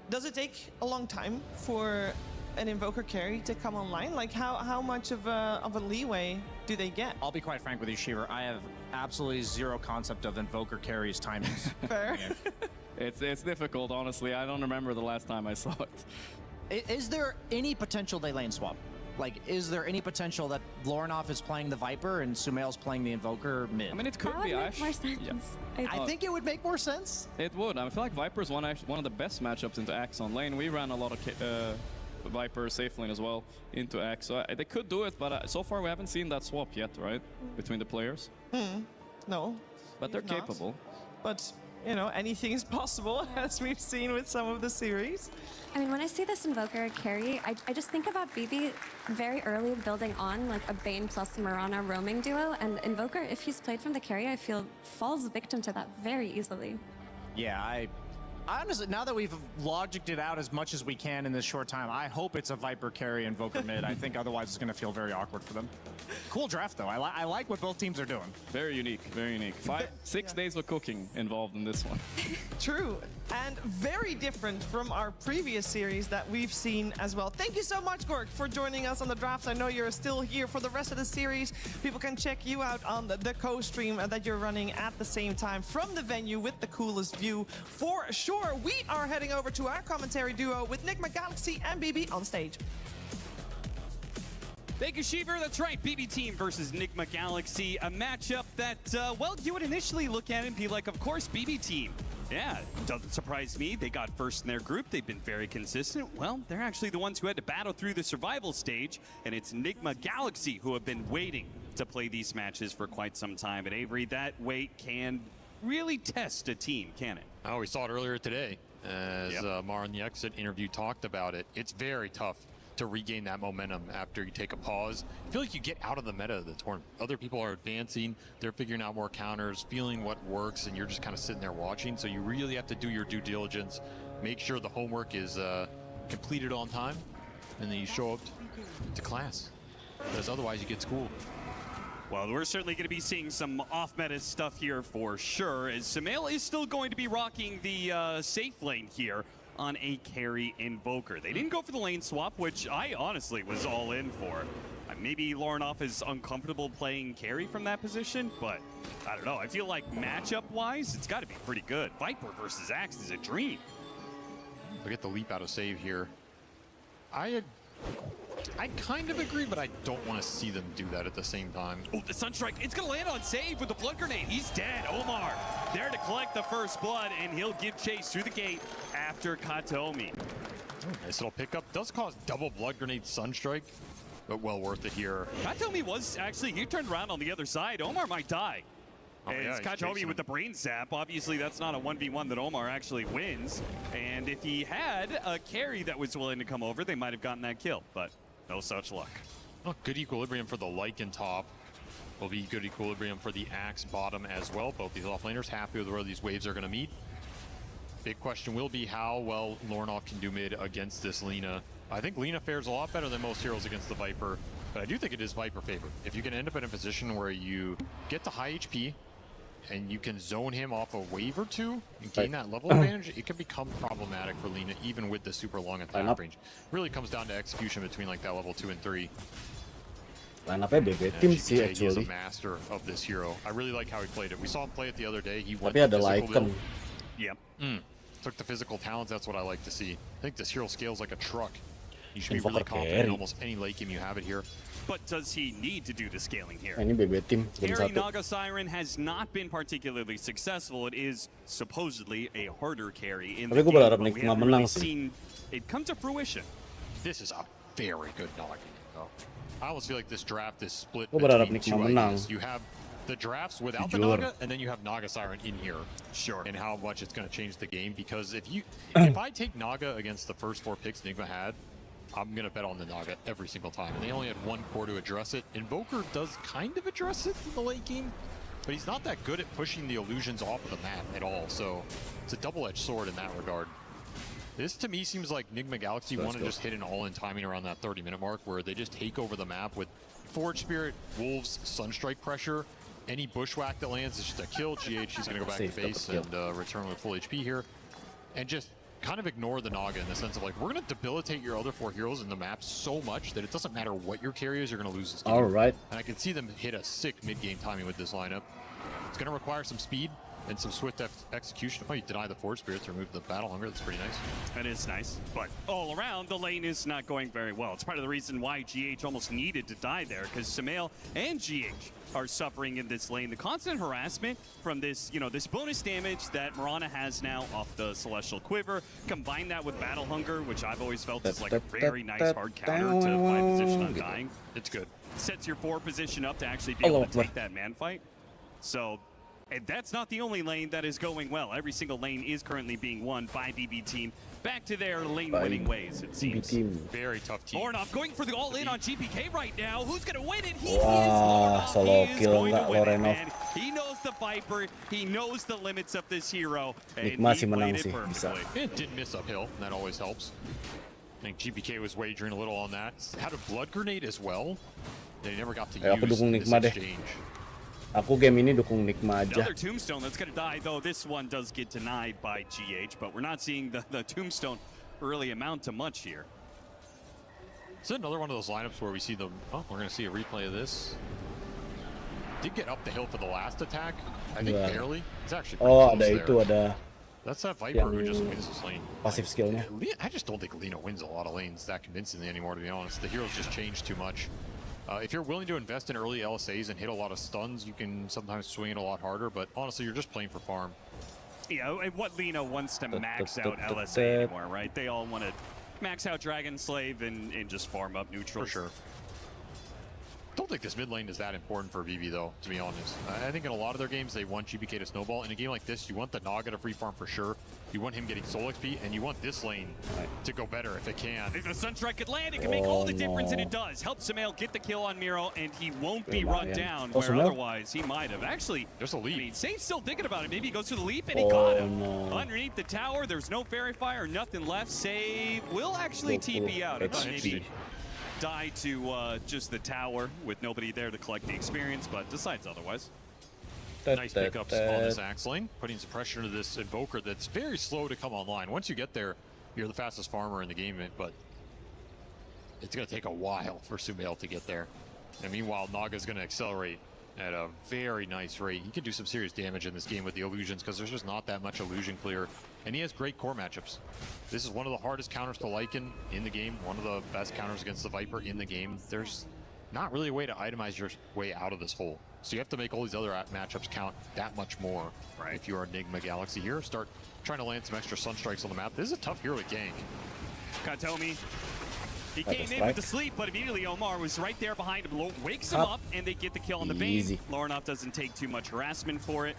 Does it take a long time for an Invoker carry to come online? Like, how much of a leeway do they get? I'll be quite frank with you, Shiver. I have absolutely zero concept of Invoker carries timings. Fair. It's difficult, honestly. I don't remember the last time I saw it. Is there any potential they lane swap? Like, is there any potential that Lorinov is playing the Viper and Sumail's playing the Invoker mid? I mean, it could That be. would make more sense. Yeah. I think it would make more sense. It would. I feel like Viper's one of the best matchups into Axe on lane. We ran a lot of Viper safe lane as well into Axe, so they could do it, but so far we haven't seen that swap yet, right? Between the players. No. But they're capable. But, you know, anything is possible, as we've seen with some of the series. I mean, when I see this Invoker carry, I just think about BB very early building on like a Bane plus Mirana roaming duo, and Invoker, if he's played from the carry, I feel falls victim to that very easily. Yeah, Honestly, now that we've logicked it out as much as we can in this short time, I hope it's a Viper carry Invoker mid. I think otherwise it's going to feel very awkward for them. Cool draft, though. I like what both teams are doing. Very unique, very unique. 6 days of cooking involved in this one. True, and very different from our previous series that we've seen as well. Thank you so much, Gork, for joining us on the drafts. I know you're still here for the rest of the series. People can check you out on the co-stream that you're running at the same time from the venue with the coolest view for sure. We are heading over to our commentary duo with Nigma Galaxy and BB on stage. Thank you, Sheever. That's right, BB Team versus Nigma Galaxy, a matchup that, well, you would initially look at it and be like, of course, BB Team. Yeah, doesn't surprise me. They got first in their group. They've been very consistent. Well, they're actually the ones who had to battle through the survival stage, and it's Nigma Galaxy who have been waiting to play these matches for quite some time. But Avery, that wait can really test a team, can it? Oh, we saw it earlier today as Mar in the exit interview talked about it. It's very tough to regain that momentum after you take a pause. I feel like you get out of the meta of the tournament. Other people are advancing, they're figuring out more counters, feeling what works, and you're just kind of sitting there watching. So you really have to do your due diligence, make sure the homework is completed on time, and then you show up to class. Because otherwise you get schooled. Well, we're certainly going to be seeing some off-meta stuff here for sure, as Sumail is still going to be rocking the safe lane here on a carry Invoker. They didn't go for the lane swap, which I honestly was all in for. Maybe Lornoff is uncomfortable playing carry from that position, but I don't know. I feel like matchup-wise, it's got to be pretty good. Viper versus Axe is a dream. Look at the leap out of save here. I kind of agree, but I don't want to see them do that at the same time. Oh, the Sunstrike, it's going to land on save with the blood grenade. He's dead. Omar there to collect the first blood, and he'll give chase through the gate after Kataomi. Nice little pickup. Does cause double blood grenade Sunstrike, but well worth it here. Kataomi was actually, he turned around on the other side. Omar might die. Oh, yeah, Kataomi with the brain sap. Obviously, that's not a 1v1 that Omar actually wins. And if he had a carry that was willing to come over, they might have gotten that kill, but no such luck. Oh, good equilibrium for the Lycan top. Will be good equilibrium for the Axe bottom as well. Both these offlaners happy with where these waves are going to meet. Big question will be how well Lornoff can do mid against this Lina. I think Lina fares a lot better than most heroes against the Viper, but I do think it is Viper favored. If you can end up in a position where you get to high HP and you can zone him off a wave or two and gain that level advantage, it can become problematic for Lina even with the super long attack range. Really comes down to execution between like that level 2 and 3. Line-up-nya BB Team sih He's a actually. master of this hero. I really like how he played it. We saw him play it the other day. He went Tapi ada physical Lycan. build. Yep. Took the physical talents. That's what I like to see. I think this hero scales like a truck. You should be really confident in almost any late game you have it here. But does he need to do the scaling here? Ini BB Team game Carry 1. Naga Siren has not been particularly successful. It is supposedly a harder carry in the Tapi gue game, berharap but we Nigma haven't menang really sih. seen it come to fruition. This is a very good Naga. I almost feel like this draft is split Gue berharap between two Nigma menang. ideas. You have the drafts without the Jujur. Naga, and then you have Naga Siren in here. Sure. And how much it's going to change the game, because if I take Naga against the first 4 picks Nigma had, I'm going to bet on the Naga every single time. And they only had 1 core to address it. Invoker does kind of address it in the late game, but he's not that good at pushing the illusions off of the map at all. So it's a double-edged sword in that regard. This, to me, seems like Nigma Galaxy want to just hit an all-in timing around that 30-minute mark where they just take over the map with Forge Spirit, Wolves, Sunstrike pressure. Any bushwhack that lands is just a kill. GH, he's going to go back to base and return with full HP here. And just kind of ignore the Naga in the sense of like, we're going to debilitate your other 4 heroes in the map so much that it doesn't matter what your carry is, you're going to lose this game. All right. And I can see them hit a sick mid-game timing with this lineup. It's going to require some speed and some swift execution. Oh, you deny the Forge Spirit to remove the Battle Hunger. That's pretty nice. That is nice, but all around, the lane is not going very well. It's part of the reason why GH almost needed to die there, because Sumail and GH are suffering in this lane. The constant harassment from this, this bonus damage that Mirana has now off the Celestial Quiver, combine that with Battle Hunger, which I've always felt is like a very nice hard counter to 5 position on dying. It's good. Sets your 4 position up to actually be able to take that man fight. So And that's not the only lane that is going well. Every single lane is currently being won by BB Team. Back to their lane-winning ways, it seems. Very tough team. Lornoff going for the all-in on GPK right now. Who's going to win it? He Wah, is solo Lornoff. He is kill going to nggak win it, Lorenov. man. He knows the Viper. He knows the limits of this hero. And Nigma he sih menang played it sih, perfectly. It didn't miss uphill, and that always helps. I think GPK was wagering a little on that. Had a blood grenade as well. They never got to Aku use dukung this Nigma deh. exchange. Aku game ini dukung Nigma aja. Another tombstone that's going to die, though this one does get denied by GH, but we're not seeing the tombstone really amount to much here. Is it another one of those lineups where we see them? Oh, we're going to see a replay of this. Did get up the hill for the last attack. I think barely. It's actually pretty close ada there. itu ada. That's that Viper who just wins this lane. Passive skillnya. I just don't think Lino wins a lot of lanes that convincingly anymore, to be honest. The heroes just changed too much. If you're willing to invest in early LSAs and hit a lot of stuns, you can sometimes swing it a lot harder, but honestly, you're just playing for farm. Yeah, and what Lino wants to max out LSA anymore, right? They all want to max out Dragon Slave and just farm up neutrals. For sure. Don't think this mid lane is that important for VV though, to be honest. I think in a lot of their games they want GPK to snowball. In a game like this, you want the Naga to free farm for sure. You want him getting soul XP, and you want this lane to go better if it can. If the Sunstrike could land, it can make all the difference, and it does. Help Sumail get the kill on Miro, and he won't be run down, where otherwise he might have. Actually, there's a leap. I mean, Saif's still thinking about it. Maybe he goes for the leap, and he got him. Underneath the tower, there's no fairy fire, nothing left. Save will actually TP out. Maybe die to just the tower with nobody there to collect the experience, but decides otherwise. Nice pickups on this Axe lane, putting some pressure into this Invoker that's very slow to come online. Once you get there, you're the fastest farmer in the game, but it's going to take a while for Sumail to get there. And meanwhile, Naga's going to accelerate at a very nice rate. He can do some serious damage in this game with the illusions because there's just not that much illusion clear. And he has great core matchups. This is one of the hardest counters to Lycan in the game, one of the best counters against the Viper in the game. There's not really a way to itemize your way out of this hole. So you have to make all these other matchups count that much more. Right. If you're Nigma Galaxy here, start trying to land some extra Sunstrikes on the map. This is a tough hero to gank. Katomi, he came in with the sleep, but immediately Omar was right there behind him, wakes him up, and they get the kill on the Bane. Lornoff doesn't take too much harassment for it.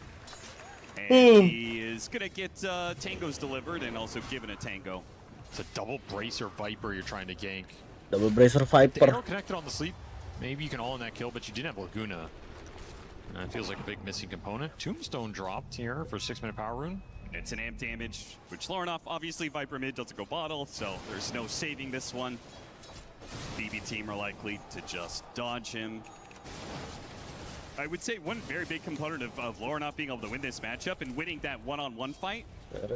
And he is going to get tangos delivered and also given a tango. It's a double bracer Viper you're trying to gank. Double bracer Viper. The arrow connected on the sleep. Maybe you can all in that kill, but you didn't have Laguna. That feels like a big missing component. Tombstone dropped here for 6-minute power rune. It's an amp damage, which Lornoff, obviously Viper mid doesn't go bottle, so there's no saving this one. BB team are likely to just dodge him. I would say one very big component of Lore not being able to win this matchup and winning that one-on-one fight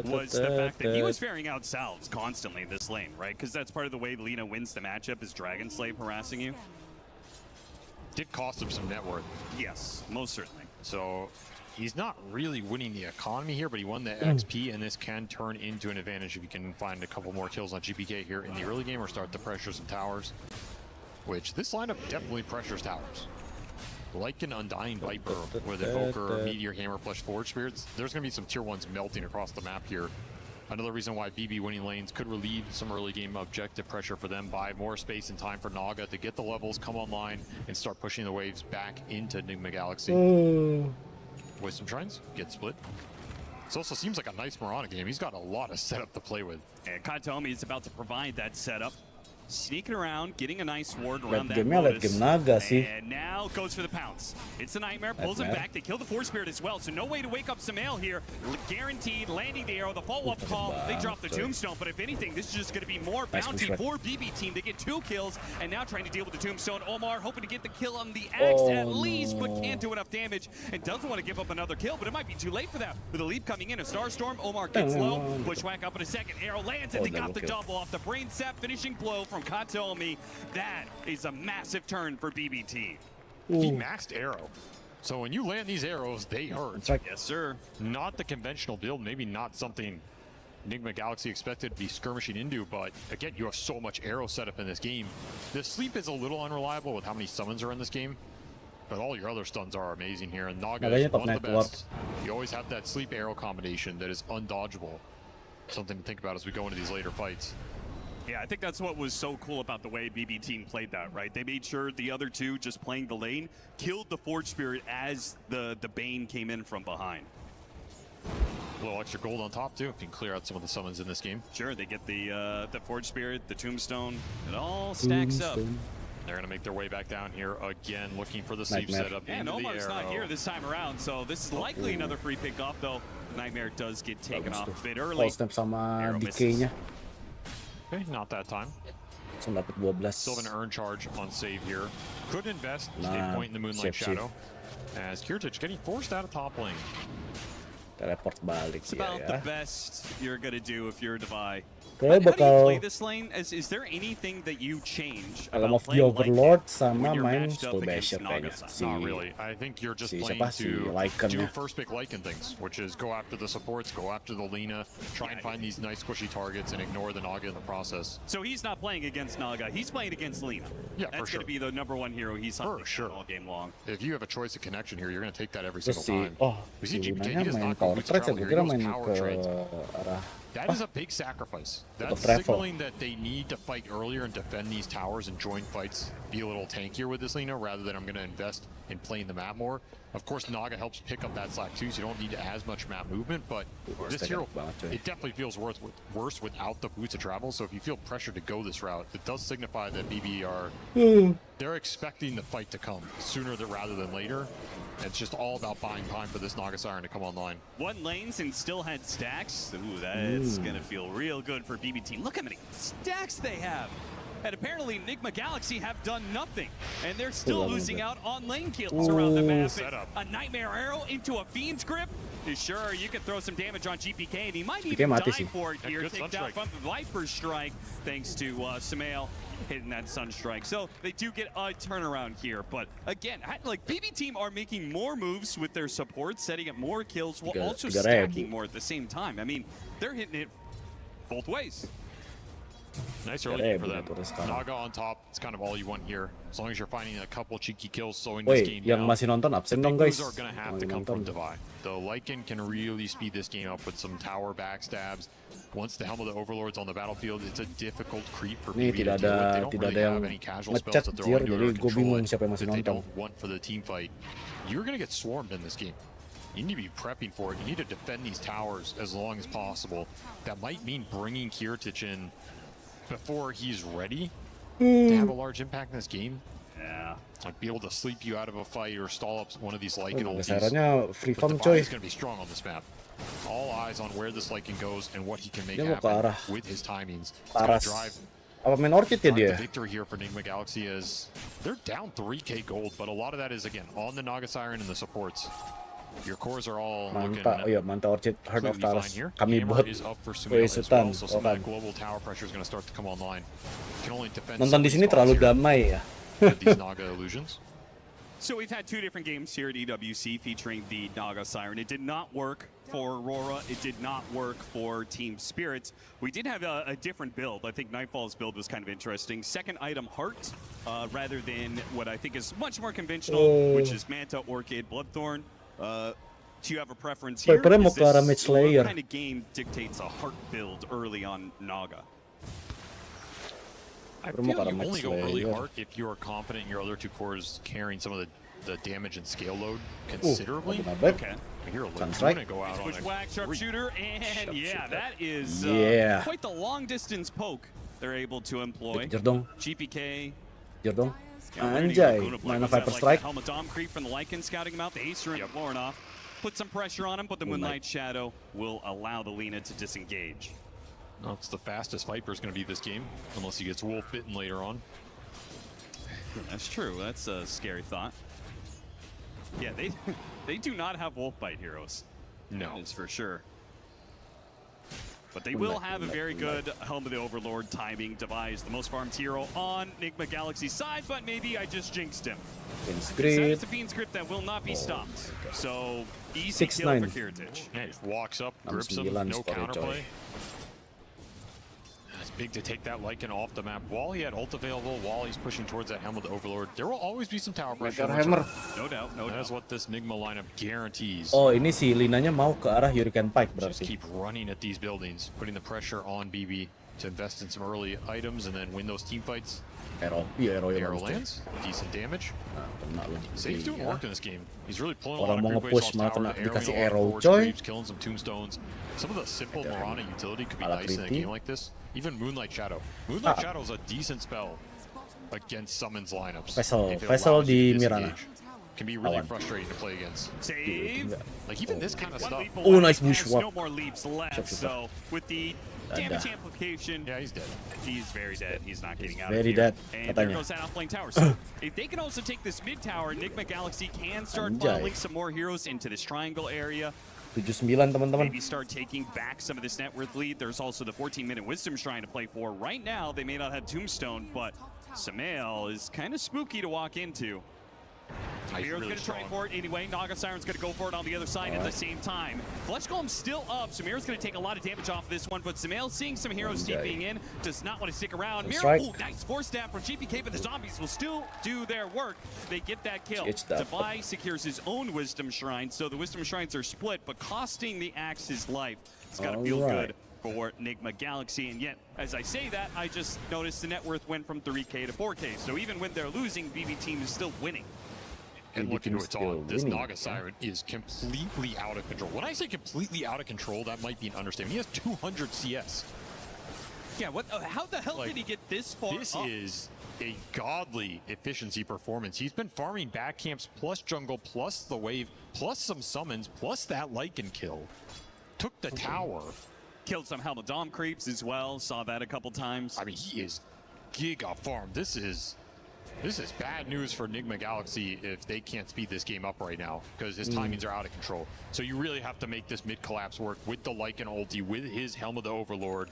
was the fact that he was ferrying out salves constantly in this lane, right? Because that's part of the way Lina wins the matchup is Dragon Slave harassing you. Did cost him some net worth. Yes, most certainly. So he's not really winning the economy here, but he won the XP, and this can turn into an advantage if you can find a couple more kills on GPK here in the early game or start to pressure some towers, which this lineup definitely pressures towers. Like an Undying Viper with Invoker, Meteor Hammer, plus Forge Spirits, there's going to be some tier 1s melting across the map here. Another reason why BB winning lanes could relieve some early game objective pressure for them, buy more space and time for Naga to get the levels, come online, and start pushing the waves back into Nigma Galaxy. Wisdom Shrines, get split. This also seems like a nice Mirana game. He's got a lot of setup to play with. And Katomi is about to provide that setup. Sneaking around, getting a nice ward around that Lotus. And now goes for the pounce. It's a Nightmare, pulls him back. They kill the Force Spirit as well, so no way to wake up Sumail here. Guaranteed, landing the arrow, the follow-up call. They drop the Tombstone, but if anything, this is just going to be more bounty for BB team. They get 2 kills, and now trying to deal with the Tombstone. Omar hoping to get the kill on the Axe at least, but can't do enough damage, and doesn't want to give up another kill, but it might be too late for that. With a leap coming in, a Starstorm, Omar gets low, bushwhack up in a second. Arrow lands, and they got the double off the brain sap, finishing blow from Katomi. That is a massive turn for BB team. He maxed arrow. So when you land these arrows, they hurt. Yes, sir. Not the conventional build, maybe not something Nigma Galaxy expected to be skirmishing into, but again, you have so much arrow setup in this game. The sleep is a little unreliable with how many summons are in this game, but all your other stuns are amazing here, and Naga is one of the best. You always have that sleep arrow combination that is undodgeable. Something to think about as we go into these later fights. Yeah, I think that's what was so cool about the way BB team played that, right? They made sure the other two just playing the lane killed the Forge Spirit as the Bane came in from behind. A little extra gold on top too, if you can clear out some of the summons in this game. Sure, they get the Forge Spirit, the Tombstone, it all stacks up. They're gonna make their way back down here again, looking for the sleep setup. And Omar's not here this time around, so this is likely another free pick off, though. Nightmare does get taken off a bit early. Snap sama decay-nya. Okay, not that time. Langsung dapat 12. Still an earn charge on save here. Could invest, stay point in the Moonlight Shadow. As Kirtich getting forced out of top lane. Teleport balik. It's about the best you're gonna do if you're Devi. How do you play this lane? Is there anything that you change kalau about mau Overlord sama when you're main matched up Skull against Basher kayaknya. Not really. I think you're just playing to do first pick Lycan things, which is go after the supports, go after the Lina, try and find these nice squishy targets and ignore the Naga in the process. So he's not playing against Naga, he's playing against Lina. Yeah, That's for sure. going to be the #1 hero he's hunting all game long. If you have a choice of connection here, you're going to take that every single time. We see si GPK, he Lunanya does main not go power boots trades ya, travel gue here, kira he goes main power ke trades. arah That is a big sacrifice. That's travel. signaling that they need to fight earlier and defend these towers and join fights, be a little tankier with this Lina rather than I'm going to invest in playing the map more. Of course, Naga helps pick up that slack too, so you don't need as much map movement, but this hero, it definitely feels worse without the boots of travel, so if you feel pressured to go this route, it does signify that BB are, they're expecting the fight to come sooner rather than later. It's just all about buying time for this Naga Siren to come online. One lanes and still had stacks. Ooh, that's going to feel real good for BB team. Look how many stacks they have. And apparently Nigma Galaxy have done nothing. And they're still losing out on lane kills around the map. A Nightmare Arrow into a Fiend's Grip. Sure, you can throw some damage on GPK, and he might even die for it here. Take down from the Viper's Strike, thanks to Samael hitting that Sunstrike. So they do get a turnaround here. But again, like BB team are making more moves with their support, setting up more kills, while also stacking more at the same time. I mean, they're hitting it both ways. Nice early game for them. Naga on top, it's kind of all you want here. As long as you're finding a couple cheeky kills slowing this game yang down. masih nonton absen dong Those guys. are going to have to come from Devi. The Lycan can really speed this game up with some tower backstabs. Once the Helm of the Overlord's on the battlefield, it's a difficult creep for BB to deal with. They don't really have any casual spells that they're into to control it that they don't want for the team fight. You're going to get swarmed in this game. You need to be prepping for it. You need to defend these towers as long as possible. That might mean bringing Kirtich in before he's ready to have a large impact in this game. Yeah. Like be able to sleep you out of a fight or stall up one of these Lycan ultis. Free But farm Devi coy. is going to be strong on this map. All eyes on where this Lycan goes and what he can make happen with his timings. It's going to drive apa main Orchid ya dia? the victory here for Nigma Galaxy is they're down 3k gold, but a lot of that is again on the Naga Siren and the supports. Your cores are all looking mantap Orchid Heart of fine Talos. here. Kami Hammer bot is up for Sumail as Sultan. well, so some of that global tower pressure is going to start to come online. Can only defend Nonton di sini terlalu damai ya. with these Naga illusions. So we've had two different games here at EWC featuring the Naga Siren. It did not work for Aurora. It did not work for Team Spirit. We did have a different build. I think Nightfall's build was kind of interesting. Second item, Heart, rather than what I think is much more conventional, which is Manta, Orchid, Bloodthorn. Do you have a preference here? What kind of game dictates a Heart build early on Naga? I feel you only go early Heart if you are confident in your other two cores carrying some of the damage and scale load considerably. Okay. I hear a Laguna go out on Whack, Sharpshooter, and yeah, that is quite the long distance poke they're able to employ. GPK. Anjay, mana Viper Strike. Helmet Dom creep from the Lycan scouting him out. The Acer and blowing off. Put some pressure on him, but the Moonlight Shadow will allow the Lina to disengage. No, it's the fastest Viper's going to be this game, unless he gets wolf bitten later on. That's true. That's a scary thought. Yeah, they do not have wolf bite heroes. No, that is for sure. But they will have a very good Helm of the Overlord timing. Device the most farmed hero on Nigma Galaxy's side, but maybe I just jinxed him. It's a Fiend's Grip that will not be stopped. So easy kill for Kirtich. Yeah, he walks up, grips him, no counterplay. It's big to take that Lycan off the map while he had ult available, while he's pushing towards that Helm of the Overlord. There will always be some tower pressure. No doubt. That's what this Nigma lineup guarantees. Oh, ini si Linanya mau ke arah Hurricane Pike berarti. Just keep running at these buildings, putting the pressure on BB. to invest in some early items and then win those team fights. Arrow lands, decent damage. Save's doing work in this game. He's really pulling a Orang lot mau of good ways nge-push off malah tower, dikasih arrowing a lot of arrow, forward coy. creeps, killing some tombstones. Some of the simple Mirana utility could be nice in a game like this. Even Moonlight Shadow. Moonlight Shadow is a decent spell against summons lineups. Faisal di Mirana. Can be really frustrating to play against. Save. Like even this kind of stuff. Oh, nice bushwalk. No more leaps left. So with the damage amplification, yeah, he's dead. He's very dead. He's not getting out Very of here. dead, And there katanya. goes that offlane tower. So if they can also take this mid tower, Nigma Galaxy can start funneling some more heroes into this triangle area. 79 teman-teman. Maybe start taking back some of this net worth lead. There's also the 14-minute Wisdom Shrine to play for. Right now, they may not have Tombstone, but Samael is kind of spooky to walk into. Samir's going to try for it anyway. Naga Siren's going to go for it on the other side at the same time. Flesh Golem's still up. Samir's going to take a lot of damage off of this one, but Samael seeing some heroes steeping in, does not want to stick around. Mira, ooh, nice force stab from GPK, but the zombies will still do their work. They get that kill. Devi secures his own Wisdom Shrine, so the Wisdom Shrines are split, but costing the Axe his life. It's got to feel good for Nigma Galaxy, and yet, as I say that, I just noticed the net worth went from 3K to 4K, so even when they're losing, BB team is still winning. And look into its on. This Naga Siren is completely out of control. When I say completely out of control, that might be an understatement. He has 200 CS. Yeah, what? How the hell did he get this far? This is a godly efficiency performance. He's been farming back camps plus jungle plus the wave plus some summons plus that Lycan kill. Took the tower. Killed some Helmadom creeps as well. Saw that a couple times. I mean, he is giga farmed. This is bad news for Nigma Galaxy if they can't speed this game up right now, because his timings are out of control. So you really have to make this mid collapse work with the Lycan ulti, with his Helm of the Overlord.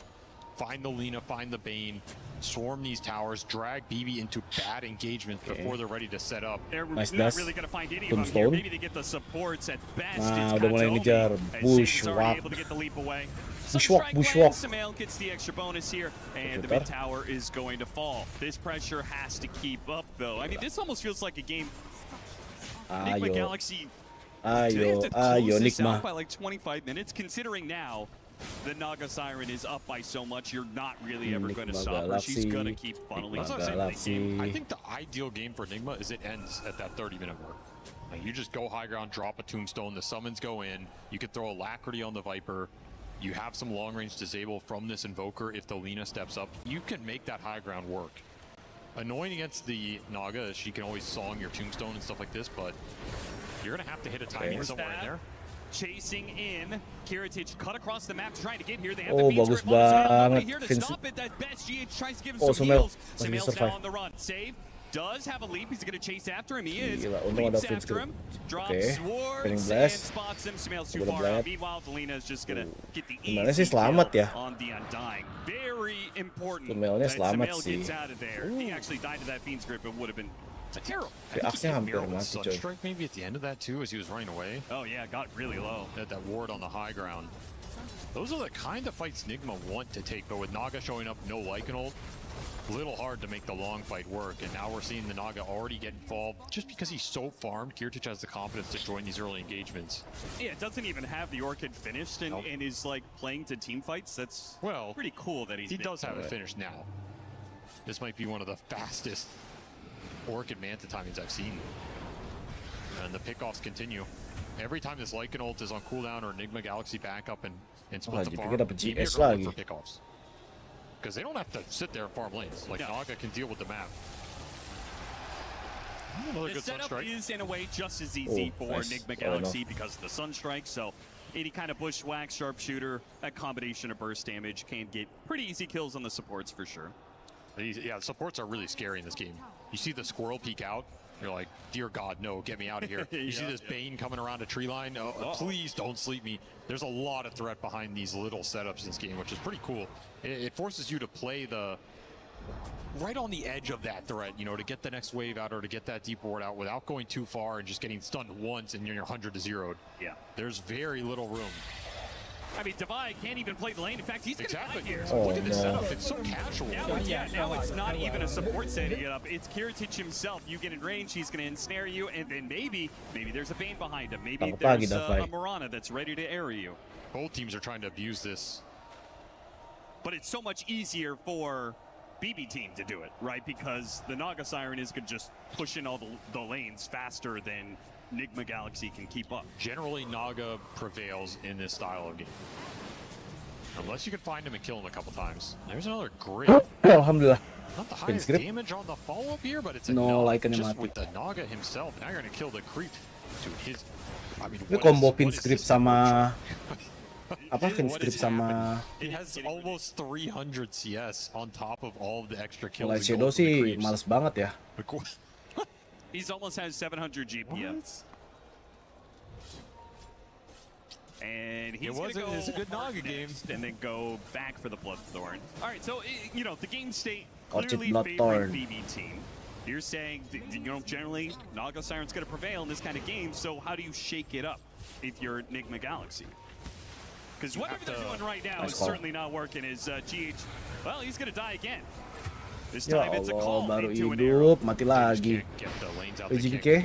Find the Lina, find the Bane, swarm these towers, drag BB into bad engagement before they're ready to set up. They're not really going to find any of them here. Maybe they get the supports at best. Nah, it's udah mulai ngejar bushwalk. Able to get the leap away. Bushwalk. Samael gets the extra bonus here, and the mid tower is going to fall. This pressure has to keep up, though. I mean, this almost feels like a game. Nigma Galaxy. Ayo, Nigma. By like 25 minutes, considering now the Naga Siren is up by so much, you're not really ever going to stop her. She's going to keep funneling. That's what I'm saying. I think the ideal game for Nigma is it ends at that 30-minute mark. Like, you just go high ground, drop a tombstone, the summons go in, you could throw Alacrity on the Viper, you have some long-range disable from this Invoker if the Lina steps up. You can make that high ground work. Annoying against the Naga is she can always song your tombstone and stuff like this, but you're going to have to hit a timing somewhere in there. Chasing in, Kiritich cut across the map trying to get here. They have Oh, the bagus banget. here to stop it. At best, GH tries to give him some heals. Samael's now on the run. Save. Does have a leap. He's going to chase after him. He is. Leaps after him. Drops swords and spots him. Samael's too far out. Meanwhile, Delina is just going to get the easy kill on the Undying. Very important that Samael gets out of there. He actually died to that Fiend's Grip. It would have been terrible. Sunstrike maybe at the end of that too as he was running away. Oh yeah, got really low. Had that ward on the high ground. Those are the kind of fights Nigma want to take, but with Naga showing up, no Lycan ult, little hard to make the long fight work. And now we're seeing the Naga already get involved just because he's so farmed. Kiritich has the confidence to join these early engagements. Yeah, it doesn't even have the Orchid finished and is like playing to team fights. That's pretty cool that he does have it finished now. This might be one of the fastest Orchid Manta timings I've seen. And the pickoffs continue. Every time this Lycan ult is on cooldown or Nigma Galaxy back up and split the farm, for pickoffs. Because they don't have to sit there and farm lanes. Like Naga can deal with the map. The setup is in a way just as easy for Nigma Galaxy because of the Sunstrike. So any kind of bushwhack, sharpshooter, that combination of burst damage can get pretty easy kills on the supports for sure. Yeah, the supports are really scary in this game. You see the squirrel peek out, you're like, dear God, no, get me out of here. You see this Bane coming around a tree line, please don't sleep me. There's a lot of threat behind these little setups in this game, which is pretty cool. It forces you to play right on the edge of that threat, you know, to get the next wave out or to get that deep ward out without going too far and just getting stunned once and you're 100 to 0'd. Yeah. There's very little room. I mean, Devi can't even play the lane. In fact, he's going to die here. Look at this setup. It's so casual. Now it's not even a support setting it up. It's Kiritich himself. You get in range, he's going to ensnare you, and then maybe there's a Bane behind him. Maybe there's a Mirana that's ready to area you. Both teams are trying to abuse this but it's so much easier for BB team to do it, right? Because the Naga Siren is going to just push in all the lanes faster than Nigma Galaxy can keep up. Generally, Naga prevails in this style of game. Unless you can find him and kill him a couple times. There's another great. Alhamdulillah. Not the highest damage on the follow-up here, but it's No, enough. like Just with the Naga himself. Now you're going to kill the creep. Dude, his... I mean, Ini combo pin script sama apa pin script sama He has almost 300 CS on top of all of the extra kills. Light Shadow sih males banget ya. He's almost has 700 GPM. And he's going to go it's a good Naga game. and then go back for the Bloodthorn. All right, so, you know, the game state Orchid clearly Bloodthorn. favoring BB team. You're saying, you know, generally, Naga Siren's going to prevail in this kind of game, so how do you shake it up if you're Nigma Galaxy? Because whatever they're doing right now is certainly not working. Is GH, well, he's going to die again. This Ya time it's a Allah, call baru into an arrow. hidup, mati lagi. If GBK.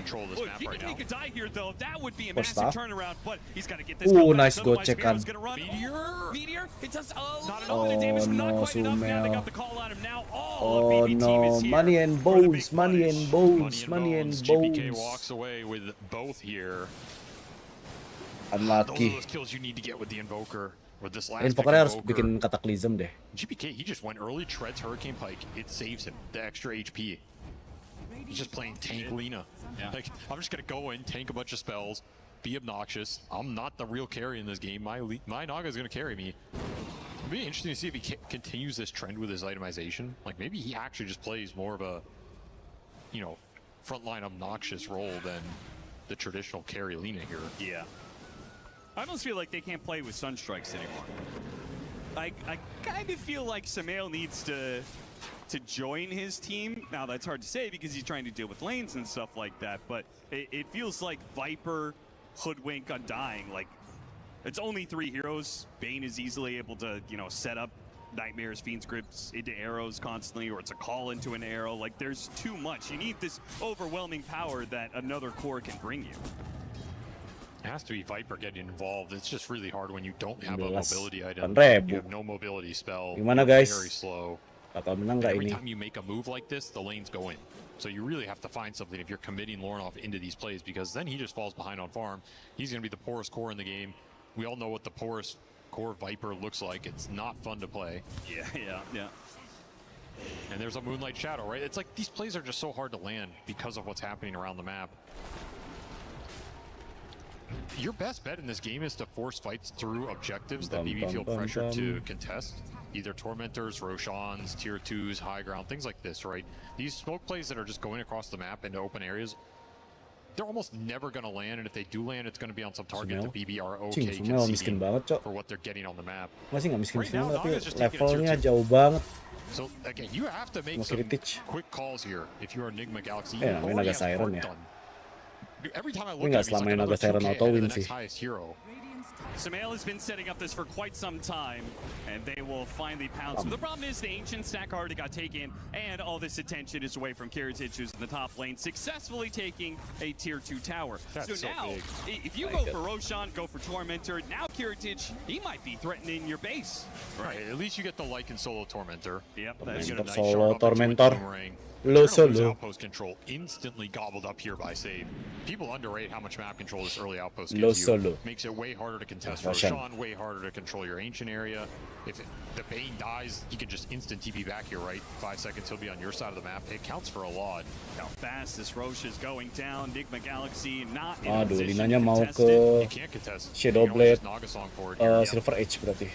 he could die here, though, that would be a First massive off. turnaround, but he's got to get this kill back, Nice otherwise gocekan. Meteor's gonna run. Meteor! It does a Oh little bit of damage, not no, quite enough. Now they Sumel. got the call on him. Now all Oh of BB team no, is here. money and bones, money and bones, money and GPK bones. walks away with both here. Unlucky. Those are those kills you need to get with the Invoker. With this last Invoker harus bikin Cataclysm deh. GPK, he just went early, treads Hurricane Pike. It saves him the extra HP. He's just playing tank Lina. Yeah. Like, I'm just gonna go in, tank a bunch of spells, be obnoxious. I'm not the real carry in this game. My Naga is gonna carry me. It'll be interesting to see if he continues this trend with his itemization. Like, maybe he actually just plays more of a, you know, frontline obnoxious role than the traditional carry Lina here. Yeah. I almost feel like they can't play with Sunstrikes anymore. I kind of feel like Samael needs to join his team. Now, that's hard to say because he's trying to deal with lanes and stuff like that, but it feels like Viper, Hoodwink, Undying, like, it's only 3 heroes. Bane is easily able to, you know, set up Nightmares, Fiend's Grips into arrows constantly, or it's a call into an arrow. Like, there's too much. You need this overwhelming power that another core can bring you. It has to be Viper getting involved. It's just really hard when you don't have a 16 mobility item. 8.000. You have no mobility spell. Gimana, guys? Very slow. Bakal menang nggak Every ini? time you make a move like this, the lanes go in. So you really have to find something if you're committing Lornoff into these plays, because then he just falls behind on farm. He's going to be the poorest core in the game. We all know what the poorest core Viper looks like. It's not fun to play. Yeah. And there's a Moonlight Shadow, right? It's like these plays are just so hard to land because of what's happening around the map. Your best bet in this game is to force fights through objectives that BB feel pressure to contest. Either Tormentors, Roshans, Tier 2s, High Ground, things like this, right? These smoke plays that are just going across the map into open areas, they're almost never going to land, and if they do land, it's going to be on some target that BB are okay Sumel miskin banget, Cok. for what they're getting on the map. Masih nggak miskin Right now, tapi Naga's just taking a levelnya tier 2. jauh banget. So, again, you have to make Masih some Ritich. quick calls here if you're a Nigma Galaxy. Ya, You main already Naga have Siren work ya. done. Every time I Ini look nggak at him, he's like selama Naga another Siren 2K auto ahead of win the next sih. highest hero. Samael has been setting up this for quite some time, and they will finally pounce. But the problem is the Ancient stack already got taken, and all this attention is away from Kiritich, who's in the top lane, successfully taking a Tier 2 tower. That's so now, big. if you go for Roshan, go for Tormentor, now Kiritich, he might be threatening your base. Right, at least you get the Lycan solo Tormentor. Yep, That's Tormentor nice solo, shot up into a Tormentor. boomerang. Lo You're gonna lose solo. outpost control instantly gobbled up here by save. People underrate how much map control this early outpost Lo gives you. solo. Makes it way harder to contest Roshan. Roshan, way harder to control your ancient area. If the Bane dies, he can just instant TP back here, right? 5 seconds, he'll be on your side of the map. It counts for a lot. How fast this Roche is going down. Nigma Galaxy not in a Aduh, position Linanya to mau contest it. You can't contest. Shadow You can always Blade, just Naga Song for it here. Silver Edge berarti.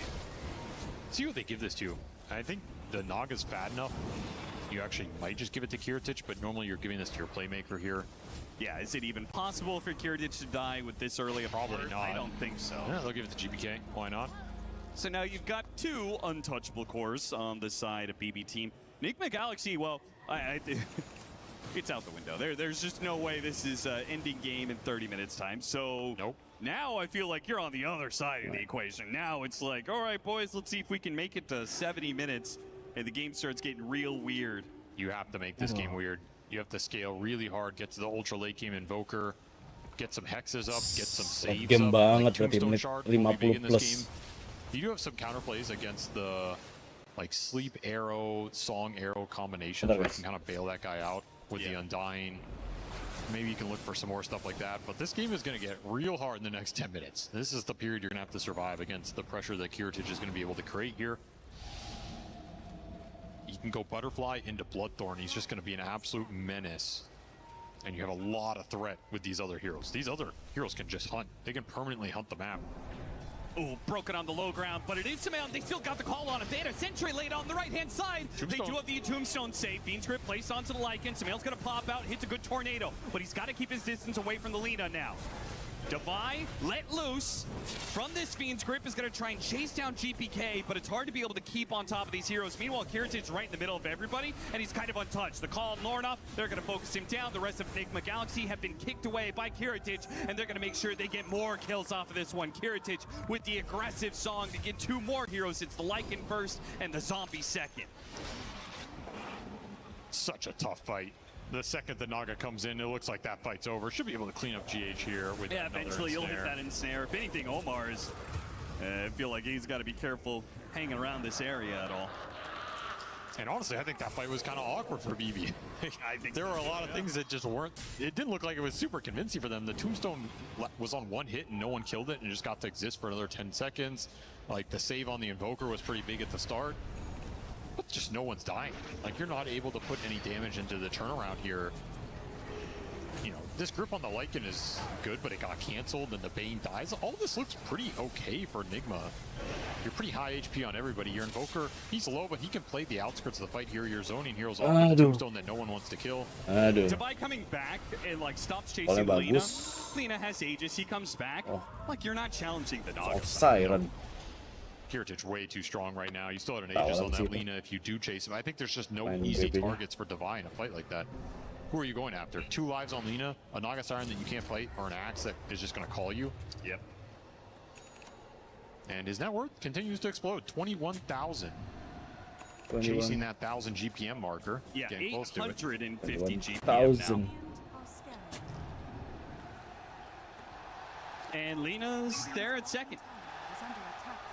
See what they give this to. I think the Naga's bad enough. You actually might just give it to Kiritich, but normally you're giving this to your playmaker here. Yeah, is it even possible for Kiritich to die with this early? Probably not. I don't think so. Yeah, they'll give it to GBK. Why not? So now you've got 2 untouchable cores on the side of BB team. Nigma Galaxy, well, it's out the window. There's just no way this is ending game in 30 minutes time. So nope. Now I feel like you're on the other side of the equation. Now it's like, all right, boys, let's see if we can make it to 70 minutes. And the game starts getting real weird. You have to make this game weird. You have to scale really hard, get to the ultra late game Invoker, get some hexes up, get some saves Game up. banget Like berarti Tombstone menit Shard will be big 50 in this plus. game. You do have some counterplays against the like sleep arrow, song arrow combinations where you can kind of bail that guy out with the Undying. Maybe you can look for some more stuff like that, but this game is going to get real hard in the next 10 minutes. This is the period you're going to have to survive against the pressure that Kiritich is going to be able to create here. You can go Butterfly into Bloodthorn. He's just going to be an absolute menace. And you have a lot of threat with these other heroes. These other heroes can just hunt. They can permanently hunt the map. Oh, broken on the low ground, but it is Samael. They still got the call on it. They had a sentry laid on the right-hand side. Tombstone. They do have the Tombstone save. Fiend's Grip placed onto the Lycan. Samael's going to pop out, hits a good tornado, but he's got to keep his distance away from the Lina now. Devi let loose from this Fiend's Grip is going to try and chase down GPK, but it's hard to be able to keep on top of these heroes. Meanwhile, Kiritich right in the middle of everybody, and he's kind of untouched. The call on Lornoff, they're going to focus him down. The rest of Nigma Galaxy have been kicked away by Kiritich, and they're going to make sure they get more kills off of this one. Kiritich with the aggressive song to get 2 more heroes. It's the Lycan first and the Zombie second. Such a tough fight. The second the Naga comes in, it looks like that fight's over. Should be able to clean up GH here with eventually you'll hit that ensnare. If anything, Omar's, I feel like he's got to be careful hanging around this area at all. And honestly, I think that fight was kind of awkward for BB. I think there were a lot of things that just weren't, it didn't look like it was super convincing for them. The Tombstone was on 1 hit and no one killed it and just got to exist for another 10 seconds. Like the save on the Invoker was pretty big at the start. But just no one's dying. Like, you're not able to put any damage into the turnaround here. You know, this group on the Lycan is good, but it got canceled and the Bane dies. All this looks pretty okay for Nigma. You're pretty high HP on everybody. Your Invoker, he's low, but he can play the outskirts of the fight here. Your zoning heroes all the Tombstone that no one wants to kill. Devi coming back and like stops chasing Lina. Lina has Aegis, he comes back. Like, you're not challenging the Naga. Siren. Kiritich way too strong right now. You still have an Aegis on that Lina if you do chase him. I think there's just no easy targets for Devi in a fight like that. Who are you going after? 2 lives on Lina, a Naga Siren that you can't fight, or an Axe that is just going to call you? Yep. And his net worth continues to explode. 21,000. Chasing that 1,000 GPM marker. Yeah, getting close to it. 850 GPM now. And Lina's there at second.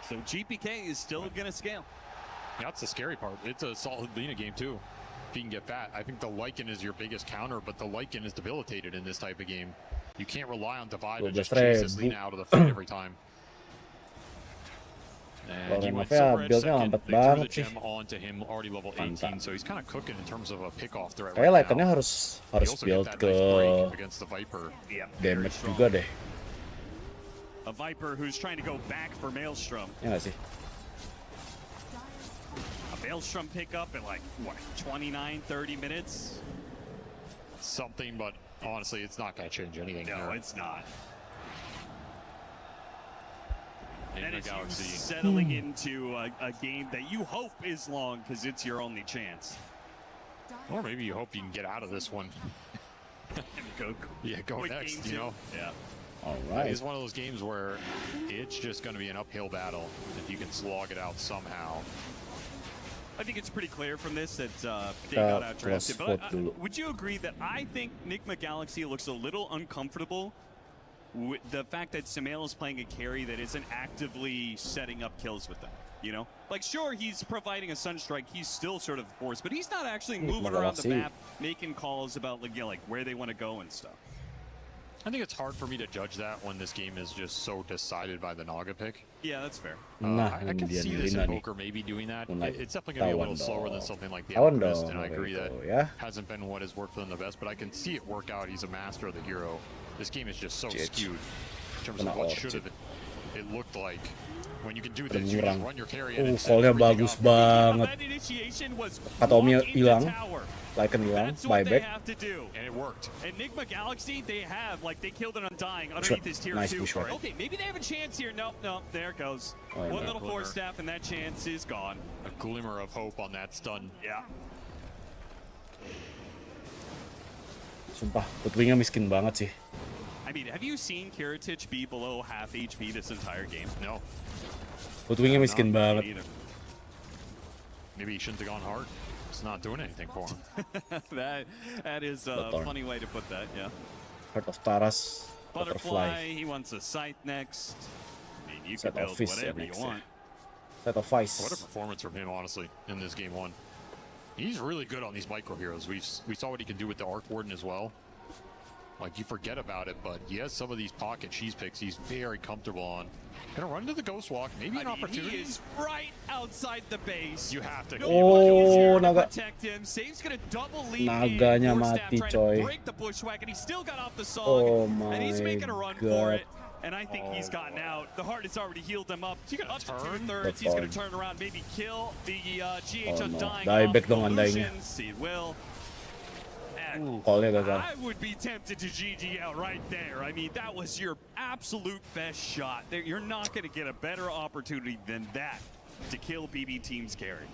So GPK is still going to scale. Yeah, that's the scary part. It's a solid Lina game too. If you can get fat. I think the Lycan is your biggest counter, but the Lycan is debilitated in this type of game. You can't rely on Devi to just chase this Lina out of the fight every time. And he went silver edge second. They threw the gem onto him, already level 18, so he's kind of cooking in terms of a pick-off threat right now. Lycannya harus build ke against the Viper. damage juga deh. A Viper who's trying to go back for Maelstrom. Ya nggak sih? A Maelstrom pickup in like, what, 29, 30 minutes? Something, but honestly, it's not going to change anything. No, here. it's not. And it's settling into a game that you hope is long because it's your only chance. Or maybe you hope you can get out of this one. Go next, you know? Yeah. All right. It's one of those games where it's just going to be an uphill battle if you can slog it out somehow. I think it's pretty clear from this that they got out drafted. But would you agree that I think Nigma Galaxy looks a little uncomfortable with the fact that Samael is playing a carry that isn't actively setting up kills with them? You know, like, sure, he's providing a Sunstrike, he's still sort of forced, but he's not actually moving around the map, making calls about, like, you know, like where they want to go and stuff. I think it's hard for me to judge that when this game is just so decided by the Naga pick. Yeah, that's fair. I can see this Invoker maybe doing that. It's definitely going to be a little slower than something like the Alchemist, and I agree that hasn't been what has worked for them the best, but I can see it work out. He's a master of the hero. This game is just so skewed in terms of what should have it looked like. When you can do this, you just run your carry in. Call-nya bagus banget. Atomi hilang. Lycan hilang. Buyback. And it worked. And Nigma Galaxy, they have, like, they killed an Undying underneath his tier 2. Okay, maybe they have a chance here. Nope, there it goes. One little force staff and that chance is gone. A glimmer of hope on that stun. Yeah. Sumpah, Putwingnya miskin banget sih. I mean, have you seen Kiritich be below half HP this entire game? No. Putwingnya miskin banget. Maybe he shouldn't have gone hard. It's not doing anything for him. that is a funny way to put that, yeah. Heart of Taras. Butterfly, he wants a Scythe next. I mean, you can build whatever you want. Set of Vice. What a performance from him, honestly, in this game one. He's really good on these micro heroes. We saw what he can do with the Arc Warden as well. Like, you forget about it, but he has some of these pocket cheese picks he's very comfortable on. Gonna run into the Ghost Walk, maybe an opportunity. He is right outside the base. You have to. Oh, naga. Protect him. Save's gonna double lead. Naganya mati, coy. Break the bushwhack, and he still got off the song. Oh my and he's making a run God. for it. And I think he's gotten out. The heart has already healed him up. Up to 2/3. He's going to turn around, maybe kill the GH Undying. Dieback dong Undyingnya. It will. Call-nya gagal. I would be tempted to GG out right there. I mean, that was your absolute best shot. You're not going to get a better opportunity than that to kill BB Team's carry.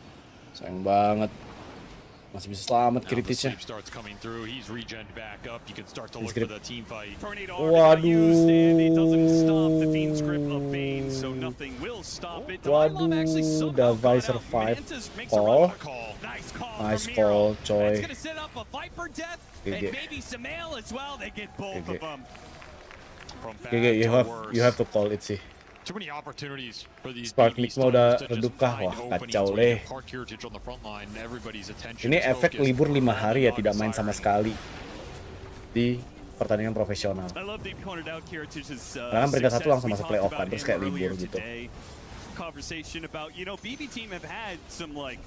Sayang banget. Masih bisa selamat kritisnya. Starts coming through. He's regened back up. You can start to look for the team fight. Waduh, udah Vice survive. Call. Nice call, coy. GG, you have to call it sih. Too many opportunities for these Spark Nigma udah redup kah? Wah, kacau leh. Ini efek libur 5 hari ya, tidak main sama sekali di pertandingan profesional. Karena kan peringkat 1 langsung masuk playoff kan, terus kayak libur gitu. Conversation about, you know, BB Team have had some like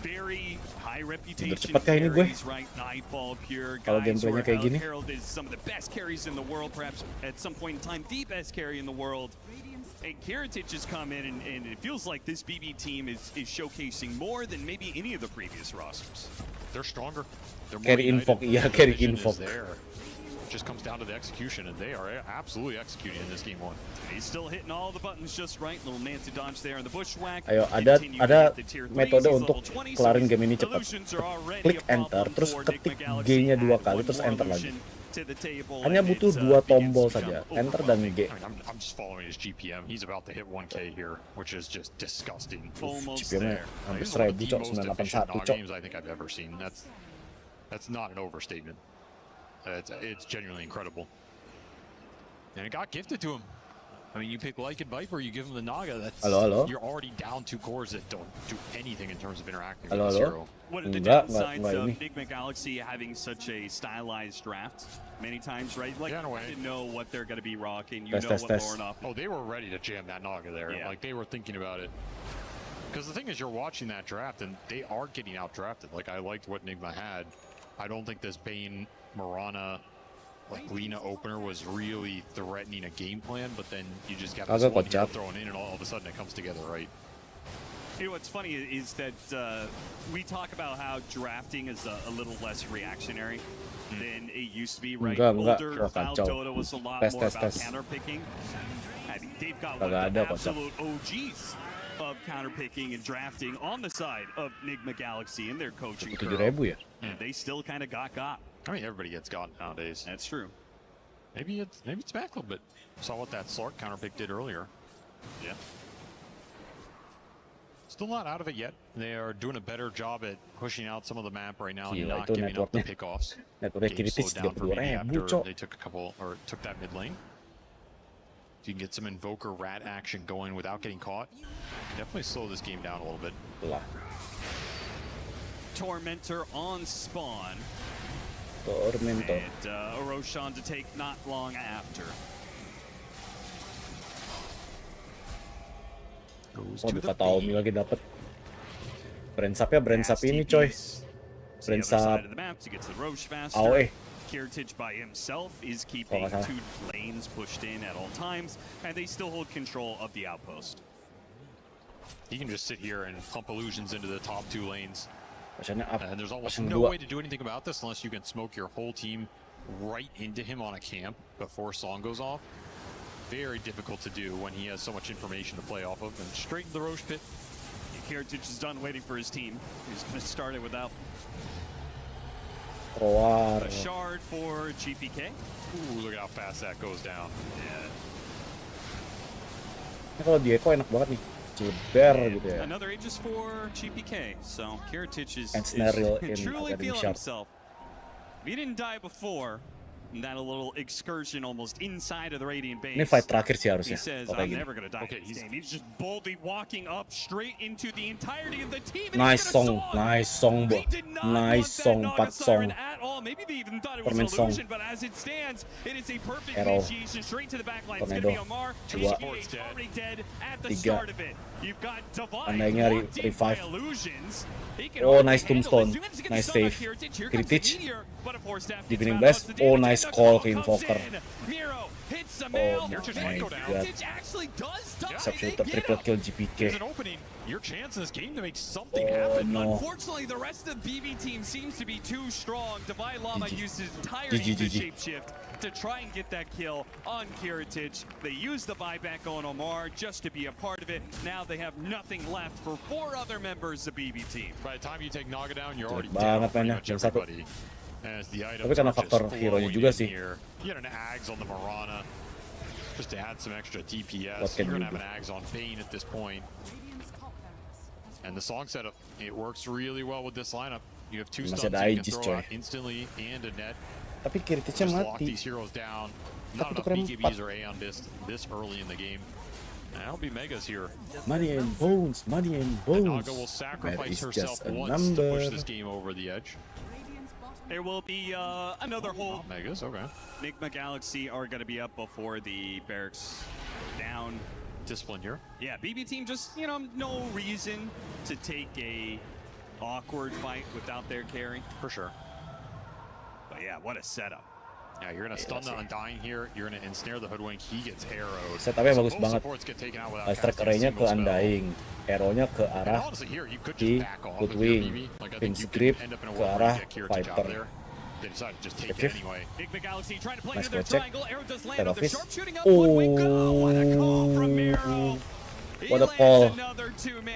very high reputation carries, right? Nightfall, Pure, Kalau gameplaynya kayak gini. Herald is some of the best carries in the world, perhaps at some point in time the best carry in the world. And Kiritich has come in, and it feels like this BB Team is showcasing more than maybe any of the previous rosters. They're stronger. They're more Carry Invoke, yeah, carry Invoke. It just comes down to the execution, and they are absolutely executing in this game one. He's still hitting all the buttons just right. Little Nancy dodge there on the bushwhack. Ayo, ada metode untuk kelarin game ini cepat. Klik enter, terus ketik G-nya 2 kali, terus enter lagi. Hanya butuh 2 tombol saja, enter dan G. I'm just following his GPM. He's about to hit 1K here, which is just disgusting. GPM-nya hampir 1000, cok, 981, cok. Games I think I've ever seen. That's not an overstatement. It's genuinely incredible. And it got gifted to him. I mean, you pick Lycan Viper, you give him the Naga, that's... Halo? You're already down 2 cores that don't do anything in terms of interacting Halo? with this hero. One of the downsides of Nigma Galaxy having such a stylized draft many times, right? Like, you know what they're going to be rocking, you know what Lornoff... Oh, they were ready to jam that Naga there. Yeah. Like, they were thinking about it. Because the thing is, you're watching that draft, and they are getting out-drafted. Like, I liked what Nigma had. I don't think this Bane, Mirana, like Lina opener was really threatening a game plan, but then you just got this one hero thrown in, and all of a sudden it comes together, right? You know what's funny is that we talk about how drafting is a little less reactionary than it used to be, right? Older style Dota was a lot more about counter picking. I mean, they've got one of the absolute OGs of counter picking and drafting on the side of Nigma Galaxy in their coaching crew. And they still kind of got. I mean, everybody gets got nowadays. That's true. Maybe it's back a little bit. Saw what that Slark counter pick did earlier. Yeah. Still not out of it yet. They are doing a better job at pushing out some of the map right now and not giving up the pickoffs. Game slowed down for me after they took took that mid lane. If you can get some Invoker rat action going without getting caught, definitely slow this game down a little bit. Tormentor on spawn. Tormentor. And Roshan to take not long after. Oh, dapat Taomi lagi dapat. Brand sap ini, coy. Brand sap. AOE. Kiritich by himself is keeping 2 lanes pushed in at all times, and they still hold control of the outpost. He can just sit here and pump illusions into the top 2 lanes. And there's almost no way to do anything about this unless you can smoke your whole team right into him on a camp before song goes off. Very difficult to do when he has so much information to play off of, and straight into the Roche pit. Kiritich is done waiting for his team. He's going to start it without a shard for GPK. Ooh, look at how fast that goes down. Yeah. Kalau di Echo enak banget nih. Ciber gitu ya. Another Aegis for GPK. So Kiritich is truly feeling himself. If he didn't die before, that a little excursion almost inside of the Radiant base. Ini fight terakhir sih harusnya. He says, Kalau kayak I'm gini. never gonna die in this game. He's just boldly walking up straight into the entirety of the team. Nice song, nice song, bro. Nice song, 4 song. At all. Maybe they even thought it was Permain an song. illusion, but as it stands, it is a perfect Arrow. initiation straight to the back line. It's Tornado. gonna be Omar. 2. HBA already dead at the 3. start of it. You've got Divine Tandanya locked in by revive. illusions. He can Oh, hardly nice handle it. tombstone. As soon as he gets Nice stunned by save. Kiritich, here comes the Kiritich. meteor, but of course, Staff Evening gets blast. found out Oh, the nice damage. call The ke Invoker. comes in. Miro hits the Oh mail. my god. Kiritich actually does die. Except They shooter get triple him. kill GPK. There's an opening. Your chance in this game to make something Oh happen. no. Unfortunately, the rest of the BB team seems to be too strong. Divine Llama GG. used his entire GG, team to GG. shapeshift to try and get that kill on Kiritich. They used the buyback on Omar just to be a part of it. Now they have nothing left for 4 other members of BB team. By the time you take Naga down, you're already Banget down pretty mainnya, much jam 1. everybody. As the items Tapi karena are just faktor hero-nya flowing juga in sih. here. You had an Ags on the Mirana, just to add some extra DPS. What can You're you gonna have do? an Ags on Bane at this point. And the song setup, it works really well with this lineup. You have 2 Masih stuns ada you can Aegis, throw coy. out instantly and a net. Tapi Kiritich-nya Just lock mati. these heroes down. Not Tapi enough tukeran BKBs 4. or Aeon this early in the game. And that'll be Megas here. Money and bones, money and And bones. Naga will That sacrifice is herself just a once to number. push this game over the edge. There will be another hold. Megas, okay. Nigma Galaxy are going to be up before the barracks down. Discipline here. Yeah, BB team just, you know, no reason to take a awkward fight without their carry. For sure. But yeah, what a setup. Yeah, you're gonna stun the Undying here. You're gonna ensnare the Hoodwink. He gets arrowed. Setupnya bagus Both banget. supports get taken out without Life strike casting a array-nya ke single spell. Undying, arrow-nya ke And arah honestly, here you could di just back off if you're Hoodwing, BB. Like I Pin think you Script could end up in a ke world where arah you get Kiritich out Viper. there. They decide to just take Effective. it anyway. Nigma Galaxy trying to play Nice into their check. triangle. Arrow does land Head on of the fist. sharpshooting up. Would we go? What a call from Miro. What a call.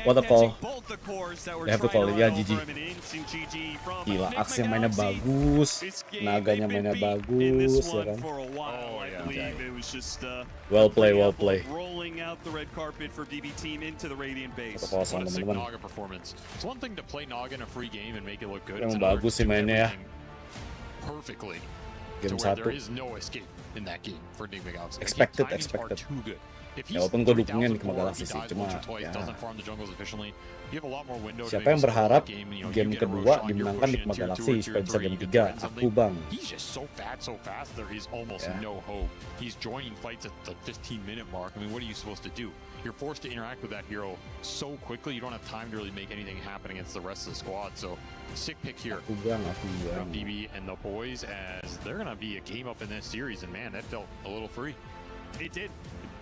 What a call. Both the cores that were They have to trying call to it. Yeah, run GG. over him, and instant GG from Gila, Nigma Axe mainnya Galaxy. bagus, This game, Naganya they've been mainnya beat in this bagus, ya one kan. for a while, I believe. It was just Well play, well play. rolling out the red carpet for BB team into the Radiant base. Satu kosong What a sick teman-teman. Naga performance. It's one thing to play Naga in a free game and make it look good. Emang It's another bagus to sih do mainnya ya. everything perfectly. Game To where 1. there is no escape in that game for Nigma Galaxy. Like, his Expected, timings are expected. too good. If Ya, he's walaupun gue 30,000 dukungnya Nigma core, Galaxy he sih, dies cuma once or twice, ya. doesn't farm the jungles efficiently. You have a lot more window to Siapa maybe yang slow berharap the game, you know, game you get a kedua Roshan, you're dimenangkan pushing Nigma in tier 2 Galaxy or tier supaya bisa 3, game you can 3? defend Aku something. bang. He's just so fast there's almost Yeah. no hope. He's joining fights at the 15-minute mark. I mean, what are you supposed to do? You're forced to interact with that hero so quickly, you don't have time to really make anything happen against the rest of the squad. So, sick pick here Aku bang. from BB and the boys, as they're going to be a game up in this series, and man, that felt a little free. It did.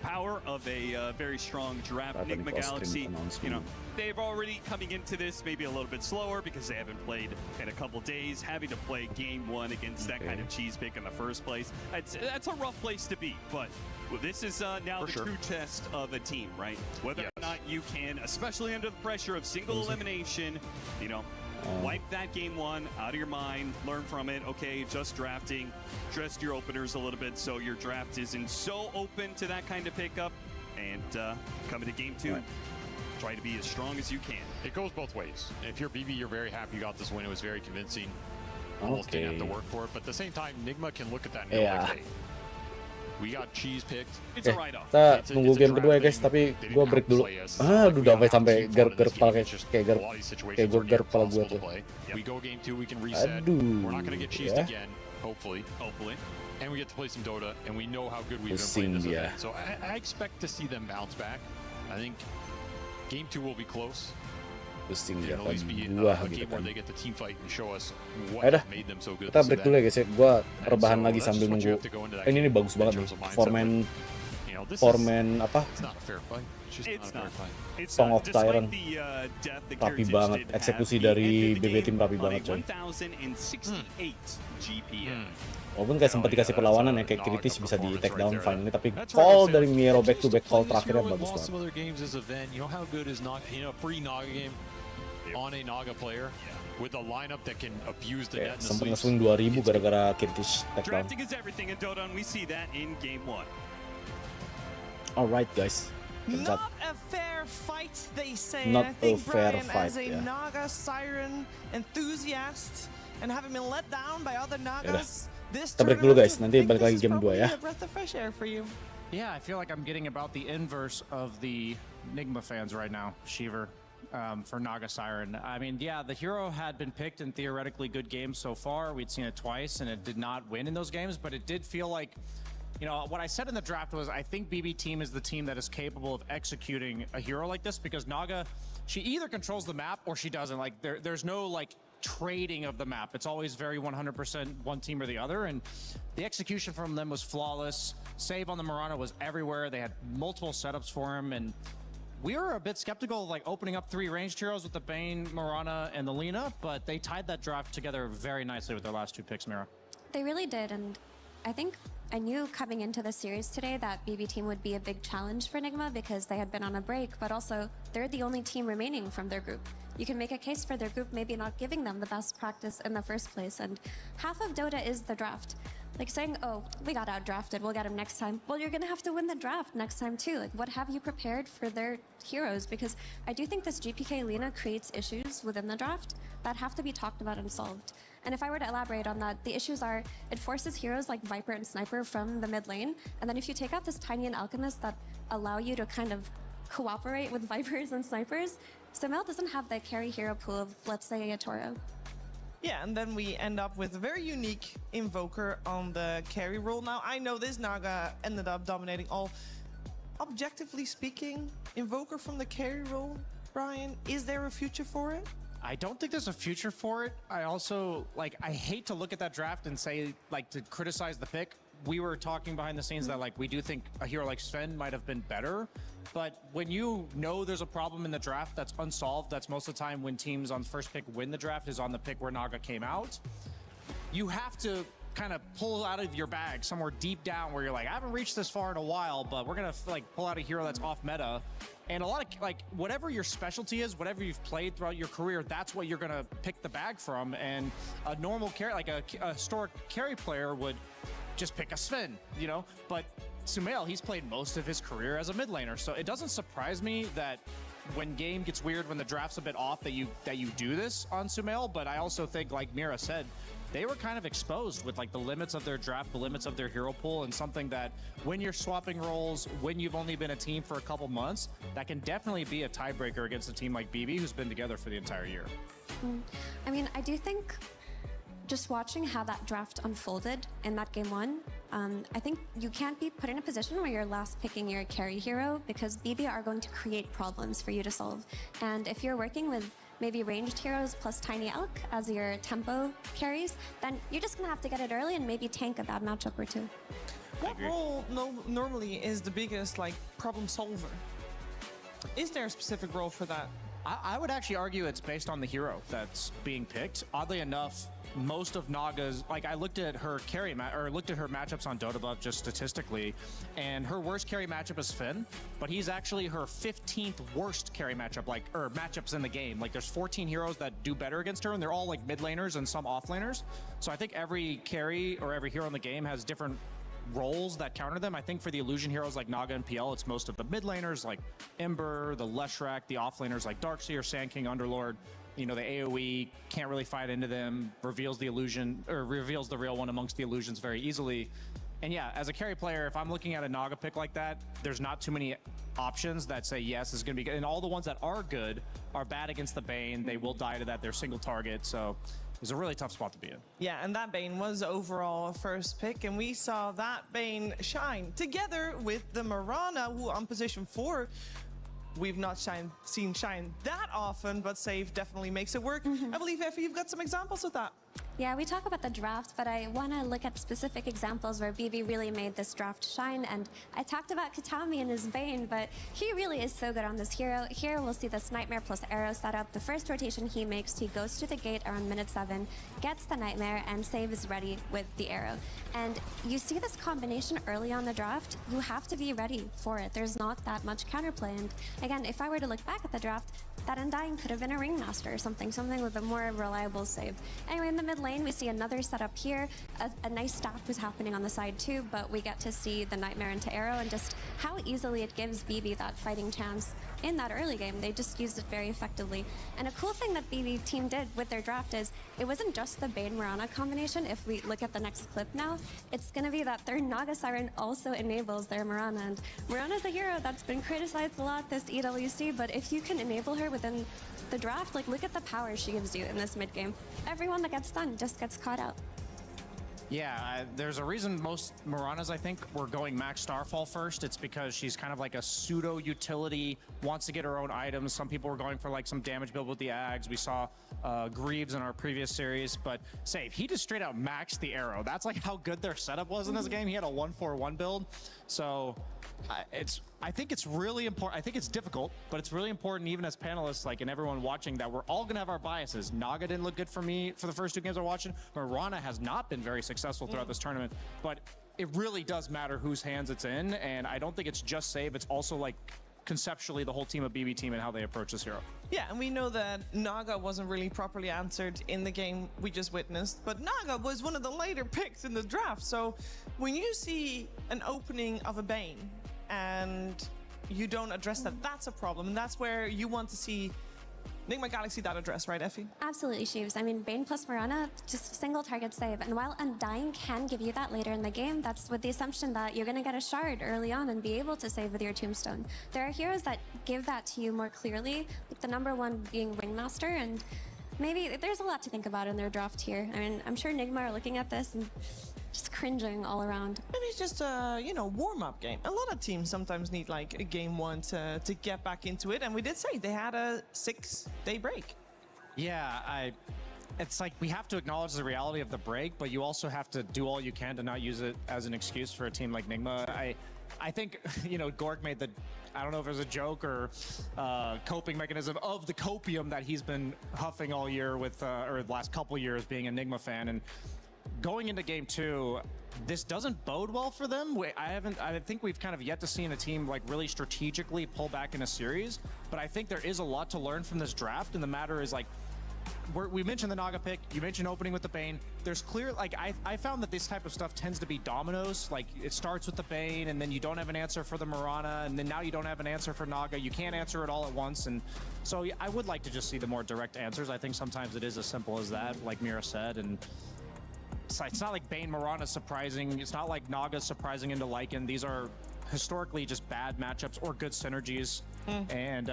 Power of a very strong draft. Happening Nigma off-screen Galaxy, announcement. you know, they've already coming into this maybe a little bit slower because they haven't played in a couple days. Having to play game 1 against that kind of cheese pick in the first place, that's a rough place to be. But this is now the true test of a team, right? Whether or not you can, especially under the pressure of single elimination, you know, wipe that game 1 out of your mind, learn from it. Okay, just drafting, dress your openers a little bit so your draft isn't so open to that kind of pickup. And coming to game 2, try to be as strong as you can. It goes both ways. If you're BB, you're very happy you got this win. It was very convincing. Almost didn't have to work for it. But at the same time, Nigma can look at that and go Yeah. like, hey, we got cheese picked. It's a write-off. Kita nunggu game kedua ya guys, tapi gue break dulu. Udah sampai garuk kepala kayak gue garuk kepala gue tuh. We go game 2, we can reset. Aduh, We're not going to get cheesed ya. again, hopefully. Hopefully. And we get to play some Dota, and we know how good we've been Pusing playing this dia. event. So I expect to see them bounce back. I think game 2 will be close. Pusing dia It'll at kan least be gua a gitu game where kan. they get the team fight and show us Ayo what dah, made them so good. kita this break event. dulu ya guys ya. Gue And rebahan so lagi that's sambil just what you nunggu. have to go into that Ini game bagus in banget nih. terms of mindset, Foreman, You know, this Foreman apa? It's not a fair fight. It's just It's not a not. fair fight. It's Song not. of Tyrant. Despite the death that Rapi Kiritich banget. did have, Eksekusi he dari ended the BB team game rapi on banget a coy. 1068 GPM. Walaupun kayak sempat dikasih perlawanan ya kayak Kiritich bisa di take down right finally, tapi That's call right, dari Miero back to back call Players terakhirnya here bagus lost banget. some other games this event. You know how good is Naga, you know, free Naga game on a Naga player with a lineup that can abuse the net in the Sempat sleeves. nge-swing 2000 gara-gara Kiritich take down. Drafting is everything in Dota, and we see that in game 1. Alright guys. Not a fair fight, they say. Not I think a fair Brian, fight, as a yeah. Naga Siren enthusiast, and having been let down by other Nagas, this Kita break dulu guys, tournament, nanti I think balik this lagi is jam 2 probably ya. a breath of fresh air for you. Yeah, I feel like I'm getting about the inverse of the Nigma fans right now, Shiver, for Naga Siren. I mean, yeah, the hero had been picked in theoretically good games so far. We'd seen it twice, and it did not win in those games, but it did feel like, you know, what I said in the draft was I think BB team is the team that is capable of executing a hero like this, because Naga, she either controls the map or she doesn't. Like, there's no, like, trading of the map. It's always very 100% one team or the other, and the execution from them was flawless. Save on the Mirana was everywhere. They had multiple setups for him, and we were a bit skeptical of like opening up 3 ranged heroes with the Bane, Mirana, and the Lina, but they tied that draft together very nicely with their last 2 picks, Mira. They really did, and I think I knew coming into the series today that BB team would be a big challenge for Nigma because they had been on a break, but also they're the only team remaining from their group. You can make a case for their group maybe not giving them the best practice in the first place, and half of Dota is the draft. Like saying, oh, we got out-drafted, we'll get him next time. Well, you're gonna have to win the draft next time too. Like, what have you prepared for their heroes? Because I do think this GPK Lina creates issues within the draft that have to be talked about and solved. And if I were to elaborate on that, the issues are, it forces heroes like Viper and Sniper from the mid lane, and then if you take out this Tiny and Alchemist that allow you to kind of cooperate with Vipers and Snipers, Sumail doesn't have the carry hero pool of, let's say, a Toro. Yeah, and then we end up with a very unique Invoker on the carry role. Now, I know this Naga ended up dominating all. Objectively speaking, Invoker from the carry role, Brian, is there a future for it? I don't think there's a future for it. I also, like, I hate to look at that draft and say, like, to criticize the pick. We were talking behind the scenes that, like, we do think a hero like Sven might have been better. But when you know there's a problem in the draft that's unsolved, that's most of the time when teams on first pick win the draft is on the pick where Naga came out. You have to kind of pull out of your bag somewhere deep down where you're like, I haven't reached this far in a while, but we're going to like pull out a hero that's off meta. And a lot of like whatever your specialty is, whatever you've played throughout your career, that's what you're going to pick the bag from. And a normal carry, like a historic carry player would just pick a Sven, you know, but Sumail, he's played most of his career as a mid laner. So it doesn't surprise me that when game gets weird, when the draft's a bit off, that you do this on Sumail. But I also think, like Mira said, they were kind of exposed with like the limits of their draft, the limits of their hero pool, and something that when you're swapping roles, when you've only been a team for a couple months, that can definitely be a tiebreaker against a team like BB who's been together for the entire year. I mean, I do think just watching how that draft unfolded in that game 1, I think you can't be put in a position where you're last picking your carry hero because BB are going to create problems for you to solve. And if you're working with maybe ranged heroes plus Tiny Elk as your tempo carries, then you're just gonna have to get it early and maybe tank a bad matchup or 2. What role normally is the biggest like problem solver? Is there a specific role for that? I would actually argue it's based on the hero that's being picked. Oddly enough, most of Naga's, like I looked at her looked at her matchups on Dota Buff just statistically, and her worst carry matchup is Finn, but he's actually her 15th worst carry matchup, matchups in the game. Like there's 14 heroes that do better against her, and they're all like mid laners and some off laners. So I think every carry or every hero in the game has different roles that counter them. I think for the illusion heroes like Naga and PL, it's most of the mid laners like Ember, the Leshrac, the off laners like Darkseer, Sand King, Underlord. You know, the AoE can't really fight into them, reveals the illusion, or reveals the real one amongst the illusions very easily. And yeah, as a carry player, if I'm looking at a Naga pick like that, there's not too many options that say, yes, it's going to be good. And all the ones that are good are bad against the Bane. They will die to that. They're single target. So it's a really tough spot to be in. Yeah, and that Bane was overall first pick, and we saw that Bane shine together with the Mirana, who on position 4, we've not seen shine that often, but Save definitely makes it work. I believe, Effie, you've got some examples of that. Yeah, we talk about the draft, but I want to look at specific examples where BB really made this draft shine. And I talked about Katami and his Bane, but he really is so good on this hero. Here we'll see this Nightmare plus Arrow setup. The first rotation he makes, he goes to the gate around minute 7, gets the Nightmare, and Save is ready with the Arrow. And you see this combination early on the draft, you have to be ready for it. There's not that much counterplay. And again, if I were to look back at the draft, that Undying could have been a Ringmaster or something with a more reliable save. Anyway, in the mid lane, we see another setup here. A nice stack was happening on the side too, but we get to see the Nightmare into Arrow and just how easily it gives BB that fighting chance. in that early game, they just used it very effectively. And a cool thing that BB team did with their draft is it wasn't just the Bane Mirana combination. If we look at the next clip now, it's going to be that their Naga Siren also enables their Mirana. And Mirana's a hero that's been criticized a lot this EWC, but if you can enable her within the draft, like look at the power she gives you in this mid game. Everyone that gets stunned just gets caught out. Yeah, there's a reason most Miranas, I think, were going max Starfall first. It's because she's kind of like a pseudo utility, wants to get her own items. Some people were going for like some damage build with the Ags. We saw Greaves in our previous series, but Save, he just straight out maxed the arrow. That's like how good their setup was in this game. He had a 1-4-1 build. So I think it's really important. I think it's difficult, but it's really important even as panelists, like, and everyone watching, that we're all going to have our biases. Naga didn't look good for me for the first 2 games I'm watching. Mirana has not been very successful throughout this tournament, but it really does matter whose hands it's in, and I don't think it's just Save. It's also, like, conceptually the whole team of BB team and how they approach this hero. Yeah, and we know that Naga wasn't really properly answered in the game we just witnessed, but Naga was one of the later picks in the draft. So when you see an opening of a Bane and you don't address that, that's a problem. And that's where you want to see Nigma Galaxy that address, right, Effie? Absolutely, Sheaves. I mean, Bane plus Mirana, just single target save. And while Undying can give you that later in the game, that's with the assumption that you're going to get a shard early on and be able to save with your Tombstone. There are heroes that give that to you more clearly, like the #1 being Ringmaster, and maybe there's a lot to think about in their draft here. I mean, I'm sure Nigma are looking at this and just cringing all around. And it's just a, you know, warm-up game. A lot of teams sometimes need like a game 1 to get back into it. And we did say they had a 6-day break. Yeah, it's like we have to acknowledge the reality of the break, but you also have to do all you can to not use it as an excuse for a team like Nigma. I think, you know, Gork made the, I don't know if it was a joke or coping mechanism of the copium that he's been huffing all year with, or the last couple years being a Nigma fan. And going into game 2, this doesn't bode well for them. I think we've kind of yet to see in a team like really strategically pull back in a series, but I think there is a lot to learn from this draft, and the matter is like, we mentioned the Naga pick, you mentioned opening with the Bane. There's clear, like, I found that this type of stuff tends to be dominoes. Like, it starts with the Bane, and then you don't have an answer for the Mirana, and then now you don't have an answer for Naga. You can't answer it all at once, and so I would like to just see the more direct answers. I think sometimes it is as simple as that, like Mira said, and it's not like Bane Mirana surprising. It's not like Naga surprising into Lycan. These are historically just bad matchups or good synergies. And,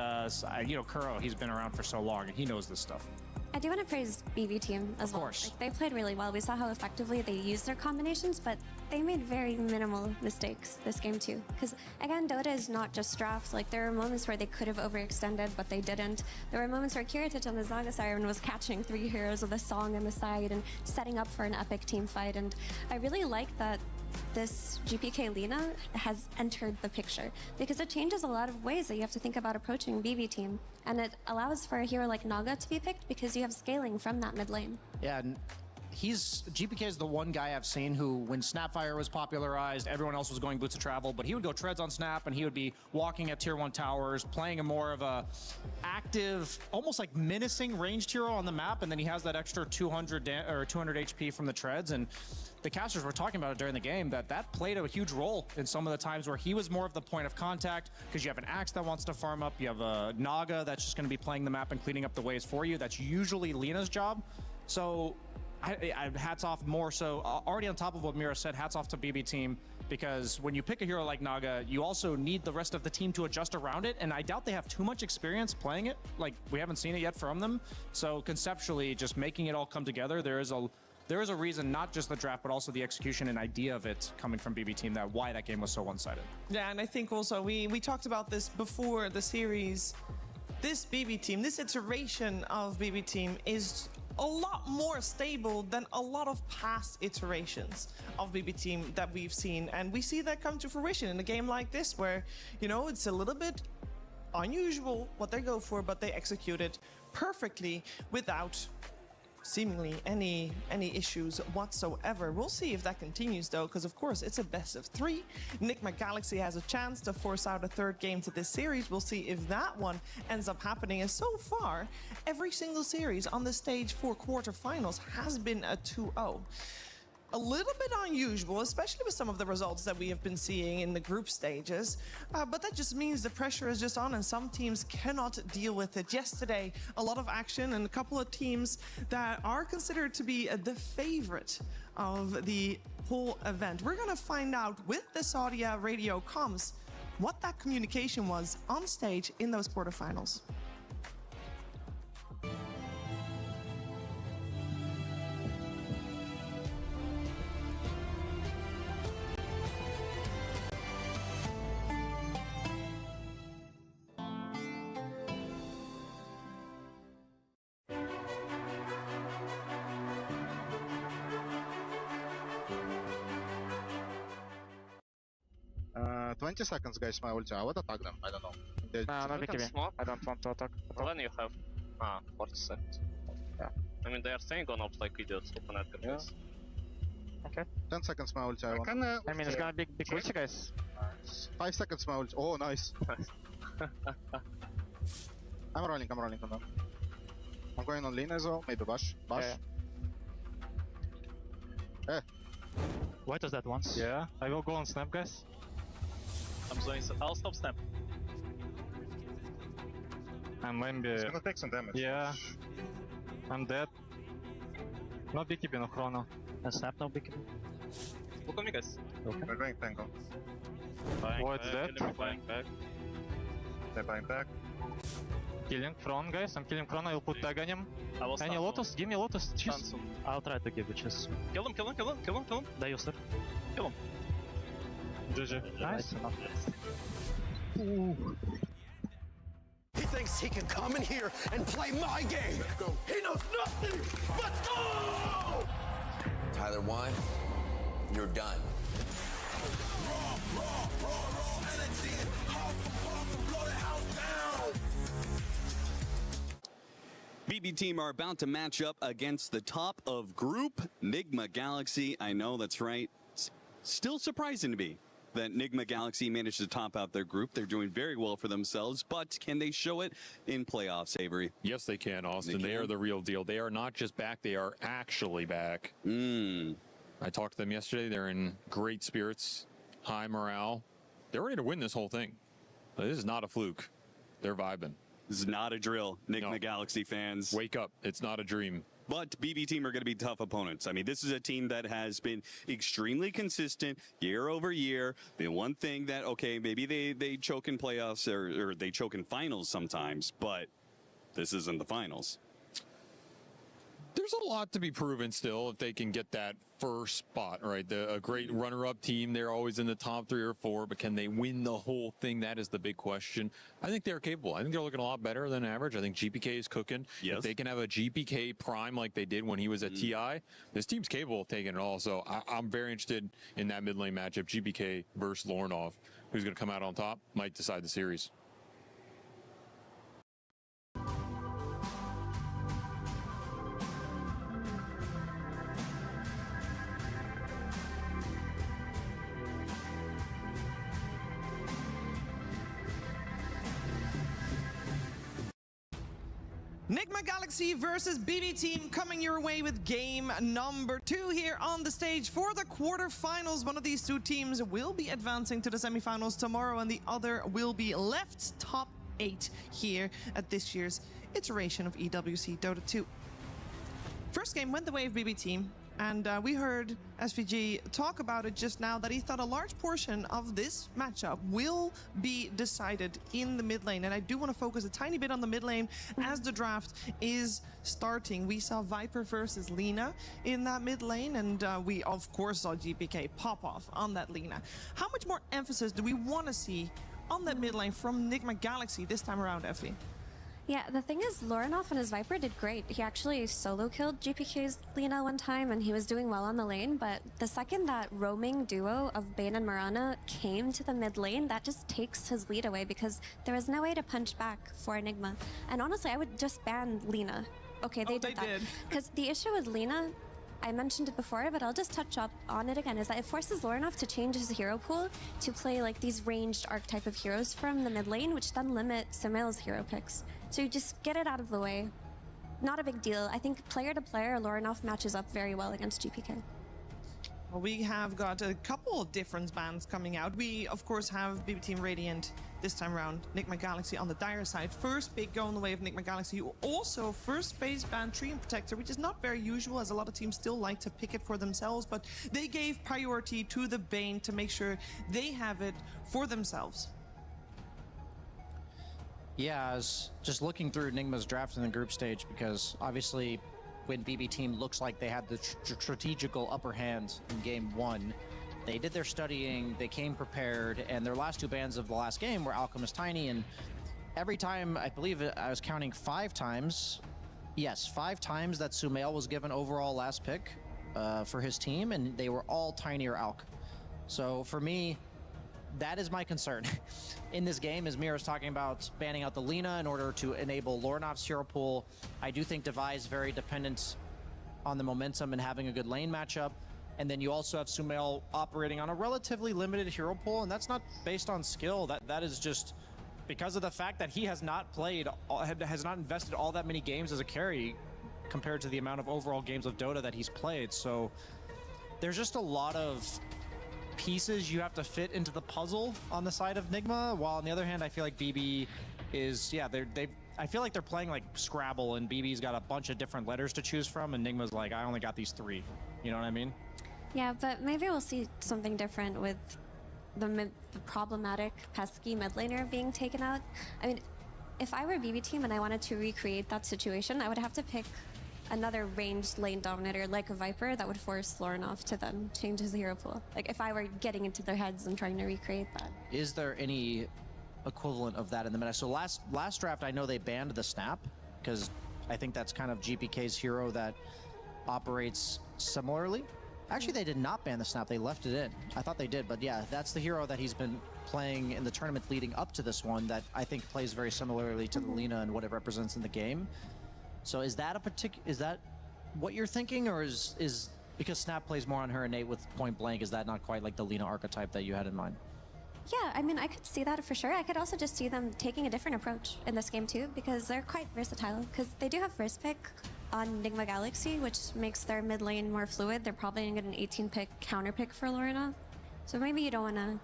you know, Kuro, he's been around for so long, and he knows this stuff. I do want to praise BB team as well. Of course. Like, they played really well. We saw how effectively they used their combinations, but they made very minimal mistakes this game too. Because again, Dota is not just drafts. Like, there are moments where they could have overextended, but they didn't. There were moments where Kiritich on the Naga Siren was catching 3 heroes with a song on the side and setting up for an epic team fight. And I really like that this GPK Lina has entered the picture, because it changes a lot of ways that you have to think about approaching BB team, and it allows for a hero like Naga to be picked because you have scaling from that mid lane. Yeah, and GPK is the one guy I've seen who, when Snapfire was popularized, everyone else was going Boots of Travel, but he would go Treads on Snap, and he would be walking at tier 1 towers, playing a more of a active, almost like menacing ranged hero on the map, and then he has that extra 200 HP from the Treads. And the casters were talking about it during the game, that played a huge role in some of the times where he was more of the point of contact, because you have an Axe that wants to farm up, you have a Naga that's just going to be playing the map and cleaning up the waves for you. That's usually Lina's job. So I hats off more so, already on top of what Mira said, hats off to BB team, because when you pick a hero like Naga, you also need the rest of the team to adjust around it, and I doubt they have too much experience playing it. Like, we haven't seen it yet from them. So conceptually, just making it all come together, there is a reason, not just the draft, but also the execution and idea of it coming from BB team, that why that game was so one-sided. Yeah, and I think also we talked about this before the series. This BB team, this iteration of BB team is a lot more stable than a lot of past iterations of BB team that we've seen, and we see that come to fruition in a game like this, where, you know, it's a little bit unusual what they go for, but they execute it perfectly without seemingly any issues whatsoever. We'll see if that continues though, because of course it's a best of 3. Nigma Galaxy has a chance to force out a 3rd game to this series. We'll see if that one ends up happening, and so far every single series on the stage for quarterfinals has been a 2-0. a little bit unusual, especially with some of the results that we have been seeing in the group stages. But that just means the pressure is just on and some teams cannot deal with it. Yesterday, a lot of action and a couple of teams that are considered to be the favorite of the whole event. We're gonna find out with the Saudi radio comms what that communication was on stage in those quarterfinals. Uh, 20 seconds, guys, my ulti. I would attack them. I don't know. No big smoke. I don't want to attack. When you have 40 seconds. Yeah. I mean, they are staying on ops like idiots. Open at Yeah. Okay. 10 seconds, my ulti. I want. I mean, it's gonna be big ulti, guys. Nice. 5 seconds, my ulti. Oh, nice. I'm rolling on them. I'm going on lean as well. Maybe bash. Yeah. Eh. Why does that once? Yeah. I will go on snap, guys. I'm going. I'll stop snap. I'm maybe. It's gonna take some damage. Yeah. I'm dead. No BKB, no chrono. And snap, no BKB. Look on me, guys. Okay. We're going tango. What's that? Buying back. They're buying back. Killing Chron, guys. I'm killing Chron. I'll put tag on him. Any Lotus? Give me Lotus. Cheese. I'll try to give it cheese. Kill him. Die, sir. Kill him. GG. Nice. Ooh. He thinks he can come in here and play my game. He knows nothing. Let's go! Tyler 1, you're done. Raw energy. Puff, blow the house down. BB team are about to match up against the top of group, Nigma Galaxy. I know, that's right. It's still surprising to me that Nigma Galaxy managed to top out their group. They're doing very well for themselves, but can they show it in playoffs, Avery? Yes, they can, Austin. They are the real deal. They are not just back, they are actually back. I talked to them yesterday. They're in great spirits, high morale. They're ready to win this whole thing. This is not a fluke. They're vibing. This is not a drill, Nigma Galaxy fans. Wake up. It's not a dream. But BB team are going to be tough opponents. I mean, this is a team that has been extremely consistent year over year. The one thing that, okay, maybe they choke in playoffs or they choke in finals sometimes, but this isn't the finals. There's a lot to be proven still if they can get that first spot, right? A great runner-up team, they're always in the top 3 or 4, but can they win the whole thing? That is the big question. I think they're capable. I think they're looking a lot better than average. I think GPK is cooking. Yes. If they can have a GPK prime like they did when he was at TI, this team's capable of taking it all. So I'm very interested in that mid lane matchup, GPK versus Lornov. Who's going to come out on top might decide the series. Nigma Galaxy versus BB Team coming your way with game number 2 here on the stage for the quarterfinals. One of these two teams will be advancing to the semifinals tomorrow and the other will be left top 8 here at this year's iteration of EWC Dota 2. First game went the way of BB Team. And we heard SVG talk about it just now, that he thought a large portion of this matchup will be decided in the mid lane. And I do want to focus a tiny bit on the mid lane as the draft is starting. We saw Viper versus Lina in that mid lane, and we of course saw GPK pop off on that Lina. How much more emphasis do we want to see on that mid lane from Nigma Galaxy this time around, Effie? Yeah, the thing is, Lorenoff and his Viper did great. He actually solo killed GPK's Lina one time, and he was doing well on the lane, but the second that roaming duo of Bane and Mirana came to the mid lane, that just takes his lead away because there was no way to punch back for Enigma. And honestly, I would just ban Lina. Okay, they did that. Because the issue with Lina, I mentioned it before, but I'll just touch up on it again, is that it forces Lorenoff to change his hero pool to play like these ranged archetype of heroes from the mid lane, which then limit Sumail's hero picks. So you just get it out of the way. Not a big deal. I think player to player, Lorenoff matches up very well against GPK. Well, we have got a couple of different bans coming out. We, of course, have BB Team Radiant this time around. Nigma Galaxy on the dire side. First big go in the way of Nigma Galaxy, who also first phase banned Treant Protector, which is not very usual, as a lot of teams still like to pick it for themselves, but they gave priority to the Bane to make sure they have it for themselves. Yeah, I was just looking through Nigma's draft in the group stage, because obviously when BB Team looks like they had the strategical upper hand in game 1, they did their studying, they came prepared, and their last 2 bans of the last game were Alchemist Tiny, and every time, I believe I was counting 5 times, yes, 5 times that Sumail was given overall last pick for his team, and they were all Tiny or Alch. So for me, that is my concern in this game, as Mira's talking about banning out the Lina in order to enable Lornov's hero pool. I do think Devi is very dependent on the momentum and having a good lane matchup. And then you also have Sumail operating on a relatively limited hero pool, and that's not based on skill. That is just because of the fact that he has not played, has not invested all that many games as a carry compared to the amount of overall games of Dota that he's played. So there's just a lot of pieces you have to fit into the puzzle on the side of Nigma, while on the other hand I feel like BB is, yeah, I feel like they're playing like Scrabble, and BB's got a bunch of different letters to choose from, and Nigma's like, I only got these 3. You know what I mean? Yeah, but maybe we'll see something different with the problematic pesky mid laner being taken out. I mean, if I were BB Team and I wanted to recreate that situation, I would have to pick another ranged lane dominator like a Viper that would force Lorinov to then change his hero pool. Like if I were getting into their heads and trying to recreate that. Is there any equivalent of that in the meta? So last draft I know they banned the snap, because I think that's kind of GPK's hero that operates similarly. Actually, they did not ban the snap, they left it in. I thought they did, but yeah, that's the hero that he's been playing in the tournament leading up to this one that I think plays very similarly to the Lina and what it represents in the game. So is that is that what you're thinking, or is because Snap plays more on her innate with point blank, is that not quite like the Lina archetype that you had in mind? Yeah, I mean, I could see that for sure. I could also just see them taking a different approach in this game too, because they're quite versatile, because they do have first pick on Nigma Galaxy, which makes their mid lane more fluid. They're probably gonna get an 18 pick counter pick for Lorna. So maybe you don't wanna,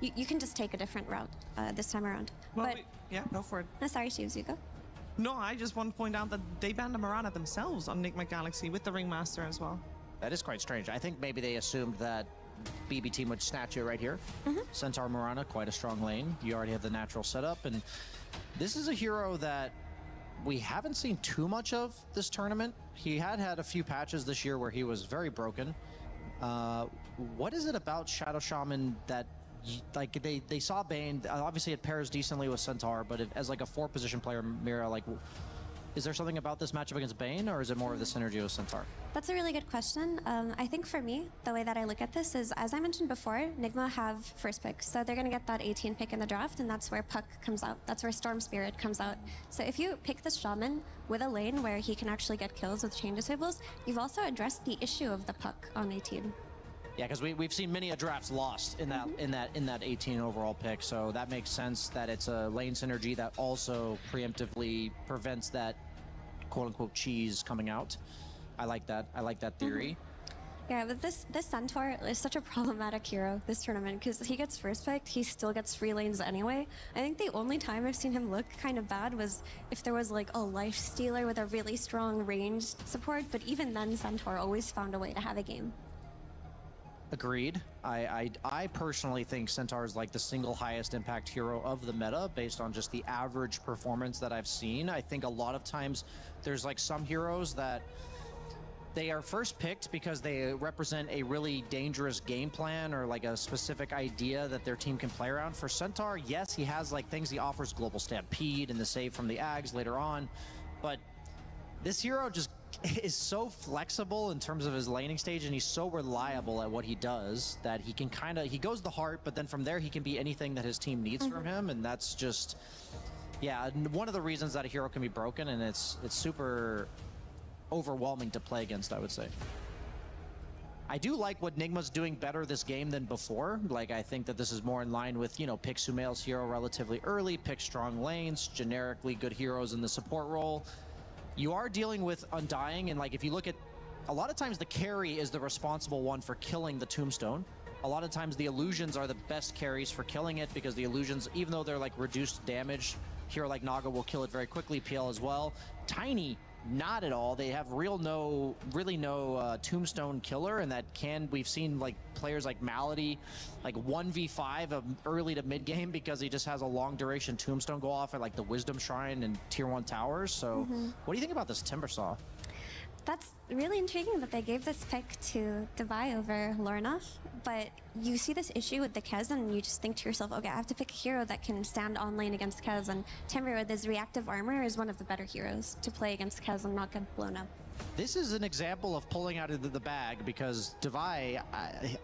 you can just take a different route this time around. Well, yeah, go for it. No, sorry, Sheaves, you go. No, I just want to point out that they banned the Mirana themselves on Nigma Galaxy with the Ringmaster as well. That is quite strange. I think maybe they assumed that BB Team would snatch it right here. Centaur Mirana, quite a strong lane. You already have the natural setup, and this is a hero that we haven't seen too much of this tournament. He had a few patches this year where he was very broken. What is it about Shadow Shaman that, like, they saw Bane, obviously it pairs decently with Centaur, but as like a 4-position player, Mira, like, is there something about this matchup against Bane, or is it more of the synergy with Centaur? That's a really good question. I think for me, the way that I look at this is, as I mentioned before, Nigma have first pick, so they're gonna get that 18 pick in the draft, and that's where Puck comes out. That's where Storm Spirit comes out. So if you pick the Shaman with a lane where he can actually get kills with chain disables, you've also addressed the issue of the Puck on 18. Yeah, because we've seen many drafts lost in that 18 overall pick, so that makes sense that it's a lane synergy that also preemptively prevents that quote-unquote cheese coming out. I like that. I like that theory. Yeah, but this Centaur is such a problematic hero this tournament, because he gets first picked, he still gets free lanes anyway. I think the only time I've seen him look kind of bad was if there was like a life stealer with a really strong ranged support, but even then Centaur always found a way to have a game. Agreed. I personally think Centaur is like the single highest impact hero of the meta based on just the average performance that I've seen. I think a lot of times there's like some heroes that they are first picked because they represent a really dangerous game plan or like a specific idea that their team can play around. For Centaur, yes, he has like things, he offers Global Stampede and the save from the Ags later on, but this hero just is so flexible in terms of his laning stage, and he's so reliable at what he does that he can he goes the heart, but then from there he can be anything that his team needs from him, and that's just, yeah, one of the reasons that a hero can be broken, and it's super overwhelming to play against, I would say. I do like what Nigma's doing better this game than before. Like, I think that this is more in line with, you know, pick Sumail's hero relatively early, pick strong lanes, generically good heroes in the support role. You are dealing with Undying, and like if you look at a lot of times the carry is the responsible one for killing the tombstone. A lot of times the illusions are the best carries for killing it, because the illusions, even though they're like reduced damage, hero like Naga will kill it very quickly, PL as well. Tiny, not at all. They have really no tombstone killer, and we've seen like players like Malady like 1v5 of early to mid game because he just has a long duration tombstone go off at like the Wisdom Shrine and tier 1 towers. So what do you think about this Timbersaw? That's really intriguing that they gave this pick to Dubai over Lornoff, but you see this issue with the Kez and you just think to yourself, okay, I have to pick a hero that can stand on lane against Kez, and Timber with his reactive armor is one of the better heroes to play against Kez and not get blown up. This is an example of pulling out of the bag, because Dubai,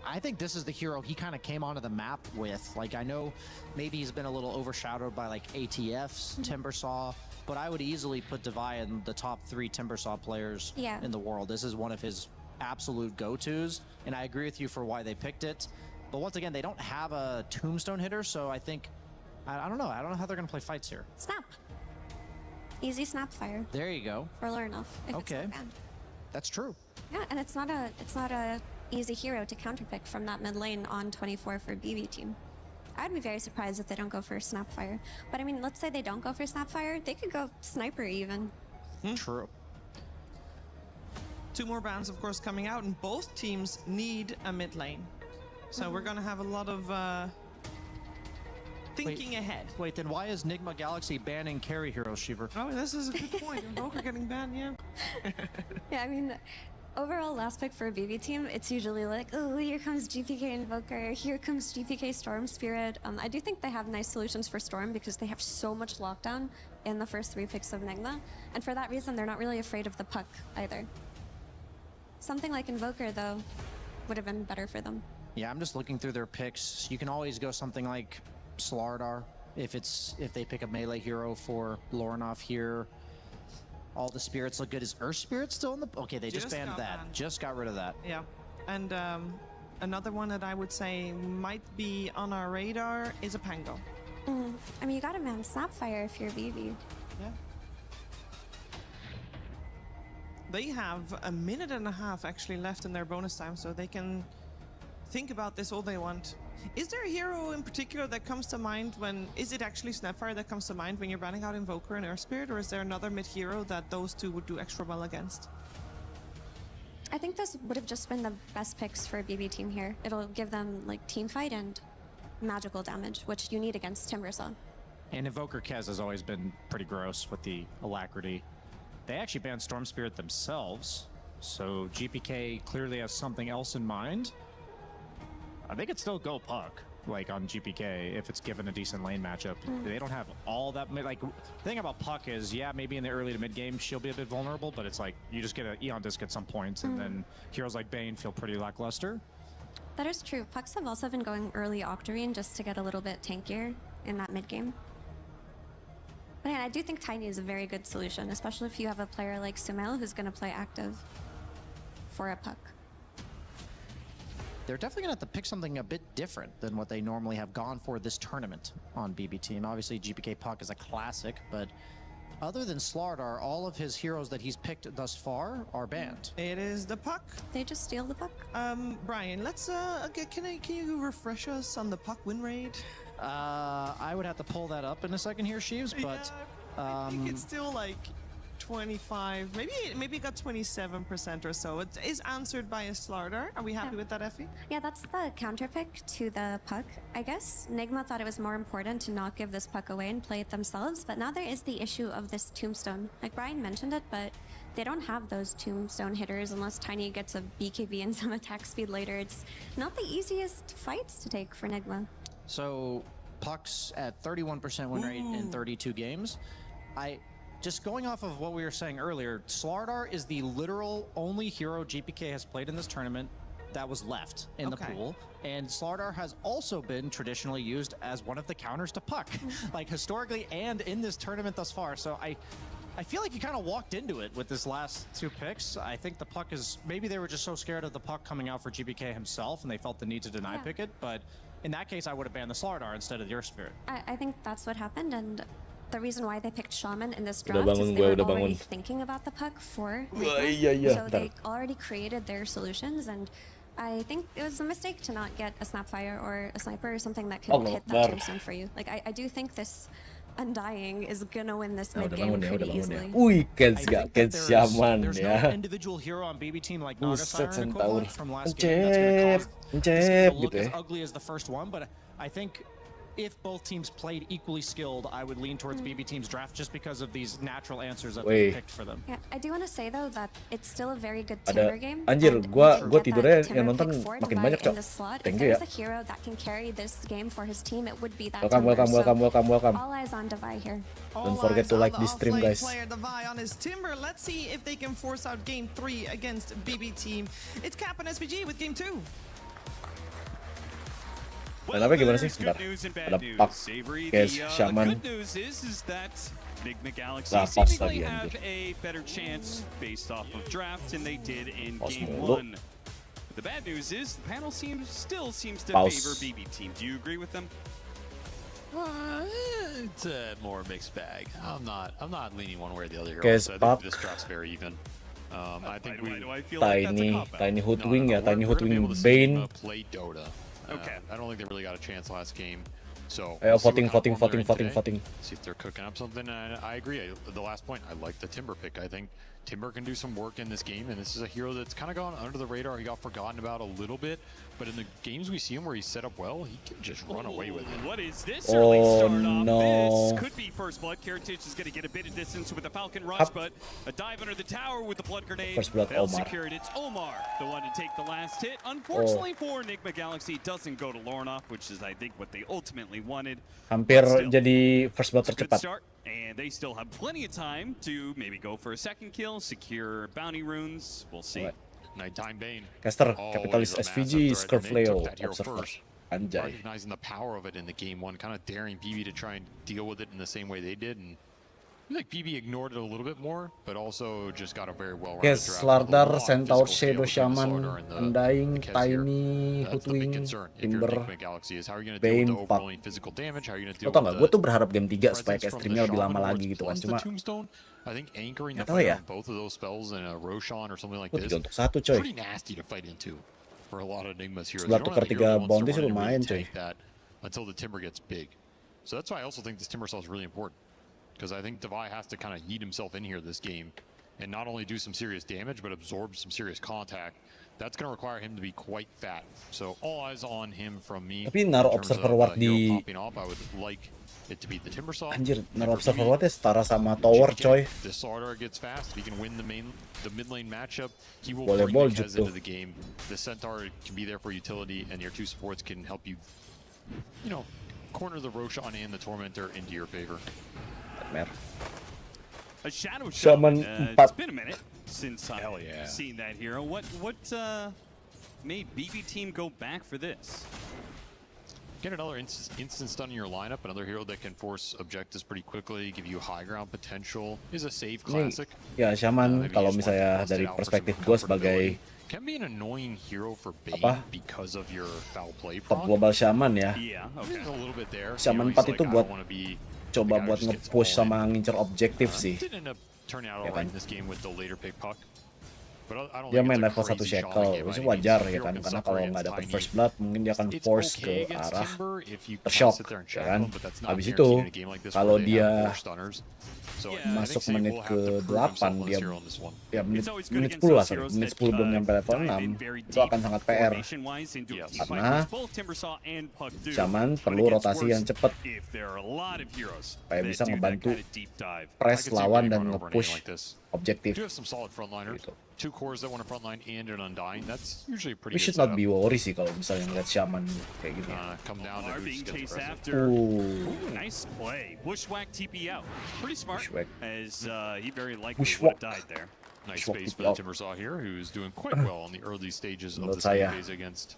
I think this is the hero he kind of came onto the map with. Like, I know maybe he's been a little overshadowed by like ATFs, Timbersaw, but I would easily put Dubai in the top 3 Timbersaw players in the world. This is one of his absolute go-tos, and I agree with you for why they picked it. But once again, they don't have a tombstone hitter, so I think, I don't know how they're going to play fights here. Snap. Easy Snapfire. There you go. For Lornoff. Okay. That's true. Yeah, and it's not a easy hero to counterpick from that mid lane on 24 for BB team. I'd be very surprised if they don't go for Snapfire. But I mean, let's say they don't go for Snapfire, they could go Sniper even. True. 2 more bans, of course, coming out, and both teams need a mid lane. So we're going to have a lot of thinking ahead. Wait, then why is Nigma Galaxy banning carry heroes, Shiver? Oh, this is a good point. Invoker getting banned, yeah. Yeah, I mean, overall last pick for a BB team, it's usually like, oh, here comes GPK Invoker, here comes GPK Storm Spirit. I do think they have nice solutions for Storm because they have so much lockdown in the first 3 picks of Nigma, and for that reason, they're not really afraid of the puck either. Something like Invoker, though, would have been better for them. Yeah, I'm just looking through their picks. You can always go something like Slardar if they pick a melee hero for Lornoff here. All the spirits look good. Is Earth Spirit still in the... Okay, they just banned that. Just got rid of that. Yeah. And another one that I would say might be on our radar is a Pango. I mean, you got to man Snapfire if you're BB. Yeah. They have 1.5 minutes actually left in their bonus time, so they can think about this all they want. Is there a hero in particular that comes to mind when... Is it actually Snapfire that comes to mind when you're banning out Invoker and Earth Spirit, or is there another mid hero that those 2 would do extra well against? I think this would have just been the best picks for a BB team here. It'll give them like team fight and magical damage, which you need against Timbersaw. And Invoker Kez has always been pretty gross with the alacrity. They actually banned Storm Spirit themselves, so GPK clearly has something else in mind. They could still go puck, like on GPK, if it's given a decent lane matchup. They don't have all that... Like, the thing about puck is, yeah, maybe in the early to mid game, she'll be a bit vulnerable, but it's like, you just get an Eon Disc at some points, and then heroes like Bane feel pretty lackluster. That is true. Pucks have also been going early Octarine just to get a little bit tankier in that mid game. But yeah, I do think Tiny is a very good solution, especially if you have a player like Sumail who's going to play active for a puck. They're definitely going to have to pick something a bit different than what they normally have gone for this tournament on BB Team. Obviously, GPK Puck is a classic, but other than Slardar, all of his heroes that he's picked thus far are banned. It is the puck. They just steal the puck. Brian, let's can you refresh us on the puck win rate? I would have to pull that up in a second here, Sheaves, but I think it's still like 25, maybe it got 27% or so. It is answered by a Slardar. Are we happy with that, Effie? Yeah, that's the counter pick to the puck. I guess Nigma thought it was more important to not give this puck away and play it themselves, but now there is the issue of this tombstone. Like Brian mentioned it, but they don't have those tombstone hitters unless Tiny gets a BKB and some attack speed later. It's not the easiest fights to take for Nigma. So pucks at 31% win rate in 32 games. Just going off of what we were saying earlier, Slardar is the literal only hero GPK has played in this tournament that was left in the pool. And Slardar has also been traditionally used as one of the counters to puck, like historically and in this tournament thus far. So I feel like you kind of walked into it with this last 2 picks. I think the puck is, maybe they were just so scared of the puck coming out for GPK himself and they felt the need to deny pick it. But in that case, I would have banned the Slardar instead of the Earth Spirit. I think that's what happened, and the reason why they picked Shaman in this draft is they were already thinking about the puck for Nigma, so they already created their solutions, and I think it was a mistake to not get a Snapfire or a Sniper or something that could hit that tombstone for you. Like, I do think this Undying is gonna win this mid game pretty easily. Wih, Kens Shaman there's ya. no individual hero on BB team like Buset, Nagasire Centaur. from last game that's gonna cause this game to look gitu as ya. ugly as the first one, but I think if both teams played equally skilled, I would lean towards BB team's draft just because of these natural answers that they picked for them. Yeah, I do want to say though that it's still a very good Timber game. Anjir, gua tidurnya yang nonton makin banyak, Cok. Thank you ya. If there's a hero that can carry this game for his team, it would be that Welcome. All eyes on Devi here. Don't forget to like this stream, guys. Player Devi on his Timber. Let's see if they can force out game 3 against BB team. It's Cap and SVG with game 2. Kenapa gimana sih? Bentar. Ada Pak, Kes, Shaman. Nigma Galaxy Lah, pas seemingly lagi have anjir. a better chance based off of drafts than they did in Pause game mulu. 1. The bad news is the panel still seems to Pause. favor BB team. Do you agree with them? It's a more mixed bag. I'm not leaning one way or the other here. Guys, Also, I Pop. think this draft's very even. I think Tiny Hoodwing ya, Tiny Hoodwing Bane. Bane. Play Dota. Okay. I don't think they really got a chance last game. So Ayo, we'll see voting, what kind of form they're in voting. today. See if they're cooking up something. And I agree. The last point, I like the Timber pick. I think Timber can do some work in this game, and this is a hero that's kind of gone under the radar. He got forgotten about a little bit, but in the games we see him where he's set up well, he can just run away with it. What is this early start off? No. This could be first blood. Kiritich is going to get a bit of distance with the Falcon Rush, but a dive under the tower with the blood grenade. First blood, They'll Omar. secure it. It's Omar, the one to take the last hit. Unfortunately for Nigma Galaxy, it doesn't go to Lornoff, which is, I think, what they ultimately wanted. Hampir jadi first blood Good tercepat. start, and they still have plenty of time to maybe go for a second kill, secure bounty runes. We'll see. Nighttime Bane. Caster, Always Capitalist a massive SVG, threat, and they Scarfleo, took that hero Observer. first. Anjay. Recognizing the power of it in the game one, kind of daring BB to try and deal with it in the same way they did, and I feel like BB ignored it a little bit more, but also just got a very well-rounded Yes, draft with a lot Slardar, of Centaur, physical skill Shadow between the Shaman, Slardar and the Undying, Kez here. Tiny, That's the big Hoodwing, concern. If you're Timber, Nigma Galaxy is how are you going to deal Bane, with the Puck. overwhelming physical damage? How are you going to Lo deal tau with gak, the gue tuh berharap game 3 supaya presence kayak from streamnya the lebih lama Shaman lagi Lords gitu kan. plus the Cuma Tombstone? I think anchoring the Nggak tahu fight ya. on both of those spells in a Roshan or something like gue this 3-1, coy. pretty nasty to fight into for a lot of Nigma's heroes. Sebelah You don't tukar have the hero 3 that wants to bounty run sih and really lumayan, coy. tank that until the Timber gets big. So that's why I also think this Timber cell is really important, because I think Devi has to kind of yeet himself in here this game and not only do some serious damage but absorb some serious contact. That's going to require him to be quite fat. So all eyes on him from me. Tapi naruh in terms Observer of, Ward hero di... popping off, I would like it to be the Timber saw. Anjir, naruh Observer Ward ya setara sama Tower, coy. This Slardar gets fast. If he can win the mid lane matchup, he will Boleh bring the boljuk Kez tuh. into the game. The Centaur can be there for utility, and your 2 supports can help you, corner the Roshan and the Tormentor into your favor. Mer. A Shadow Shaman Shaman. 4. It's been a minute since I've seen that hero. What made BB team go back for this? Get another instant stun in your lineup, another hero that can force objectives pretty quickly, give you high ground potential, is a save classic. Ya, Shaman kalau misalnya dari perspektif gue sebagai Can be an annoying hero for Bane because of your foul play top proc. global Shaman ya. Yeah, okay. A little bit there. Shaman 4 itu buat coba buat nge-push sama ngincer objektif sih. Didn't end up turning out alright in this game with the later pick puck. But I don't Dia think main it's a level 1 crazy shackle, shot game itu by any wajar means. ya kan, Hero can karena suffer kalau against nggak dapat Tiny. first blood mungkin dia akan It's force okay ke against arah Timber if you shock sit there and ya shackle kan. him, but that's not Habis itu guaranteed in a game like this kalau where they have dia 4 stunners. So masuk I think menit Say will have to ke prove himself 8 on dia this hero on this one. ya menit 10 lah, sorry. Menit 10 belum nyampe level 6 itu akan sangat PR karena Shaman perlu rotasi yang cepat supaya bisa ngebantu press lawan dan nge-push objektif gitu. 2 cores that want a frontline and an Undying, that's usually a pretty We good should not setup. be worried sih kalau misalnya ngeliat Shaman kayak gitu. Come down to who's gets aggressive. Nice play. Bushwhack TP out. Pretty smart. Bushwhack. As he very likely Bushwhack. would have died there. Nice Bushwhack space TP for the out. Timbersaw here, who's doing quite well in the early stages of Menurut this game saya. phase against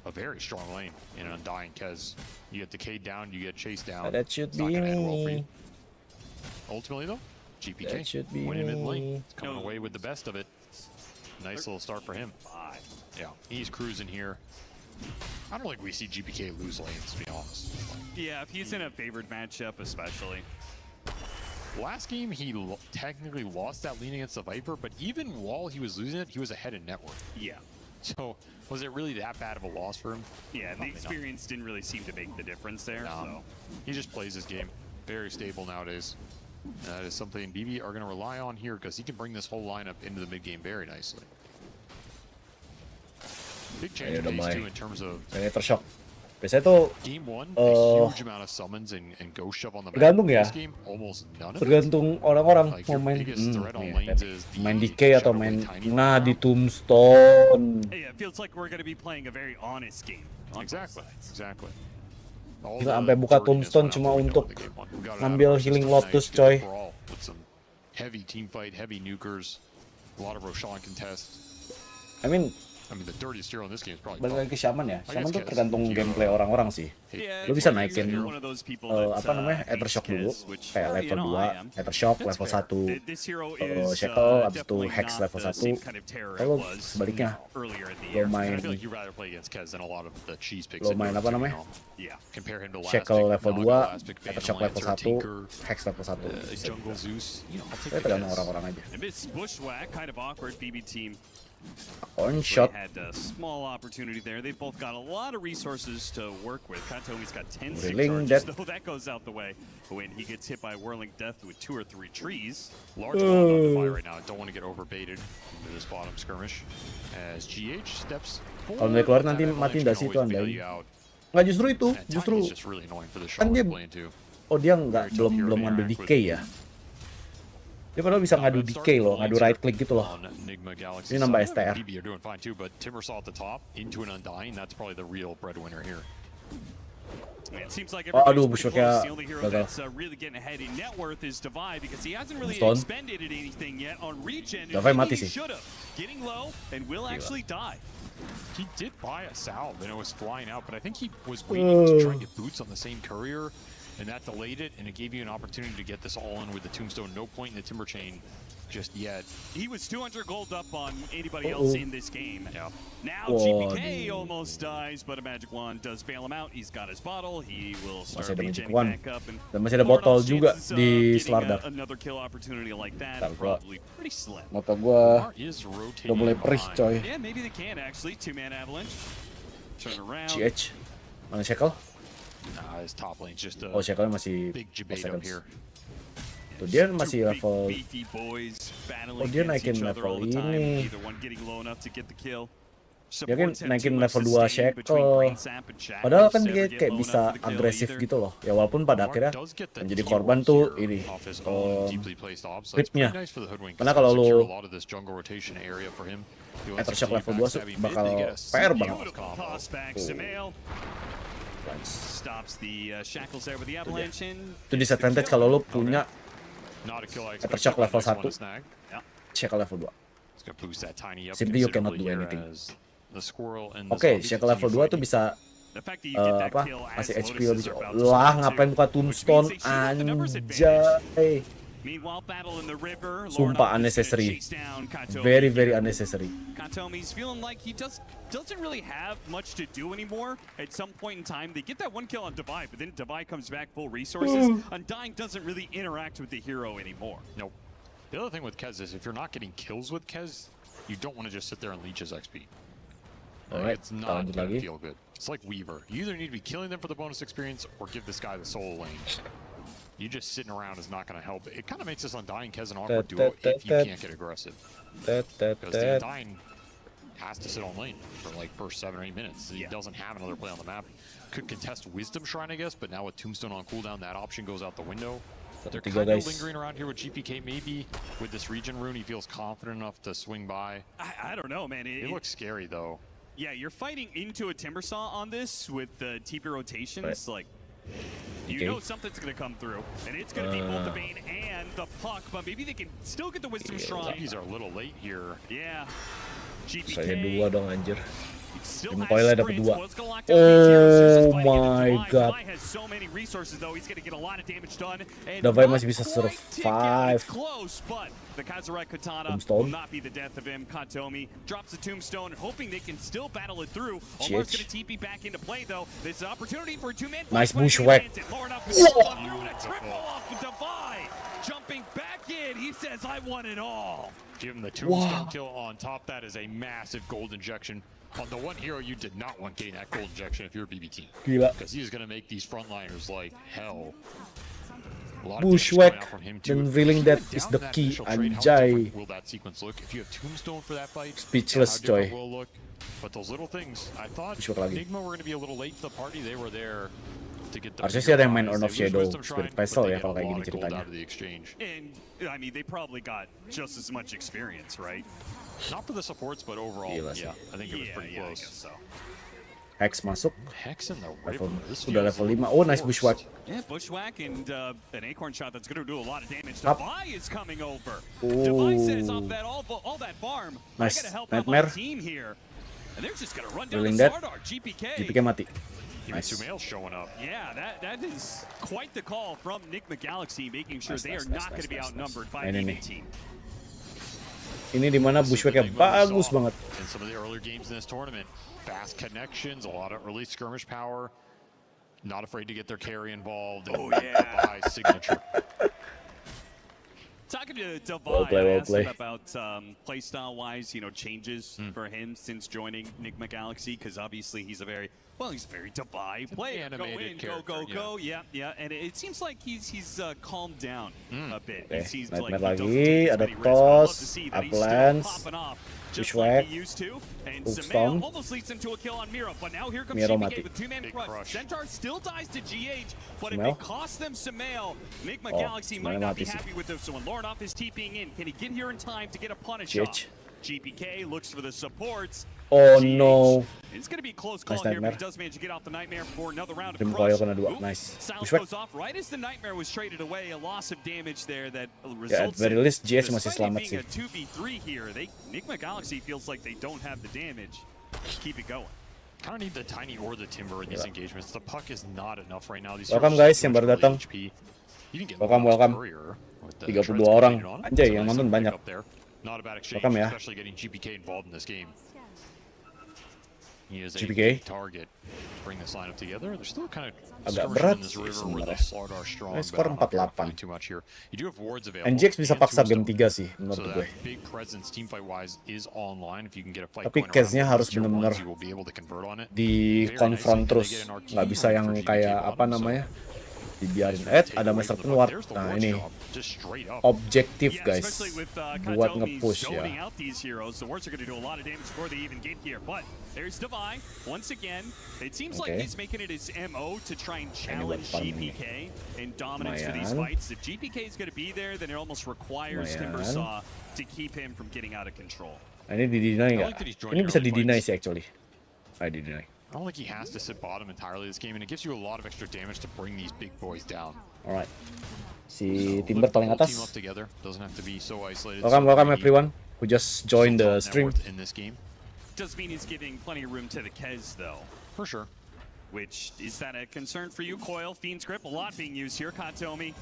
a very strong lane in an Undying Kez. You get decayed down, you get chased down. That should It's not be gonna end well for me. you. Ultimately though, That should GPK be winning mid me. lane, coming away with the best of it. Nice little start for him. Yeah, he's cruising here. I don't think we see GPK lose lanes, to be honest. Yeah, if he's in a favored matchup especially. Last game, he technically lost that lean against the Viper, but even while he was losing it, he was ahead in net worth. Yeah. So, was it really that bad of a loss for him? Yeah, the experience didn't really seem to make the difference there. So. He just plays his game. Very stable nowadays. That is something BB are going to rely on here because he can bring this whole lineup into the mid game very nicely. Big change in phase 2 in terms of Tershock. Biasanya tuh game 1, a huge amount of summons and go shove on the map. Tergantung ya. This game, almost none of it. Tergantung orang-orang Like mau main main the DK atau main di Tombstone. Yeah, it feels like we're going to be playing a very honest game. Exactly. Gila, sampai buka Tombstone cuma untuk ngambil healing Lotus, coy. With some heavy team fight, heavy nukers, a lot of Roshan contest. I mean, the dirtiest hero in this game is probably balik lagi ke Shaman ya. Shaman tuh tergantung gameplay orang-orang sih. Lu bisa naikin Aftershock dulu, kayak level 2, Aftershock level 1, Shackle, abis itu Hex level 1. Kalau sebaliknya, lo main apa namanya? Shackle level 2, Aftershock level 1, Hex level 1. Itu tergantung orang-orang aja. On shot. They had a small opportunity there. They've both got a lot of resources to work with. Katomi's got 10 stick charges, though that goes out the way when he gets hit by Whirling Death with 2 or 3 trees. Large amount on the fire right now. Don't want to get overbaited into this bottom skirmish. As GH steps forward. Kalau dia keluar nanti mati dari situ Anda. Nggak justru itu, justru kan dia, belum ngambil DK ya. Dia padahal bisa ngadu DK loh, ngadu right click gitu loh. Ini nambah STR. Oh, aduh, bushwhacknya gagal. Davai mati sih. He did buy a salve and it was flying out, but I think he was waiting to try and get boots on the same courier. And that delayed it, and it gave you an opportunity to get this all in with the Tombstone. No point in the Timber Chain just yet. He was 200 gold up on anybody else in this game. Yeah. Now GPK almost dies, but a Magic Wand does bail him out. He's got his bottle. He will start regenerating back up. Dan masih ada botol juga di Slardar. Another kill opportunity like that probably pretty slim. Mata gua udah mulai perih, coy. Yeah, maybe they can actually. 2-man avalanche. Turn around. GH. Mana Shackle? His top lane just oh, Shackle masih big Jabado here. Tuh dia masih level. Oh, dia naikin level ini. Dia kan naikin level 2 Shackle. Padahal kan dia kayak bisa agresif gitu loh. Ya walaupun pada akhirnya menjadi korban tuh ini creepnya. Karena kalau lu Aftershock level 2 bakal PR banget. Itu disadvantage kalau lo punya Aftershock level 1, Shackle level 2. Simply you cannot do anything. Oke, Shackle level 2 tuh bisa masih HP lebih lah, ngapain buka Tombstone, anjay. Sumpah unnecessary. Very, very unnecessary. Katomi's feeling like he doesn't really have much to do anymore. At some point in time, they get that 1 kill on Divide, but then Divide comes back full resources. Undying doesn't really interact with the hero anymore. Nope. The other thing with Kez is if you're not getting kills with Kez, you don't want to just sit there and leech his XP. It's not going to feel good. It's like Weaver. You either need to be killing them for the bonus experience or give this guy the solo lane. You just sitting around is not going to help. It kind of makes this Undying Kez an awkward duo if you can't get aggressive. Because the Undying has to sit on lane for like first 7 or 8 minutes. He doesn't have another play on the map. Could contest Wisdom Shrine, I guess, but now with Tombstone on cooldown, that option goes out the window. They're kind of lingering around here with GPK. Maybe with this region rune, he feels confident enough to swing by. I don't know, man. It looks scary, though. Yeah, you're fighting into a Timbersaw on this with the TP rotations. Like, you know something's going to come through, and it's going to be both the Bane and the Puck, but maybe they can still get the Wisdom Shrine. These are a little late here. Yeah. Saya 2 dong, anjir. Still Tim has Coyle dapat sprint. 2. Well, it's gonna lock down these heroes. He's just Oh fighting into my Divine. god. Divine has so many resources though. He's gonna get a lot of damage done. And Davai not masih bisa quite take out. survive. It's close, but the Kazurite Katana Tombstone. will not be the death of him. Kantomi drops the tombstone, hoping they can still battle it through. Omar's gonna TP back into play though. This is an opportunity for a two-man fight. Nice bushwhack. Lower enough to through and a triple off of Divine. Jumping back in, he says, "I want it all." Give him the tombstone kill on top. That is a massive gold injection. On the one hero you did not want getting that gold injection if you're BBT. Gila. Because he is going to make these frontliners like hell. Bushwhack dan reeling that is the key, anjay. Will that sequence look? If you have tombstone for that fight, Speechless, coy. will look. But those little things, I thought Nigma were going to be a little late to the party. They were there to get the Harusnya sih ada yang main Horn of Shadow Spirit Vessel ya kalau kayak gini ceritanya. And I mean, they probably got just as much experience, right? Not for the supports, but overall, Gila yeah, sih. I think it was pretty close. So. Hex masuk. Hex in the Level, river. This udah feels level 5. Oh, nice bushwhack. Yeah, bushwhack and an acorn shot that's going to do a lot of damage. Up. Divine is coming over. Oh. Divine says off that all that farm. Nice. I got to help out my Nightmare. team here. And they're just going to run down Reeling the that. Sardar. GPK. GPK mati. Even Nice. Sumail showing up. Yeah, that is quite the call from Nigma Galaxy, making sure Nice, they nice, are nice, not going to be nice, outnumbered nice. by an Ini even nih. team. Ini dimana bushwhacknya bagus banget. In some of the earlier games in this tournament, fast connections, a lot of early skirmish power, not afraid to get their carry involved. Oh yeah, high signature. Talking to Divine, Well play, I well asked play. him about playstyle-wise, changes for him since joining Nigma Galaxy, because obviously he's a very Divine player. Go animated in, character, go, yeah, and it seems like he's calmed down a bit. Okay, It seems like Nightmare he doesn't lagi, take as ada many risks, but I love to toss, see that he's still uplands, popping off just bushwhack, like he used to. And tombstone. Sumail almost leads him to a kill on Miro, but now here comes Miro GPK mati. with two-man Big crush. crush. Centaur still dies to GH, but if Sumail? it costs them Sumail, Nigma Oh, Galaxy might Sumail not be mati sih. happy with this one. Lornoff is TPing in. Can he get here in time to get a punish GH. off? GPK looks for the supports. Oh GH. no. It's going to be a close call Nice here, but he Nightmare. does manage to get off the Nightmare for another round of Tim crush. Coyle kena 2. Ooh, Nice. Silence Bushwhack. goes off right as the Nightmare was traded away. A loss of damage there that Ya, at results very in, least GS masih despite it selamat being sih. a 2v3 here, Nigma Galaxy feels like they don't have the damage. Keep it going. Kind of need the tiny or the timber in these engagements. The puck is not enough right now. These Welcome heroes guys have yang too baru much datang. early HP. You can get Welcome, Lost welcome. Courier with the 32 treads orang. completed on it. Anjay, It's a yang nice nonton pick banyak. up there. Not a bad exchange, Welcome ya. especially getting GPK involved in this game. He is a GPK. big target. Bring this lineup together. They're still kind of Agak skirmishing berat in this sih river where the sebenarnya. Slot are strong. Skor but I'm not 4-8. doing too much here. You do have wards available. NGX bisa and paksa game tombstone. 3 sih menurut So gue. that big presence team fight wise is online. If you can get a fight Tapi going case-nya around harus tier benar-benar ones, you will be able to convert on it. di Very confront nicely. terus, They get an arcane nggak bisa for yang GPK kayak bottom, apa so namanya dibiarin. take Ada away master from the keluar. puck. There's the Nah wards ini job, just straight up. objektif Yeah, guys especially with buat Kantomi nge-push zoning ya. out these heroes. The wards are going to do a lot of damage before they even get here. But there's Divine once again. It seems like Okay. he's making it his MO to try and buat challenge farm ini. GPK in dominance for these Lumayan. fights. If GPK is going to be there, then it almost requires Lumayan. Timbersaw to keep him from getting out of control. Nah, ini di-deny I nggak? like that he's Ini joining bisa early di-deny fights. sih actually. Di-deny. I don't think he has to sit bottom entirely this game, and it gives you a lot of extra damage to bring these big boys down. Alright. Si Timber Lift the paling whole team atas. up together. Doesn't have to be so isolated. Welcome, so welcome greedy. everyone who just joined Still the top net stream. worth in this game. Does mean he's giving plenty of room to the Kez, though. For sure. Which, is that a concern for you, Coil? Fiend's Grip, a lot being used here. Kantomi.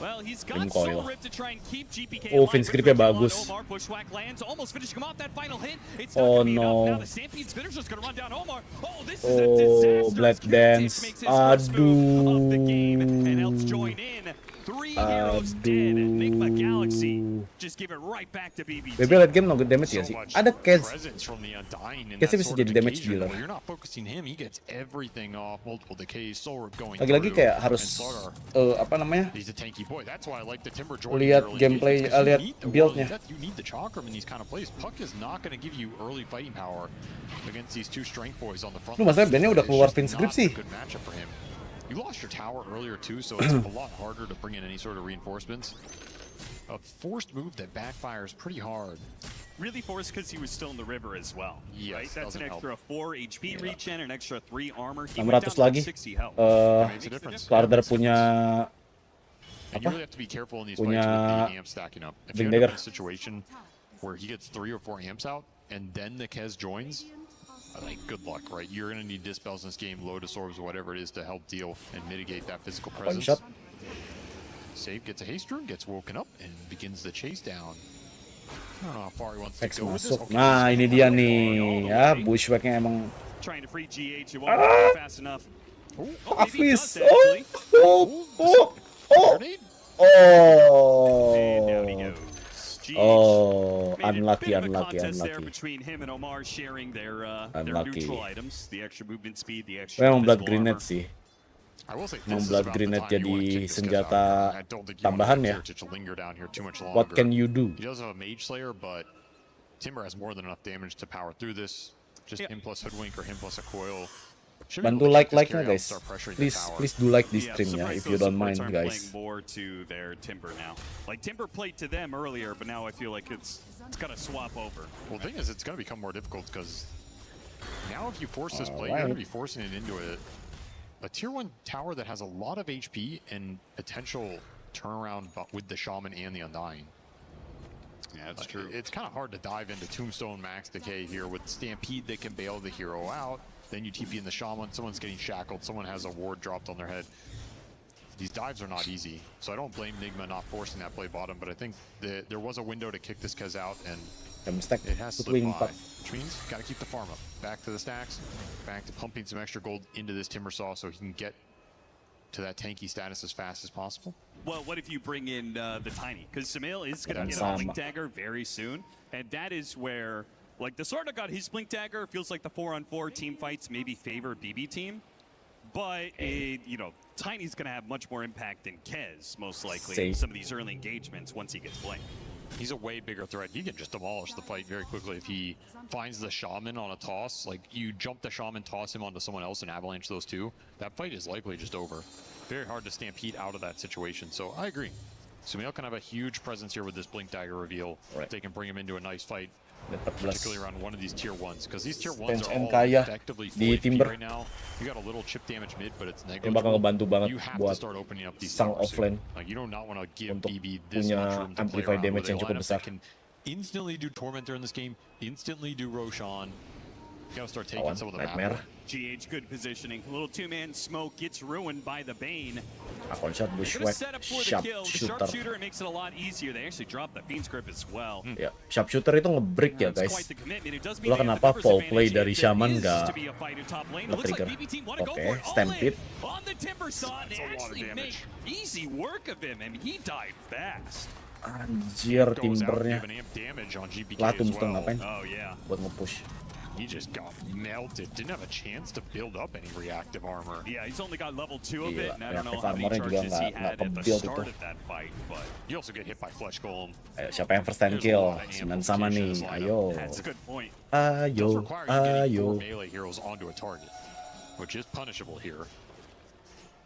Well, he's got Tim Coyle. Soul Rip to try and keep GPK Oh, alive. Fiend's With Gripnya the kill on bagus. Omar, Bushwhack lands, almost finishing him off that final hit. It's Oh, not gonna be enough. no. Now the Stampede Spinner's just gonna run down Omar. Oh, this is a Oh, disaster. Black Dance. Makes his first move of the game and helps Aduh. join in. 3 heroes dead. Nigma Galaxy just give it right back to BBT. BB late game no good damage ya sih. Ada Kez. Presence from the Undying in Kez that bisa sort of jadi damage occasion, dealer. where you're not focusing him, he gets everything off, multiple decays, Soul Rip going Lagi-lagi through, kayak and harus Slaughter, apa namanya? he's a tanky boy. That's why I like the Timber joining Lihat early gameplay, engagements, 'cause you lihat need the build-nya. early depth, you need the chakram in these kind of plays. Puck is not going to give you early fighting power against these two strength boys on the front. Lu masalahnya bandnya udah It's keluar just Fiend's not Grip sih. a good matchup for him. You lost your tower earlier too, so it's a lot harder to bring in any sort of reinforcements. A forced move that backfires pretty hard. Really forced because he was still in the river as well. Yes, right? That's an doesn't extra 4 HP regen, an extra 3 armor. He 600 went down lagi. to 60 health. Makes a difference. Starter punya And you really have to be careful in these Punya fights with the amp stacking up. If you Big end up Dagger. in a situation where he gets 3 or 4 amps out and then the Kez joins, I think good luck, right? You're going to need dispels in this game, Lotus Orbs, whatever it is to help deal and mitigate that physical presence. Shot. Save gets a haste rune, gets woken up, and begins the chase down. I don't know how far he wants to X go with this. masuk. Okay, Nah, ini dia nih. Ya, bushwhacknya emang. Trying to free GH, it won't go fast enough. Hafiz. Oh, unlucky. Between him and Omar sharing their neutral items, the extra movement speed, the extra. Memang blood grenade sih. Memang blood grenade jadi senjata tambahan ya. What can you do? He does have a mage slayer, but Timber has more than enough damage to power through this. Just him plus hoodwink or him plus a coil. Bantu like-nya guys. Please do like this stream ya, if you don't mind guys. More to their Timber now. Like Timber played to them earlier, but now I feel like it's gonna swap over. Well, the thing is, it's gonna become more difficult because now if you force this play, you're gonna be forcing it into a tier 1 tower that has a lot of HP and potential turnaround with the Shaman and the Undying. Yeah, that's true. It's kind of hard to dive into Tombstone Max Decay here with Stampede that can bail the hero out. Then you TP in the Shaman, someone's getting shackled, someone has a ward dropped on their head. These dives are not easy, so I don't blame Nigma not forcing that play bottom, but I think there was a window to kick this Kez out, and it has slipped by. Which means, gotta keep the farm up. Back to the stacks, back to pumping some extra gold into this Timber Saw so he can get to that tanky status as fast as possible. Well, what if you bring in the Tiny? Because Sumail is going to get a Blink Dagger very soon, and that is where, like, the Sorta got his Blink Dagger. Feels like the 4-on-4 team fights maybe favor BB team, but you know, Tiny's going to have much more impact than Kez, most likely, in some of these early engagements once he gets Blink. He's a way bigger threat. He can just demolish the fight very quickly if he finds the Shaman on a toss. Like, you jump the Shaman, toss him onto someone else, and avalanche those two. That fight is likely just over. Very hard to stampede out of that situation, so I agree. Sumail can have a huge presence here with this Blink Dagger reveal. Right. They can bring him into a nice fight, particularly around one of these tier 1s, because these tier 1s are all effectively full HP right now. You got a little chip damage mid, but it's negligible. You have to start opening up these towers soon. Like, you do not want to give BB this much room to play around with a lineup that can instantly do Tormentor in this game, instantly do Roshan. You gotta start taking some of the map. GH, good positioning. A little two-man smoke gets ruined by the Bane. Shot bushwhack, sharpshooter. Sharpshooter, it makes it a lot easier. They actually dropped the Fiend's Grip as well. Ya, sharpshooter itu nge-break ya guys. Itulah kenapa fall play dari Shaman nggak nge-trigger. Oke, Stampede. On the Timber Saw, they actually make easy work of him, and he died fast. Anjir, Timbernya. Lah Tombstone ngapain? Buat nge-push. He just got melted. Didn't have a chance to build up any reactive armor. Yeah, he's only got level 2 of it, and I don't know how many charges he had at the start of that fight, but you also get hit by Flesh Golem. Ayo, siapa yang first time kill? 9 sama nih. Ayo. That's a good point. Ayo. Melee heroes onto a target, which is punishable here.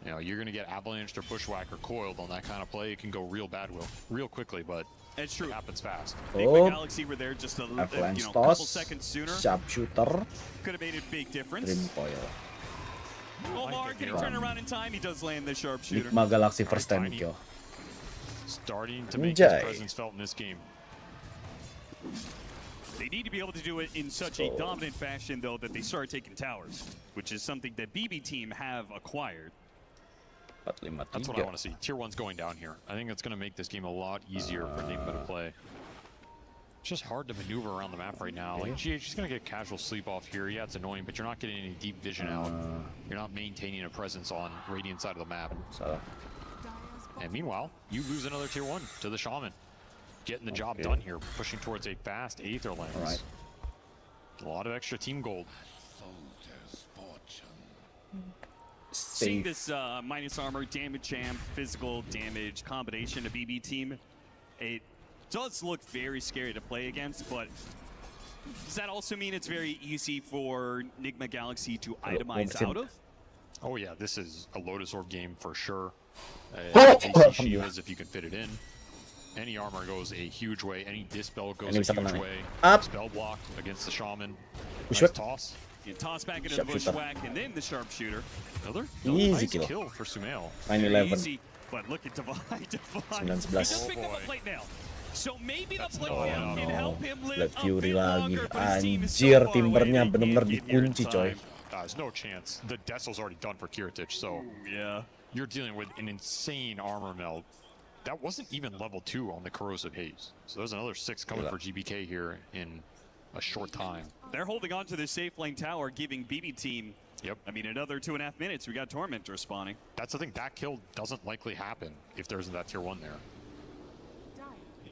You know, you're going to get avalanched or bushwhacked or coiled on that kind of play. It can go real bad real quickly, but it's true. It happens fast. Nigma Galaxy were there just a couple seconds sooner. Sharpshooter. Could have made a big difference. Omar, can he turn around in time? He does land the sharpshooter. Nigma Galaxy first time kill. Starting to make his presence felt in this game. They need to be able to do it in such a dominant fashion, though, that they start taking towers, which is something that BB team have acquired. That's what I want to see. Tier 1's going down here. I think it's going to make this game a lot easier for Nigma to play. It's just hard to maneuver around the map right now. Like, GH is going to get casual sleep off here. Yeah, it's annoying, but you're not getting any deep vision out. You're not maintaining a presence on Radiant side of the map. And meanwhile, you lose another tier 1 to the Shaman. Getting the job done here, pushing towards a fast Aether Lens. A lot of extra team gold. Seeing this minus armor, damage champ, physical damage combination to BB team, it does look very scary to play against, but does that also mean it's very easy for Nigma Galaxy to itemize out of? Oh yeah, this is a Lotus Orb game for sure. Shivas if you can fit it in. Any armor goes a huge way, any dispel goes a huge way. Spell block against the Shaman. Nice toss. You toss back into the bushwhack and then the sharpshooter. Another easy nice kill for Sumail. 9-11. Easy, but look at Divine. He just picked up a plate now. So maybe the play can help him live a Fury bit lagi. longer, but his team is so Anjir, far away, Timbernya they bener-bener can't get near dikunci, in coy. time. There's no chance. The Dessel's already done for Kiritich, so yeah, you're dealing with an insane armor melt. That wasn't even level 2 on the Corrosive Haze. So there's another 6 coming for GBK here in a short time. They're holding on to the safe lane tower, giving BB team. Yep. I mean, another 2.5 minutes. We got Tormentor spawning. That's the thing. That kill doesn't likely happen if there isn't that tier 1 there.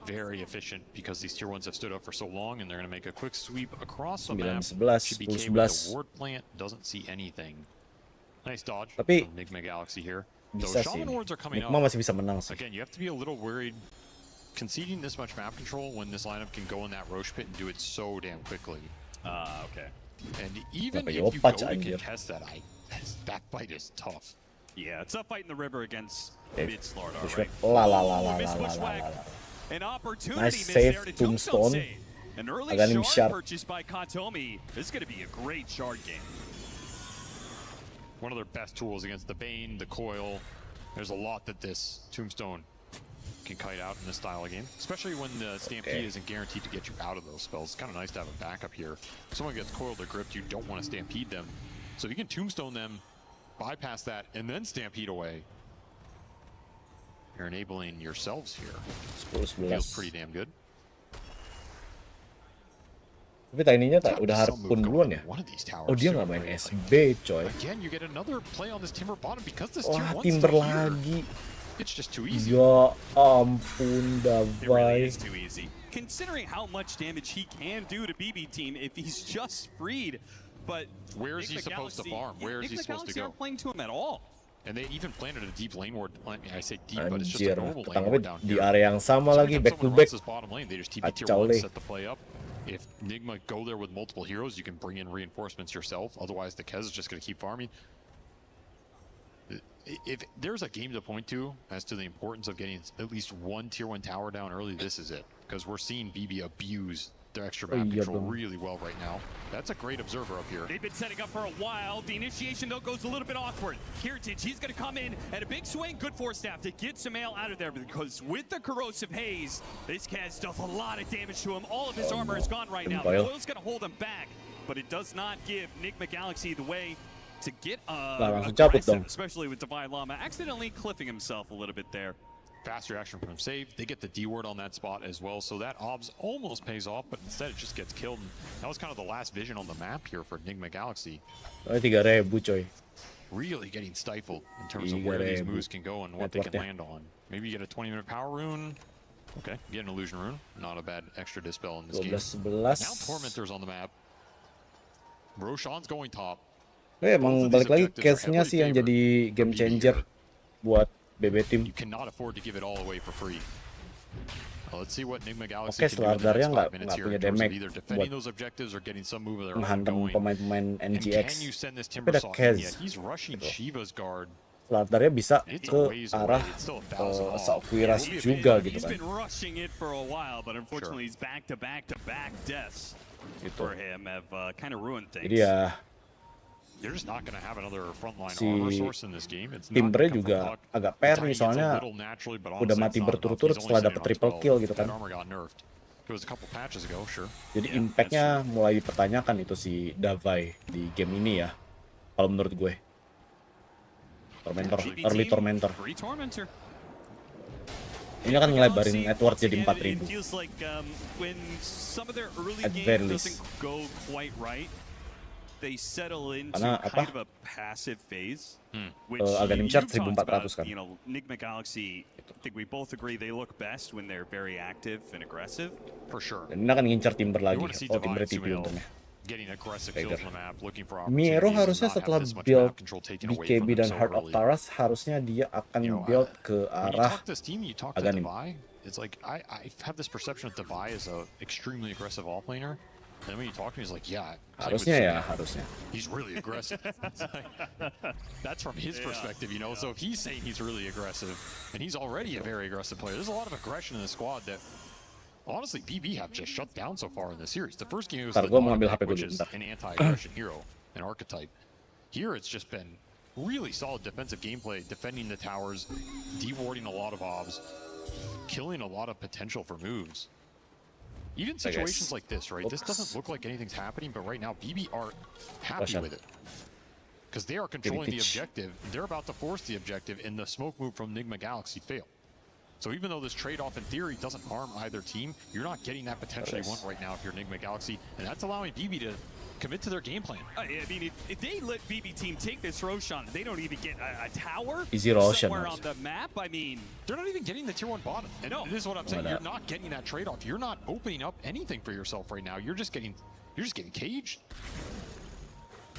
Very efficient because these tier 1s have stood up for so long, and they're going to make a quick sweep across the map. GBK with the ward plant doesn't see anything. Nice dodge from Nigma Galaxy here. Those Shaman wards are coming Nigma up. masih bisa menang sih. Again, you have to be a little worried conceding this much map control when this lineup can go in that Roche pit and do it so damn quickly. Okay. And even if you go to contest that, that fight is tough. Yeah, it's a fight in the river against Mid-Slaughter, right? An opportunity nice save, Tombstone. An early shard purchased by Katomi. This is going to be a great shard game. One of their best tools against the Bane, the Coil. There's a lot that this Tombstone can kite out in this style of game, especially when the Stampede isn't guaranteed to get you out of those spells. It's kind of nice to have a backup here. If someone gets coiled or gripped, you don't want to Stampede them. So if you can Tombstone them, bypass that, and then Stampede away, you're enabling yourselves here. Feels pretty damn good. Tapi Tiny-nya udah harpun duluan ya? Oh, dia nggak main SB, coy. Again, you get another play on this Timber bottom because this Wah, Timber lagi. It's just too easy. Ya ampun, It really Davai. is too easy. Considering how much damage he can do to BB team if he's just freed, but where is he supposed to farm? Where is he supposed to go? Aren't playing to him at all. And they even planted a deep lane ward. I mean, I say deep, but it's just a Anjir, normal lane ketangkepnya ward down di here. area yang sama lagi, back to back. They just TP tier 1, set the play up. If Nigma go there with multiple heroes, you can bring in reinforcements yourself. Otherwise, the Kez is just going to keep farming. If there's a game to point to as to the importance of getting at least one tier 1 tower down early, this is it. Because we're seeing BB abuse their extra map control really well right now. That's a great observer up here. They've been setting up for a while. The initiation, though, goes a little bit awkward. Kiritich, he's going to come in and a big swing. Good for staff to get Sumail out of there because with the Corrosive Haze, this Kaz does a lot of damage to him. All of his armor is gone right now. The oil's going to hold him back, but it does not give Nigma Galaxy the way to get aggressive, especially with Divine Llama accidentally cliffing himself a little bit there. Fast reaction from save. They get the D word on that spot as well, so that obs almost pays off, but instead it just gets killed. And that was kind of the last vision on the map here for Nigma Galaxy. 3.000 coy. Really getting stifled in terms of where these moves can go and what they can land on. Maybe you get a 20-minute power rune. Okay, get an illusion rune. Not a bad extra dispel in this game. Now Tormentor's on the map. Roshan's going top. Emang balik lagi case-nya sih yang jadi game changer buat BB team. You cannot afford to give it all away for free. Well, let's see what Nigma Galaxy Oke, can do in the Slardarnya next 5 minutes here punya in terms of damage either defending those objectives or getting some move of their own menghantam going. pemain-pemain And NGX. can you send this Tapi Timber ada Saw in Kez. yet? He's rushing Shiva's guard. Slardarnya bisa It's ke a ways arah away. It's still 1,000 off. Sakwiras juga gitu He's kan. been rushing it for a while, but unfortunately he's back-to-back-to-back deaths for him have kind of ruined things. Jadi ya You're just not going to have another frontline si armor source in this game. It's not Timbre gonna come juga from Hawk. agak pair nih Tiny gets a soalnya little naturally, but udah honestly, mati it's not enough. berturut-turut He's only setelah sitting dapet on triple 12. kill gitu kan. That armor got nerfed. It was a couple patches ago, sure. Jadi impact-nya mulai dipertanyakan itu si Davai di game ini ya. Kalau menurut gue. Early Tormentor. Ini akan ngelebarin net worth jadi 4.000. At very least. They settle into Karena kind of a passive phase, which Aganim you chart talked 1400 about, kan. you know, Nigma Galaxy, I think we both agree they look best when they're very active and aggressive. For sure. Dan ini akan ngincar Timber lagi. You wanna see Oh, Timber Divine TP Sumail untungnya. getting aggressive Tiger. kills on the map, looking for Miero opportunities harusnya and not setelah have this much build map control taken away BKB from them dan so Heart of early. Taras, harusnya dia akan build ke When you arah talk this team, you talk to Aganim. Divai, it's like I have this perception of Divai as a extremely aggressive all-planer. And then when you talk to me, he's like, yeah. Harusnya ya, harusnya. He's really aggressive. It's like, that's from his perspective, you know. So if he's saying he's really aggressive, and he's already a very aggressive player, there's a lot of aggression in the squad that, honestly, BB have just shut down so far in the series. The first game was the Dota, which is an anti-aggression hero, an archetype. Here it's just been really solid defensive gameplay, defending the towers, dewarding a lot of obs. killing a lot of potential for moves. Even situations like this, right? This doesn't look like anything's happening, but right now BB are happy with it. Because they are controlling the objective. They're about to force the objective, and the smoke move from Nigma Galaxy failed. So even though this trade-off in theory doesn't harm either team, you're not getting that potential you want right now if you're Nigma Galaxy, and that's allowing BB to commit to their game plan. I mean, if they let BB team take this Roshan, they don't even get a tower somewhere on the map. I mean, they're not even getting the tier 1 bottom. And this is what I'm saying. You're not getting that trade-off. You're not opening up anything for yourself right now. You're just getting caged.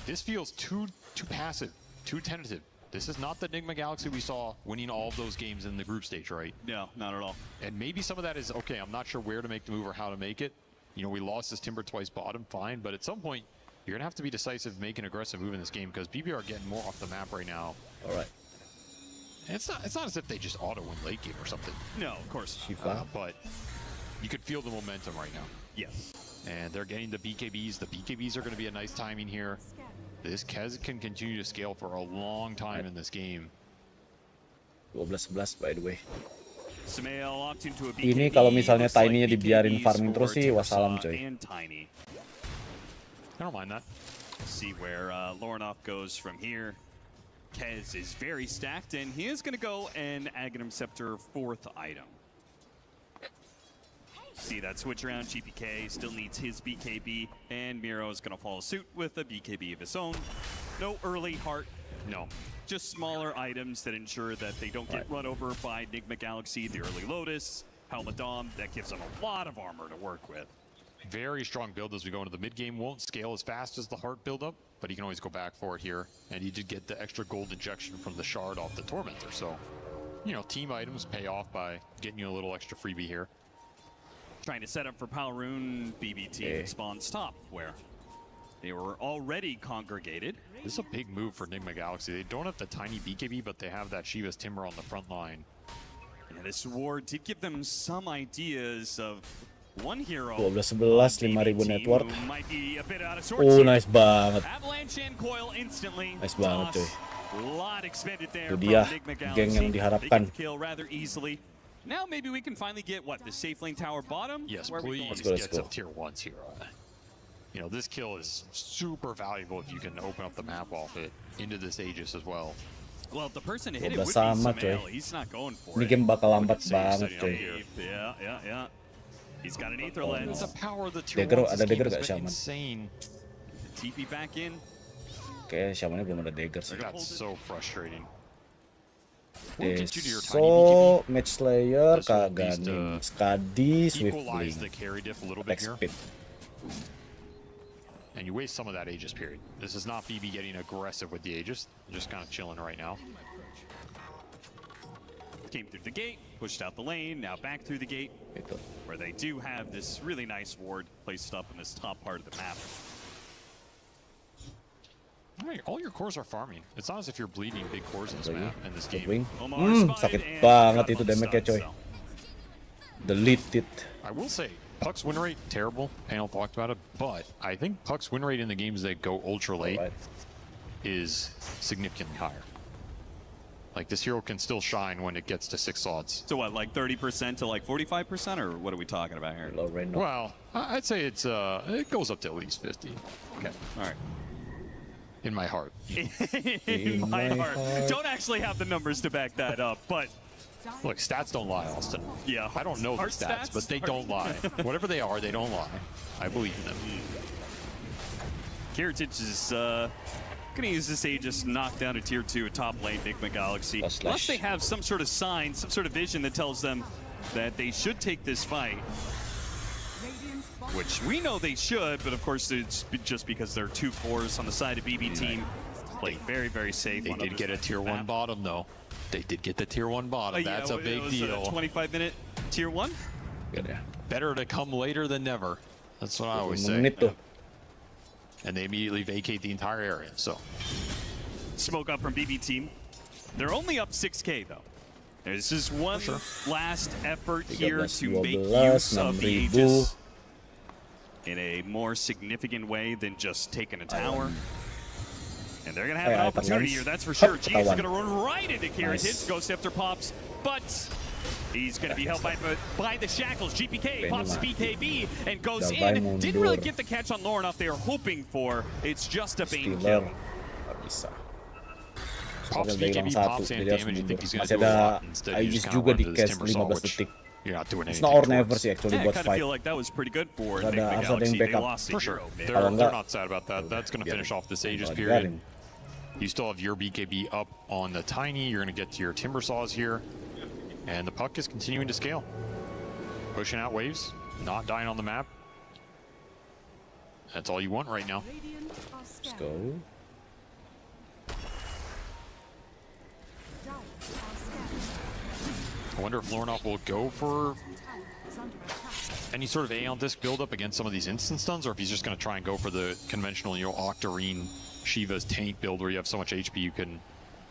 This feels too passive, too tentative. This is not the Nigma Galaxy we saw winning all of those games in the group stage, right? No, not at all. And maybe some of that is, okay, I'm not sure where to make the move or how to make it. You know, we lost this Timber twice bottom, fine. But at some point, you're going to have to be decisive, make an aggressive move in this game because BB are getting more off the map right now. All right. And it's not as if they just auto-win late game or something. No, of course. But you could feel the momentum right now. Yes. And they're getting the BKBs. The BKBs are going to be a nice timing here. This Kez can continue to scale for a long time in this game. 12-11 by the way. BKB, ini kalau misalnya Tiny-nya dibiarin farming terus sih, wassalam coy. I don't mind that. See where Lorinov goes from here. Kez is very stacked, and he is going to go and Aghanim Scepter 4th item. See that switch around. GPK still needs his BKB, and Miro is going to follow suit with a BKB of his own. No early heart, no. Just smaller items that ensure that they don't get run over by Nigma Galaxy. The early Lotus, Helmet Dom, that gives them a lot of armor to work with. Very strong build as we go into the mid game. Won't scale as fast as the heart buildup, but he can always go back for it here. And he did get the extra gold injection from the shard off the Tormentor. So, you know, team items pay off by getting you a little extra freebie here. Trying to set up for Palroon, BB team spawns top, where they were already congregated. This is a big move for Nigma Galaxy. They don't have the tiny BKB, but they have that Shiva's Timber on the front line. Yeah, this ward did give them some ideas of one hero. 12-11, 5.000 network. Might be a bit out of sorts Oh, nice banget. Avalanche and Coil instantly. Nice banget coy. A lot expended there Itu from dia Nigma Galaxy. geng yang diharapkan. They get the kill rather easily. Now maybe we can finally get, what, the safe lane tower bottom? Yes, please get some tier 1s here. You know, this kill is super valuable if you can open up the map off it into this Aegis as well. Well, if the person hit it would be sama, Samael. He's not going for Ini it. game bakal lambat banget coy. Yeah. He's got an Aether Lens. The power of the tier Dagger, 1s ada dagger has gak been Shaman? insane. TP back in. Kayak Shamannya belum ada dagger sih. That's so frustrating. So, Match Slayer, Kaganim, Skadi, Equalize the carry diff a little bit here. Speed. And you waste some of that Aegis period. This is not BB getting aggressive with the Aegis. Just kind of chilling right now. Came through the gate, pushed out the lane, now back through the gate, where they do have this really nice ward placed up in this top part of the map. All your cores are farming. It's not as if you're bleeding big cores in this map, in this game. Sakit banget itu damage-nya coy. Delete it. I will say, Puck's win rate, terrible. Panel talked about it, but I think Puck's win rate in the games that go ultra late is significantly higher. Like, this hero can still shine when it gets to 6 odds. So what, like 30% to like 45%, or what are we talking about here? Well, I'd say it's it goes up to at least 50. Okay, all right. In my heart. In my heart. Don't actually have the numbers to back that up, but... Look, stats don't lie, Austin. Yeah. I don't know the stats, but they don't lie. Whatever they are, they don't lie. I believe in them. Kiritich is going to use this Aegis to knock down a tier 2 top lane Nigma Galaxy. Unless they have some sort of sign, some sort of vision that tells them that they should take this fight. Which we know they should, but of course it's just because there are 2 cores on the side of BB team. Playing very, very safe. They did get a tier 1 bottom, though. They did get the tier 1 bottom. That's a big deal. 25-minute tier 1? Better to come later than never. That's what I always say. And they immediately vacate the entire area, so. Smoke up from BB team. They're only up 6K, though. This is one last effort here to make use of the Aegis in a more significant way than just taking a tower. And they're going to have an opportunity here, that's for sure. GX is going to run right into Kiritich. Ghost Scepter pops, but He's going to be held by the shackles. GPK pops BKB and goes in. Didn't really get the catch on Lornoff they were hoping for. It's just a bait kill. Pops BKB, pops and damage. You think he's going to Masih do a ada lot. Instead, he Aegis just kind of juga went di to this cast Timber Saw, 15 which detik. you're not doing It's anything not or towards. never sih actually I buat kind of fight. feel like that was pretty good for Harus Nigma ada yang Galaxy. They backup. lost For sure. hero. They're not sad about that. That's going to finish off this Aegis period. biarin. You still have your BKB up on the Tiny. You're going to get to your Timber Saws here. And the puck is continuing to scale. Pushing out waves. Not dying on the map. That's all you want right now. Let's go. I wonder if Lornoff will go for any sort of Aeon Disc buildup against some of these instant stuns, or if he's just going to try and go for the conventional, Octarine Shiva's tank build where you have so much HP you can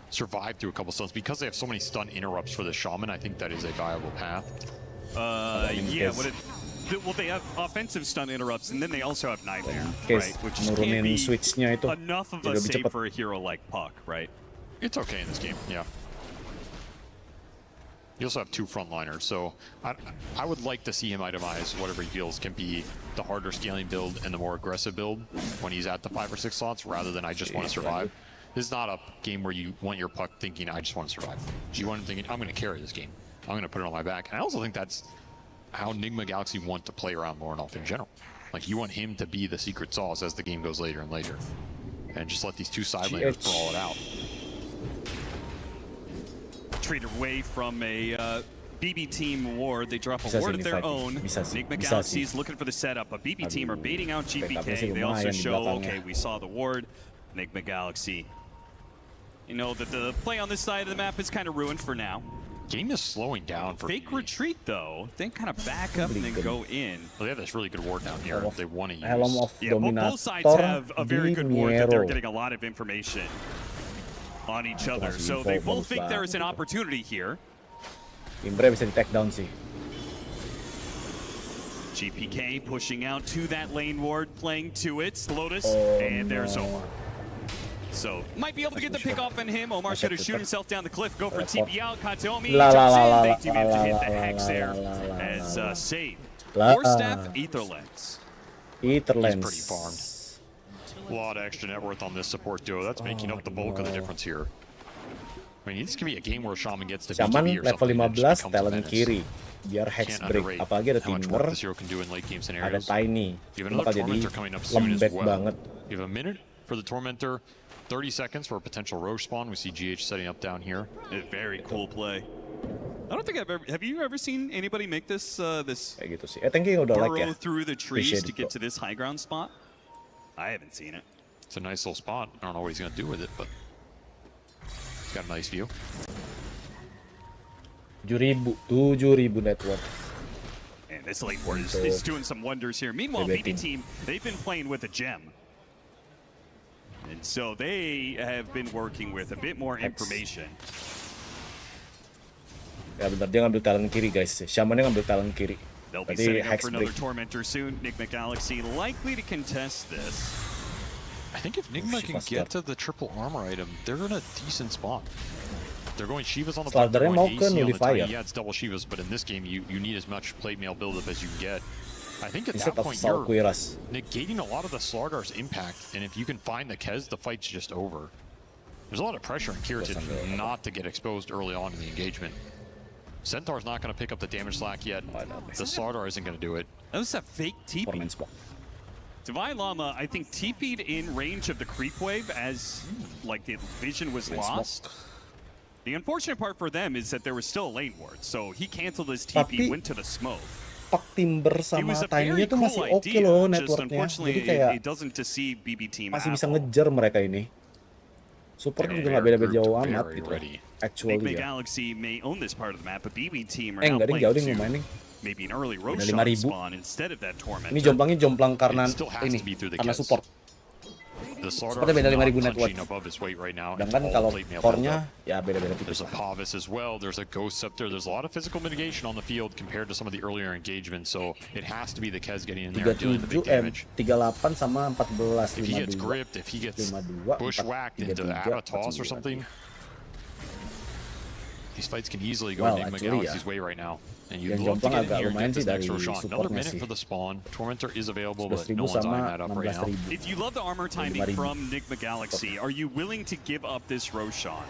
survive through a couple stuns. Because they have so many stun interrupts for the Shaman, I think that is a viable path. Yeah, well, they have offensive stun interrupts, and then they also have Nightmare, right? Which can't nurunin be switch-nya itu enough of jadi a lebih save cepat. for a hero like Puck, right? It's okay in this game, yeah. You also have two frontliners, so I would like to see him itemize whatever he feels can be the harder scaling build and the more aggressive build when he's at the 5 or 6 slots, rather than I just want to survive. This is not a game where you want your Puck thinking, I just want to survive. You want him thinking, I'm going to carry this game. I'm going to put it on my back. And I also think that's how Nigma Galaxy want to play around Lornoff in general. Like, you want him to be the secret sauce as the game goes later and later. And just let these two side laners brawl it out. Trade away from a BB team ward. They drop a ward of their own. Nigma Galaxy is looking for the setup. A BB team are baiting out GPK. They also show, okay, we saw the ward. Nigma Galaxy. You know that the play on this side of the map is kind of ruined for now. Game is slowing down for fake retreat though. They kind of back up and then go in. Well, they have this really good ward down here. They want to use. Yeah, both sides have a very good ward that they're getting a lot of information on each other. So they both think there is an opportunity here. Imbre bisa di take down sih. GPK pushing out to that lane ward, playing to it. Lotus, and there's Omar. So might be able to get the pick off on him. Omar's going to shoot himself down the cliff, go for TP out. Kataomi jumps in. They do manage to hit the hex there as save. Force staff, Etherlens. He's pretty farmed. A lot of extra net worth on this support duo. That's making up the bulk of the difference here. I mean, this could be a game where Shaman gets to Shaman BKB or level something. 15 talent kiri. Biar hex break. Apalagi ada Timber. Ada Tiny. You have another Tormentor coming up soon as well. You have a minute for the Tormentor. 30 seconds for a potential Roche spawn. We see GH setting up down here. A very cool play. I don't think I've ever. Have you ever seen anybody make this this burrow through the trees to get to this high ground spot? I haven't seen it. It's a nice little spot. I don't know what he's gonna do with it, but it's got a nice view. 7,000 network. And this late ward is doing some wonders here. Meanwhile, BB team, they've been playing with a gem. And so they have been working with a bit more information. Ya benar, dia ngambil talent kiri guys. Shaman-nya ngambil talent kiri. They'll be setting up for another Tormentor soon. Nigma Galaxy likely to contest this. I think if Nigma can get to the triple armor item, they're in a decent spot. They're going Shivas on the back, they're going AC on the Tiny. Yeah, it's double Shivas, but in this game, you need as much plate mail buildup as you can get. I think at that point, you're negating a lot of the Slardar's impact, and if you can find the Kez, the fight's just over. There's a lot of pressure on Kiritich not to get exposed early on in the engagement. Centaur's not going to pick up the damage slack yet. The Slardar isn't going to do it. That was a fake TP. Divine Llama, I think, TP'd in range of the creep wave as like the vision was lost. The unfortunate part for them is that there was still a lane ward, so he canceled his TP, went to the smoke. Pak Timber sama Tiny-nya tuh masih oke loh networknya. Jadi kayak masih bisa ngejar mereka ini. Support juga nggak beda-beda jauh amat gitu. Actually ya. Enggak ding, jauh ding lumayan nih. Ada 5.000. Ini jomplangnya jomplang karena ini, karena support. Supportnya beda 5.000 network. Dan kan kalau core-nya ya beda-beda tipis. There's a Pavis as well. There's a Ghost Scepter. There's a lot of physical mitigation on the field compared to some of the earlier engagements. So it has to be the Kez getting in there and dealing the big damage. 38 sama 14. If he gets gripped, if he gets bushwhacked into the Abba toss or something. These fights can easily go Nigma Galaxy's way right now. And you'd love to get in here and get this next Roshan. Another minute for the spawn. Tormentor is available, but no one's eyeing that up right now. If you love the armor timing from Nigma Galaxy, are you willing to give up this Roshan?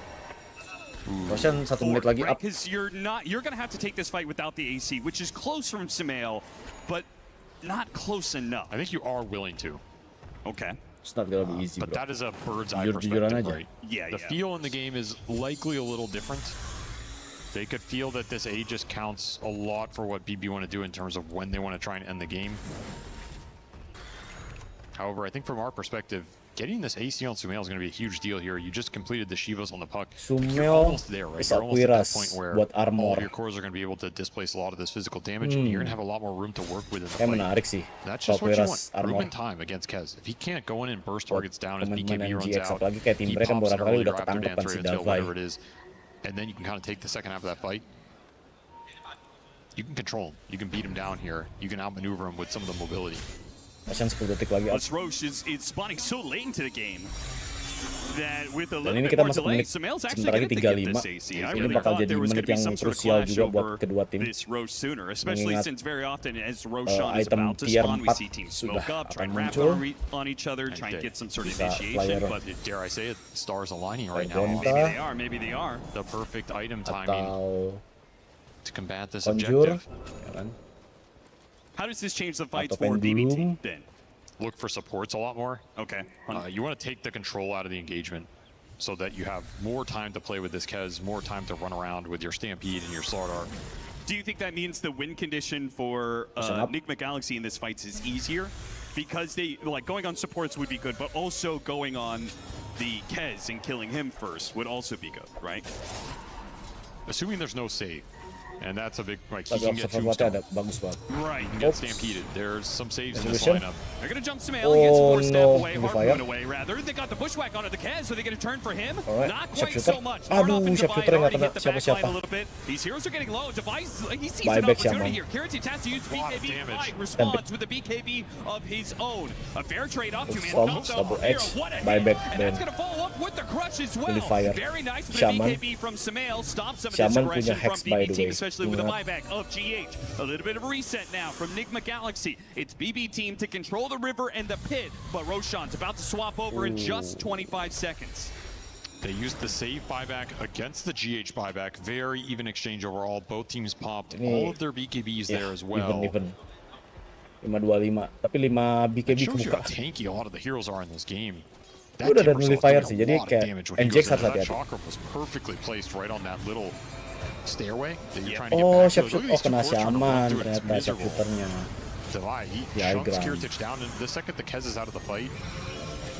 Roshan 1 menit lagi up. Because you're gonna have to take this fight without the AC, which is close from Samael, but not close enough. I think you are willing to. Okay. It's not gonna be easy, but bro. that is a bird's eye perspective, right? The feel in the game is likely a little different. They could feel that this Aegis counts a lot for what BB want to do in terms of when they want to try and end the game. However, I think from our perspective, getting this AC on Sumail is going to be a huge deal here. You just completed the Shivas on the puck. You're almost there, right? You're almost at that point where all of your cores are going to be able to displace a lot of this physical damage, and you're going to have a lot more room to work with in the fight. That's just what you want. Room and time against Kez. If he can't go in and burst targets down as BKB runs out, he pops an early raptor dance right until whatever it is, and then you can kind of take the second half of that fight. You can control him. You can beat him down here. You can outmaneuver him with some of the mobility. This Roche is spawning so late into the game that with a little bit more delay, Samael's actually going to get this AC. I really thought there was going to be some sort of clash over this Roche sooner, especially since very often as Roshan is about to spawn, we see teams smoke up, try and wrap on each other, try and get some sort of initiation. But dare I say it, stars aligning right now. Maybe they are, maybe they are. The perfect item timing to combat this objective. How does this change the fights for BBT then? Look for supports a lot more. Okay. You want to take the control out of the engagement so that you have more time to play with this Kez, more time to run around with your Stampede and your Slardar. Do you think that means the win condition for Nigma Galaxy in this fight is easier? Because they going on supports would be good, but also going on the Kez and killing him first would also be good, right? Assuming there's no save. And that's a big, like, he can get tombstone. Right. He can get stampeded. There's some saves in this lineup. They're going to jump Samael. He gets 4 step away, Harpoon away, rather. They got the bushwhack onto the Kez, so they're going to turn for him. Not quite so much. Hard off and Divide already hit the back line a little bit. These heroes are getting low. Device, he sees an opportunity here. Karate's has to use BKB. Divide responds with the BKB of his own. A fair trade-off. Two-man knocks out hero. What a hit. And that's going to follow up with the crush as well. Very nice with the BKB from Samael. Stops some of this aggression from BB team, especially with the buyback of GH. A little bit of a reset now from Nigma Galaxy. It's BB team to control the river and the pit, but Roshan's about to swap over in just 25 seconds. They used the save buyback against the GH buyback. Very even exchange overall. Both teams popped all of their BKBs there as well. Even. 525. Tapi 5 BKB it shows you how tanky a lot of the heroes are in this game. That udah ada nullifier sih, jadi kayak NJX harus hati-hati. Chakra was perfectly placed right on that little stairway that you're trying to get Oh, back. kena Shaman ternyata sharpshooternya. He chunks Kiritich down, and the second the Kez is out of the fight,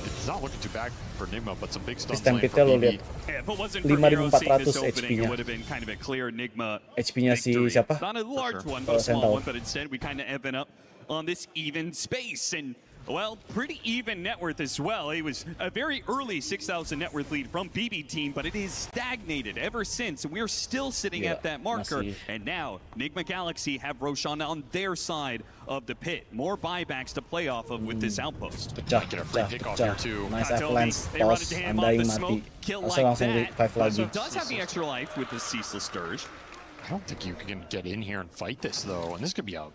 it's not looking too bad for Nigma, but some big stuns playing for BB. If it wasn't for Heroes seeing this opening, it would have been kind of a clear Nigma HP-nya si siapa? Not a large one, but a small one, but instead we kind of even up on this even space. And well, pretty even net worth as well. It was a very early 6,000 net worth lead from BB team, but it is stagnated ever since. And we're still sitting at that marker. And now, Nigma Galaxy have Roshan on their side of the pit. More buybacks to play off of with this outpost. Get a free kickoff here too. Nice avalanche toss, andain mati. Langsung 5 lagi. So does have the extra life with the Ceaseless Dirge. I don't think you can get in here and fight this though, and this could be a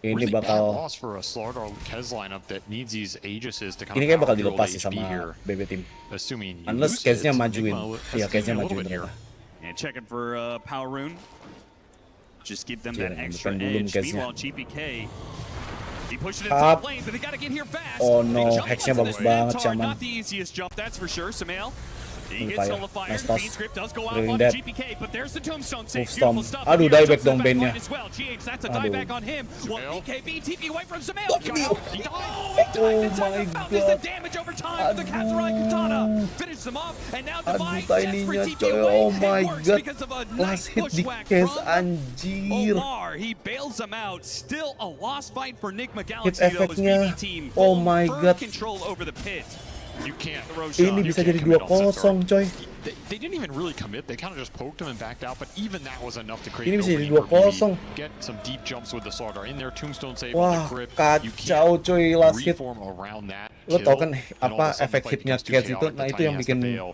ini really bad bakal loss for a Slardar Kez lineup that needs these Aegises to kind ini of kayak bakal power dilepas the sih HP sama here. BB team. Assuming you Unless lose Keznya it, majuin. Nigma Iya, has Keznya a little majuin bit here. ternyata. And checking for Power Rune. Just give them that Jangan extra bukan belum edge. Keznya. Meanwhile, GPK, he pushed it into the lane, but they gotta get here fast. Oh no, hexnya bagus banget Shaman. Not the easiest jump, that's for sure. Samael, he gets nullified. Nice toss. Bean script does go out Brilliant on dead. GPK, but there's the tombstone save. Storm. Beautiful stuff. Aduh, Here dieback jumps dong the back bandnya. line as well. GH, that's a Aduh. dieback on him. Well, BKB TP away from Samael. Oh my Is god. the damage over time with the Kazurai Katana. Finish them off, and now Divide sets for TP away. Oh my It works god. because of a Last nice hit di bushwhack Kez, from anjir. Omar. He bails them out. Still a lost fight for Nigma Hit Galaxy though, as efeknya. BB team Oh my firm god. control over the pit. You can't. Ini bisa jadi 2-0 coy. They didn't even really commit. They kind of just poked him and backed out, but even that was enough to create Ini an bisa jadi opening for 2-0. BB. Get some deep jumps with the Slardar in there. Tombstone save Wah, on the grip. You kacau can't coy last hit. reform around that Lo kill, tau kan and all apa of a sudden the efek fight hitnya becomes too Kez itu? chaotic. Nah The itu yang Tiny has bikin to bail.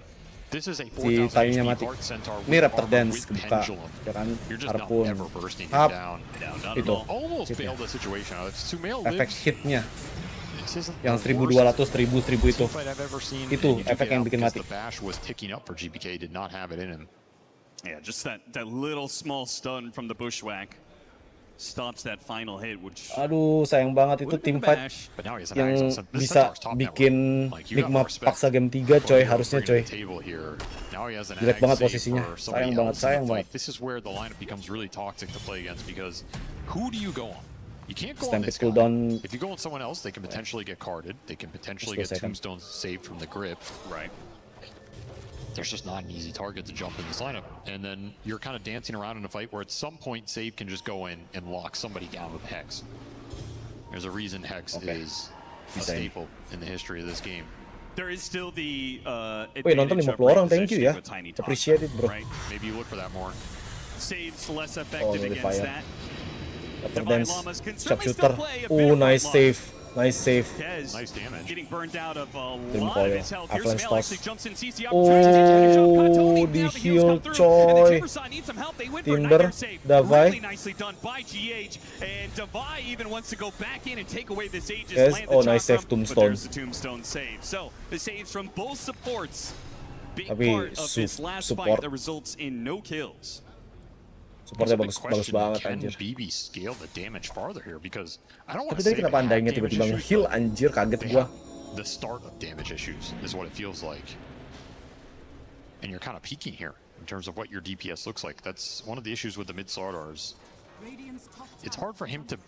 This is a si tainya mati. Ini Raptor Dance kebuka, ya kan? Harpun, hap, itu efek hitnya yang 1200, 1000 itu efek yang bikin mati. Yeah, just that little small stun from the bushwhack stops that final hit, which aduh sayang banget itu team fight yang bisa bikin Nigma paksa game 3 coy, harusnya coy. Jelek banget posisinya, sayang banget. This is where the lineup becomes really toxic to play against because who do you go on? You can't go on this guy. If you go on someone else, they can potentially get carded. They can potentially get tombstones saved from the grip. Right. There's just not an easy target to jump in this lineup. And then you're kind of dancing around in a fight where at some point Save can just go in and lock somebody down with Hex. There's a reason Hex is a staple in the history of this game. There is still the wait, nonton 50 orang, thank you ya. Appreciate it, bro. Right? Maybe you look for that more. Saves less effective against that. Raptor Dance, sharpshooter. Oh, nice save. Nice save. Nice damage. Getting burned out of a lot of his health. Here's Mail actually jumps in, sees the oh, di heal coy. Timber, Davai. Really nicely done by GH, and Davai even wants to go back in and take away this Aegis. Yes. Oh, nice save, Tombstone. There's the Tombstone save. So the saves from both supports. Big Tapi part of this last fight that results in no kills. Supportnya bagus banget anjir. BB scale the damage farther here because I don't want to say kenapa andainya tiba-tiba nge-heal anjir, kaget gua. The start of damage issues is what it feels like. And you're kind of peaking here in terms of what your DPS looks like. That's one of the issues with the mid Slardars. It's hard for him to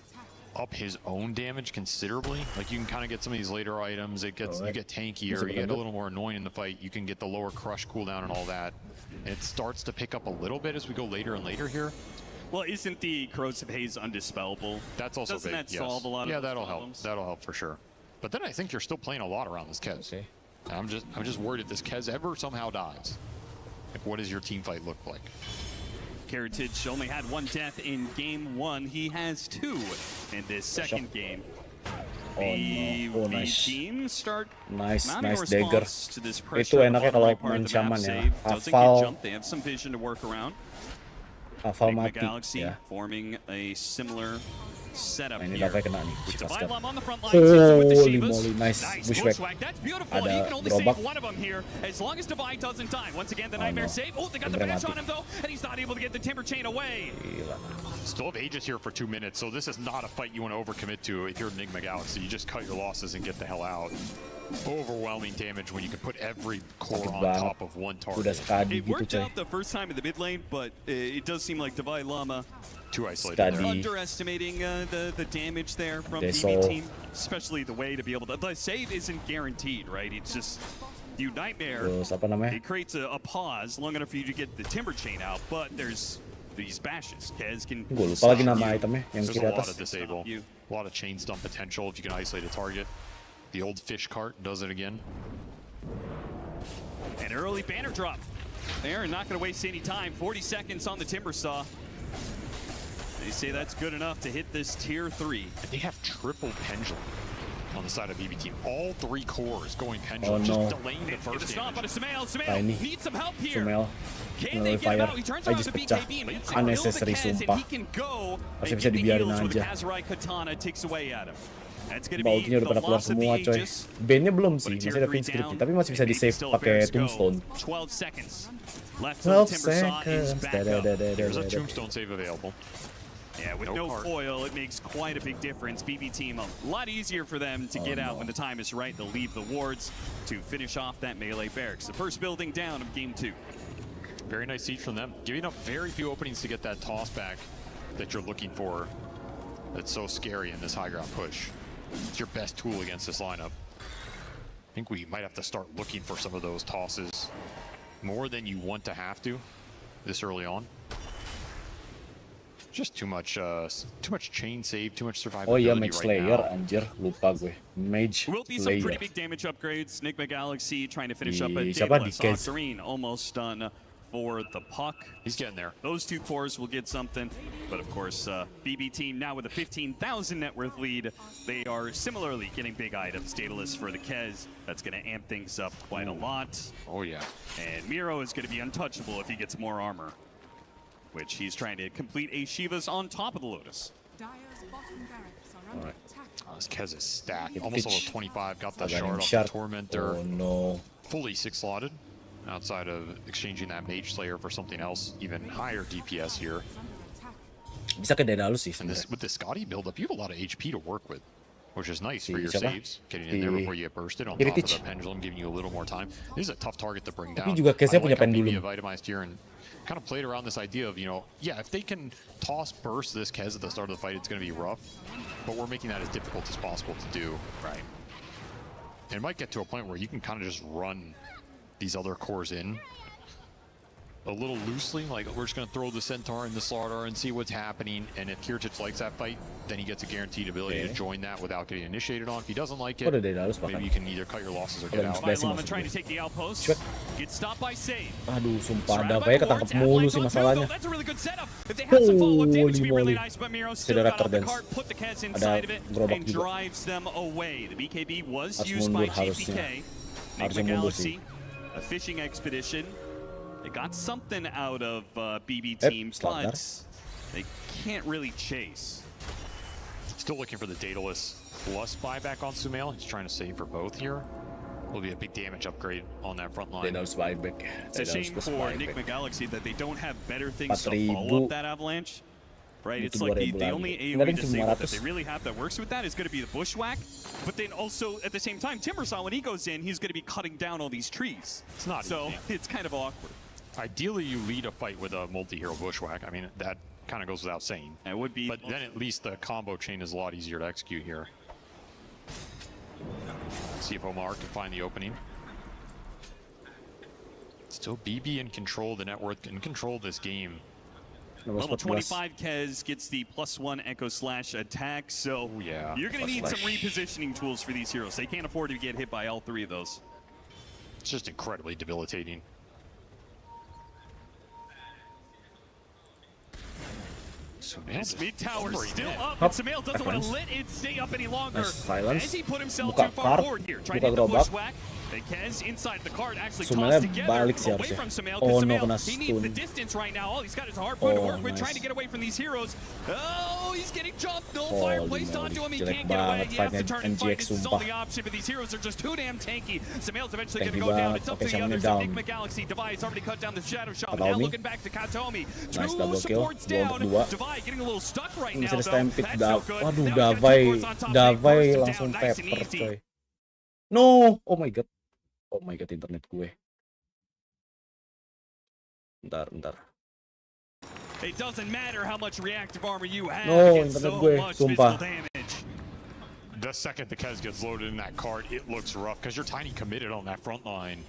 up his own damage considerably. Like you can kind of get some of these later items. You get tankier, you get a little more annoying in the fight. You can get the lower crush cooldown and all that. And it starts to pick up a little bit as we go later and later here. Well, isn't the corrosive haze undispellable? That's also Doesn't big. that solve a lot of that'll problems? help. That'll help for sure. But then I think you're still playing a lot around this Kez. Okay. I'm just worried if this Kez ever somehow dies. Like, what does your team fight look like? Heritage only had one death in game 1. He has 2 in this second game. Oh, nice. Team start nice dagger. Itu enaknya kalau main Shaman ya. Hafal. They have some vision to work around. Hafal mati. Galaxy Ya. forming a similar setup Ini here. Davai kena nih. Holy moly, nice bushwhack. That's beautiful. Ada He can only gerobak. save one of them here as long as Divine doesn't die. Once again, the nightmare save. Oh, they got the bash on him though, and he's not able to get the timber chain away. Still have Aegis here for 2 minutes, so this is not a fight you want to overcommit to if you're Nigma Galaxy. You just cut your losses and get the hell out. Overwhelming damage when you can put every core on top of one target. It worked out the first time in the mid lane, but it does seem like Divine Llama too isolated there. Underestimating the damage there from BB team, especially the way to be able to. The save isn't guaranteed, right? It's just you nightmare. It creates a pause long enough for you to get the timber chain out, but there's these bashes. Kez can. Gue lupa lagi nama itemnya yang There's kiri a lot atas. of disable, a lot of chain stun potential if you can isolate a target. The old fish cart does it again. An early banner drop. They're not going to waste any time. 40 seconds on the timber saw. They say that's good enough to hit this tier 3. They have triple pendulum on the side of BB team. All 3 cores going pendulum, Oh, no. just delaying the first Stop on a damage. Sumail needs some help here. Sumail. Can they get him out? He turns around the BKB and hits him. Unnecessary, sumpah. He can go Masih and bisa get the dibiarin heals with the aja. Kazurai Katana takes away at him. That's going to Bautnya be udah pada the keluar loss of semua the coy. Aegis. Bane-nya belum sih, But a masih tier ada 3 Phoenix Script, down, tapi masih bisa and di save still pakai affairs go. Tombstone. 12 seconds left 12 till the timber saw is seconds. back up. There's a tombstone save available. Yeah, with no foil, it makes quite a big difference. BB team, a lot easier for them to get out when the time is right. They'll leave the wards to finish off that melee barracks. The first building down of game 2. Very nice siege from them. Giving up very few openings to get that toss back that you're looking for. That's so scary in this high ground push. It's your best tool against this lineup. I think we might have to start looking for some of those tosses more than you want to have to this early on. Just too much chain save, too much survivability. Oh iya, Mage right Slayer, now. anjir, lupa gue. Mage Will be some pretty Slayer. big damage upgrades. Nigma Galaxy trying to finish up a Siapa? Daedalus. Kez. Octarine almost done for the puck. He's getting there. Those two cores will get something. But of course, BB team now with a 15,000 net worth lead. They are similarly getting big items. Daedalus for the Kez. That's going to amp things up quite a lot. Oh, yeah. And Miro is going to be untouchable if he gets more armor, which he's trying to complete a Shiva's on top of the Lotus. All right. This Kez is stacked. Almost level 25. Got the shard off shard. the Tormentor. Oh no. Fully 6-slotted. Outside of exchanging that Mage Slayer for something else, even higher DPS here. Bisa ke Daedalus sih And this, sebenarnya. with this Scotty build-up, you have a lot of HP to work with, which is nice for your Siapa? saves. Getting in there before you get bursted on top of the Pendulum, giving you a little more time. This is a tough target to bring down. Tapi juga Keznya punya how BB Pendulum. have itemized here and kind of played around this idea of, you know, yeah, if they can toss burst this Kez at the start of the fight, it's going to be rough. But we're making that as difficult as possible to do. Right. And it might get to a point where you can kind of just run these other cores in a little loosely, like we're just going to throw the Centaur and the Slardar and see what's happening. And if Kirchich likes that fight, then he gets a guaranteed ability to join that without getting initiated on. If he doesn't like it, maybe you can either cut your losses or get out. Lama trying to take the outpost. Get stopped by Save. Aduh, sumpah Davai ketangkep mulu sih masalahnya. That's a really good setup. If they have some follow-up damage, it'd be really Holy nice, but Miro moly. still got off the Cedera cart, put the Kez Ada inside of it, gerobak and juga. drives them away. The BKB was Harus used by mundur harusnya. GPK. Harusnya Nigma mundur sih. Galaxy, a fishing expedition. They got something out of BB team, but they can't really chase. Still looking for the Daedalus plus buyback on Sumail. He's trying to save for both here. Will be a big damage upgrade on that front line. Daedalus buyback. It's a shame for Nigma Galaxy that they don't have better things to follow up that Avalanche. Right, it's like the only AoE disable that they really have that works with that is going to be the Bushwhack. But then also, at the same time, Timbersaw, when he goes in, he's going to be cutting down all these trees. It's not so easy. it's kind of awkward. Ideally, you lead a fight with a multi-hero Bushwhack. I mean, that kind of goes without saying. It would be. But then at least the combo chain is a lot easier to execute here. See if Omar can find the opening. Still BB in control, the net worth in control of this game. Level 25 Kez gets the +1 Echo Slash attack, so you're going to need some repositioning tools for these heroes. They can't afford to get hit by all three of those. It's just incredibly debilitating. His mid tower still up, and Sumail doesn't want to let it stay up any longer. Silence. As he put himself Buka too far card, forward here, trying buka to hit the gerobak. Bushwhack. The Kez inside the card actually Sumailnya tossed together balik sih away harusnya. from Sumail, Oh because no, Sumail, kena he needs the stun. distance right now. All he's got is a hard point to Oh, work with, nice. trying to get away from these heroes. Oh, he's getting jumped. No Holy fire placed moly. onto him. He Jelek can't get away. banget He has to fight-nya turn and fight. NGX, This is his sumpah. only option, but these heroes are just too damn tanky. Sumail's eventually going to Tanky go down. banget. It's up Oke, to the Shamannya others. down. Nigma Galaxy, Devi's already cut down the Shadow Shot. Katomi. Now looking back to Katomi. Nice Two double kill. supports 2 down. untuk 2. Devi getting a little stuck right Ini now, bisa though. stampede. That's no good. Waduh, Now he's got two Davai. cores on top. They Davai burst him langsung down nice and pepper, easy. coy. No! Oh my god. Oh my god, internet gue. Bentar. It doesn't matter how much reactive armor you have. No, you get internet so gue, much sumpah. physical damage. The second the Kez gets loaded in that card, it looks rough because you're tiny committed on that front line.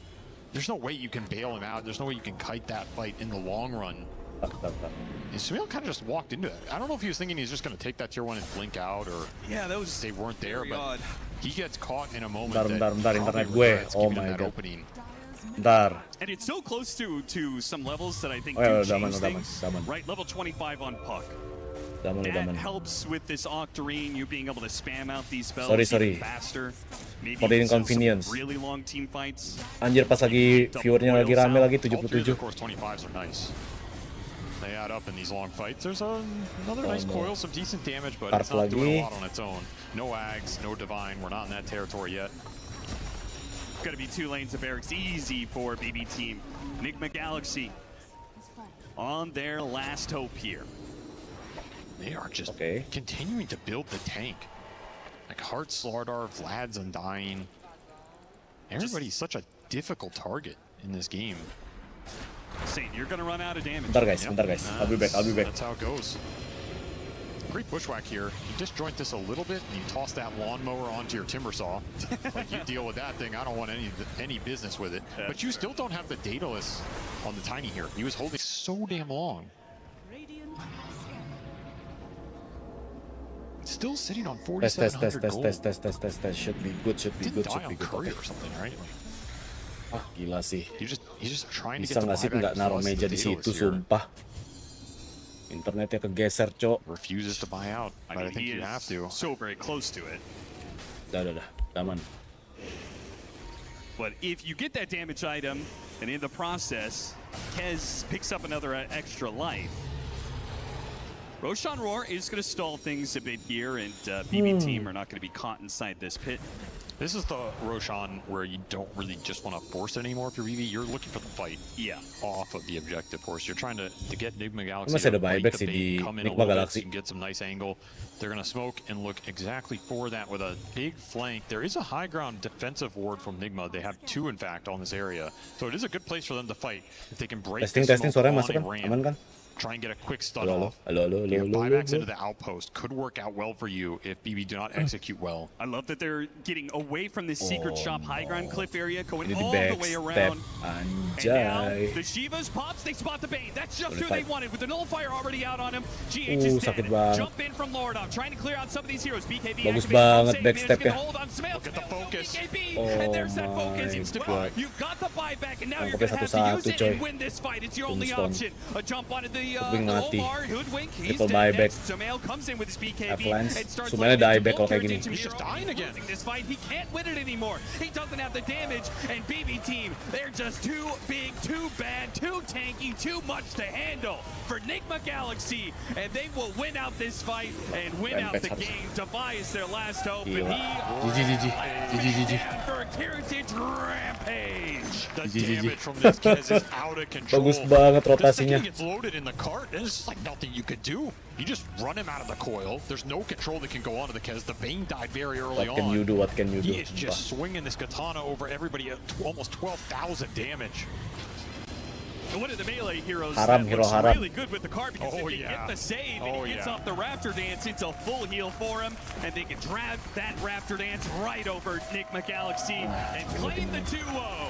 There's no way you can bail him out. There's no way you can kite that fight in the long run. And Sumail kind of just walked into it. I don't know if he was thinking he's just going to take that tier 1 and blink out, or they weren't there, but he gets caught in a moment Bentar, internet gue. regrets Oh giving him my that god. opening. Bentar. And it's so close to some levels that I think Oh, yeah, do change udah things. aman. Right, level 25 on Puck. Udah That aman. helps with this Octarine, you being able to spam out these spells Sorry. even faster. Maybe For the even some inconvenience. really long team fights. Anjir, pas lagi viewernya lagi rame lagi All three of 77. the course 25s are nice. They add up in these long fights. There's another nice no. coil, some decent damage, but Card it's not doing lagi. a lot on its own. No Ags, no Divine. We're not in that territory yet. Gonna be 2 lanes of barracks, easy for BB team. Nigma Galaxy on their last hope here. They are just continuing to build the tank. Like Heart Slardar, Vlad's Undying. Everybody's such a difficult target in this game. Saint, you're gonna run out of damage. Bentar guys. I'll be back. That's how it goes. Great Bushwhack here. You disjoint this a little bit and you toss that lawnmower onto your timber saw. Like, you deal with that thing. I don't want any business with it. But you still don't have the Daedalus on the Tiny here. He was holding so damn long. Still sitting on 4,700 gold. Test. Should be good. Didn't die on Courier or something, right? Gila sih. He's just trying to Bisa get the nggak sih buyback nggak naruh plus the meja di Daedalus situ, here. sumpah. Internetnya kegeser, Cok. Refuses to buy out, but I think you have to. So very close to it. Udah, aman. But if you get that damage item, and in the process, Kez picks up another extra life. Roshan Roar is going to stall things a bit here, and BB team are not going to be caught inside this pit. This is the Roshan where you don't really just want to force it anymore if you're BB. You're looking for the fight off of the objective force. You're trying to get Nigma Galaxy Masih to ada break buyback the sih bait, di come in a Nigma little bit Galaxy. so you can get some nice angle. They're going to smoke and look exactly for that with a big flank. There is a high ground defensive ward from Nigma. They have two, in fact, on this area. So it is a good place for them to fight. If they can break Testing, the smoke suaranya on masuk and kan? ramp, Aman kan? try and get a quick stun Halo, off. halo. Your buybacks into the outpost could work out well for you if BB do not execute well. I love that they're getting away from this secret shop high ground cliff area, going Ini di all the way around. And now Anjay. the Shivas pops, they spot the bait. That's just who they wanted with the nullifier already out on him. GH is dead. Sakit banget. Jump in from Lordov, trying to clear out some of these heroes. BKB Bagus activated, banget save, backstep managed to ya. hold on Smail. Look at the focus. BKB, Oh and there's that focus. my God. You've got the buyback, and now you're Tangkapnya going to have to use satu-satu, it and coy. win this fight. It's your only Tombstone. option. A jump onto the Hoodwink mati. Omar, Hoodwink, he's Triple dead buyback. next. Smail comes in with his BKB Avalanche. and starts Sumailnya looking to dieback kalau pull kayak gini. Turret into He's just hero. dying again. Losing this fight, he can't win it anymore. He doesn't have the damage, and BB team, they're just too big, too bad, too tanky, too much to handle for Nigma Galaxy, and they will win out this fight and win out the game. Devi is their last hope, and he GG. for a Heritage Rampage. The damage from this Kez is out of control. Bagus banget This rotasinya. thing gets loaded in the cart, and it's just like nothing you could do. You just run him out of the coil. There's no control that can go onto the Kez. The Bane died very early What on. can you do? He is just swinging this katana over everybody at almost 12,000 damage. And one of the melee heroes Haram, that hero looks haram. really good with the card because if you get the save and he gets off the Raptor Dance, it's a full heal for him, and they can drag that Raptor Dance right over Nigma Galaxy and claim the 2-0.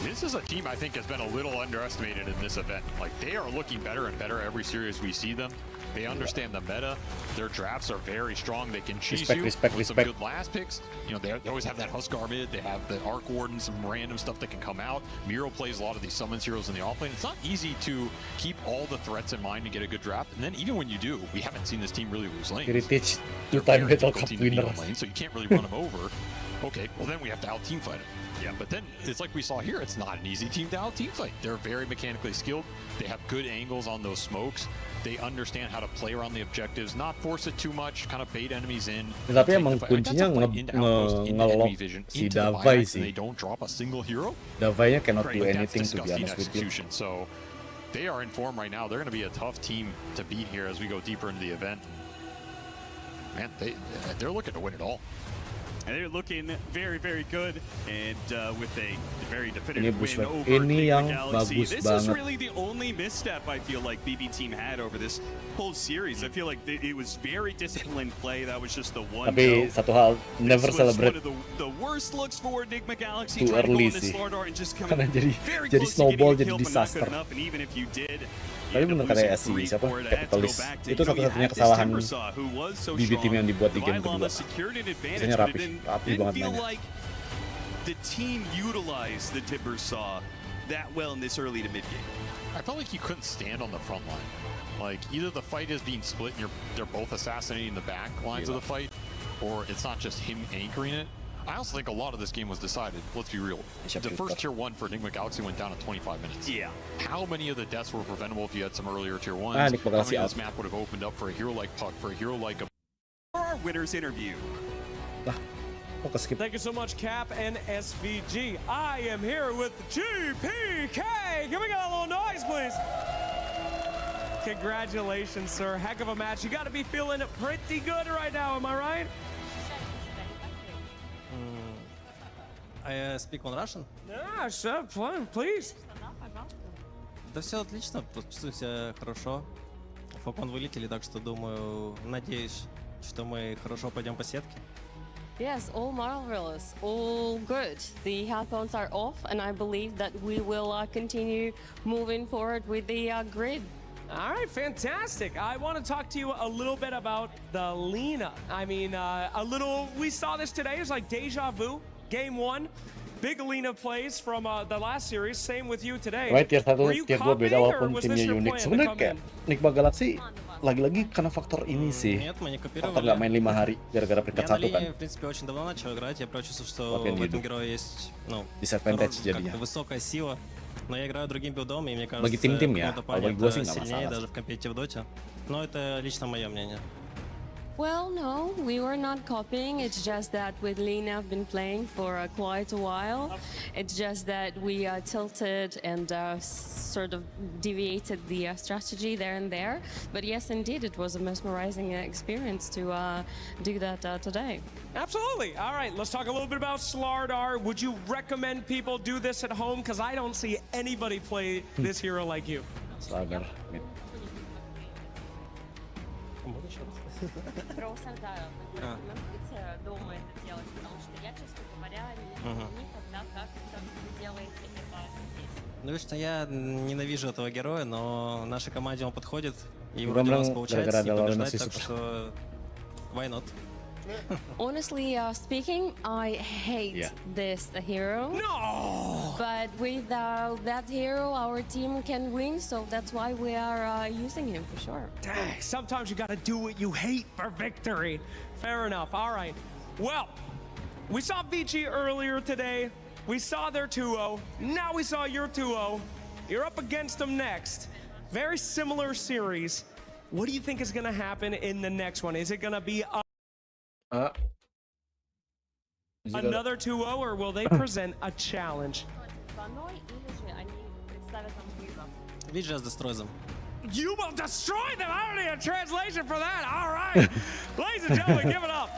This is a team I think has been a little underestimated in this event. Like, they are looking better and better every series we see them. They understand the meta. Their drafts are very strong. They can cheese you with some good last picks. You know, they always have that Huskar mid. They have the Arc Warden, some random stuff that can come out. Miro plays a lot of these summons heroes in the offlane. It's not easy to keep all the threats in mind to get a good draft. And then even when you do, we haven't seen this team really lose lanes. Heritage They're two-time very Battle difficult Cup team to beat winner. on lane, so you can't really run them over. Okay, well then we have to out-team fight them. Yeah, but then it's like we saw here, it's not an easy team to out-team fight. They're very mechanically skilled. They have good angles on those smokes. They understand how to play around the objectives, not force it too much, kind of bait enemies in. Tapi emang kuncinya nge-lock si Davai sih. They don't drop a single hero. Davainya cannot do Like, anything, that's to be disgusting honest with you. execution. So they are in form right now. They're going to be a tough team to beat here as we go deeper into the event. Man, they're looking to win it all. And they're looking very, very good, and with a very definitive Ini win over ini yang Nigma Galaxy. bagus This banget. is really the only misstep I feel like BB team had over this whole series. I feel like it was very disciplined play. That was just the one. Tapi satu hal, never This was celebrate one of the worst looks for Nigma Galaxy. too trying to go early on this sih. Lordor and just Karena coming jadi very close to snowball, getting a jadi kill, but not good disaster. enough. And even if you did, Tapi bener kata si siapa? Capitalist. Itu satu-satunya kesalahan BB team yang dibuat di game kedua. Biasanya rapi banget mainnya. The team utilized the Timbersaw that well in this early to mid game. I felt like you couldn't stand on the front line. Like, either the fight is being split and they're both assassinating the back lines of the fight, or it's not just him anchoring it. I also think a lot of this game was decided, let's be real. The first tier 1 for Nigma Galaxy went down in 25 minutes. Yeah. How many of the deaths were preventable if you had some earlier tier 1s? Nigma How Galaxy many of out. this map would have opened up for a hero like Puck, for a hero like a... For our winners interview. Thank you so much, Cap and SVG. I am here with GPK. Can we get a little noise, please? Congratulations, sir. Heck of a match. You got to be feeling pretty good right now, am I right? I speak on Russian? Yeah, sure, fine, please. Да все отлично, чувствую себя хорошо. Фокон вылетели, так что думаю, надеюсь, что мы хорошо пойдем по сетке. Yes, all marvelous, all good. The healthbones are off, and I believe that we will continue moving forward with the grid. All right, fantastic. I want to talk to you a little bit about the Lina. I mean, we saw this today. It's like deja vu. Game 1, big Lina plays from the last series. Same with you today. Right, tier 1, Were you tier 2 beda copying, or walaupun was timnya this your unik. plan to Sebenarnya come kayak in? Nigma Galaxy lagi-lagi karena faktor ini sih. Нет, мы не Faktor копировали. nggak main 5 hari gara-gara peringkat Я на 1 kan. линии, в принципе, очень давно начал играть. Я почувствовал, что Вот я в не этом иду. герое есть, ну, Disadvantage jadinya. как-то высокая сила. Но я играю другим билдом, и мне кажется, Bagi tim-tim ya, в каком-то kalau плане bagi gua это sih nggak сильнее masalah. даже в компетитив доте. Но это лично мое мнение. Well, no, we were not copying. It's just that with Lina, I've been playing for quite a while. It's just that we tilted and sort of deviated the strategy there and there. But yes, indeed, it was a mesmerizing experience to do that today. Absolutely. All right, let's talk a little bit about Slardar. Would you recommend people do this at home? Because I don't see anybody play this hero like you. Slardar. Просто да, рекомендуйте дома это делать, потому что я, честно говоря, никогда как вы делаете это здесь. Ну, лично я ненавижу этого героя, но нашей команде он подходит, и Gua вроде у нас bilang получается gara-gara с ним ada lawan побеждать, nasi так super. что why not? Honestly speaking, I hate this hero. No! But without that hero, our team can win, so that's why we are using him for sure. Dang, sometimes you gotta do what you hate for victory. Fair enough. All right. Well, we saw Vici earlier today. We saw their 2-0. Now we saw your 2-0. You're up against them next. Very similar series. What do you think is gonna happen in the next one? Is it gonna be another 2-0, or will they present a challenge? We just destroy them. You will destroy them! I don't need a translation for that! All right! Ladies and gentlemen, give it up!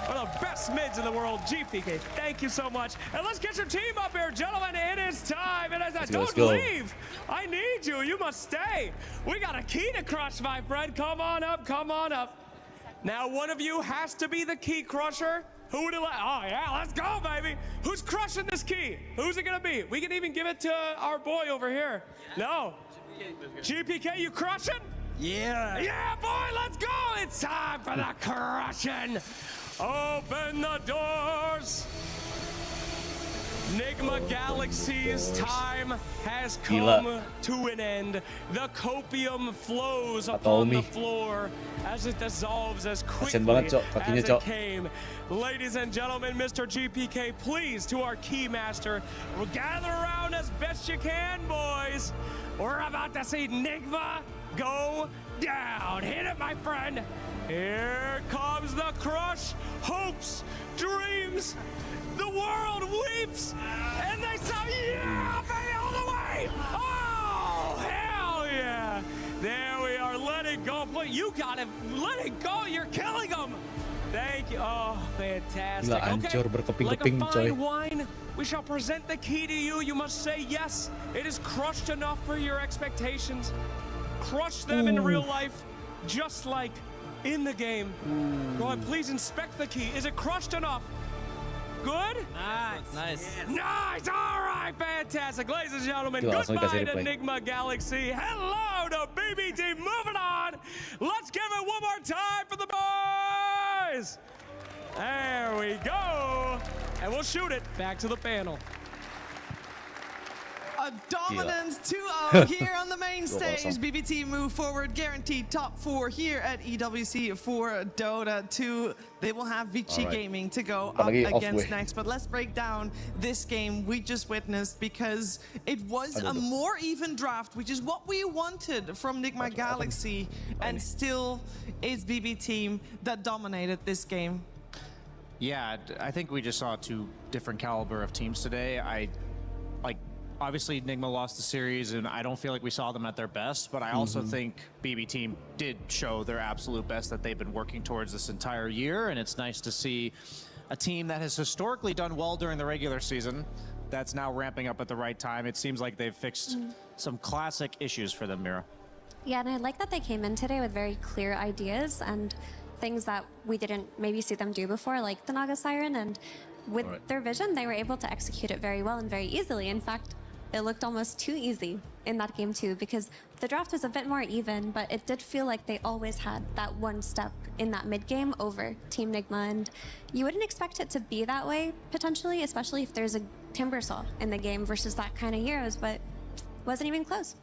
One of the best mids in the world, GPK. Thank you so much. And let's get your team up here, gentlemen. It is time. And as I don't leave, I need you. You must stay. We got a key to crush, my friend. Come on up, come on up. Now, one of you has to be the key crusher. Who would it like? Oh, yeah, let's go, baby. Who's crushing this key? Who's it going to be? We can even give it to our boy over here. No. GPK, you crushing? Yeah. Yeah, boy, let's go. It's time for the crushing. Open the doors. Nigma Galaxy's time has come to an end. The copium flows upon the floor as it dissolves as quickly as it came. Ladies and gentlemen, Mr. GPK, please, to our keymaster, gather around as best you can, boys. We're about to see Nigma go down. Hit it, my friend. Here comes the crush. Hopes, dreams. The world weeps, and they say, yeah, baby, all the way. Oh, hell yeah. There we are. Let it go. But you got him. Let it go. You're killing him. Thank you. Oh, fantastic. Okay, like a fine wine, we shall present the key to you. You must say yes. It is crushed enough for your expectations. Crush them in real life, just like in the game. Go ahead, please inspect the key. Is it crushed enough? Good? Nice. Nice! All right, fantastic. Ladies and gentlemen, goodbye to Nigma Galaxy. Hello to BBT. Moving on. Let's give it one more time for the boys. There we go. And we'll shoot it back to the panel. A dominant 2-0 here on the main stage. BBT move forward, guaranteed top 4 here at EWC for Dota 2. They will have Vici Gaming to go up against next. But let's break down this game we just witnessed, because it was a more even draft, which is what we wanted from Nigma Galaxy. And still, it's BB Team that dominated this game. Yeah, I think we just saw 2 different caliber of teams today. Obviously, Nigma lost the series, and I don't feel like we saw them at their best, but I also think BB Team did show their absolute best that they've been working towards this entire year, and it's nice to see a team that has historically done well during the regular season that's now ramping up at the right time. It seems like they've fixed some classic issues for them, Mira. Yeah, and I like that they came in today with very clear ideas and things that we didn't maybe see them do before, like the Naga Siren, and with their vision, they were able to execute it very well and very easily. In fact, it looked almost too easy in that game too, because the draft was a bit more even, but it did feel like they always had that one step in that mid game over Team Nigma, and you wouldn't expect it to be that way potentially, especially if there's a Timbersaw in the game versus that kind of heroes, but wasn't even close.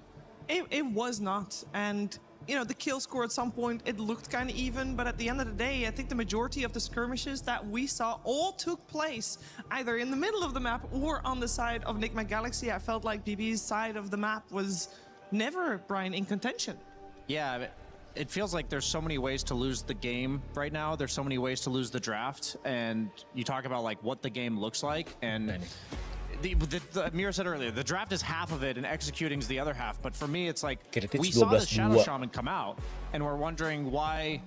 It was not, and you know, the kill score at some point, it looked kind of even, but at the end of the day, I think the majority of the skirmishes that we saw all took place either in the middle of the map or on the side of Nigma Galaxy. I felt like BB's side of the map was never, Brian, in contention. Yeah, it feels like there's so many ways to lose the game right now. There's so many ways to lose the draft, and you talk about like what the game looks like, and Mira said earlier, the draft is half of it and executing is the other half. But for me, it's like we saw the Shadow Shaman come out, and we're wondering why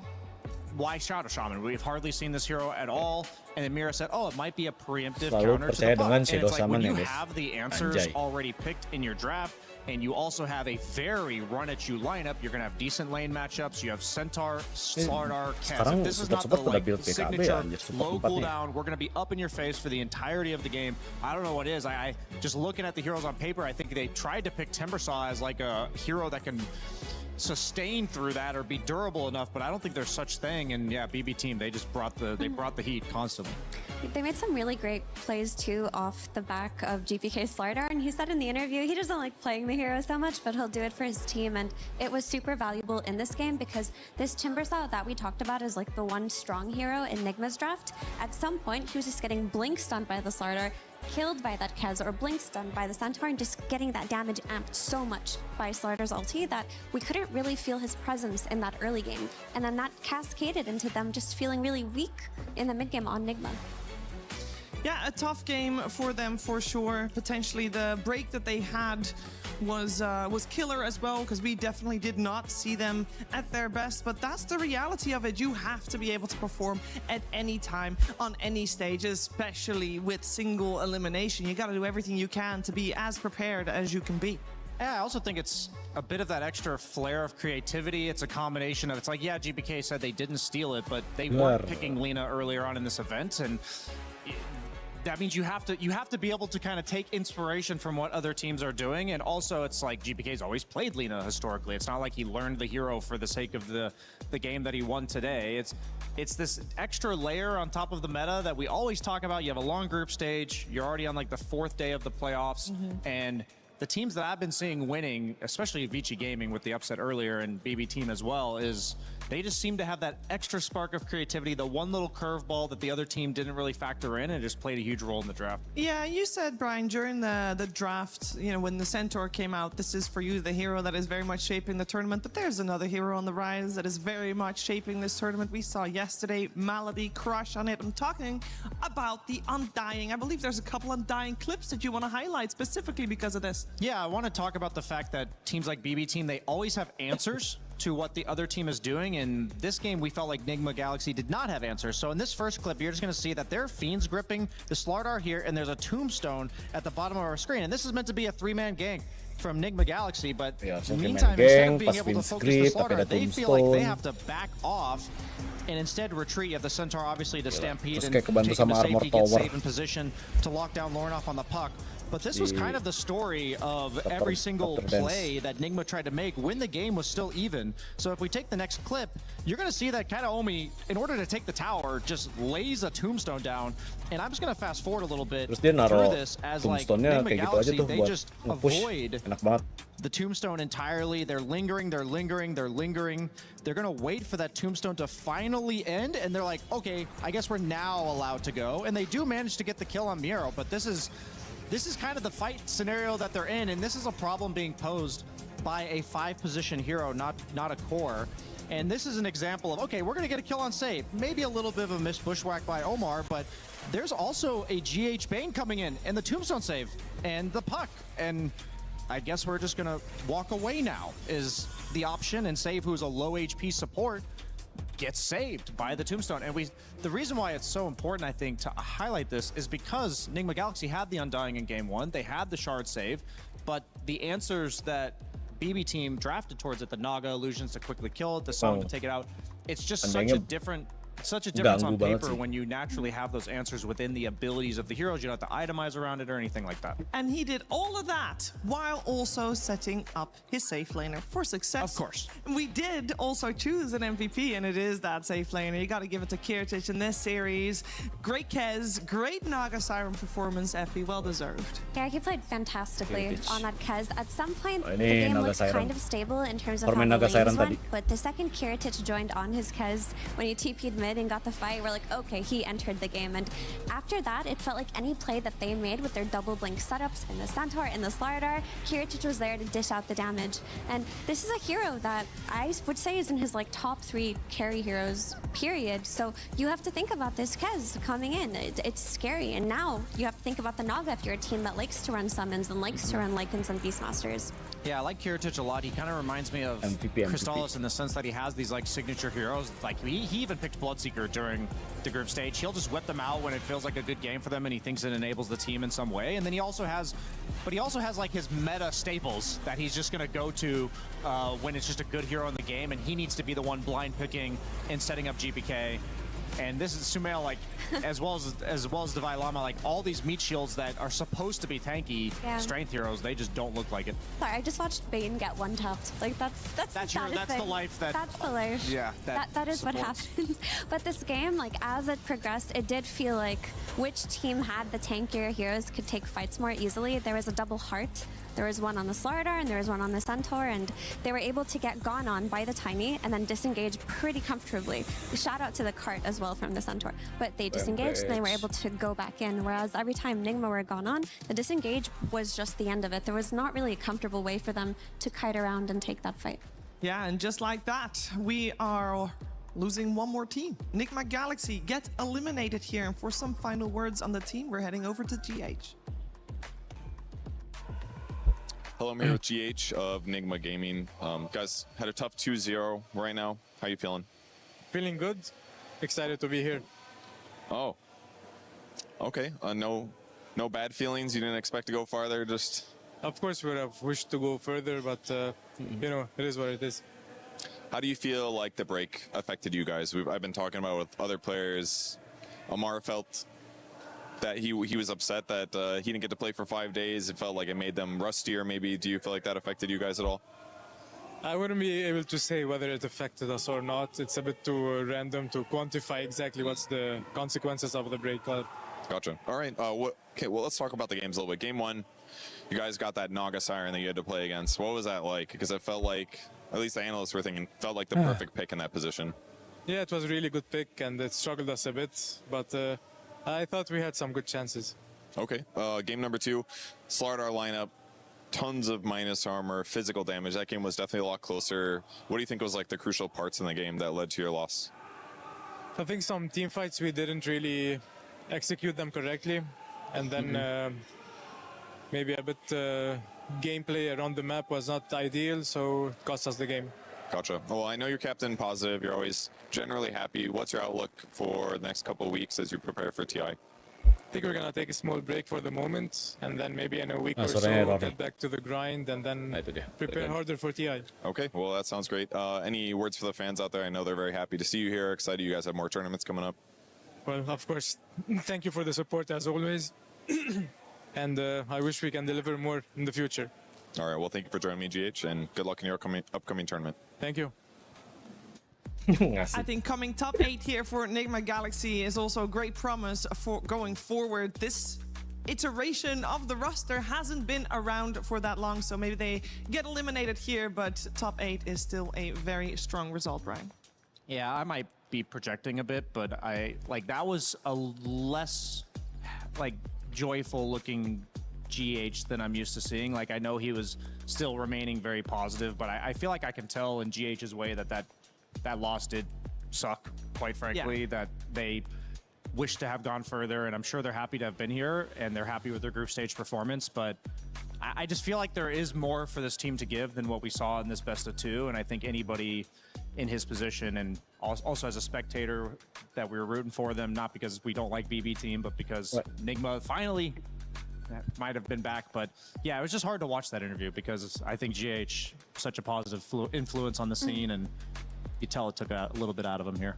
Shadow Shaman? We've hardly seen this hero at all. And then Mira said, oh, it might be a preemptive counter to the buff. And it's like when you have the answers already picked in your draft, and you also have a very run-at-you lineup, you're going to have decent lane matchups. You have Centaur, Slardar, Kez. This is not the like, signature low cooldown. We're going to be up in your face for the entirety of the game. I don't know what it is. I just looking at the heroes on paper, I think they tried to pick Timbersaw as like a hero that can sustain through that or be durable enough, but I don't think there's such thing. And yeah, BB team, they just brought the heat constantly. They made some really great plays too off the back of GPK Slardar, and he said in the interview he doesn't like playing the hero so much, but he'll do it for his team, and it was super valuable in this game because this Timbersaw that we talked about is like the one strong hero in Nigma's draft. At some point, he was just getting blink stunned by the Slardar, killed by that Kez, or blink stunned by the Centaur, and just getting that damage amped so much by Slardar's ulti that we couldn't really feel his presence in that early game. And then that cascaded into them just feeling really weak in the mid game on Nigma. Yeah, a tough game for them for sure. Potentially the break that they had was killer as well, because we definitely did not see them at their best. But that's the reality of it. You have to be able to perform at any time on any stage, especially with single elimination. You got to do everything you can to be as prepared as you can be. Yeah, I also think it's a bit of that extra flair of creativity. It's a combination of, it's like, yeah, GPK said they didn't steal it, but they weren't picking Lina earlier on in this event, and that means you have to be able to kind of take inspiration from what other teams are doing. And also, it's like GPK's always played Lina historically. It's not like he learned the hero for the sake of the game that he won today. It's this extra layer on top of the meta that we always talk about. You have a long group stage. You're already on like the 4th day of the playoffs, and the teams that I've been seeing winning, especially RosesaGaming with the upset earlier and BB team as well, is they just seem to have that extra spark of creativity, the one little curveball that the other team didn't really factor in, and it just played a huge role in the draft. Yeah, you said, Brian, during the draft, you know, when the Centaur came out, this is for you the hero that is very much shaping the tournament, but there's another hero on the rise that is very much shaping this tournament. We saw yesterday Malady crush on it. I'm talking about the Undying. I believe there's a couple Undying clips that you want to highlight specifically because of this. Yeah, I want to talk about the fact that teams like BB team, they always have answers to what the other team is doing. In this game, we felt like Nigma Galaxy did not have answers. So in this first clip, you're just going to see that they're Fiends gripping the Slardar here, and there's a tombstone at the bottom of our screen. And this is meant to be a 3-man gang from Nigma Galaxy, but in the meantime, instead of being able to focus the Slardar, they feel like they have to back off and instead retreat. You have the Centaur, obviously, to stampede and take him to safety, get safe in position to lock down Lornoff on the puck. But this was kind of the story of every single play that Nigma tried to make when the game was still even. So if we take the next clip, you're going to see that Kataomi, in order to take the tower, just lays a tombstone down. And I'm just going to fast forward a little bit through this as like Nigma Galaxy, they just avoid the tombstone entirely. They're lingering, they're lingering, they're lingering. They're going to wait for that tombstone to finally end. And they're like, okay, I guess we're now allowed to go. And they do manage to get the kill on Miro, but this is kind of the fight scenario that they're in, and this is a problem being posed by a 5-position hero, not a core. And this is an example of, okay, we're going to get a kill on save. Maybe a little bit of a missed bushwhack by Omar, but there's also a GH Bane coming in, and the tombstone save, and the puck. And I guess we're just going to walk away now is the option, and Save, who's a low HP support, gets saved by the tombstone. And the reason why it's so important, I think, to highlight this is because Nigma Galaxy had the Undying in game 1, they had the shard save, but the answers that BB team drafted towards it, the Naga illusions to quickly kill it, the Song to take it out, it's just such a different such a difference on paper when you naturally have those answers within the abilities of the heroes. You don't have to itemize around it or anything like that. And he did all of that while also setting up his safe laner for success. Of course. We did also choose an MVP, and it is that safe laner. You got to give it to Kiritich in this series. Great Kez, great Naga Siren performance, Effie, well deserved. Yeah, he played fantastically Kiritich. on that Kez. At some point, the ini game Naga looked Siren. kind of stable in terms of Formain how the Naga Siren lanes went, tadi. but the second Kiritich joined on his Kez, when he TP'd mid and got the fight, we're like, okay, he entered the game. And after that, it felt like any play that they made with their double blink setups in the Centaur, in the Slardar, Kiritich was there to dish out the damage. And this is a hero that I would say is in his like top 3 carry heroes, period. So you have to think about this Kez coming in. It's scary. And now you have to think about the Naga if you're a team that likes to run summons and likes to run Lycans and Beastmasters. Yeah, I like Kiritich a lot. He kind of reminds me of Crystallis in the sense that he has these like signature heroes. Like he even picked Bloodseeker during the group stage. He'll just whip them out when it feels like a good game for them and he thinks it enables the team in some way. And then he also has like his meta staples that he's just going to go to when it's just a good hero in the game, and he needs to be the one blind picking and setting up GPK. And this is Sumail, like, as well as Divine Llama, like all these meat shields that are supposed to be tanky strength heroes, they just don't look like it. Sorry, I just watched Bane get one tapped. Like that's the life that. That's the life. Yeah, that is what happens. But this game, like as it progressed, it did feel like which team had the tankier heroes could take fights more easily. There was a double heart. There was one on the Slardar and there was one on the Centaur, and they were able to get gone on by the Tiny and then disengage pretty comfortably. Shout out to the cart as well from the Centaur. But they disengaged and they were able to go back in, whereas every time Nigma were gone on, the disengage was just the end of it. There was not really a comfortable way for them to kite around and take that fight. Yeah, and just like that, we are losing one more team. Nigma Galaxy get eliminated here, and for some final words on the team, we're heading over to GH. Hello, I'm here with GH of Nigma Gaming. Guys, had a tough 2-0 right now. How you feeling? Feeling good. Excited to be here. Oh. Okay. No bad feelings? You didn't expect to go farther? Just... Of course, we would have wished to go further, but, you know, it is what it is. How do you feel like the break affected you guys? I've been talking about with other players. Amar felt that he was upset that he didn't get to play for 5 days. It felt like it made them rustier, maybe. Do you feel like that affected you guys at all? I wouldn't be able to say whether it affected us or not. It's a bit too random to quantify exactly what's the consequences of the break. Gotcha. All right. Okay, well, let's talk about the games a little bit. Game 1, you guys got that Naga Siren that you had to play against. What was that like? Because it felt like, at least the analysts were thinking, felt like the perfect pick in that position. Yeah, it was a really good pick, and it struggled us a bit, but I thought we had some good chances. Okay. Game number 2, Slardar lineup, tons of minus armor, physical damage. That game was definitely a lot closer. What do you think was like the crucial parts in the game that led to your loss? I think some team fights we didn't really execute them correctly, and then maybe a bit gameplay around the map was not ideal, so it cost us the game. Gotcha. Well, I know you're captain positive. You're always generally happy. What's your outlook for the next couple of weeks as you prepare for TI? I think we're going to take a small break for the moment, and then maybe in a week or so get back to the grind and then prepare harder for TI. Okay, well, that sounds great. Any words for the fans out there? I know they're very happy to see you here. Excited you guys have more tournaments coming up. Well, of course, thank you for the support as always. And I wish we can deliver more in the future. All right, well, thank you for joining me, GH, and good luck in your upcoming tournament. Thank you. I think coming top 8 here for Nigma Galaxy is also a great promise for going forward. This iteration of the roster hasn't been around for that long, so maybe they get eliminated here, but top 8 is still a very strong result, Brian. Yeah, I might be projecting a bit, but that was a less joyful looking GH than I'm used to seeing. Like, I know he was still remaining very positive, but I feel like I can tell in GH's way that loss did suck, quite frankly, that they wish to have gone further, and I'm sure they're happy to have been here, and they're happy with their group stage performance, but I just feel like there is more for this team to give than what we saw in this best of 2, and I think anybody in his position, and also as a spectator, that we were rooting for them, not because we don't like BB team, but because Nigma finally might have been back. But yeah, it was just hard to watch that interview because I think GH such a positive influence on the scene, and you tell it took a little bit out of him here.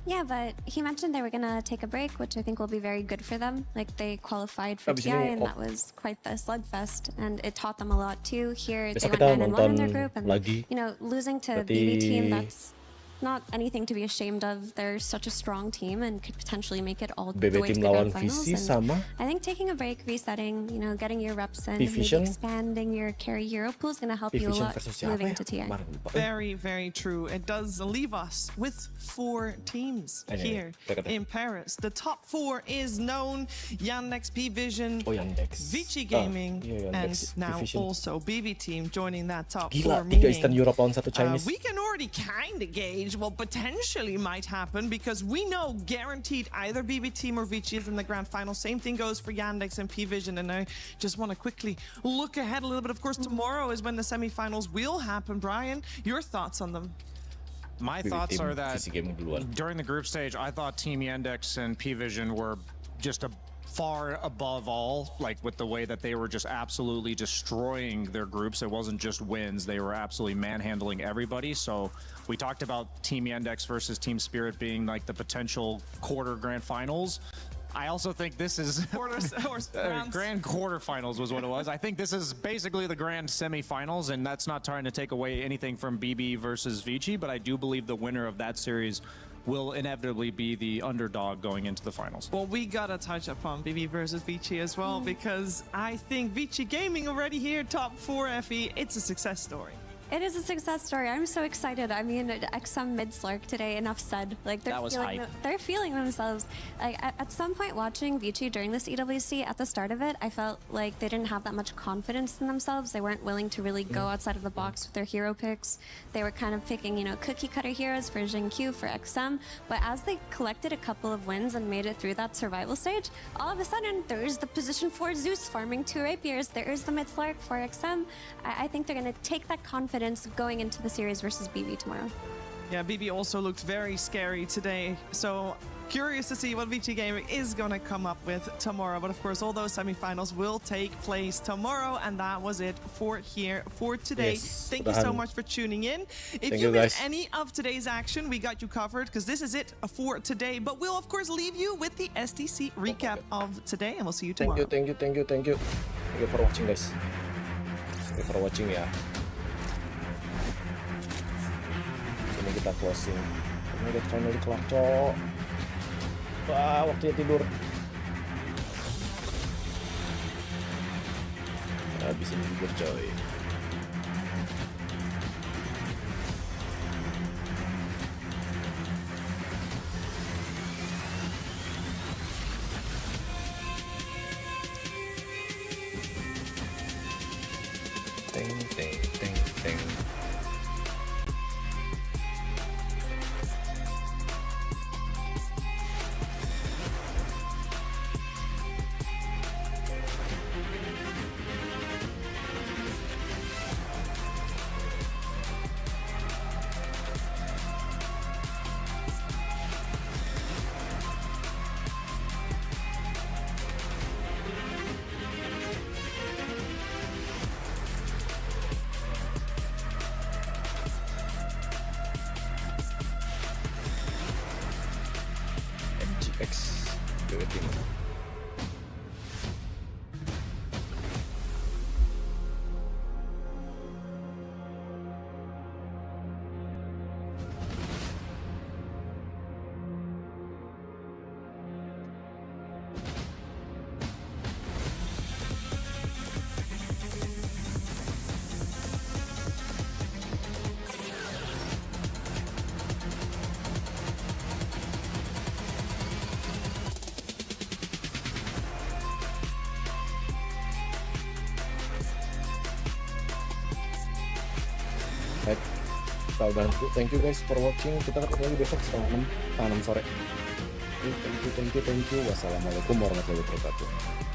Yeah, but he mentioned they were going to take a break, which I think will be very good for them. Like, they qualified for TI, and that was quite the slugfest, and it taught them a lot, too. Here, they went 9-1 in their group, and, you know, losing to BB team, that's not anything to be ashamed of. They're such a strong team and could potentially make it all the way to the grand finals. And I think taking a break, resetting, you know, getting your reps in, maybe expanding your carry hero pool is going to help you a lot moving to TI. Very, very true. It does leave us with 4 teams here in Paris. The top 4 is known: Yandex, P-Vision, Vici Gaming, and now also BB team joining that top 4. Gila, 3 Eastern Europe lawan 1 Chinese. We can already kind of gauge what potentially might happen, because we know guaranteed either BB team or Vici is in the grand final. Same thing goes for Yandex and P-Vision. And I just want to quickly look ahead a little bit. Of course, tomorrow is when the semifinals will happen. Brian, your thoughts on them? My thoughts are that during the group stage, I thought Team Yandex and P-Vision were just far above all, like with the way that they were just absolutely destroying their groups. It wasn't just wins, they were absolutely manhandling everybody. So we talked about Team Yandex versus Team Spirit being like the potential quarter grand finals. I also think this is grand quarterfinals was what it was. I think this is basically the grand semifinals, and that's not trying to take away anything from BB versus Vici, but I do believe the winner of that series will inevitably be the underdog going into the finals. Well, we gotta touch upon BB versus Vici as well, because I think Vici Gaming already here, top 4 FE, it's a success story. It is a success story. I'm so excited. I mean, XM mid-slurk today, enough said. Like, they're feeling themselves. Like, at some point watching Vici during this EWC, at the start of it, I felt like they didn't have that much confidence in themselves. They weren't willing to really go outside of the box with their hero picks. They were kind of picking, you know, cookie cutter heroes for Q for XM. But as they collected a couple of wins and made it through that survival stage, all of a sudden, there's the position for Zeus farming 2 rapiers. There's the mid-slurk for XM. I think they're going to take that confidence going into the series versus BB tomorrow. Yeah, BB also looked very scary today, so curious to see what Vici Gaming is going to come up with tomorrow. But of course, all those semifinals will take place tomorrow, and that was it for today. Yes, thank you so much for tuning in. If you missed any of today's action, we got you covered, because this is it for today. But we'll of course leave you with the STC recap of today, and we'll see you tomorrow. Thank you for watching, guys. Thank you for watching ya. Ini kita closing. Ini udah finally kelar, cok. Wah, waktunya tidur. Habis ini tidur, coy. Teng teng teng teng. Thank you guys for watching. Kita ketemu lagi besok setengah 6 sore. Thank you. Wassalamualaikum warahmatullahi wabarakatuh.